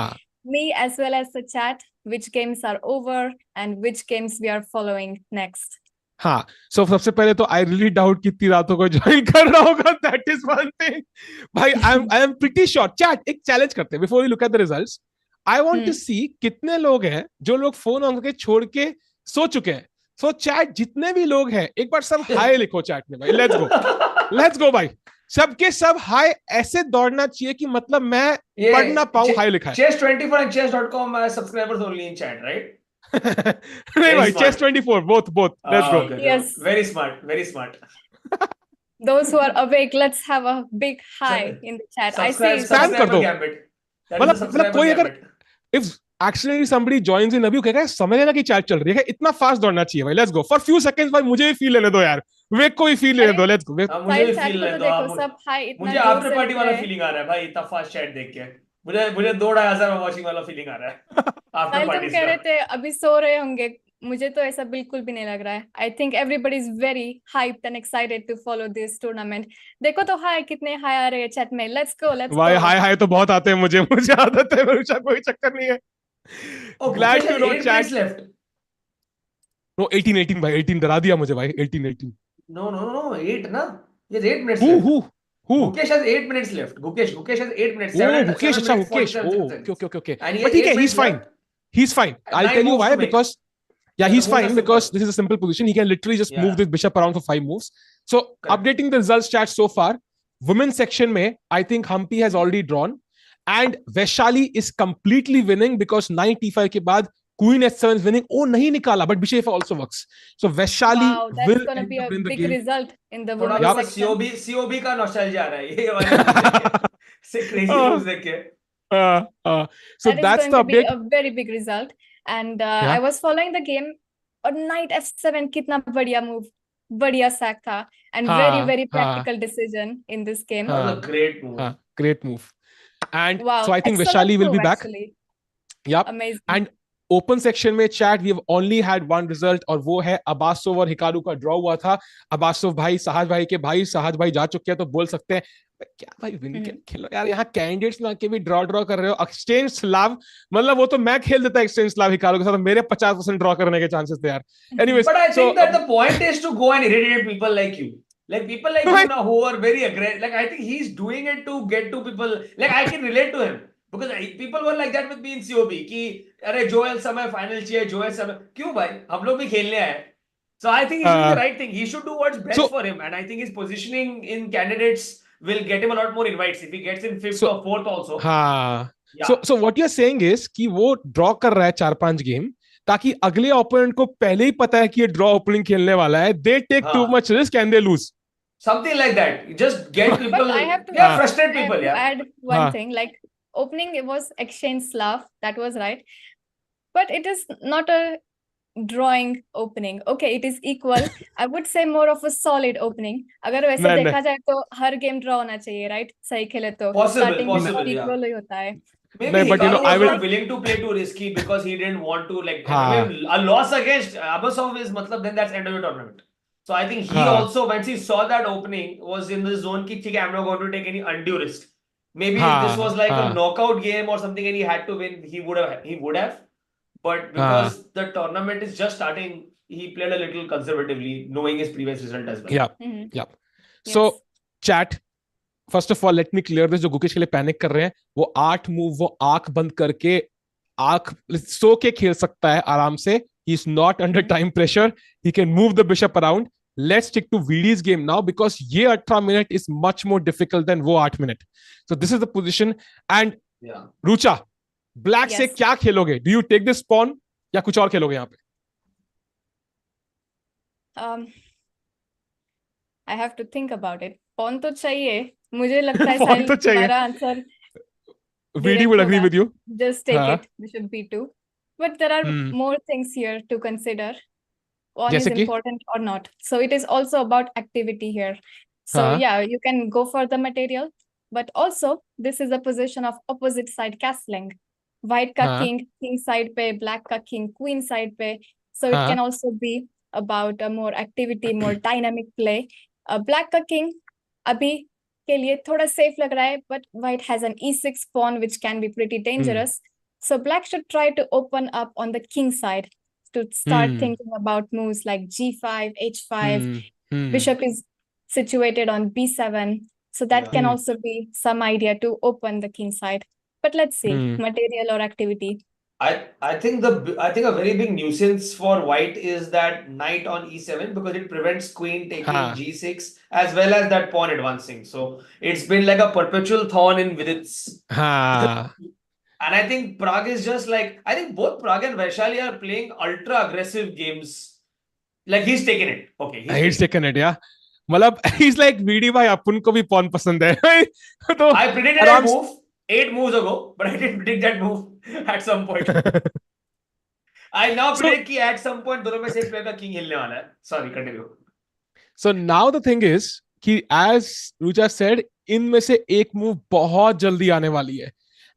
me as well as the chat which games are over and which games we are following next. हाँ, so सबसे पहले तो I really doubt कितनी रातों को join कर रहा होगा. That is one thing. भाई I am pretty sure. Chat एक चैलेंज करते हैं before we look at the results. I want to see कितने लोग हैं जो लोग फोन ऑन करके छोड़ के सो चुके हैं. So चैट जितने भी लोग हैं एक बार सब हाय लिखो चैट में भाई. Let's go भाई. सबके सब हाय ऐसे दौड़ना चाहिए कि मतलब मैं पढ़ ना पाऊं. हाय लिखा है. Chess24 and chess.com subscribers only in chat, right? नहीं भाई, Chess24 both. Let's go. Okay, Yes. Very smart. Those who are awake, let's have a big hi in the chat. I see. Spam कर दो. मतलब कोई अगर if actually somebody joins in अभी कहेगा समझ लेना कि चैट चल रही है. इतना फास्ट दौड़ना चाहिए भाई. Let's go for few seconds भाई. मुझे भी फील लेने दो यार. वेक को भी फील लेने दो. Let's go. मुझे भी फील लेने दो. सब हाय इतना मुझे आफ्टर पार्टी वाला फीलिंग आ रहा है भाई. इतना फास्ट चैट देख के मुझे 2,500 वॉचिंग वाला फीलिंग आ रहा है आफ्टर पार्टी. तुम कह रहे थे अभी सो रहे होंगे. मुझे तो ऐसा बिल्कुल भी नहीं लग रहा है. I think everybody is very hyped and excited to follow this tournament. देखो तो हाय कितने हाय आ रहे हैं चैट में. Let's go. भाई हाय तो बहुत आते हैं मुझे आदत है. मेरे कोई चक्कर नहीं है. Glad to know chat left. No 18 भाई. 18 डरा दिया मुझे भाई. 18. No 8 ना. ये 8 minutes left. Who? Gukesh has 8 minutes left. Gukesh has 8 minutes. Gukesh. Okay. But he's fine. I'll tell you why. Because he's fine because this is a simple position. He can literally just move this bishop around for 5 moves. So updating the results chat so far, women's section mein, I think Humpy has already drawn, and Vaishali is completely winning because knight e5 ke baad Queen h7 is winning. Oh, nahi nikala, but bishop also works. So Vaishali will going to be a big result in the women's section. COB का nostalgia आ रहा है ये वाला. से crazy moves देख के. So that's the update. A very big result. And I was following the game. और knight f7 कितना बढ़िया move, बढ़िया sack था, and very practical decision in this game. That was a great move. Great move. And so I think Vaishali will be back. Actually. Yep. Amazing. And open section में chat we have only had one result और वो है अब्बासोव और Hikaru का draw हुआ था. अब्बासोव भाई साहज भाई जा चुके हैं तो बोल सकते हैं क्या भाई विन खेलो यार. यहाँ कैंडिडेट्स में आके भी ड्रॉ कर रहे हो. एक्सचेंज स्लाव मतलब वो तो मैं खेल देता एक्सचेंज स्लाव हिकारू के साथ. मेरे 50% ड्रॉ करने के चांसेस थे यार. Anyways but I think that the point is to go and irritate people like you. Like people like you now who are very aggressive. Like I think he's doing it to get to people. Like I can relate to him. Because people were like that with me in COB कि अरे Joel समय final चाहिए. Joel समय क्यों भाई, हम लोग भी खेलने आए. So I think he's doing the right thing. He should do what's best for him, and I think his positioning in candidates will get him a lot more invites if he gets in 5th or 4th also. हाँ. So what you're saying is कि वो draw कर रहा है 4-5 game ताकि अगले opponent को पहले ही पता है कि ये ड्रॉ ओपनिंग खेलने वाला है. They take too much risk and they lose. Something like that. Just get people. But I have to frustrate people. Add one thing like. Opening it was exchange slav, that was right, but it is not a drawing opening. Okay, it is equal. I would say more of a solid opening. अगर वैसे देखा जाए तो हर game draw होना चाहिए, right? सही खेले तो possible equal ही होता है. Maybe Hikaru was not willing to play too risky because he didn't want to like a loss against Abbasov is matlab then that's end of the tournament. So I think he also once he saw that opening was in the zone ki theek hai, I'm not going to take any undue risk. Maybe if this was like a knockout game or something and he had to win, he would have. But because the tournament is just starting, he played a little conservatively, knowing his previous result as well. Yeah. So, chat. First of all, let me clear this. जो गुकेश के लिए panic कर रहे हैं, वो 8 move वो आंख बंद करके सो के खेल सकता है आराम से. He's not under time pressure. He can move the bishop around. Let's stick to VD's game now because ये 18 minute is much more difficult than वो 8 minute. So this is the position. And Rucha, black से क्या खेलोगे? Do you take this pawn या कुछ और खेलोगे यहाँ पे? I have to think about it. Pawn तो चाहिए. मुझे लगता है तुम्हारा answer. VD would agree with you. Just take it. Bishop B2. But there are more things here to consider. One is important or not. So it is also about activity here. So you can go for the material, but also this is a position of opposite side castling. White ka king side pe, black ka king, queen side pe. So it can also be about more activity, more dynamic play. Black का king अभी के लिए थोड़ा safe लग रहा है, but white has an e6 pawn which can be pretty dangerous. So black should try to open up on the king side to start thinking about moves like g5, h5. Bishop is situated on b7. So that can also be some idea to open the king side. But let's see, material or activity. I think a very big nuisance for white is that knight on e7 because it prevents queen taking g6 as well as that pawn advancing. So it's been like a perpetual thorn in Vidit's. And I think Pragg is just like, I think both Pragg and Vaishali are playing ultra aggressive games. Like he's taken it. Okay, he's taken it, yeah. मतलब he's like VD भाई अपन को भी pawn पसंद है. तो I predicted that move 8 moves ago, but I didn't predict that move at some point. I now predict कि at some point दोनों में से एक player का king हिलने वाला है. Sorry, continue. So now the thing is कि as Rucha said, इनमें से एक move बहुत जल्दी आने वाली है.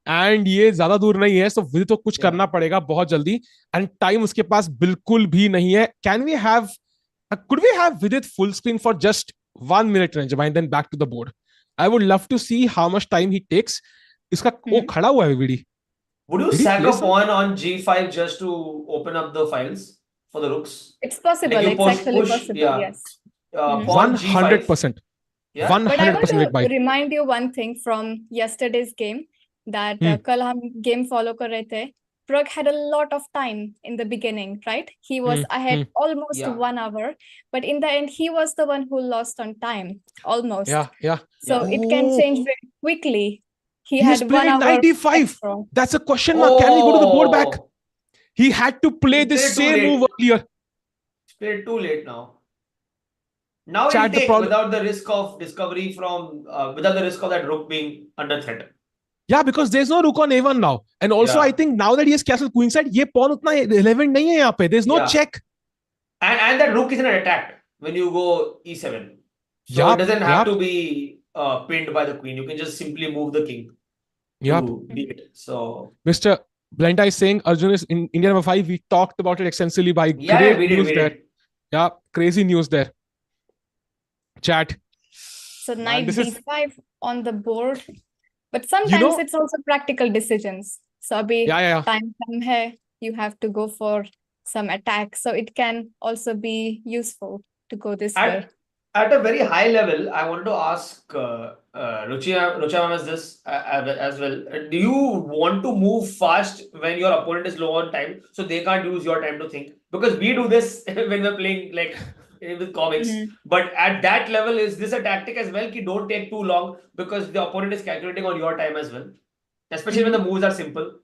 एंड ये ज्यादा दूर नहीं है, सो विदित को कुछ करना पड़ेगा बहुत जल्दी एंड टाइम उसके पास बिल्कुल भी नहीं है. Can we have could we have Vidit full screen for just 1 minute range and then back to the board? I would love to see how much time he takes. इसका वो खड़ा हुआ है VD. Would you sack a pawn on g5 just to open up the files for the rooks? It's possible. Like it's actually possible. Yes. 100%. Yeah. 100%. But I want to remind you one thing from yesterday's game. That कल हम game follow कर रहे थे. Pragg had a lot of time in the beginning, right? He was ahead almost 1 hour, but in the end, he was the one who lost on time, almost. Yeah. So it can change very quickly. He had 1 hour. 95. That's a question mark. Can we go to the board back? He had to play the same move earlier. It's played too late now. Now he'll take without the risk of discovery from, without the risk of that rook being under threat. Yeah, because there's no rook on a1 now. And also, I think now that he has castle queenside, ये pawn उतना relevant नहीं है यहाँ पे. There's no check. And that rook isn't attacked when you go e7. So it doesn't have to be pinned by the queen. You can just simply move the king. To beat it. So Mr. Blenda is saying Arjun is in India number 5. We talked about it extensively by great news there. Yeah, crazy news there. Chat. So knight d5 on the board. But sometimes it's also practical decisions. So abhi time kam hai, you have to go for some attack. So it can also be useful to go this way. At a very high level, I wanted to ask Rucha ma'am this as well. Do you want to move fast when your opponent is low on time so they can't use your time to think? Because we do this when we're playing like with comics. But at that level, is this a tactic as well? Ki don't take too long because the opponent is calculating on your time as well. Especially when the moves are simple.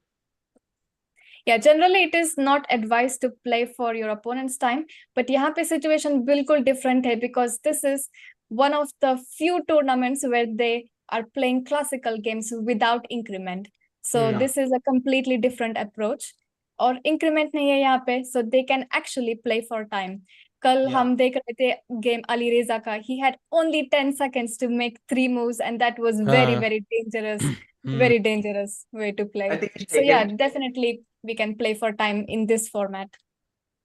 Yeah, generally it is not advised to play for your opponent's time. But यहाँ पे situation बिल्कुल different है because this is one of the few tournaments where they are playing classical games without increment. So this is a completely different approach. और increment नहीं है यहाँ पे, so they can actually play for time. कल हम देख रहे थे game Ali Reza का. He had only 10 seconds to make 3 moves and that was very, very dangerous. Very dangerous way to play. So yeah, definitely we can play for time in this format.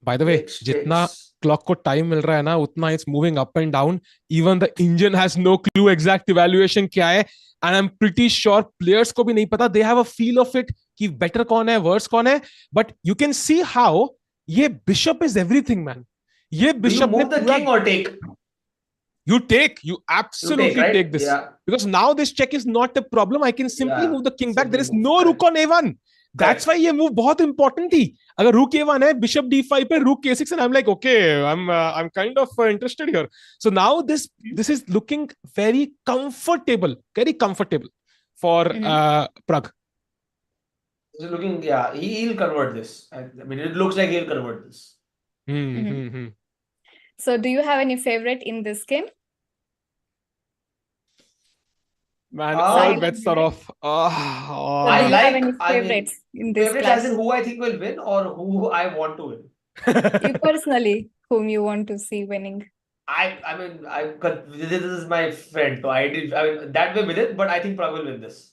By the way, जितना clock को time मिल रहा है ना, उतना it's moving up and down. Even the engine has no clue exact evaluation क्या है. And I'm pretty sure players को भी नहीं पता. They have a feel of it कि better कौन है, worse कौन है. But you can see how ये bishop is everything, man. ये bishop you move the king or take? You absolutely take this. Because now this check is not a problem. I can simply move the king back. There is no rook on a1. That's why ये move बहुत important थी. अगर rook a1 है, bishop d5 पे rook a6 and I'm like, okay, I'm kind of interested here. So now this is looking very comfortable for Pragg. It's looking, he'll convert this. I mean, it looks like he'll convert this. So do you have any favorite in this game? Man, all bets are off. I like any favorites in this favorites class? As in who I think will win or who I want to win. You personally, whom you want to see winning? This is my friend. So I mean that way with it, but I think Pragg will win this.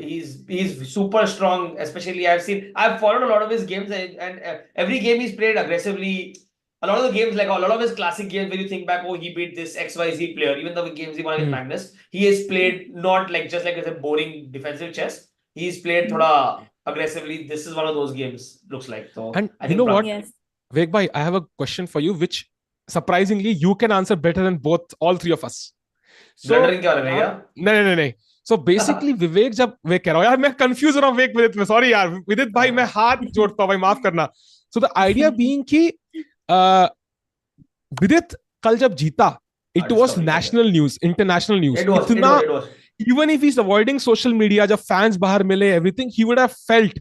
He's super strong. Especially I've followed a lot of his games and every game he's played aggressively. a lot of the games, like a lot of his classic games, when you think back, oh, he beat this XYZ player, even the games he won against Magnus, he has played not like just like as a boring defensive chess. He's played thoda aggressively. This is one of those games, looks like. So, And I you think know Pragg. what? Yes. Vivek bhai, I have a question for you, which surprisingly you can answer better than all three of us. So, Blundering क्या हो रहा है भैया? नहीं. So basically, Vivek जब वे कह रहा हूँ यार, मैं confuse हो रहा हूँ Vivek विदित में, sorry यार, विदित भाई मैं हाथ जोड़ता हूँ भाई, माफ करना. So the idea being कि विदित कल जब जीता, it was national news, international news. It was. Even if he's avoiding social media, जब fans बाहर मिले, everything, he would have felt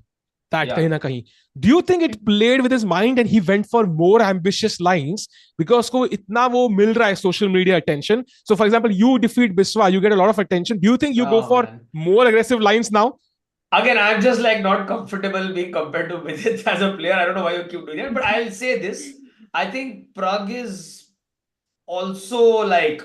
that कहीं ना कहीं. Do you think it played with his mind and he went for more ambitious lines because को इतना वो मिल रहा है social media attention? So for example, you defeat Biswa, you get a lot of attention. Do you think you go for more aggressive lines now? Again, I'm just like not comfortable being compared to Vidit as a player. I don't know why you keep doing it, but I'll say this. I think Pragg is also like,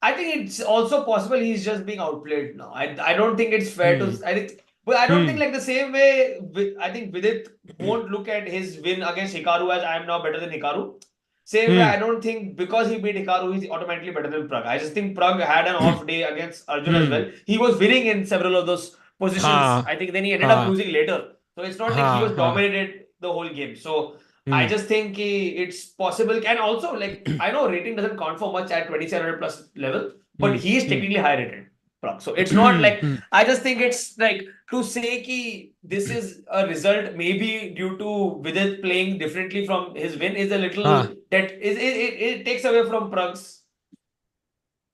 I think it's also possible he's just being outplayed now. I don't think it's fair to, but I don't think like the same way, I think Vidit won't look at his win against Hikaru as I am now better than Hikaru. Same way, I don't think because he beat Hikaru, he's automatically better than Pragg. I just think Pragg had an off day against Arjun as well. He was winning in several of those positions. I think then he ended up losing later. So it's not like he was dominated the whole game. So I just think it's possible. And also, like, I know rating doesn't count for much at 2700 plus level, but he is technically high rated. So it's not like, I just think it's like to say ki this is a result maybe due to Vidit playing differently from his win is a little that is it takes away from Pragg's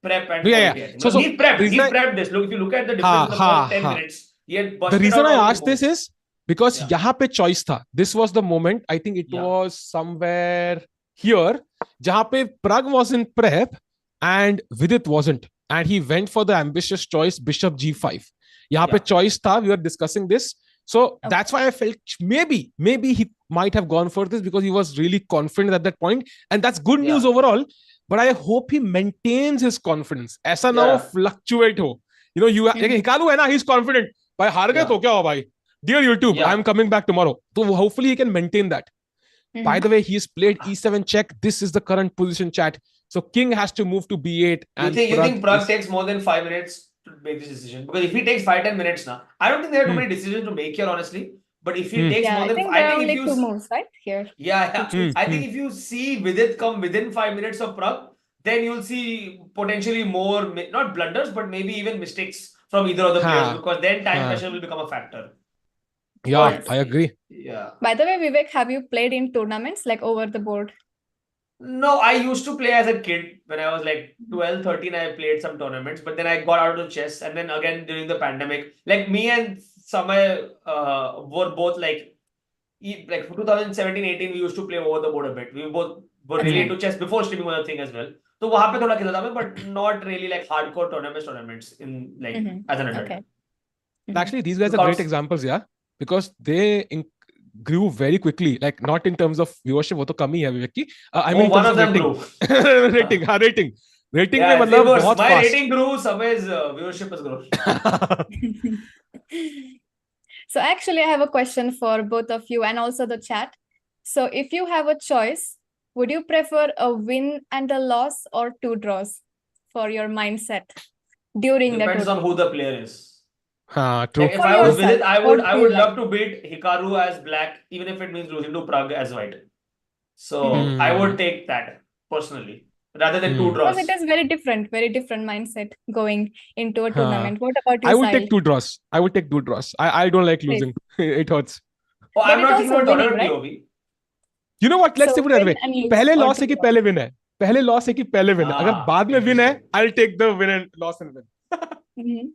prep and So he prepped this. Look, if you look at the difference in the first 10 minutes, he had busted the reason out I asked this is because यहाँ पे choice था. This was the moment. I think it was somewhere here जहाँ पे Pragg was in prep and Vidit wasn't. And he went for the ambitious choice, Bishop G5. यहाँ पे choice था, we were discussing this. So that's why I felt maybe he might have gone for this because he was really confident at that point. And that's good news overall. But I hope he maintains his confidence. ऐसा ना हो fluctuate हो. You know, Hikaru है ना, he's confident. भाई हार गए तो क्या हो भाई? Dear YouTube, I'm coming back tomorrow. So hopefully he can maintain that. By the way, he's played E7 check. This is the current position, chat. So King has to move to B8. And you think Pragg takes more than 5 minutes to make this decision? Because if he takes 5-10 minutes now, I don't think there are too many decisions to make here, honestly. But if he takes more than, I think if you 2 moves, right? Here. I think if you see Vidit come within 5 minutes of Pragg, then you'll see potentially more, not blunders, but maybe even mistakes from either of the players, because then time pressure will become a factor. Yeah, I agree. Yeah. By the way, Vivek, have you played in tournaments like over the board? No, I used to play as a kid. When I was like 12, 13, I played some tournaments, but then I got out of chess. And then again, during the pandemic, like me and Samay were both like 2017, 18, we used to play over the board a bit. We both were really into chess before streaming was a thing as well. So वहाँ पे थोड़ा खेला था मैं, but not really like hardcore tournaments in like as an adult. Okay. Actually, these guys are great examples, because they grew very quickly. Like not in terms of viewership, वो तो कम ही है विवेक की. I mean, one of them grew. rating. Rating में मतलब बहुत fast. My rating grew, Samay's viewership has grown. So actually, I have a question for both of you and also the chat. So if you have a choice, would you prefer a win and a loss or 2 draws for your mindset during the Depends on who the player is. True. Like if I was Vidit, I would love to beat Hikaru as black, even if it means losing to Pragg as white. So I would take that personally, rather than 2 draws. Because it is very different mindset going into a tournament. What about you, I would Sahil? take 2 draws. I don't like losing. It hurts. Oh, I'm not thinking about tournament right? POV. You know what? Let's put it that way. पहले loss है कि पहले win है. पहले loss है कि पहले win है. अगर बाद में win है, I'll take the win and loss and win.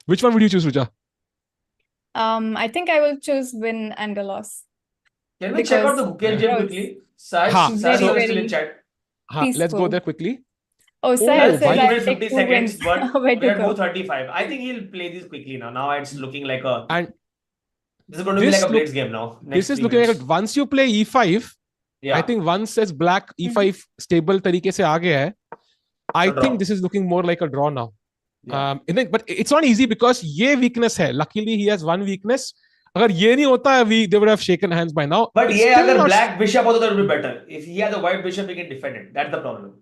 Which one would you choose, Rucha? I think I will choose win and a loss. Can we check out the Gukesh D quickly? Saj is still in chat. Let's go there quickly. Oh, Saj said I'll take 50 2 seconds, wins. but Way we to are go. 235. I think he'll play this quickly now. Now it's looking like a... And this is going to be like a Blitz game now. This is looking like once you play E5, I think once as black E5 stable तरीके से आ गया है, I think this is looking more like a draw now. But it's not easy because ये weakness है. Luckily, he has one weakness. अगर ये नहीं होता they would have shaken hands by now. But It's ये still अगर not. black bishop होता that would be better. If he has a white bishop, he can defend it. That's the problem.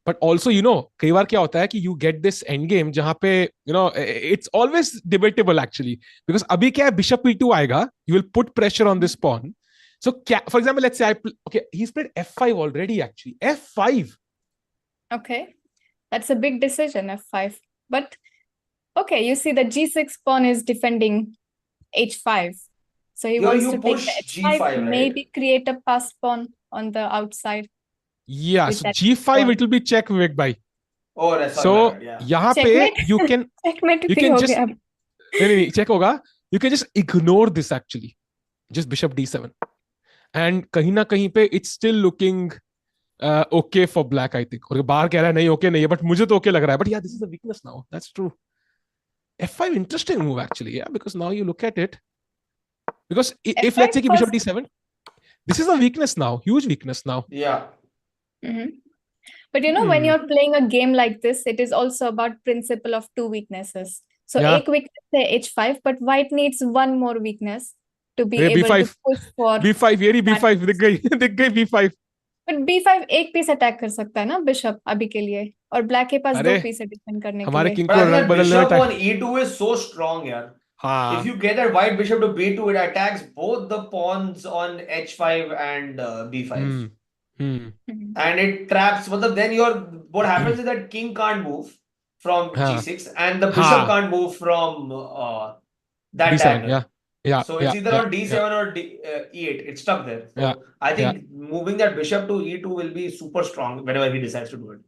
But also, कई बार क्या होता है कि you get this end game जहाँ पे it's always debatable actually, because अभी क्या है, bishop e2 आएगा, you will put pressure on this pawn. So for example, let's say okay, he's played f5 already actually. f5. Okay, that's a big decision, f5. But okay, you see the g6 pawn is defending h5. So he wants to take the h5, G5, maybe create a passed pawn on the outside. Yeah, so g5 it will be check, Vivek bhai. Oh, that's so यहाँ पे you can checkmate you can just नहीं check होगा. You can just ignore this actually, just bishop d7, and कहीं ना कहीं पे it's still looking okay for black, I think. और बाहर कह रहा है नहीं okay नहीं है, but मुझे तो okay लग रहा है. But yeah, this is a weakness now. That's true. f5 interesting move actually, yeah, because now you look at it. Because if let's say bishop d7, this is a weakness now, huge weakness now. Yeah. Mm-hmm. But when you're playing a game like this, it is also about principle of two weaknesses. So एक weakness है h5, but white needs one more weakness to be able b5. to push for b5. ये b5 दिख गई b5. But b5 एक piece attack कर सकता है ना बिशप अभी के लिए, और ब्लैक के पास दो पीस डिफेंड करने के लिए. हमारे किंग को रंग बदलने में bishop on e2 is so strong यार. If you get that white bishop to b2, it attacks both the pawns on h5 and b5. And it traps. But then what happens is that king can't move from g6, and the bishop can't move from that d7, diagonal. Yeah. So it's either on d7 or e8. It's stuck there. So I think moving that bishop to e2 will be super strong whenever he decides to do it.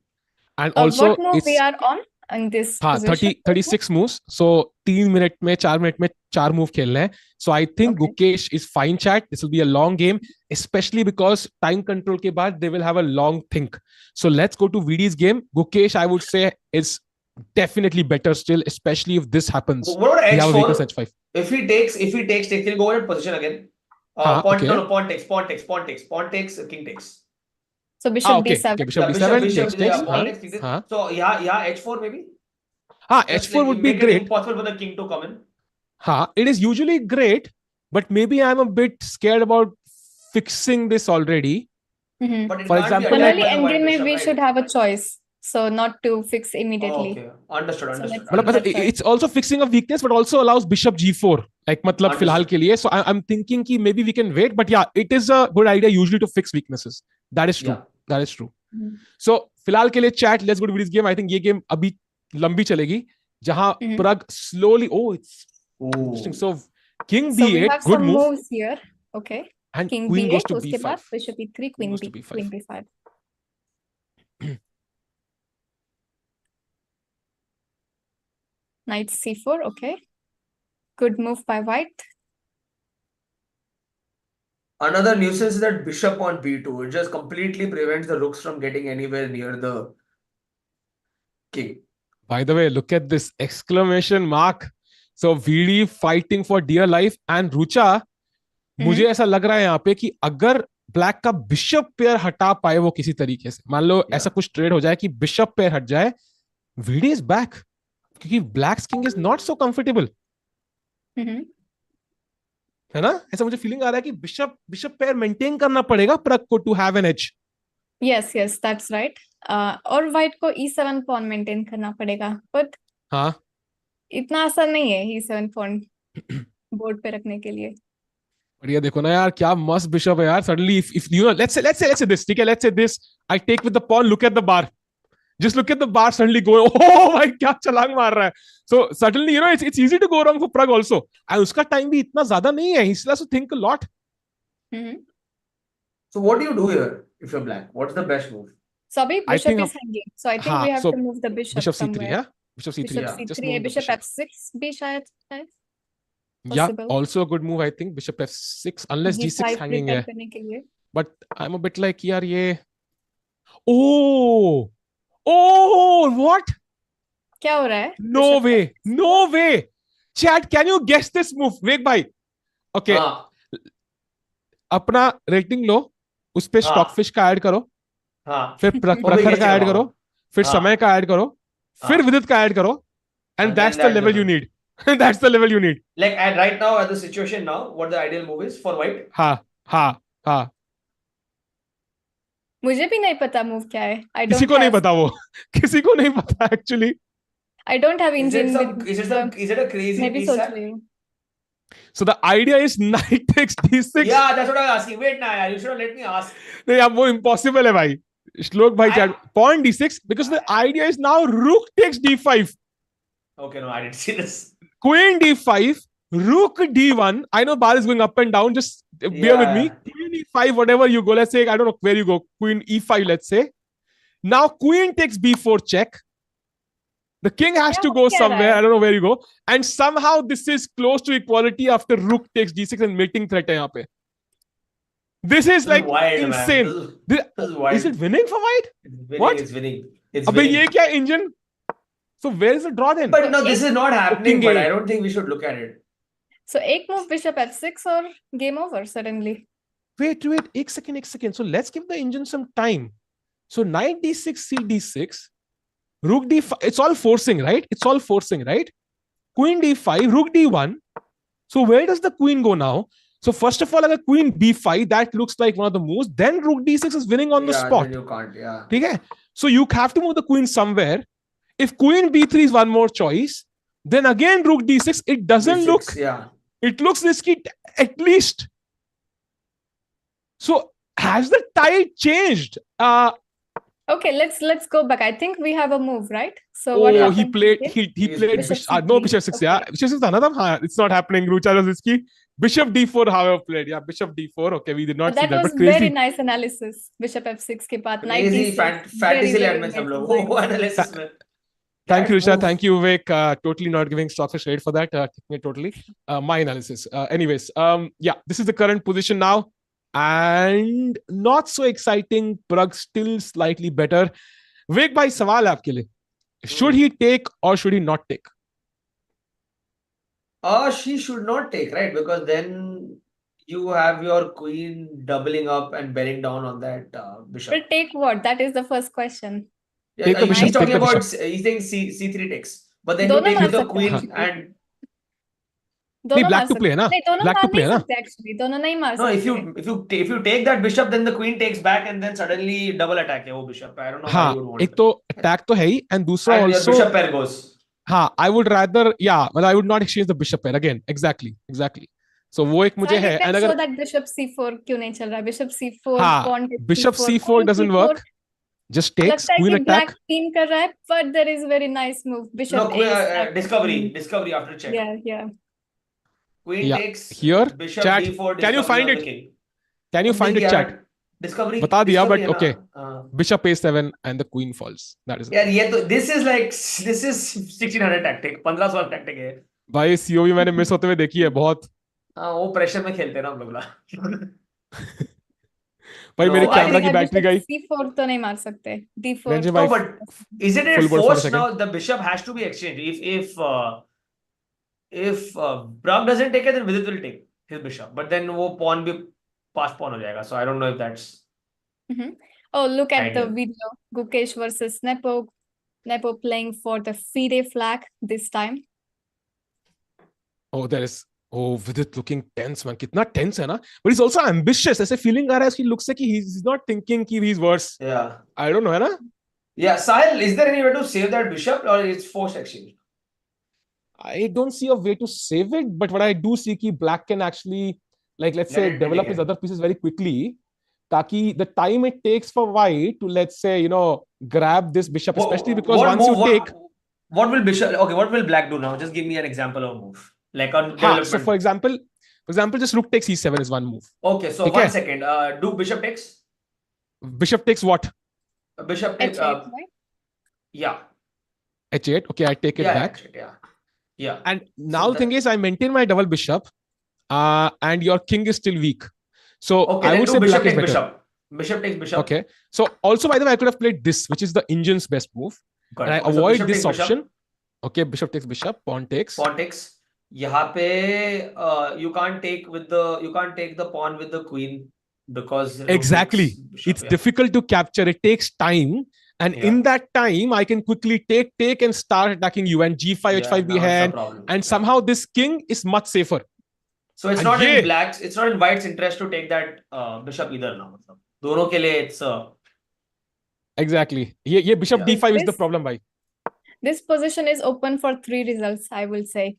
And also, what move we are on in this position? 36 moves. So 3 minute में 4 minute में 4 move खेलने हैं. So I think Gukesh is fine, chat. This will be a long game, especially because time control के बाद they will have a long think. So let's go to VD's game. Gukesh, I would say, is definitely better still, especially if this happens. What about h4? H5. If he takes, he'll go in position again. Pawn takes, king takes. So bishop d7. Okay, bishop d7 takes. So yeah, h4 maybe. H4 would be great. Impossible for the king to come in. It is usually great, but maybe I'm a bit scared about fixing this already. But for example, generally endgame we should have a choice, so not to fix immediately. Okay, understood. But it's also fixing a weakness, but also allows bishop g4. Like मतलब फिलहाल के लिए. So I'm thinking कि maybe we can wait, but yeah, it is a good idea usually to fix weaknesses. That is true. That is true. So फिलहाल के लिए chat, let's go to this game. I think ये game अभी लंबी चलेगी, जहाँ Pragg slowly. It's interesting. So king b8, we have good some move. Moves here. Okay. And king queen b8, goes to उसके b5. बाद bishop e3, queen b5. Knight c4. Okay. Good move by white. Another nuisance is that bishop on b2. It just completely prevents the rooks from getting anywhere near the king. By the way, look at this exclamation mark. So VD fighting for dear life. And Rucha, मुझे ऐसा लग रहा है यहाँ पे कि अगर black का बिशप पेयर हटा पाए वो किसी तरीके से, मान लो ऐसा कुछ ट्रेड हो जाए कि बिशप पेयर हट जाए, VD is back, क्योंकि blacks king is not so comfortable. है ना? ऐसा मुझे फीलिंग आ रहा है कि बिशप पेयर मेंटेन करना पड़ेगा प्रग को to have an edge. Yes, that's right. और व्हाइट को e7 पॉन मेंटेन करना पड़ेगा, बट इतना आसान नहीं है e7 पॉन बोर्ड पे रखने के लिए. बढ़िया, देखो ना यार, क्या मस्त बिशप है यार. Suddenly if you know, let's say this, ठीक है, let's say this, I take with the pawn, look at the bar, just look at the bar, suddenly go, oh my, क्या छलांग मार रहा है. So suddenly it's easy to go wrong for Pragg also, and उसका time भी इतना ज्यादा नहीं है, he still has to think a lot. So what do you do here if you're black? What's the best move? So abhi bishop is hanging, so I think we have to move the bishop c3, yeah, bishop c3, bishop f6 भी शायद है. Yeah, also a good move, I think. Bishop f6, unless g6 hanging है. But I'm a bit like, यार ये, oh, what? क्या हो रहा है? No way. Chat, can you guess this move? Vivek bhai. Okay. अपना रेटिंग लो, उस पे स्टॉकफिश का ऐड करो, फिर प्रखर का ऐड करो, फिर समय का ऐड करो, फिर विदित का ऐड करो, and that's the level you need. That's the level you need. Like at right now, at the situation now, what the ideal move is for white? हाँ. मुझे भी नहीं पता move क्या है. I किसी don't को नहीं have. पता वो. किसी को नहीं पता actually. I don't have Is Indian. it a crazy maybe piece? सोच रही हूँ. So the idea is knight takes d6. Yeah, that's what I was asking. Wait, nah, you should have let me ask. नहीं अब वो impossible है भाई. श्लोक भाई chat. Pawn d6 because the idea is now rook takes d5. Okay, no, I didn't see this. Queen d5, rook d1. I know bar is going up and down. Just bear with me. Queen e5, whatever you go. Let's say, I don't know where you go. Queen e5, let's say. Now queen takes b4 check. The king has to go somewhere. I don't know where you go. And somehow this is close to equality after rook takes d6 and mating threat hai yahan pe. This is like wild, insane. This is wild. Is it winning for white? What? It's winning. It's Abhi winning. ye kya engine? So where is the draw then? But no, this is not happening. But I don't think we should look at it. So एक move bishop f6 or game over suddenly. Wait. Ek second. So let's give the engine some time. So knight d6, c d6, rook d5. It's all forcing, right? Queen d5, rook d1. So where does the queen go now? So first of all, like a queen b5, that looks like one of the moves. Then rook d6 is winning on the spot. Then you can't, yeah. Okay? So you have to move the queen somewhere. If queen b3 is one more choice, then again rook d6, it doesn't D6, look, yeah. It looks risky at least. So has the tide changed? Okay, let's go back. I think we have a move, right? So what happened? He played bishop 6. Yeah, bishop 6 another. It's not happening. Rucha was risky. Bishop d4, however, played. Yeah, bishop d4. Okay, we did not see that. That was but crazy. very nice analysis. Bishop f6 के बाद knight Crazy d6. fantasy land में सब लोग वो analysis में. Thank you, Risha. Thank you, Vivek. Totally not giving stocks a shade for that. Totally. My analysis. Anyways, yeah, this is the current position now. And not so exciting. Pragg still slightly better. Vivek bhai, सवाल है आपके लिए. Should he take or should he not take? She should not take, right? Because then you have your queen doubling up and bearing down on that bishop. But take what? That is the first question. Yeah, Take the bishop, he's talking take the about, bishop. he's saying C3 takes. But then दोनों you take मार with the सकते queen हैं. and दोनों black मार to play सकते है ना? हैं. नहीं, दोनों Black to मार play नहीं है ना? सकते actually. दोनों नहीं मार no, सकते. if you take that bishop, then the queen takes back and then suddenly double attack है वो bishop. I don't know how हाँ, you would want एक it. तो attack तो है ही, and दूसरा And your also. bishop pair goes. हाँ, I would rather, yeah, but I would not exchange the bishop pair again. Exactly. So वो एक मुझे है. And अगर show that bishop c4 क्यों नहीं चल रहा है? Bishop c4, हाँ, pawn takes bishop c4 doesn't work. Just takes, लगता है queen कि attack. black queen कर रहा है, but there is very nice move. Bishop No, a7. discovery after check. Yeah. Queen Yeah. takes Here, bishop chat. d4. Can you find discovery on it? the king. Can you find it, chat? Discovery. बता दिया, but discovery है okay. ना? Bishop a7 and the queen falls. That is. यार ये तो this is 1600 tactic, 1500 tactic है. भाई COV मैंने मिस होते हुए देखी है बहुत. हाँ वो प्रेशर में खेलते हैं ना हम लोग ना. भाई मेरे No, कैमरा की बैटरी गई. c4 तो नहीं मार सकते. d4. Ranjit No, भाई, but isn't it full board for a forced second. now? The bishop has to be exchanged. If Pragg doesn't take it, then Vidit will take his bishop. But then वो pawn भी pass pawn हो जाएगा. So I don't know if that's. Oh, look at the Ideal. video. Gukesh versus Nepo. Nepo playing for the FIDE flag this time. Oh, there is. Oh, Vidit looking tense, man. कितना tense है ना? But he's also ambitious. ऐसे feeling आ रहा है. He looks like he's not thinking कि he's worse. Yeah. I don't know, है ना? Yeah, Sahil, is there any way to save that bishop or it's forced exchange? I don't see a way to save it, but what I do see कि black can actually, like, let's Let say, it develop really his other pieces very quickly. ताकि the time it takes for white to, let's say, grab this bishop, especially because once you take. What will bishop? Okay, what will black do now? Just give me an example of a move. Like on development. So for example, just rook takes e7 is one move. Okay, so Okay. 1 second. Do bishop takes? Bishop takes what? Bishop takes. h8, right? Yeah. h8. Okay, I take it Yeah, back. H8, yeah. And now the thing is, I maintain my double bishop, and your king is still weak. So Okay, I then would do say bishop black is takes better. bishop. Bishop takes bishop. Okay. So also, by the way, I could have played this, which is the engine's best move. Got And I it. So avoid bishop this takes bishop. option. Okay, bishop takes bishop, pawn takes. Pawn takes. यहाँ पे you can't take the pawn with the queen because Exactly. bishop, It's difficult to capture. It takes time. And in that time, I can quickly take and start attacking you. And G5, H5 behind. And somehow this king is much safer. So it's not in blacks, it's not in white's interest to take that bishop either now. Dono ke liye it's exactly. Ye bishop D5 is the problem, bhai. This position is open for 3 results, I will say.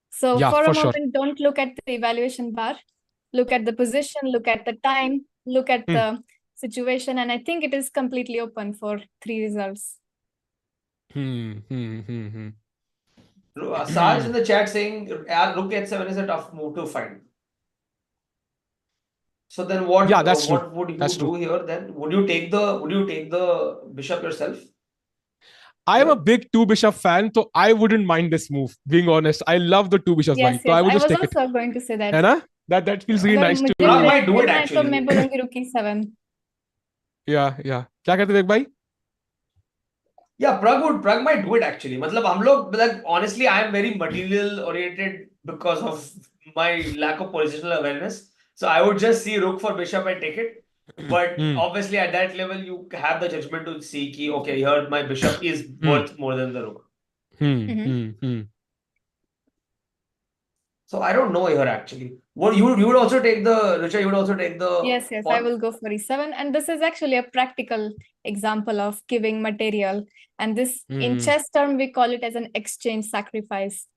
So for a moment, don't look at the evaluation bar. Look at the position, look at the time, look at the situation, and I think it is completely open for 3 results. Saj in the chat saying rook h7 is a tough move to find. So then what would you do here then? Would you take the bishop yourself? I am a big 2 bishop fan, so I wouldn't mind this move, being honest. I love the 2 bishops. Yes, so I would just take it. I was also going to say that. Hai na? That feels really nice too. Pragg might do it actually. मैं बोलूंगी rook e7. Yeah. क्या कहते हैं भाई? Yeah, Pragg might do it actually. मतलब हम लोग, like, honestly, I am very material oriented because of my lack of positional awareness. So I would just see rook for bishop and take it. But obviously at that level, you have the judgment to see ki, okay, here my bishop is worth more than the rook. So I don't know here actually. What you would also take the Richa, you would also take the Yes, I will go for e7, and this is actually a practical example of giving material, and this in chess term we call it as an exchange sacrifice.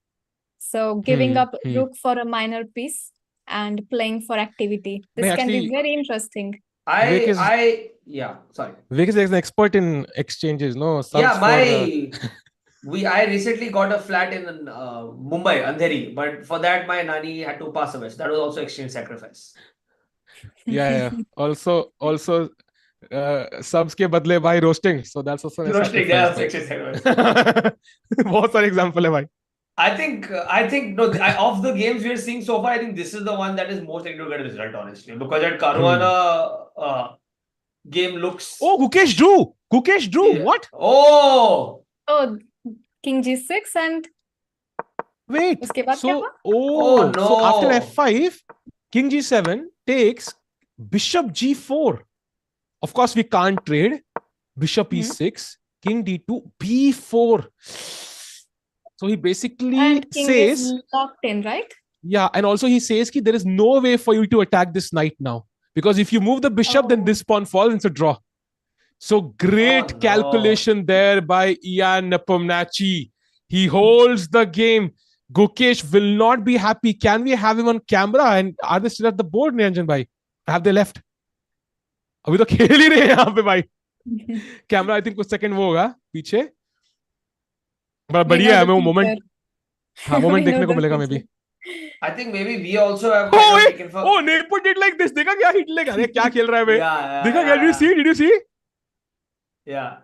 So giving up rook for a minor piece and playing for activity. This can be very interesting. Sorry. Vik is an expert in exchanges, no? I recently got a flat in Mumbai, Andheri, but for that my nani had to pass away. So that was also exchange sacrifice. Yeah. Also, subs ke badle bhai roasting. So that's also roasting. Yeah, exchange sacrifice. बहुत सारे example है भाई. I think of the games we are seeing so far, I think this is the one that is most likely to get a result, honestly, because that Caruana game looks. Oh, Gukesh drew. Yeah. What? Oh, King G6 and wait. उसके बाद क्या हुआ? Oh no. So after F5, King G7 takes Bishop G4. Of course, we can't trade. Bishop E6, King D2, B4. So he basically says is locked in, right? Yeah, and also he says that there is no way for you to attack this knight now, because if you move the bishop, then this pawn falls and it's a draw. So great calculation there by Ian Nepomniachtchi. He holds the game. Gukesh will not be happy. Can we have him on camera? And are they still at the board, Niranjan bhai? Have they left? अभी तो खेल ही रहे हैं यहाँ पे भाई. Camera, I think कुछ second वो होगा पीछे. बड़ा बढ़िया है, मैं वो moment देखने को मिलेगा maybe. I think maybe we also have. Nepo did like this. देखा क्या hit लेगा? अरे क्या खेल रहा है बे? देखा क्या? Did you see? Yeah.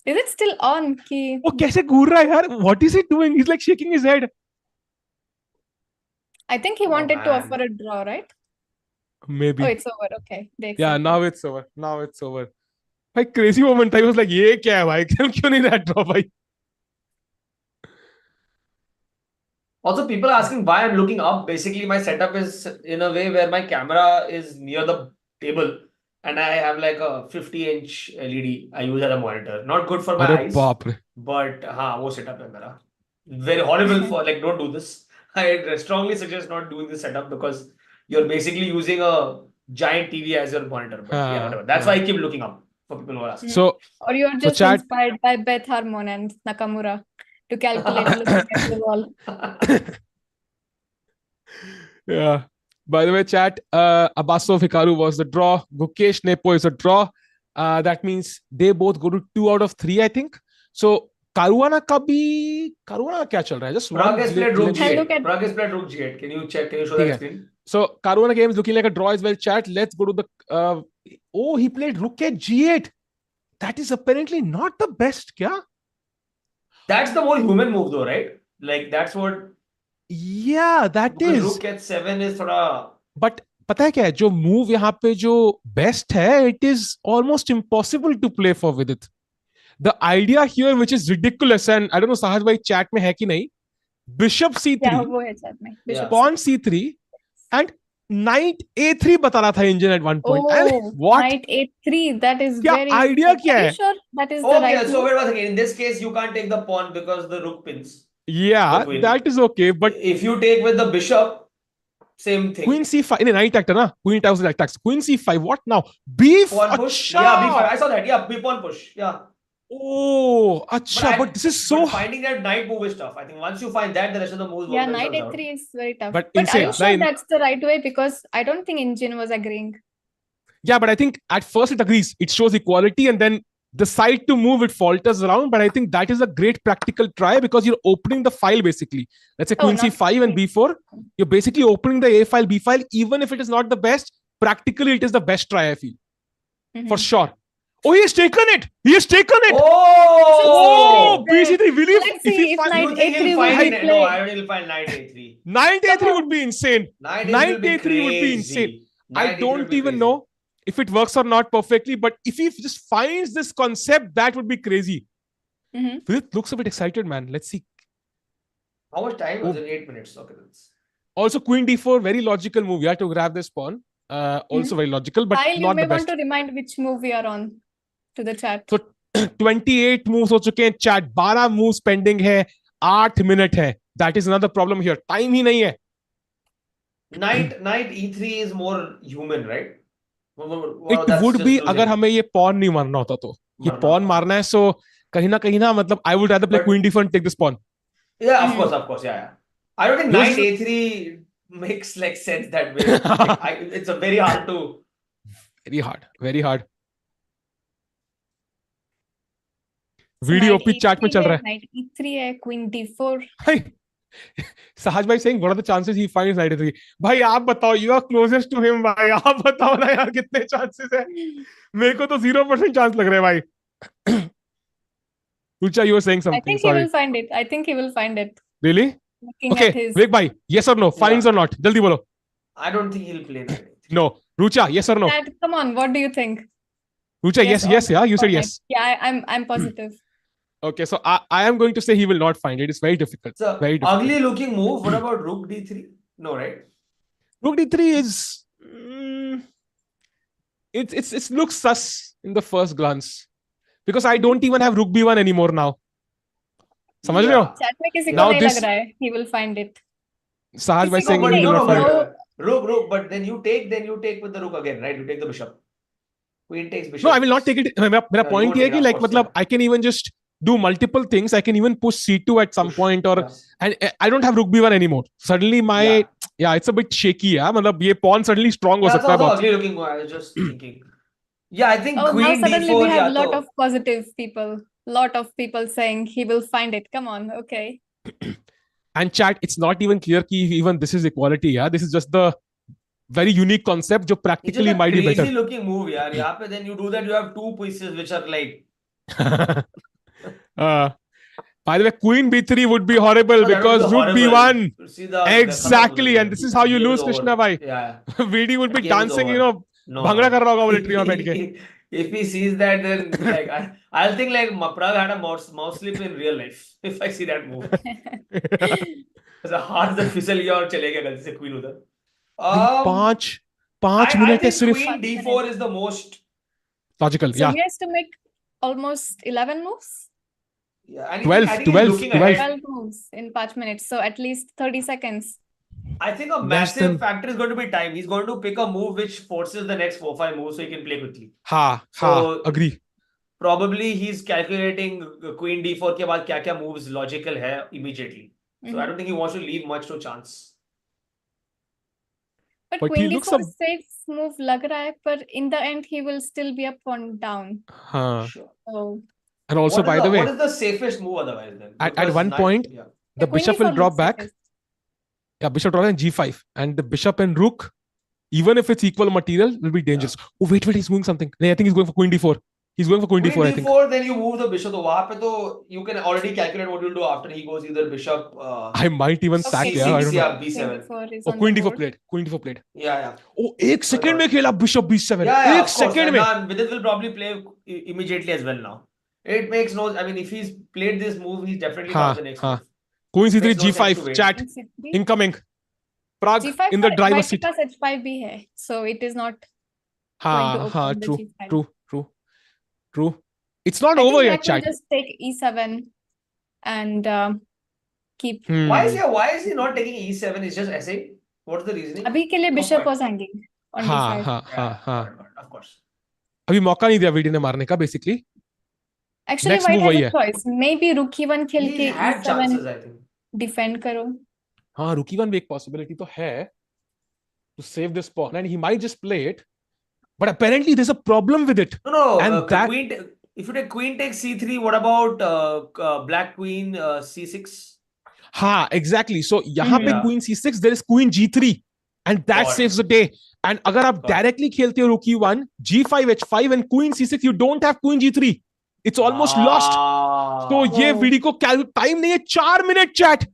Is it still on? वो कैसे घूर रहा है यार? What is he doing? He's like shaking his head. I think he wanted to offer a draw, right? Maybe. Oh, it's over. Okay. Yeah, now it's over. भाई crazy moment. I was like, ये क्या है भाई? क्यों नहीं that draw भाई? Also, people are asking why I'm looking up. Basically, my setup is in a way where my camera is near the table and I have like a 50-inch LED I use as a monitor. Not good for my eyes. But वो setup है मेरा. Very horrible for, like, don't do this. I strongly suggest not doing this setup because you're basically using a giant TV as your monitor. But yeah, whatever. That's why I keep looking up for people who are asking. Or you're just inspired by Beth Harmon and Nakamura to calculate looking at the wall. Yeah. By the way, chat, Abbasov Hikaru was the draw. Gukesh Nepo is a draw. That means they both go to 2 out of 3, I think. So Caruana का क्या चल रहा है? Just Pragg has played rook G8. Pragg has played rook G8. Can you check? Can you show that screen? So Caruana game is looking like a draw as well. Chat. Let's go to the. He played rook at G8. That is apparently not the best. Kya? That's the more human move, though, right? Like that's what. Yeah, that is. Rook at 7 is थोड़ा. But पता है क्या है? जो move यहाँ पे जो best है, it is almost impossible to play for Vidit. The idea here, which is ridiculous, and I don't know, Sahaj bhai chat में है कि नहीं? Bishop C3, yeah, वो है chat में. Pawn C3, and knight a3 बता रहा था Indian at one point. Oh, what? knight a3. That is क्या very. idea क्या Are है? you sure that is the Okay, right so move? wait one second. In this case, you can't take the pawn because the rook pins. Yeah, the queen. that is okay. But If you take with the bishop, same thing. queen c5. In a knight actor, na? Queen attacks attacks. Queen c5. What now? B5. Pawn push. Acha! Yeah, b5. I saw that. Yeah, pawn push. Yeah. Oh, acha. But this is so. But finding that knight move is tough. I think once you find that, the rest of the moves Yeah, work knight themselves a3 is very tough. But But insane. are you sure Nine- that's the right way? Because I don't think Indian was agreeing. Yeah, but I think at first it agrees. It shows equality, and then the side to move it falters around. But I think that is a great practical try because you're opening the file basically. Let's say Oh, queen not c5 and queen. b4. You're basically opening the a file, b file. Even if it is not the best, practically it is the best try. I feel for sure. Oh, he has taken it. He has taken it. Oh! BC3. Will he? Let's see if You knight think a3 he'll will find be it? No, I played. don't think he'll find knight a3. Knight a3 Come on. would be insane. Knight Knight a3 a3 would be insane. I Knight a3 don't would be even crazy. know if it works or not perfectly, but if he just finds this concept, that would be crazy. Vidit looks a bit excited, man. Let's see. How much time was it? 8 minutes. Okay, that's... Also, queen d4, very logical move. You have to grab this pawn. Also very logical, but Kyle, you not may the best. want to remind which move we are on to the chat. So 28 moves हो चुके हैं chat. 12 moves pending है. 8 minutes है. That is another problem here. Time ही नहीं है. Knight e3 is more human, right? It would be अगर हमें ये pawn नहीं मारना होता तो. ये pawn मारना है, so कहीं ना मतलब I would rather play queen d4 and take this pawn. Yeah, of course, yeah. I don't think knight a3 makes like sense that way. It's a very hard to... Very hard. Video पे chat में चल रहा है. Knight e3 है, queen d4. सहज भाई saying what are the chances he finds knight e3? भाई आप बताओ, you are closest to him भाई, आप बताओ ना यार कितने chances है. मेरे को तो 0% chance लग रहा है भाई. Rucha, you were saying something. I think Sorry. I think he will find it. Really? Looking Okay, at his... Vivek bhai, yes or no? Finds or not? Jaldi bolo. I don't think he'll play knight a3. No. Rucha, yes or no? Dad, come on, what do you think? Rucha, yes, yeah, you said yes. Yeah, I'm positive. Okay, so I am going to say he will not find it. It's very difficult. It's a Very difficult. ugly looking move. What about rook d3? No, right? Rook d3 is it looks sus in the first glance because I don't even have rook b1 anymore now. समझ रहे हो? Chat में किसी को Now नहीं this- लग रहा है. He will find it. Sahaj by किसी को saying भी he नहीं, will not find it. Rook, but then you take with the rook again, right? You take the bishop. Queen takes bishop. No, I will not take it. मेरा you point won't ये है take कि it, of like course, मतलब yeah. I can even just do multiple things. I can even push c2 at some point or and I don't have rook b1 anymore. Suddenly my yeah it's a bit shaky. Yeah, मतलब ये pawn suddenly strong हो That's सकता है also बहुत. ugly looking move. I was just thinking. Yeah, I think Oh, now queen suddenly d4. we have yeah, lot तो- of positive people. Lot of people saying he will find it. Come on, okay. And chat, it's not even clear कि even this is equality. Yeah, this is just the very unique concept जो It's just practically a might be crazy better. looking move, yaar. यहाँ पे then you do that, you have two pieces which are like... By the way, queen b3 would be horrible Oh, that would because be rook horrible. b1. See the- Exactly, and this is how you Game lose, is over. Krishna bhai. Yeah. VD would be Game is dancing, over. you know, No. bhangra कर रहा होगा वो tree में बैठ के. If he sees that, then like I'll think like Pragg had a mouse slip in real life. If I see that move, ऐसा हाथ से फिसल गया और चले गया गलती से queen उधर. पांच I मिनट है think सिर्फ. queen d4 is the most Logical, So yeah. he has to make almost 11 moves. Yeah, and 12, I think he's 12, looking 12. ahead. 12 moves in 5 minutes. So at least 30 seconds. I think a Less massive than- factor is going to be time. He's going to pick a move which forces the next 4-5 moves so he can play quickly. हाँ, agree. Probably he's calculating queen d4 के बाद क्या-क्या moves logical है immediately. So I don't think he wants to leave much to chance. But But he queen looks d4 safe move लग रहा है, but in the end he will still be a pawn down. हाँ. Sure. So And also, by the way, what is the safest move otherwise then? At Because one knight- point, yeah. the queen bishop will d4 drop looks back. safest. Yeah, bishop drop and g5, and the bishop and rook, even if it's equal material, will be dangerous. Oh wait, he's doing something. I think he's going for queen d4. He's going for queen d4. I Queen think. d4, then you move the bishop. तो वहाँ पे तो you can already calculate what you'll do after he goes either bishop. I might even sack. Okay. Yeah, I don't know. yeah, b7. d4 is Oh, on queen the d4 board. played. Queen d4 played. Yeah. Oh, एक second में खेला bishop b7. Yeah, एक of course. second And में. now Vidit will probably play immediately as well now. It makes no. I mean, if he's played this move, he's definitely got the next move. Queen c3 Makes no sense to g5 wait. chat Queen c3. incoming. Pragg G5 in the पर driver's white seat. के पास H5 भी है, so it is not going to हाँ open हाँ, the true G5. true true true. It's not I over think yet, Black will chat. just take E7 and keep. Why is he not taking E7? It's just SA. What's the reasoning? अभी के लिए No Bishop point. was hanging on हाँ D5. हाँ हाँ हाँ, Got it, of course. अभी मौका नहीं दिया वीडी ने मारने का basically. Actually, Next white move has वही a है. choice. Maybe rook e1 खेल He's के had E7 chances, I think. defend करो. हाँ, rook e1 भी एक possibility तो है to save this pawn, and he might just play it, but apparently there's a problem with it. No, And that queen. If you take queen takes C3, what about black queen C6? हाँ, exactly. So यहाँ पे Yeah. queen c6, there is queen g3, and that Got it. saves the day. And अगर आप Got it. directly खेलते हो rook e1, g5 h5 and queen c6, you don't have queen g3. It's almost lost. So ये Oh. VD को time नहीं है, 4 minute chat.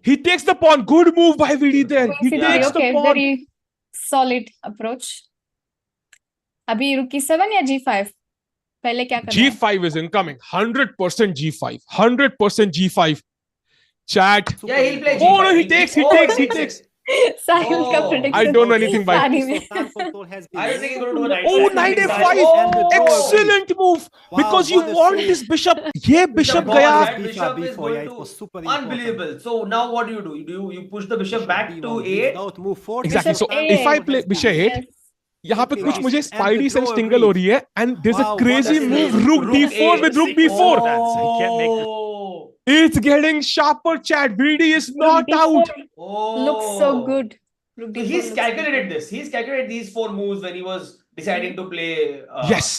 He takes the pawn. Good move by Vidi there. He Queen C3, takes the okay, pawn. very solid approach. अभी rook e7 या G5? पहले क्या करना है? G5 is incoming. 100% G5. 100% G5. Chat. Yeah, he'll play Oh G5. no, he takes. साहिल का Oh. prediction. I don't know anything by. सारी में. I don't think he's going to do a knight. Oh, sack. knight He's f5. Oh. Excellent move. Wow, Because you what a want save. this bishop. ये bishop gone, गया. that bishop is B4, going yeah, it to was super important. unbelievable. So now what do? You push the bishop back to B1, A8. without move forward. Exactly. Bishop So A8. if I play bishop 8, Yes. यहाँ पे कुछ मुझे And the spidey sense draw tingle हो agrees. रही है, and there's Wow, a what crazy a move. save. Rook Rook d4 A8. with rook Oh. b4. I can't make that. It's getting sharper, chat. Vidi is Rook not D4 out. looks so good. Rook So D4 he's looks calculated good. this. He's calculated these 4 moves when he was deciding to play. Yes.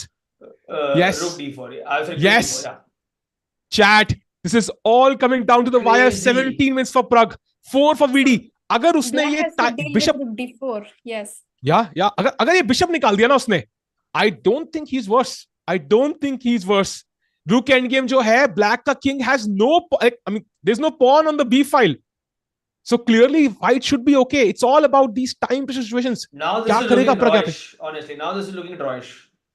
Yes. Rook D4. Sorry, Yes. D4, yeah. Chat. This is all coming down to the wire. Crazy. 17 minutes for Pragg, 4 for Vidi. अगर उसने Black ये has to deal bishop, with rook D4. Yes. या अगर ये bishop निकाल दिया ना उसने, I don't think he's worse. I don't think he's worse. Rook endgame जो है, black का king has no, I mean, there's no pawn on the b file. So clearly, white should be okay. It's all about these time pressure situations. Now this क्या is करेगा looking Pragg? drawish. Honestly, now this is looking drawish.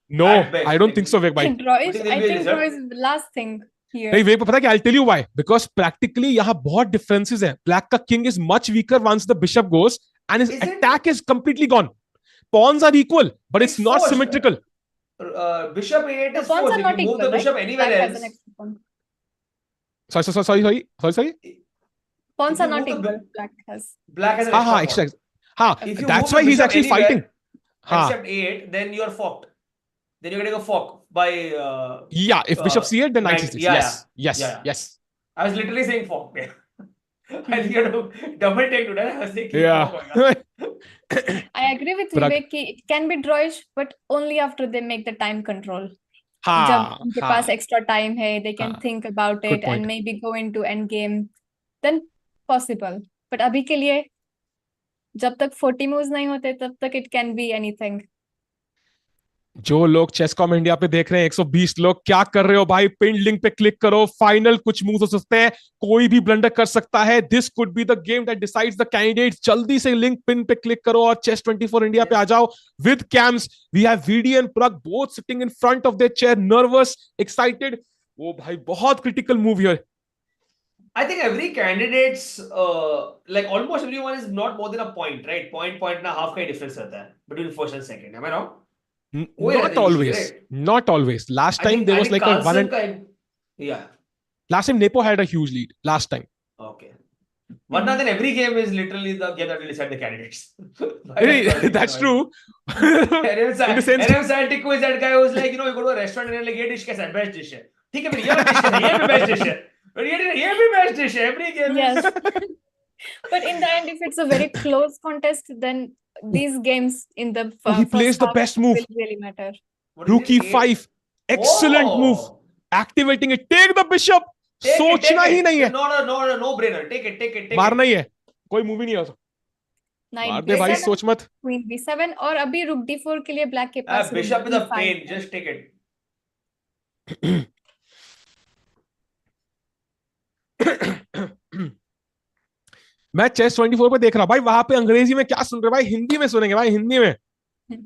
No, At best, I don't think so, Vivek bhai. Drawish, think I there'll be a think result? draw is the last thing here. नहीं वेग पता है क्या? I'll tell you why. Because practically यहाँ बहुत differences है. Black का king is much weaker once the bishop goes, and his Is it? attack is completely gone. Pawns are equal, but it's It's not forced. symmetrical. Bishop A8 The is pawns forced. are If not you move equal, the bishop right? anywhere Black has else, an extra pawn. Sorry. Pawns If are you not move the equal. Black has. black has an हाँ extra extra. pawn. हाँ, If you that's move why the he's bishop actually anywhere fighting. हाँ, except A8, then you're forked. Then you're getting a fork by. yeah. If bishop c8, then knight knight- c6. yeah, Yes. yeah. Yes. I was literally saying fork. I think you have to double take to that. I was thinking Yeah. fork होगा. I agree with Pragg. Vivek कि it can be drawish, but only after they make the time control. हाँ, जब उनके पास हाँ. extra time है, they can हाँ. think about Good it point. and maybe go into end game. Then possible. But अभी के लिए जब तक 40 moves नहीं होते तब तक it can be anything. जो लोग चेस कॉम इंडिया पे देख रहे हैं 120 लोग, क्या कर रहे हो भाई? पिन लिंक पे क्लिक करो. फाइनल कुछ मूव हो सकते हैं, कोई भी ब्लंडर कर सकता है. This could be the game that decides the candidates. जल्दी से लिंक पिन पे क्लिक करो और चेस 24 इंडिया पे आ जाओ with cams. We have VD and Pragg both sitting in front of their chair, nervous, excited. ओ भाई, बहुत critical move here. I think every candidate's like almost everyone is not more than a point, right? Point and a half का difference रहता है between first and second. Am I wrong? Not always. Not always. Last time there was like a one and yeah. last time Nepo had a huge lead. Last time. Okay. But now then every game is literally the game that will decide the candidates. That's true. RM Santico is that guy who's like, you know, you go to a restaurant and you're like, ये dish कैसा है? Best dish है. ठीक है, ये dish कैसा है? ये भी best dish है. But ये भी best dish है. Every game Yes. is. But in the end, if it's a very close contest, then these games in the Oh, he first plays the half best move. will really matter. What is Rook it? e5. Excellent Oh. move. Activating it. Take the bishop. Take it, सोचना take he it. नहीं है. No brainer. Take it. मारना ही है. कोई movie नहीं है. Knight मार दे भाई, B7, सोच मत. Queen B7 और अभी rook D4 के लिए black के पास Bishop is a E5 pain. है. Just take it. मैं चेस 24 पे देख रहा हूं भाई. वहां पे अंग्रेजी में क्या सुन रहे भाई? हिंदी में सुनेंगे भाई, हिंदी में.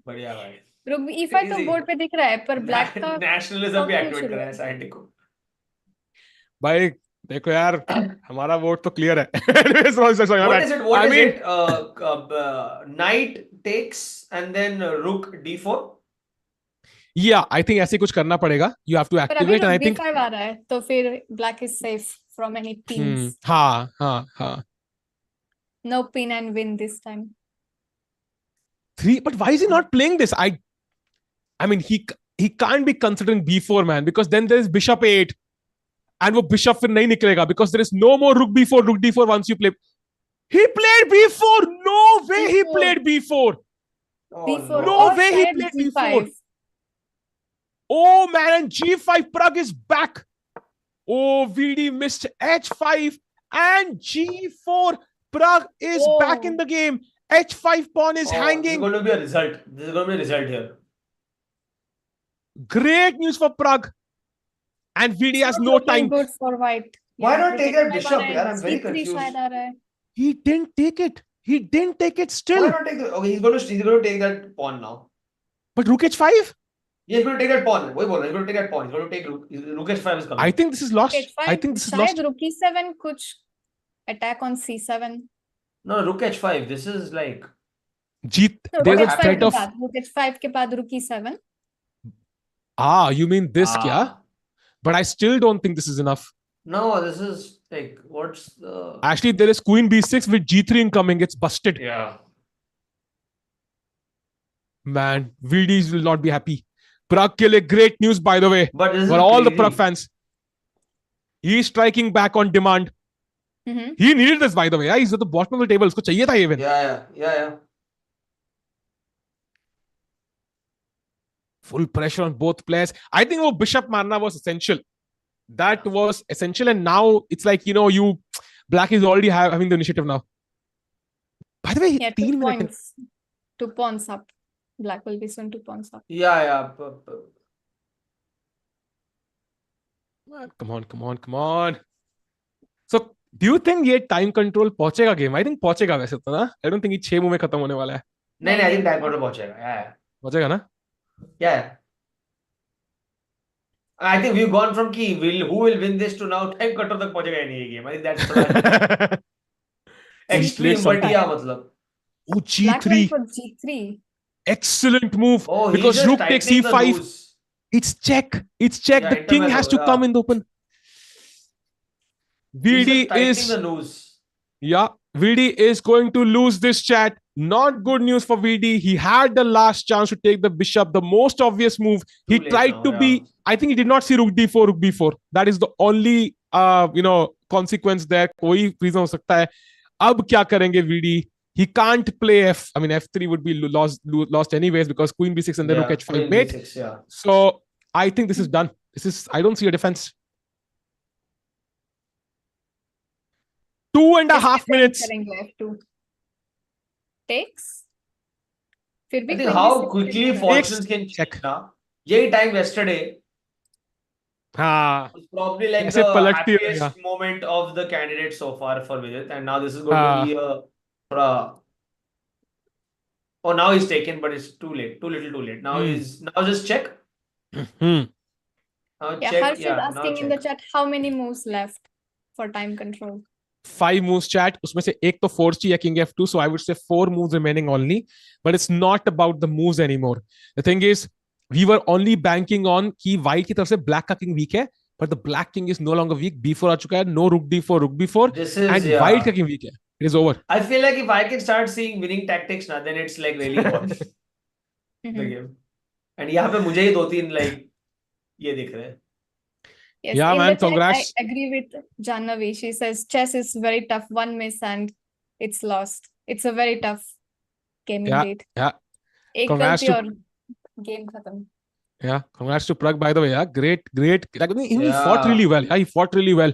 बढ़िया भाई. rook E5 तो Easy. बोर्ड पे दिख रहा है पर black का नेशनलिज्म भी काफी एक्टिवेट शुरू कर रहा है. है साइंटिक को. भाई देखो यार, हमारा वोट तो क्लियर है. Anyways, What is it? What I is mean, it? Knight takes and then rook d4. yeah, I think ऐसे कुछ करना पड़ेगा. You have to पर अभी activate, and I think d5 आ रहा है, तो फिर black is safe from any pins. हाँ. No pin and win this time. 3, but why is he not playing this? I mean, he can't be considering b4, man, because then there is bishop 8, and वो bishop फिर नहीं निकलेगा because there is no more rook d4 once you play. He played b4. No way he b4. played b4. Oh, b4 No or way he शायद played g5. b4. Oh man, and g5 Pragg is back. Oh, VD missed h5 and g4. Pragg is back in the game. h5 pawn is hanging. This is going to be a result. This is going to be a result here. Great news for Pragg. And VD has no time. Good for white. Why not take that bishop? Yeah, यार, I'm very c3 confused. शायद आ रहा है. He didn't take it. He didn't take it still. Why not take the? Okay, he's going to take that pawn now. But rook h5? He's going to take that pawn. Wait, he's going to take that pawn. He's going to take rook h5 is coming. I think this is lost. h5, I think this is शायद lost. rook e7 कुछ attack on c7. No, rook h5. This is like. No, There's rook a h5 threat के of. बाद, rook h5 के बाद rook e7. You mean this, kya? But I still don't think this is enough. No, this is like, what's the... Actually, there is queen b6 with g3 incoming. It's busted. Yeah. Man, VDs will not be happy. Pragg ke liye great news, by the way. But this is for all the crazy. Pragg fans. He's striking back on demand. He needed this, by the way. He's at the bottom of the table. Usko chahiye tha ye win. Yeah. Full pressure on both players. I think bishop marna was essential. That was essential, and now it's like, black is already having the initiative now. By the way, Yeah, 2 points. 2 pawns up. Black will be soon 2 pawns up. Yeah. Come on. So, do you think ये time control पहुंचेगा game? I think पहुंचेगा वैसे तो ना. I don't think ये 6 move में खत्म होने वाला है. नहीं, I think time control पहुंचेगा. Yeah. पहुंचेगा ना? Yeah. I think we've gone from who will win this to now time control तक पहुंचेगा ही नहीं ये game. I think that's extreme, but yeah, मतलब. Oh, Black went g3. for g3. Excellent move. Oh, he's because just rook takes tightening the c5. noose. It's check. Yeah, The king has to come in the open. He's VD just tightening is the noose. Yeah, VD is going to lose this chat. Not good news for VD. He had the last chance to take the bishop, the most obvious move. He tried to be. I think he did not see rook d4, rook b4. That is the only consequence there. कोई reason हो सकता है. अब क्या करेंगे VD? He can't play f3 would be lost anyways because queen b6 and then rook h5 mate. B6, yeah. So I think this is done. I don't see a defense. 2.5 minutes. F2 takes. फिर भी I think how quickly fortunes can check. change now. यही time yesterday हाँ. was probably like ऐसे the पलटती happiest रहेगा. moment of the candidate so far for Vidit, and now this is going to be a oh, now he's taken, but it's too late, too little, too late. Now just check. Now Yeah, check. Harsh is Yeah, now asking in the check. chat how many moves left for time control. 5 moves chat. उसमें से एक तो force चाहिए king f2, so I would say 4 moves remaining only. But it's not about the moves anymore. The thing is, we were only banking on कि white की तरफ से black का king weak है, but the black king is no longer weak. b4 आ चुका है, no rook d4, rook b4, This is, and yeah. white का king weak है. It is over. I feel like if I can start seeing winning tactics now, then it's like really hot. The game. And यहाँ पे मुझे ही 2-3 like ये दिख रहे हैं. Yes, Yeah, in man, the chat, congrats. I agree with Jannavi. She says chess is very tough. One miss and it's lost. It's a very tough game indeed. Yeah. एक Congrats गलती to- और game खत्म. Yeah, congrats to Pragg, by the way. Yeah, great. Like, he fought Yeah. really well. Yeah, he fought really well.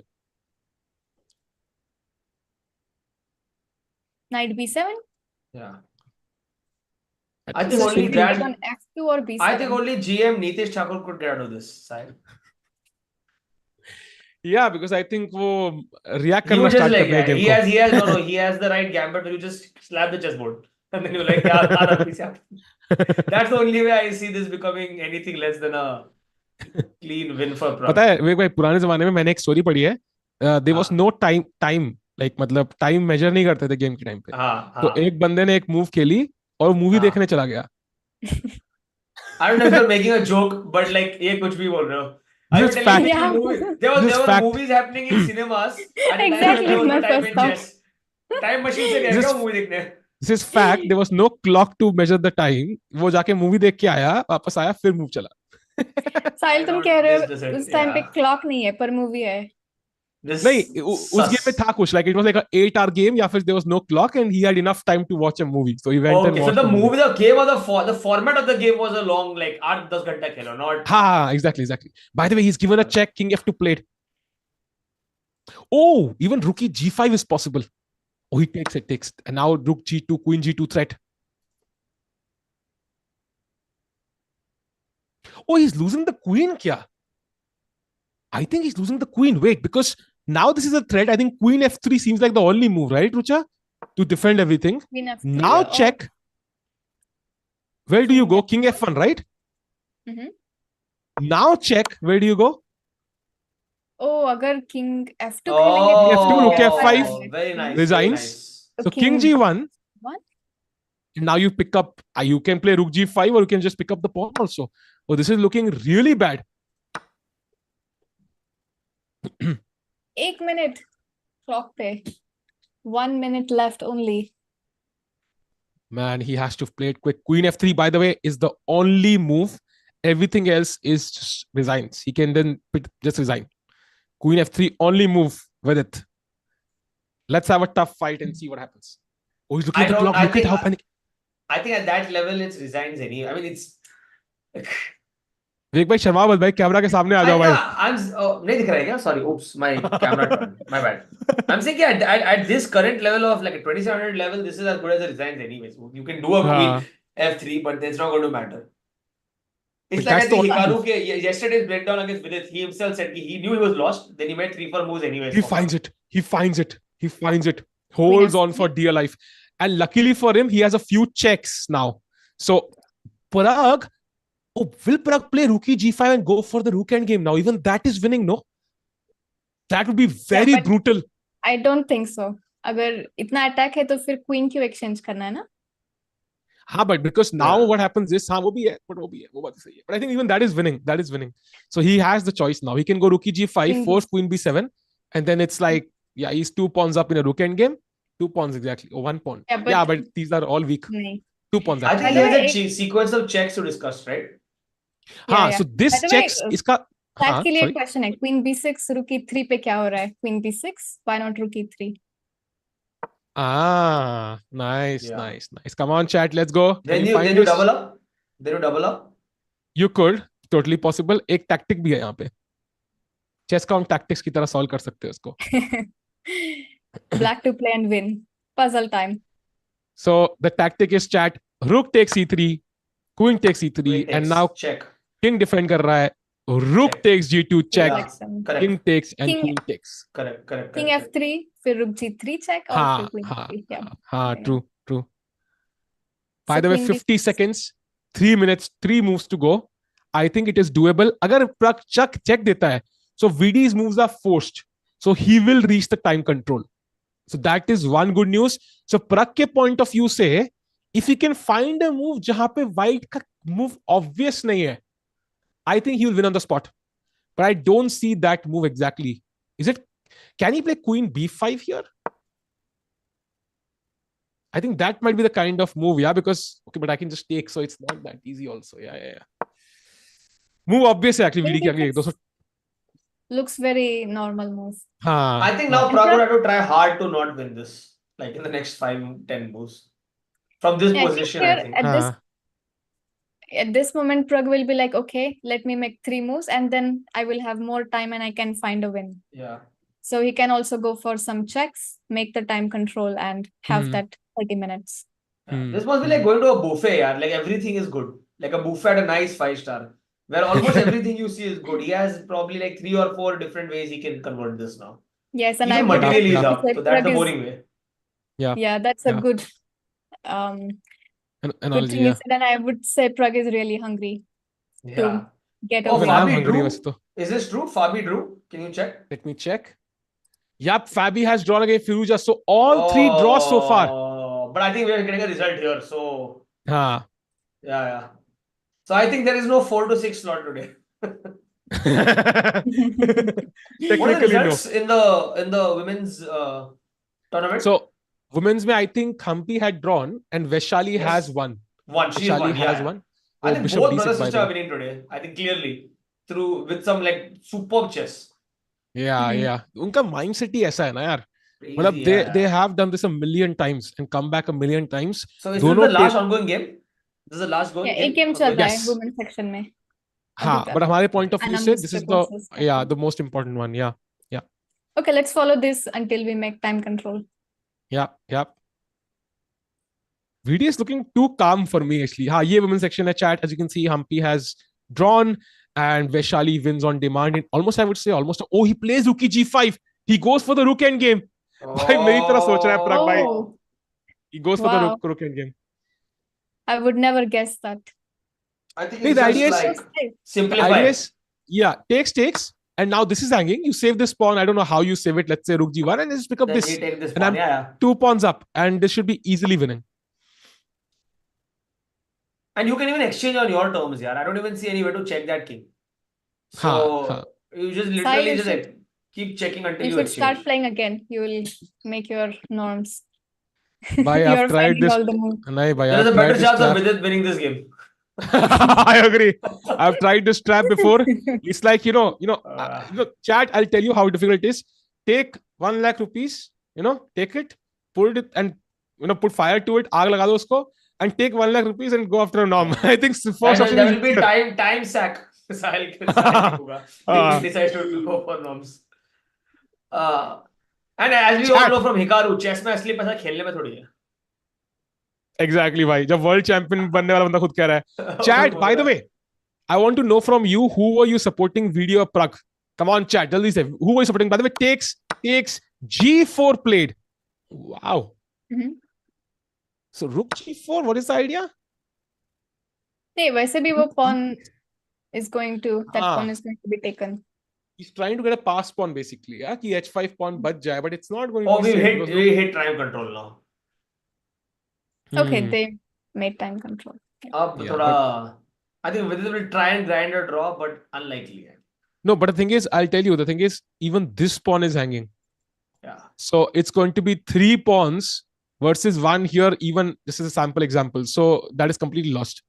Knight b7. Yeah. I think So only should we that. bet on f2 or b7? I think only GM Nitish Thakur could get out of this side. Yeah, because I think वो react You करना just start like कर रहे हैं game को. he has the right gambit where you just slap the chessboard and then you're like, yeah, that's the only way I see this becoming anything less than a clean win for Pragg. पता है विवेक भाई, पुराने जमाने में मैंने एक story पढ़ी है. there was no time like मतलब time measure नहीं करते थे game के time पे. तो एक बंदे ने एक move खेली और movie देखने चला गया. I don't know if you're making a joke, but like ये कुछ भी बोल रहे हो. This is fact. There were movies happening in cinemas. Exactly, my first thought. Time machine से गया क्या movie देखने? This is fact. There was no clock to measure the time. वो जाके movie देख के आया, वापस आया, फिर move चला. साहिल तुम कह रहे हो उस टाइम पे clock नहीं है पर movie है. नहीं उस गेम में था कुछ like it was like a 8-hour game या फिर there was no clock and he had enough time to watch a movie so he went and watched so the game or the format of the game was a long like 8-10 घंटा खेलो not exactly by the way he's given a check king f2 played. Oh even rook g5 is possible. Oh he takes and now rook g2 queen g2 threat. Oh he's losing the queen kya? I think he's losing the queen. Wait, because now this is a threat. I think queen f3 seems like the only move, right, Rucha? To defend everything. Queen f3, now check. Where do you go? King f1, right? Now check. Where do you go? Oh, agar king f2 f2, rook f5. Very nice. Resigns. So king g1. Now you pick up. You can play rook g5 or you can just pick up the pawn also. Oh, this is looking really bad. 1 minute clock pe. 1 minute left only. Man, he has to play it quick. Queen f3, by the way, is the only move. Everything else is just resigns. He can then just resign. Queen f3, only move with it. Let's have a tough fight and see what happens. Oh, he's looking at the clock. Look at how panic. I think at that level, it's resigns anyway. I mean, it's... विवेक भाई शर्मा मत भाई camera के सामने आ जाओ भाई. नहीं दिख रहा है क्या? Sorry, oops, my camera turned. My bad. I'm saying at this current level of like a 2700 level, this is as good as the resigns anyways. You can do a queen f3, but it's not going to matter. It's like I think Hikaru yesterday's breakdown against Vidit, he himself said he knew he was lost, then he made 3-4 moves anyways. He finds it. Holds on for dear life. And luckily for him, he has a few checks now. So Pragg, will Pragg play rook g5 and go for the rook end game now? Even that is winning, no? That would be very brutal. I don't think so. अगर इतना attack है तो फिर queen क्यों exchange करना है ना? हाँ, but because now what happens is, हाँ वो भी है, वो बात सही है. But I think even that is winning. So he has the choice now. He can go rook g5, force queen b7, and then it's like, yeah, he's 2 pawns up in a rook end game. 2 pawns exactly, or 1 pawn. Yeah, but these are all weak. 2 pawns. I think there's a sequence of checks to discuss, right? हाँ, so this checks इसका. That के लिए एक question है. Queen b6, rook e3 पे क्या हो रहा है? Queen b6, why not rook e3? Nice. Come on, chat, let's go. Then you double up? You could, totally possible. एक tactic भी है यहाँ पे. Chess का हम tactics की तरह solve कर सकते हैं उसको. Black to play and win. Puzzle time. So the tactic is chat. Rook takes e3, queen takes e3, and now check. King defend कर रहा है. Rook takes g2 check. Yeah, king takes and queen takes. Correct. King f3, फिर rook g3 check or फिर queen f3. Yeah. True. By the way, 50 seconds, 3 minutes, 3 moves to go. I think it is doable. अगर Pragg check देता है, so VD's moves are forced. So he will reach the time control. So that is one good news. So Pragg के point of view से, if he can find a move जहाँ पे white का move obvious नहीं है, I think he will win on the spot. But I don't see that move exactly. Can he play queen b5 here? I think that might be the kind of move, yeah, because, okay, but I can just take, so it's not that easy also. Yeah. Move obvious actually. Looks very normal move. I think now Pragg would have to try hard to not win this, like in the next 5-10 moves. From this position, I think. At this moment, Pragg will be like, okay, let me make 3 moves and then I will have more time and I can find a win. Yeah. So he can also go for some checks, make the time control and have that 30 minutes. This must be like going to a buffet, yeah. Like everything is good. Like a buffet at a nice 5-star, where almost everything you see is good. He has probably like 3 or 4 different ways he can convert this now. Yes, and even materially is up, so that's the boring way. Yeah, that's a good good thing you said, and I would say Pragg is really hungry to get over. Fabi drew. Is this true? Fabi drew. Can you check? Let me check. Yep, Fabi has drawn against Firuza. So all three draws so far. But I think we are getting a result here. So Yeah. So I think there is no 4 to 6 slot today. What are the results in the women's tournament? So women's mein, I think Humpy had drawn and Vaishali has won. Vaishali has won. I think both brother sister are winning today. I think clearly with some like superb chess. Yeah. उनका mindset ही ऐसा है ना यार. मतलब they have done this a million times and come back a million times. So is this the last ongoing game? This is the last game. एक game चल रहा है women's section में. हाँ, but हमारे point of view से this is the most important one. Yeah. Okay, let's follow this until we make time control. Yeah. Vidit is looking too calm for me actually. हाँ, ये women's section है chat. As you can see, Humpy has drawn and Vaishali wins on demand. And almost I would say he plays rook G5. He goes for the rook end game. भाई मेरी तरह सोच रहा है Pragg भाई. He goes for the rook end game. I would never guess that. I think the idea is simplify. The idea is, takes. And now this is hanging. You save this pawn. I don't know how you save it. Let's say rook G1 and just pick up then this. You take this and pawn, I'm 2 pawns up. And this should be easily winning. And you can even exchange on your terms, yeah. I don't even see any way to check that king. So you just literally keep checking until you exchange. You should start playing again. You will make your norms. Bhai, I've tried this. There is a better chance of Vidit winning this game. I agree. I've tried this trap before. It's like, chat, I'll tell you how difficult it is. Take 1 lakh rupees, take it, put it and, put fire to it, aag laga do usko, and take 1 lakh rupees and go after a norm. I think there will be time sack. Sahil if he decides to go for norms. And as we all know from Hikaru, chess में असली पैसा खेलने में थोड़ी है. Exactly, bhai. जब world champion बनने वाला बंदा खुद कह रहा है. Chat, by the way, I want to know from you, who were you supporting Vidit or Pragg? Come on, chat. Jaldi say. Who were you supporting? By the way, takes G4 played. Wow. So rook G4, what is the idea? नहीं, वैसे भी वो pawn is going to be taken. He's trying to get a pass pawn basically. Yeah, कि H5 pawn बच जाए, but it's not going to be we hit time control now. Okay, they made time control. I think Vidit will try and grind a draw, but unlikely. No, but the thing is, I'll tell you, even this pawn is hanging. Yeah. So it's going to be 3 pawns versus 1 here. Even this is a sample example. So that is completely lost.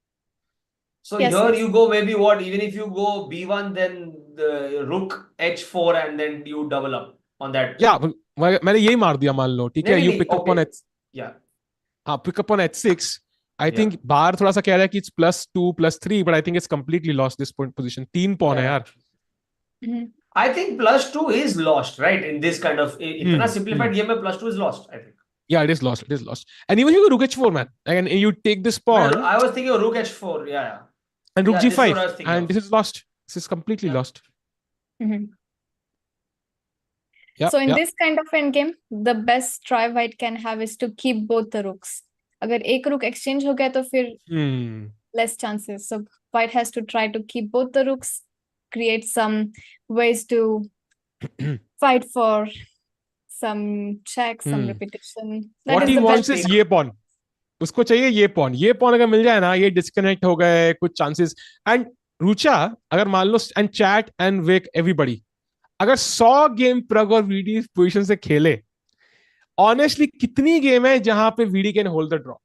So here you go maybe even if you go B1, then the rook H4 and then you double up on that. Yeah, मैंने यही मार दिया मान लो, ठीक है? You pick up on pick up on H6. I think बाहर थोड़ा सा कह रहा है कि it's +2, +3, but I think it's completely lost this point position. 3 pawn है यार. I think +2 is lost, right? In this kind of इतना simplified game में +2 is lost, I think. Yeah, it is lost. And even if you go rook H4, man, and you take this pawn. I was thinking of rook H4, yeah. And rook G5, and this is lost. This is completely lost. So in this kind of endgame, the best try white can have is to keep both the rooks. अगर एक rook exchange हो गया तो फिर less chances. So white has to try to keep both the rooks, create some ways to fight for some check, some repetition. What he wants is ये pawn. उसको चाहिए ये pawn अगर मिल जाए ना, ये disconnect हो गए कुछ chances. And रुचा अगर मान लो and chat and Vic everybody, अगर 100 गेम प्रग और वीडी पोजीशन से खेले, honestly कितनी गेम है जहां पे VD can hold the draw?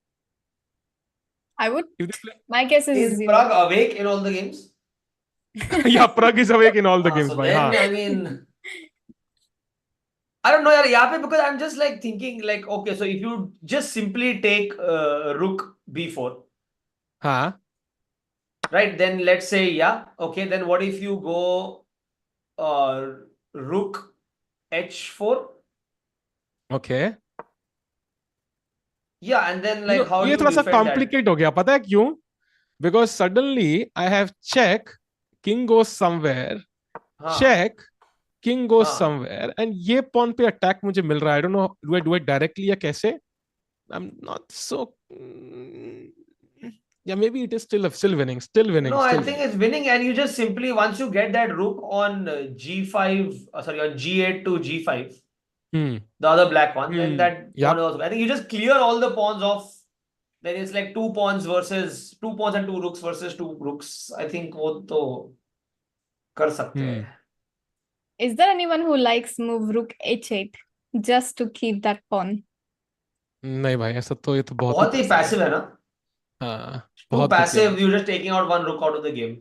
I would. My guess is Pragg awake in all the games? Yeah, Pragg is awake in all the games. So then, I mean, I don't know, yaar, because I'm just like thinking like, okay, so if you just simply take rook b4, right? Then let's say, okay, then what if you go rook h4? Okay. Yeah, and then like how ये थोड़ा सा complicated हो गया, पता है क्यों? Because suddenly I have check, king goes somewhere, check, king goes somewhere, and ये pawn पे attack मुझे मिल रहा है. I don't know, do I do it directly या कैसे? I'm not so. Yeah, maybe it is still winning. No, I think it's winning, and you just simply once you get that rook on G5, on G8 to G5, the other black one, then that pawn is also. I think you just clear all the pawns off. Then it's like 2 pawns and 2 rooks versus 2 rooks. I think वो तो कर सकते हैं. Is there anyone who likes move rook h8 just to keep that pawn? नहीं भाई, ऐसा तो ये तो बहुत ही passive है ना. हाँ, too passive. You're just taking out 1 rook out of the game.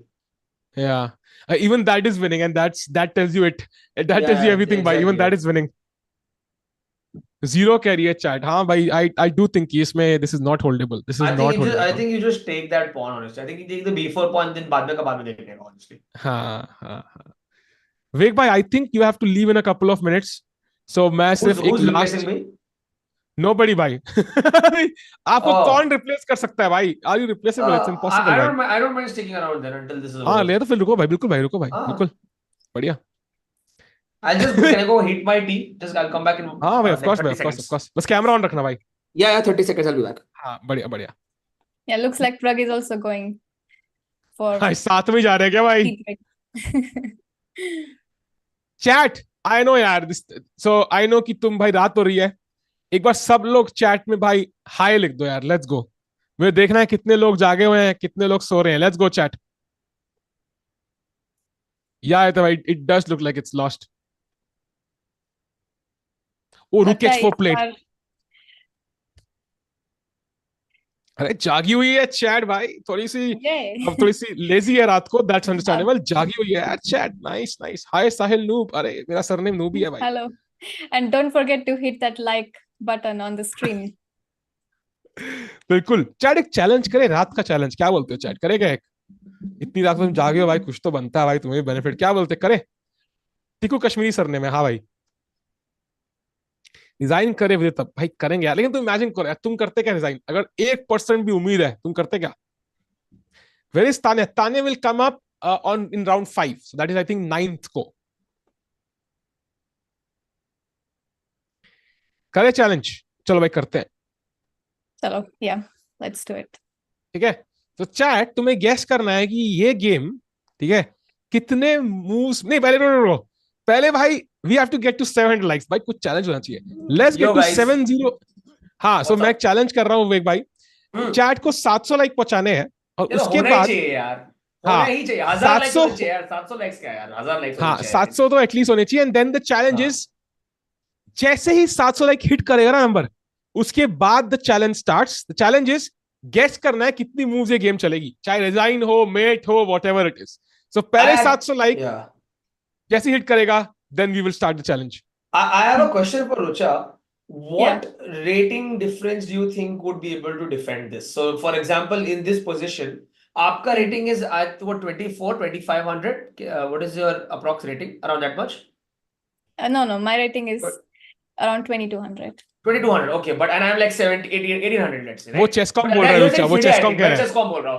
Yeah, even that is winning, and that tells you it. That tells you everything. Exactly. By even that is winning. 0 carry है chat. हाँ भाई, I do think this is not holdable. This is not holdable. I think you just take that pawn, honestly. I think you take the b4 pawn, then बाद में देखेंगे, honestly. हाँ. Vivek bhai, I think you have to leave in a couple of minutes. So मैं सिर्फ एक last. Nobody bhai. आपको कौन replace कर सकता है भाई? Are you replaceable? It's impossible. I don't mind sticking around there until this is over. हाँ, ले तो फिर रुको भाई, बिल्कुल बढ़िया. I'll just can I go hit my tea? I'll come back in. हाँ भाई, of course. बस camera on रखना भाई. Yeah, 30 seconds I'll be back. हाँ, बढ़िया. Yeah, looks like Pragg is also going for. हाँ, साथ में जा रहे हैं क्या भाई? Chat, I know यार. So I know कि तुम भाई रात हो रही है. एक बार सब लोग चैट में भाई हाई लिख दो यार. Let's go. मुझे देखना है कितने लोग जागे हुए हैं, कितने लोग सो रहे हैं. Let's go chat. Yeah, it does look like it's lost. Oh, rook h4 played. अरे जागी हुई है चैट भाई, थोड़ी सी लेजी है रात को. That's understandable. जागी हुई है यार चैट. Nice. Hi साहिल नूब. अरे मेरा सरनेम नूब ही है भाई. Hello. And don't forget to hit that like button on the stream. बिल्कुल. चैट एक चैलेंज करे, रात का चैलेंज. क्या बोलते हो चैट? करेगा एक? इतनी रात में तुम जागे हो भाई, कुछ तो बनता है भाई, तुम्हें भी बेनिफिट. क्या बोलते करे? टिकू कश्मीरी सरनेम है. हाँ भाई, डिजाइन करे विदित भाई, करेंगे यार. लेकिन तुम इमेजिन करो, तुम करते क्या डिजाइन? अगर 1% भी उम्मीद है, तुम करते क्या? Where is Tanya? Tanya will come up on in round 5, so that is I think 9th को. करे चैलेंज? चलो भाई करते हैं. चलो, yeah, let's do it. ठीक है. तो चैट, तुम्हें गेस करना है कि ये गेम, ठीक है, कितने मूव्स. नहीं, पहले भाई we have to get to 700 likes. भाई कुछ चैलेंज होना चाहिए. Let's get to 70. हाँ, सो मैं चैलेंज कर रहा हूँ विवेक भाई, चैट को 700 लाइक पहुंचाने हैं. और उसके बाद हाँ, 700 लाइक्स क्या यार, 1000 लाइक्स. हाँ, 700 तो एटलीस्ट होने चाहिए. And then the challenge is, जैसे ही 700 लाइक हिट करेगा ना नंबर, उसके बाद the challenge starts. The challenge is guess करना है कितनी मूव्स ये गेम चलेगी, चाहे रिजाइन हो, मेट हो, व्हाटएवर इट इज. सो पहले 700 लाइक जैसे हिट करेगा, then we will start the challenge. I have a question for Rucha. What rating difference do you think would be able to defend this? So for example, in this position, aapka rating is at what, 24, 2500? What is your approx rating? Around that much? No, my rating is around 2200. 2200, okay. But and I'm like 1800, let's say. Right? वो chesscom बोल रहा है रुचा, वो chesscom कह रहा है. chesscom बोल रहा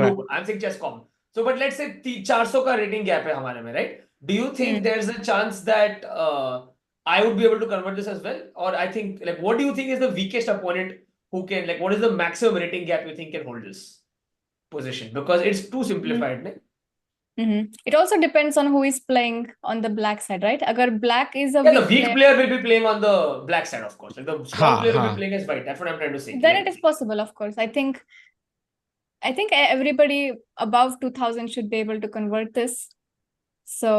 हूँ. I'm saying chesscom. So but let's say 400 का rating gap है हमारे में, right? Do you think there's a chance that I would be able to convert this as well? Or I think, like, what do you think is the weakest opponent who can, like, what is the maximum rating gap you think can hold this position? Because it's too simplified, It also depends on who is playing on the black side, right? Agar black is a the weak player will be playing on the black side, of course. Like the strong player will be playing as white. That's what I'm trying to say. Then it is possible, of course. I think everybody above 2000 should be able to convert this. So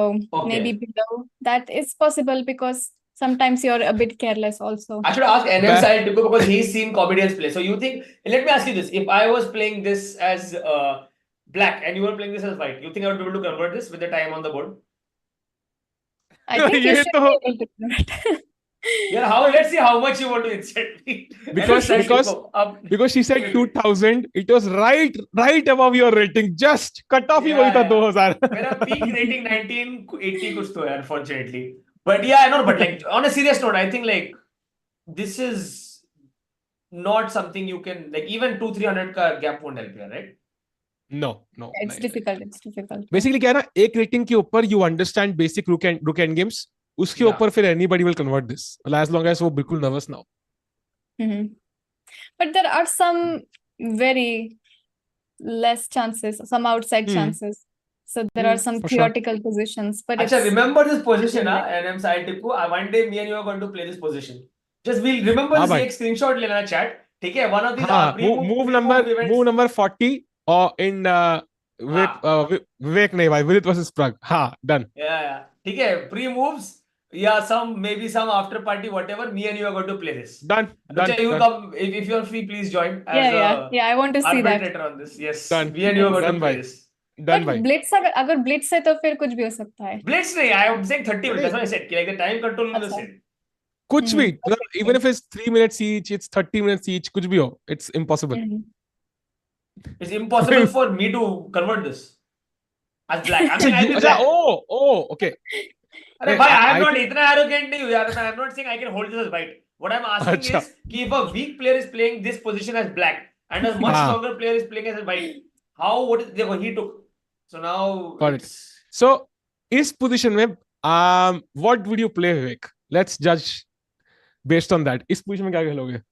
maybe below that is possible, because sometimes you're a bit careless also. I should ask NM side because he's seen comedians play. So you think, let me ask you this, if I was playing this as black and you were playing this as white, you think I would be able to convert this with the time on the board? I think you should be able to convert. Yeah, let's see how much you want to insert me. Because she said 2000, it was right above your rating. Just cut off ही वही था 2000. मेरा peak rating 1980 कुछ तो है, unfortunately. But yeah, I know. But like on a serious note, I think like this is not something you can, like, even 200-300 का gap won't help you, right? No. It's difficult. It's difficult. Basically क्या है ना, एक rating के ऊपर you understand basic rook and games. उसके ऊपर फिर anybody will convert this, as long as वो बिल्कुल nervous now. But there are some very less chances, some outside chances. So there are some for sure. theoretical positions, but Acha, it's remember this position, Right. NM side tipku. One day me and you are going to play this position. Just we'll remember हाँ this. भाई. एक screenshot लेना chat. ठीक है? One of these हाँ, pre-move events. move number 40 or in Vivek नहीं भाई, Vidit versus Pragg. हाँ, done. Yeah. ठीक है? Pre-moves. Yeah, maybe some after party, whatever. Me and you are going to play this. Done. Acha, you come if you're free, please join as yeah, I want to see that. arbitrator on this. Yes. Done. Me and you are going Done to play भाई. this. Done But भाई. blitz अगर blitz है तो फिर कुछ भी हो सकता है. Blitz नहीं. I am saying 30 minutes. That's what I said. Like the time control will be the अच्छा. same. कुछ भी, मतलब even if it's 3 minutes each, it's 30 minutes each, कुछ भी हो, it's impossible. It's impossible for me to convert this as black. I mean, I'll be black. Okay. अरे भाई, I am not इतना arrogant नहीं हूँ यार. I'm not saying I can hold this as white. What I'm asking is कि if a weak player is playing this position as black and a much stronger player is playing as white, what is he took? So now Got it. So इस position में what would you play, Vivek? Let's judge based on that. इस position में क्या खेलोगे?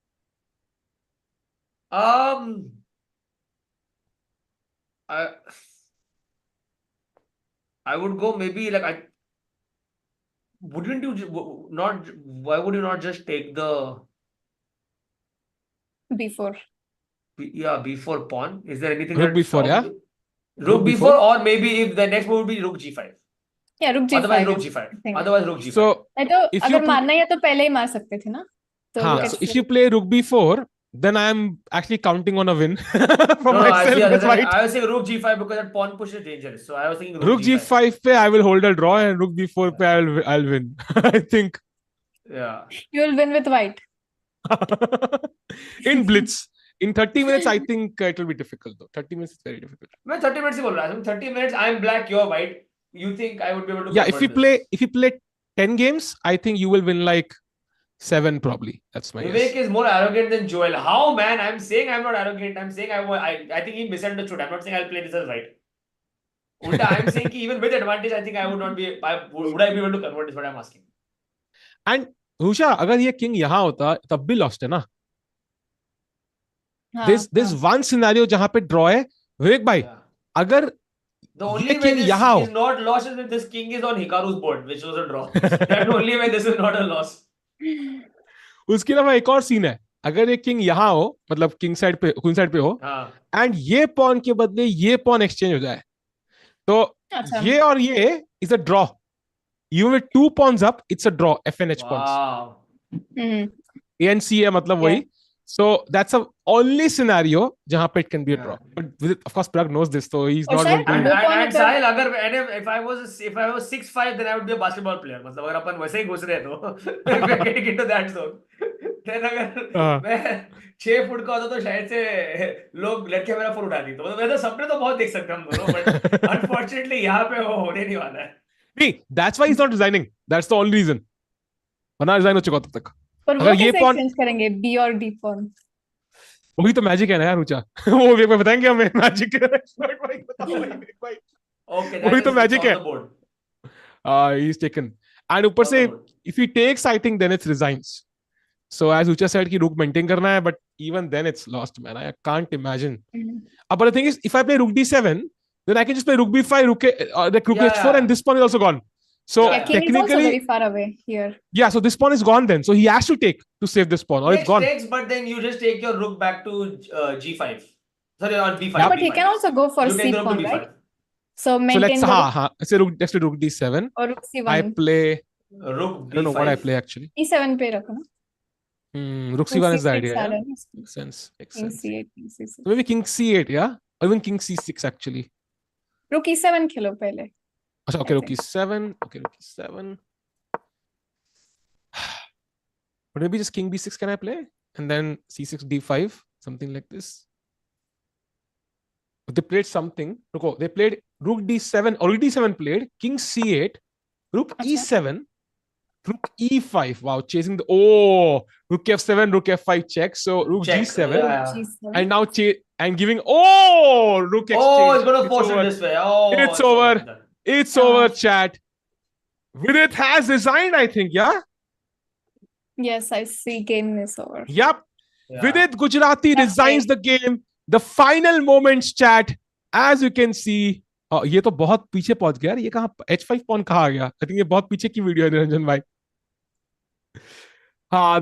I would go maybe like why would you not just take the before? B4 pawn? Is there anything Rook B4, yeah? Rook B4, or maybe if the next move would be Rook G5. Yeah, Rook G5. Otherwise Rook G5. Otherwise Rook G5. So तो if अगर you मारना ही है तो पहले ही मार सकते थे ना? तो हाँ, so if you play Rook B4, then I'm actually counting on a win for myself. I was saying Rook G5 because that pawn push is dangerous. So I was thinking Rook G5 पे I will hold a draw and Rook B4 पे I'll win. I think. Yeah. You will win with white. In blitz. In 30 minutes, I think it will be difficult though. 30 minutes is very difficult. मैं 30 minutes ही बोल रहा हूँ. 30 minutes, I'm black, you're white. You think I would be able to? Yeah, if you play 10 games, I think you will win like 7 probably. That's my guess. Vivek is more arrogant than Joel. How, man? I'm saying I'm not arrogant. I'm saying I think he misunderstood. I'm not saying I'll play this as white. Ulta, I'm saying even with advantage, I think I would not be. Would I be able to convert? Is what I'm asking. And Husha, अगर ये king यहाँ होता, तब भी lost है ना? There's one scenario जहाँ पे draw है. Vivek भाई, अगर the only way this is not lost is if this king is on Hikaru's board, which was a draw. That's the only way this is not a loss. उसके अलावा एक और scene है. अगर ये किंग यहाँ हो, मतलब किंग साइड पे, क्वीन साइड पे हो, एंड ये पॉन के बदले ये पॉन एक्सचेंज हो जाए, तो ये और ये is a draw. You with 2 pawns up, it's a draw. FNH pawns. ANC है मतलब वही. So that's the only scenario जहाँ पे it can be a draw. But of course Pragg knows this, so he's not going to. And Sahil, if I was 6'5", then I would be a basketball player. मतलब अगर अपन वैसे ही घुस रहे तो, if we're getting into that zone, then अगर मैं 6 foot का होता तो शायद से लोग लड़के मेरा फोन उठा दी. तो वैसे सपने तो बहुत देख सकते हम दोनों, but unfortunately यहाँ पे वो होने नहीं वाला है. That's why he's not resigning. That's the only reason. वरना resign हो चुका तब तक. पर वो कैसे एक्सचेंज करेंगे B और D पॉन? वही तो मैजिक है ना यार ऊंचा. वो भी बताएंगे हमें मैजिक. Okay, वही तो मैजिक है. He's taken. And ऊपर से if he takes, I think then it's resigns. So as Ucha said कि rook maintain करना है, but even then it's lost, man. I can't imagine. But the thing is, if I play rook D7, then I can just play rook B5, rook H4, and this pawn is also gone. So king is also very far away here. Yeah, so this pawn is gone then. So he has to take to save this pawn, or it's gone. Takes, but then you just take your rook back to G5. Sorry, on B5. Yeah, but he can also go for C pawn, right? So maintain. So let's do rook D7. Or rook C1. I play rook B5. I don't know what I play actually. E7 पे रखो ना. Rook C1 is the idea. Yeah? Makes sense. King C8, King C6. So maybe King C8, yeah? Or even King C6 actually. Rook E7 खेलो पहले. Okay, rook E7. Okay, rook E7. But maybe just King B6 can I play? And then C6, D5, something like this. But they played something. Look, they played rook D7, or rook D7 played, King C8, rook E7, rook E5. Wow, chasing the rook F7, rook F5 check. So rook G7, G7. and now and giving rook exchange. It's gonna force it this way. It's over. It's over, chat. Vidit has resigned, I think, yeah? Yes, I see game is over. Yep. Yeah. Vidit Gujrathi resigns the game. The final moments, chat. As you can see, ये तो बहुत पीछे पहुंच गया यार, ये कहाँ H5 pawn कहाँ आ गया? आई थिंक ये बहुत पीछे की वीडियो है निरंजन भाई.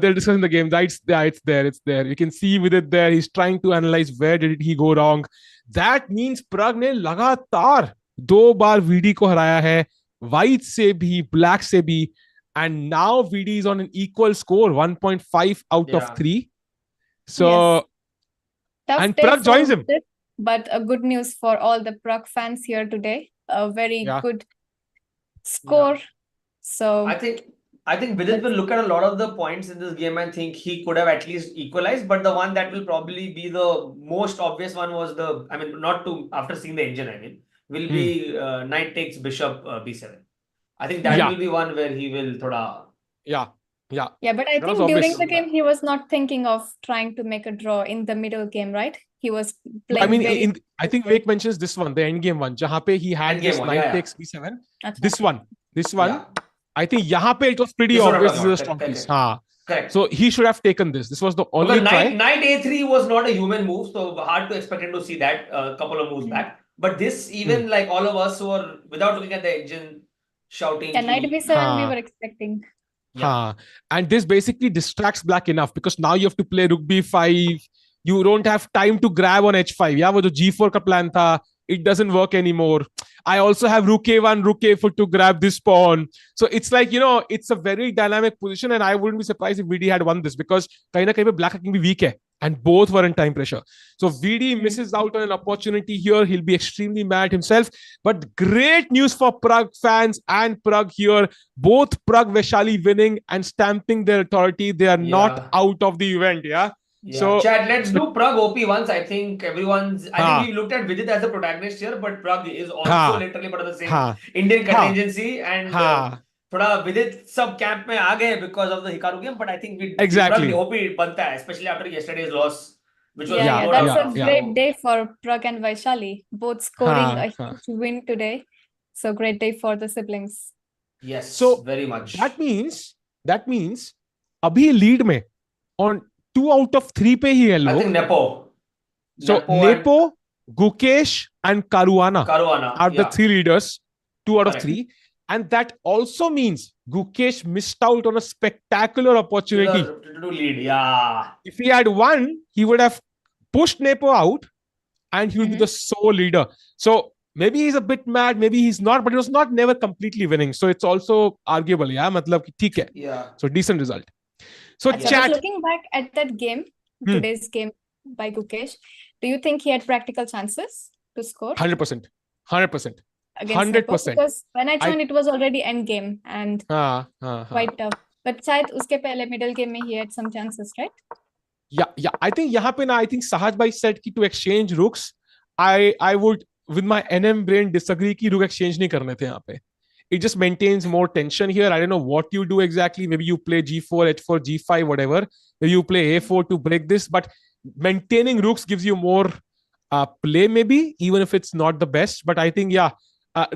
They're discussing the game. It's there. It's there. You can see with it there. He's trying to analyze where did he go wrong. That means Pragg ने लगातार 2 बार VD को हराया है, white से भी, black से भी, and now VD is on an equal score, 1.5 out of 3. So, yes. Tough and day Pragg joins for him. Vidit, but a good news for all the Pragg fans here today. A very good score. So I think Vidit will look at a lot of the points in this game and think he could have at least equalized, but the one that will probably be the most obvious one was after seeing the engine, will be knight takes bishop b7. I think that will be one where he will thoda... Yeah, but I think during the game, he was not thinking of trying to make a draw in the middle game, right? He was playing I think Vivek mentions this one, the end game one, jahan pe he had this knight takes b7. This one. I think yahan pe it was pretty obvious this is a strong piece. Correct. So he should have taken this. This was the only try. Knight a3 was not a human move, so hard to expect him to see that a couple of moves back. But this, even like all of us who were, without looking at the engine, shouting. Knight b7 we were expecting. And this basically distracts black enough because now you have to play rook b5. You don't have time to grab on h5. Yeah, wo jo g4 ka plan tha, it doesn't work anymore. I also have rook a1, rook a4 to grab this pawn. So it's like, it's a very dynamic position, and I wouldn't be surprised if VD had won this because kahin na kahin pe black can be weak hai, and both were in time pressure. So VD misses out on an opportunity here. He'll be extremely mad himself. But great news for Pragg fans and Pragg here. Both Pragg, Vaishali winning and stamping their authority. They are not out of the event. So, Chad, let's do Pragg OP once. I think we looked at Vidit as a protagonist here, but Pragg is also literally part of the same Indian contingency. And thoda Vidit sub camp mein aa gaye because of the Hikaru game, but I think Pragg OP banta hai, especially after yesterday's loss, which was that's a great day for Pragg and Vaishali, both scoring a huge win today. So great day for the siblings. Yes, so very much. That means abhi lead mein on 2 out of 3 pe hi hai log. I think Nepo. So Nepo, Gukesh and Caruana are the 3 leaders, 2 out of 3. And that also means Gukesh missed out on a spectacular opportunity. To lead, If he had won, he would have pushed Nepo out and he would be the sole leader. So maybe he's a bit mad, maybe he's not, but he was not never completely winning. So it's also arguable. Matlab ki theek hai. So decent result. So chat. Looking back at that game, today's game by Gukesh, do you think he had practical chances to score? 100%. 100%. Against Nepo? Because when I joined, it was already end game and quite tough. But shayad uske pehle middle game mein he had some chances, right? Yeah. I think yahan pe I think Sahaj bhai said ki to exchange rooks, I would with my NM brain disagree ki rook exchange nahi karne the yahan pe. It just maintains more tension here. I don't know what you do exactly. Maybe you play G4, H4, G5, whatever. Maybe you play A4 to break this. But maintaining rooks gives you more play, maybe, even if it's not the best. But I think,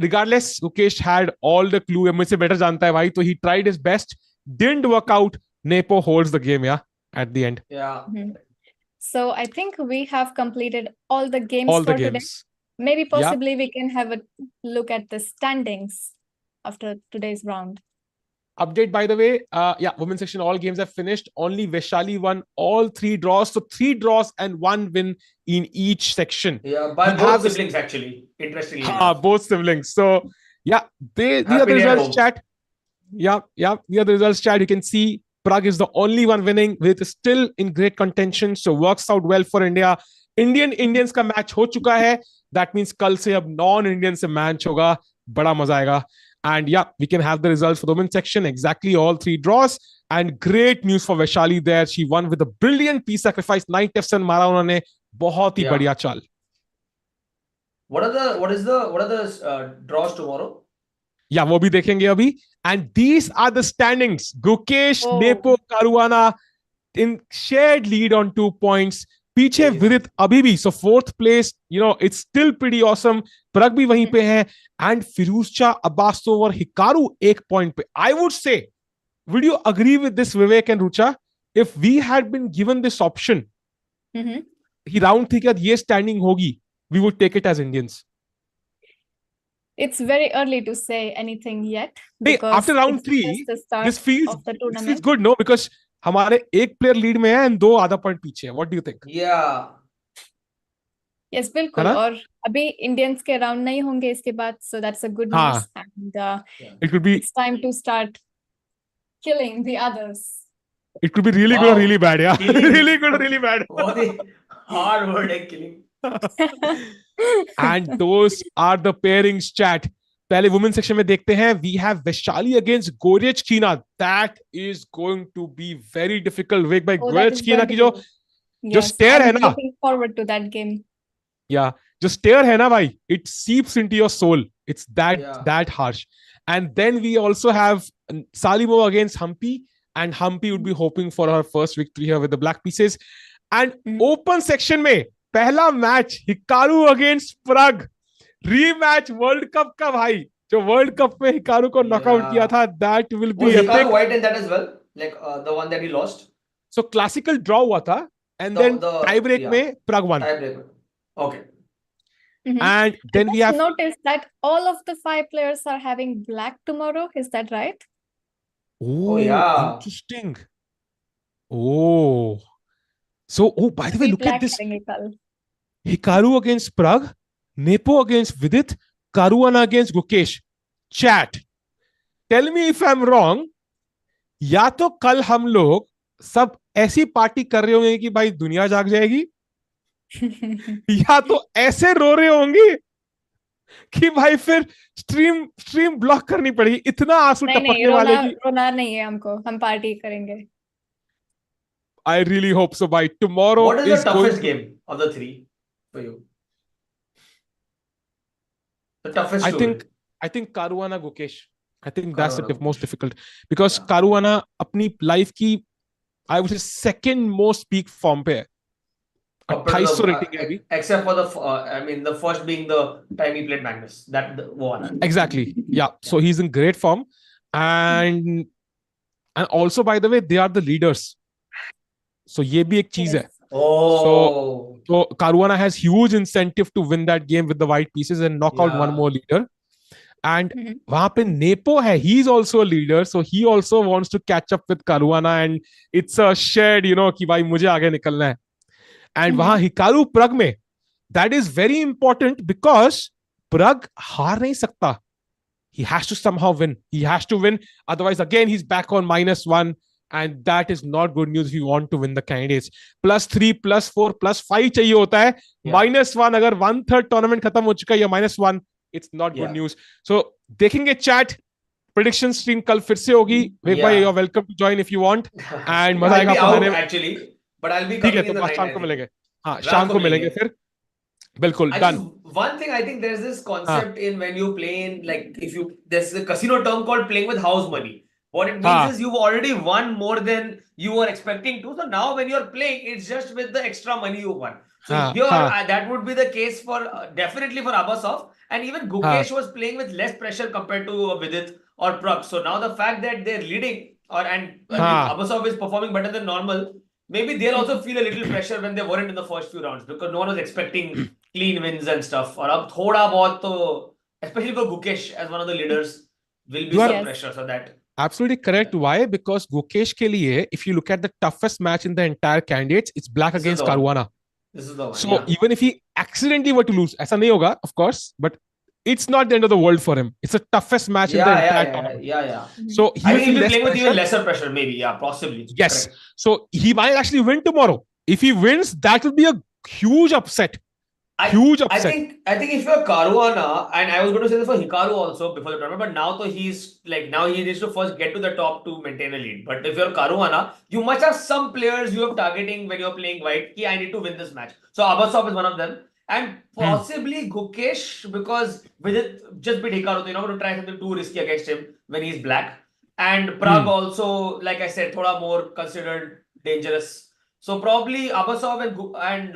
regardless, Gukesh had all the clue. Mujhse better janta hai bhai. So he tried his best. Didn't work out. Nepo holds the game, at the end. So I think we have completed all the games today. Maybe possibly we can have a look at the standings after today's round. Update, by the way, women's section, all games have finished. Only Vaishali won all 3 draws. So 3 draws and 1 win in each section. By both siblings, actually. Interestingly. Both siblings. So, these are the results, chat. These are the results, chat. You can see Pragg is the only one winning. With still in great contention. So works out well for India. Indians का match हो चुका है. That means कल से अब non-Indian से match होगा. बड़ा मजा आएगा. And we can have the results for the women's section. Exactly all 3 draws. And great news for Vaishali there. She won with a brilliant piece sacrifice. Knight F7 मारा उन्होंने. बहुत ही बढ़िया चाल. What are the draws tomorrow? वो भी देखेंगे अभी. And these are the standings. Gukesh, Nepo, Caruana in shared lead on 2 points. पीछे Vidit अभी भी. So 4th place, it's still pretty awesome. Pragg भी वहीं पे है. And Firuzcha, Abbasov और Hikaru 1 point पे. I would say, would you agree with this, Vivek and Rucha? If we had been given this option, round 3 के बाद ये standing होगी, we would take it as Indians. It's very early to say anything yet Hey, because after round it's 3, just the start this feels of the tournament. good, no? Because हमारे एक player lead में है and 2 आधा point पीछे है. What do you think? Yeah. Yes, है बिल्कुल. ना? और अभी इंडियंस के राउंड नहीं होंगे इसके बाद, so that's a good हाँ. news. And It could be it's time to start killing the others. It could be really good or really bad, yeah. Killing. Really good or really bad. बहुत ही hard word है killing. And those are the pairings, chat. पहले women section में देखते हैं. We have Vaishali against Goryachkina. That is going to be very difficult. Wake by Goryachkina की जो stare है ना. Looking forward to that game. Yeah, जो stare है ना भाई. It seeps into your soul. It's that harsh. And then we also have Salimova against Humpy. And Humpy would be hoping for her first victory here with the black pieces. And open section में पहला match Hikaru against Pragg. Rematch World Cup का भाई. जो World Cup में Hikaru को knockout किया था, that will be epic. Hikaru white in that as well? Like the one that he lost? So classical draw हुआ था. And then tiebreak में Pragg won. Tiebreak. Okay. And then we have noticed that all of the 5 players are having black tomorrow. Is that right? Oh yeah. Interesting. Oh. So, by the way, look at this. Hikaru against Pragg, Nepo against Vidit, Caruana against Gukesh. Chat. Tell me if I'm wrong. या तो कल हम लोग सब ऐसी party कर रहे होंगे कि भाई दुनिया जाग जाएगी या तो ऐसे रो रहे होंगे कि भाई फिर स्ट्रीम ब्लॉक करनी पड़ेगी. इतना आंसू टपकने वाले की रोना नहीं है हमको. हम पार्टी करेंगे. I really hope so. By tomorrow, what is the toughest game of the 3 for you? The toughest. I think Caruana Gukesh. I think that's the most difficult because Caruana अपनी life की I would say second most peak form पे है. 2800 rating है अभी. Except for the first being the time he played Magnus. That one. Exactly. Yeah. So he's in great form, and also by the way they are the leaders. So ये भी एक चीज है. So Caruana has huge incentive to win that game with the white pieces and knock out one more leader. And वहां पे Nepo है. He's also a leader, so he also wants to catch up with Caruana, and it's a shared, कि भाई मुझे आगे निकलना है. And वहां Hikaru Pragg में, that is very important because Pragg हार नहीं सकता. He has to somehow win. He has to win. Otherwise, again, he's back on -1. And that is not good news if you want to win the candidates. +3, +4, +5 चाहिए होता है. -1 अगर 1/3 tournament खत्म हो चुका है या -1, it's not good news. So देखेंगे chat. Prediction stream कल फिर से होगी. Wake bhai, you're welcome to join if you want. And मजा आएगा पढ़ाने में. Actually, but I'll be ठीक है, coming in तो the शाम को मिलेंगे. हाँ, शाम को मिलेंगे फिर. बिल्कुल done. One thing I think there's this concept in when you play in there's a casino term called playing with house money. What it means is you've already won more than you were expecting to. So now when you're playing, it's just with the extra money you won. So here, that would be the case for definitely for Abasov. And even Gukesh was playing with less pressure compared to Vidit or Pragg. So now the fact that they're leading Abasov is performing better than normal, maybe they'll also feel a little pressure when they weren't in the first few rounds because no one was expecting clean wins and stuff. Or ab thoda bahut to, especially for Gukesh as one of the leaders, will be some pressure. So that. Absolutely correct. Why? Because Gukesh ke liye, if you look at the toughest match in the entire candidates, it's black against Caruana. This is the one. So even if he accidentally were to lose, aisa nahi hoga, of course, but it's not the end of the world for him. It's the toughest match in the entire tournament. Yeah. So I think he'll be playing with even lesser pressure, maybe. Yeah, possibly. Yes. Correct. So he might actually win tomorrow. If he wins, that will be a huge upset. Huge upset. I think if you're Caruana, and I was going to say this for Hikaru also before the tournament, but now he needs to first get to the top to maintain a lead. But if you're Caruana, you must have some players you are targeting when you're playing white. I need to win this match. So Abasov is one of them. And possibly Gukesh, because Vidit just beat Hikaru, so you're not going to try something too risky against him when he's black. And Pragg also, like I said, thoda more considered dangerous. So probably Abasov and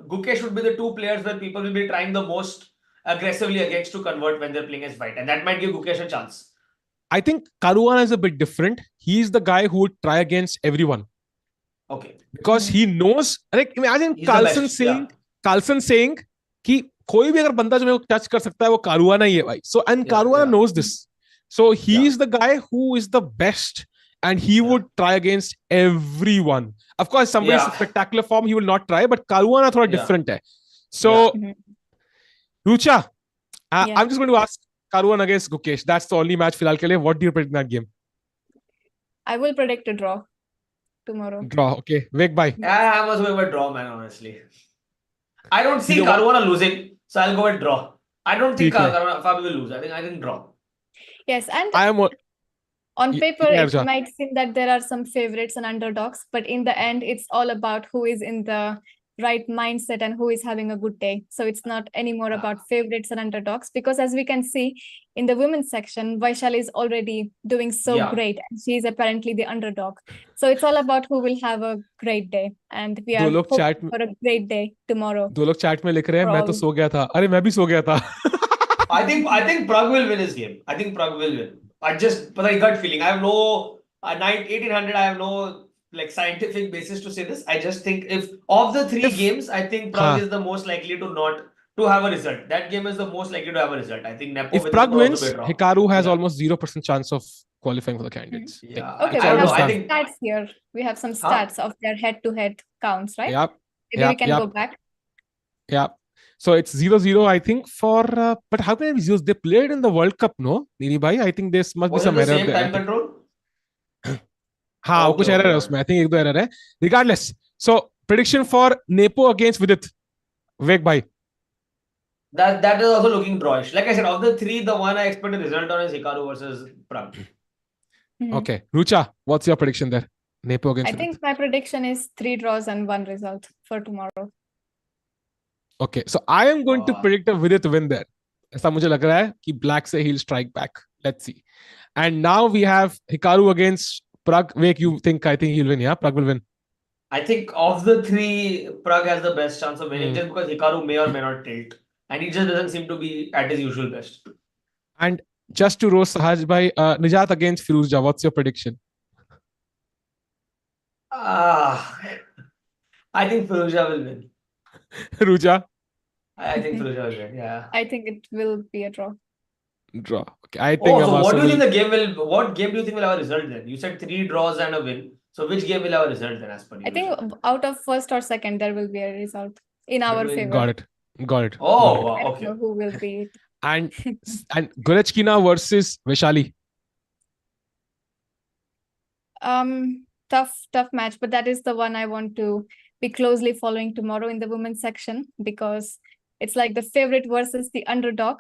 Gukesh would be the two players where people will be trying the most aggressively against to convert when they're playing as white. And that might give Gukesh a chance. I think Caruana is a bit different. He's the guy who would try against everyone. Okay. Because he knows, like imagine Carlson saying कि कोई भी अगर बंदा जो मेरे को touch कर सकता है वो कारुआना ही है भाई. So and Caruana knows this. So he is the guy who is the best and he would try against everyone. Of course, somebody's spectacular form he will not try, but Caruana thoda different hai. So Rucha, I'm just going to ask Caruana against Gukesh. That's the only match filhal ke liye. What do you predict in that game? I will predict a draw tomorrow. Draw, okay. Vik bhai. Yeah, I was going with draw, man, honestly. I don't see Caruana losing, so I'll go with draw. I don't think Fabi will lose. I think draw. Yes, and I am on paper, it might seem that there are some favorites and underdogs, but in the end, it's all about who is in the right mindset and who is having a good day. So it's not anymore about favorites and underdogs, because as we can see in the women's section, Vaishali is already doing so great, and she is apparently the underdog. So it's all about who will have a great day, and we are hoping for a great day tomorrow. दो लोग chat में लिख रहे हैं मैं तो सो गया था. अरे मैं भी सो गया था. I think Pragg will win his game. I think Pragg will win. I just, but I gut feeling. I have no 1800. I have no like scientific basis to say this. I just think if of the three games, I think Pragg is the most likely to have a result. That game is the most likely to have a result. I think Nepo. If Pragg wins, Hikaru has almost 0% chance of qualifying for the candidates. Yeah. Okay, we have some stats here. We have some stats of their head-to-head counts, right? Yep. Maybe we can go back. Yeah. So it's 0-0, I think, for but how can I use? They played in the World Cup, no? Nini bhai, I think there must be some error there. Time control? हाँ, कुछ error है उसमें. I think एक दो error है. Regardless, so prediction for Nepo against Vidit. Vik bhai. That is also looking drawish. Like I said, of the three, the one I expect a result on is Hikaru versus Pragg. Okay, Rucha, what's your prediction there? Nepo against Vidit. I think my prediction is 3 draws and 1 result for tomorrow. Okay, so I am going to predict a Vidit win there. ऐसा मुझे लग रहा है कि black से he'll strike back. Let's see. And now we have Hikaru against Pragg. Vik, you think? I think he'll win. Yeah, Pragg will win. I think of the three, Pragg has the best chance of winning just because Hikaru may or may not tilt, and he just doesn't seem to be at his usual best. And just to roast Sahaj bhai, Nijat against Firuzja. What's your prediction? I think Firuzja will win. Ruja? I think Firuzja will win, yeah. I think it will be a draw. Draw. Okay, I think. So what do you think the game will? What game do you think will have a result then? You said 3 draws and a win. So which game will have a result then, as per you? I think out of first or second, there will be a result in our favor. Got it. Oh, wow, okay. I don't know who will be it. And Gurechkina versus Vaishali. Tough match, but that is the one I want to be closely following tomorrow in the women's section, because it's like the favorite versus the underdog,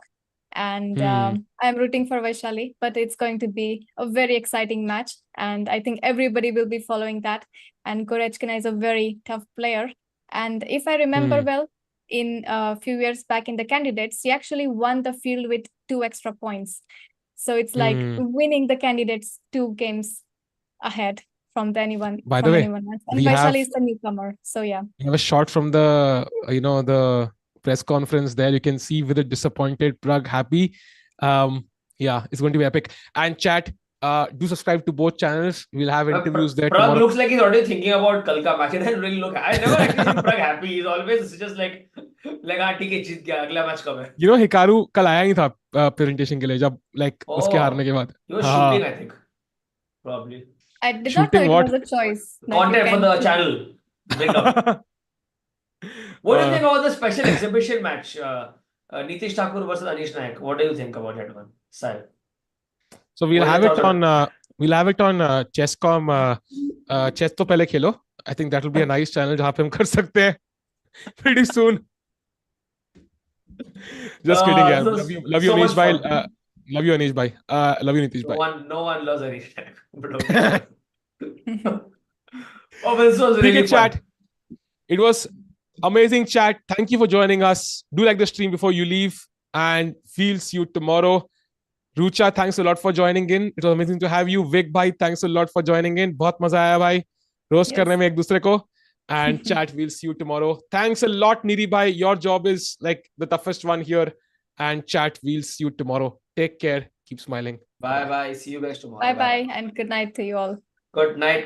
and I'm rooting for Vaishali, but it's going to be a very exciting match, and I think everybody will be following that. And Gurechkina is a very tough player, and if I remember well, in a few years back in the candidates, she actually won the field with 2 extra points. So it's like winning the candidates 2 games ahead from anyone. By the way, else. And Vaishali is the newcomer. So yeah. You have a shot from the the press conference there. You can see with a disappointed Pragg happy. Yeah, it's going to be epic. And chat, do subscribe to both channels. We'll have interviews there Pragg tomorrow. looks like he's already thinking about Kalka match. It doesn't really look. I never actually seen Pragg happy. He's always just like हाँ ठीक है जीत गया अगला match कब है? You know Hikaru कल आया ही था presentation के लिए जब like उसके हारने के बाद. He was shooting, I think. Probably. I did not know it was a choice. Content for the channel. What do you think about the special exhibition match? Nitish Thakur versus Anish Naik. What do you think about that one? Sai. So we'll have it on Chesscom. Chess तो पहले खेलो. I think that will be a nice channel जहाँ पे हम कर सकते हैं pretty soon. Just kidding, yeah. Love you, Anish bhai. Love you, Anish bhai. Love you, Nitish bhai. No one loves Anish Naik. Oh, this was really fun. Chat. It was amazing chat. Thank you for joining us. Do like the stream before you leave, and we'll see you tomorrow. Rucha, thanks a lot for joining in. It was amazing to have you. Vik bhai, thanks a lot for joining in. बहुत मजा आया भाई. Roast करने में एक दूसरे को. And chat, we'll see you tomorrow. Thanks a lot, Niri bhai. Your job is like the toughest one here. And chat, we'll see you tomorrow. Take care. Keep smiling. Bye. See you guys tomorrow. Bye. And good night to you all. Good night.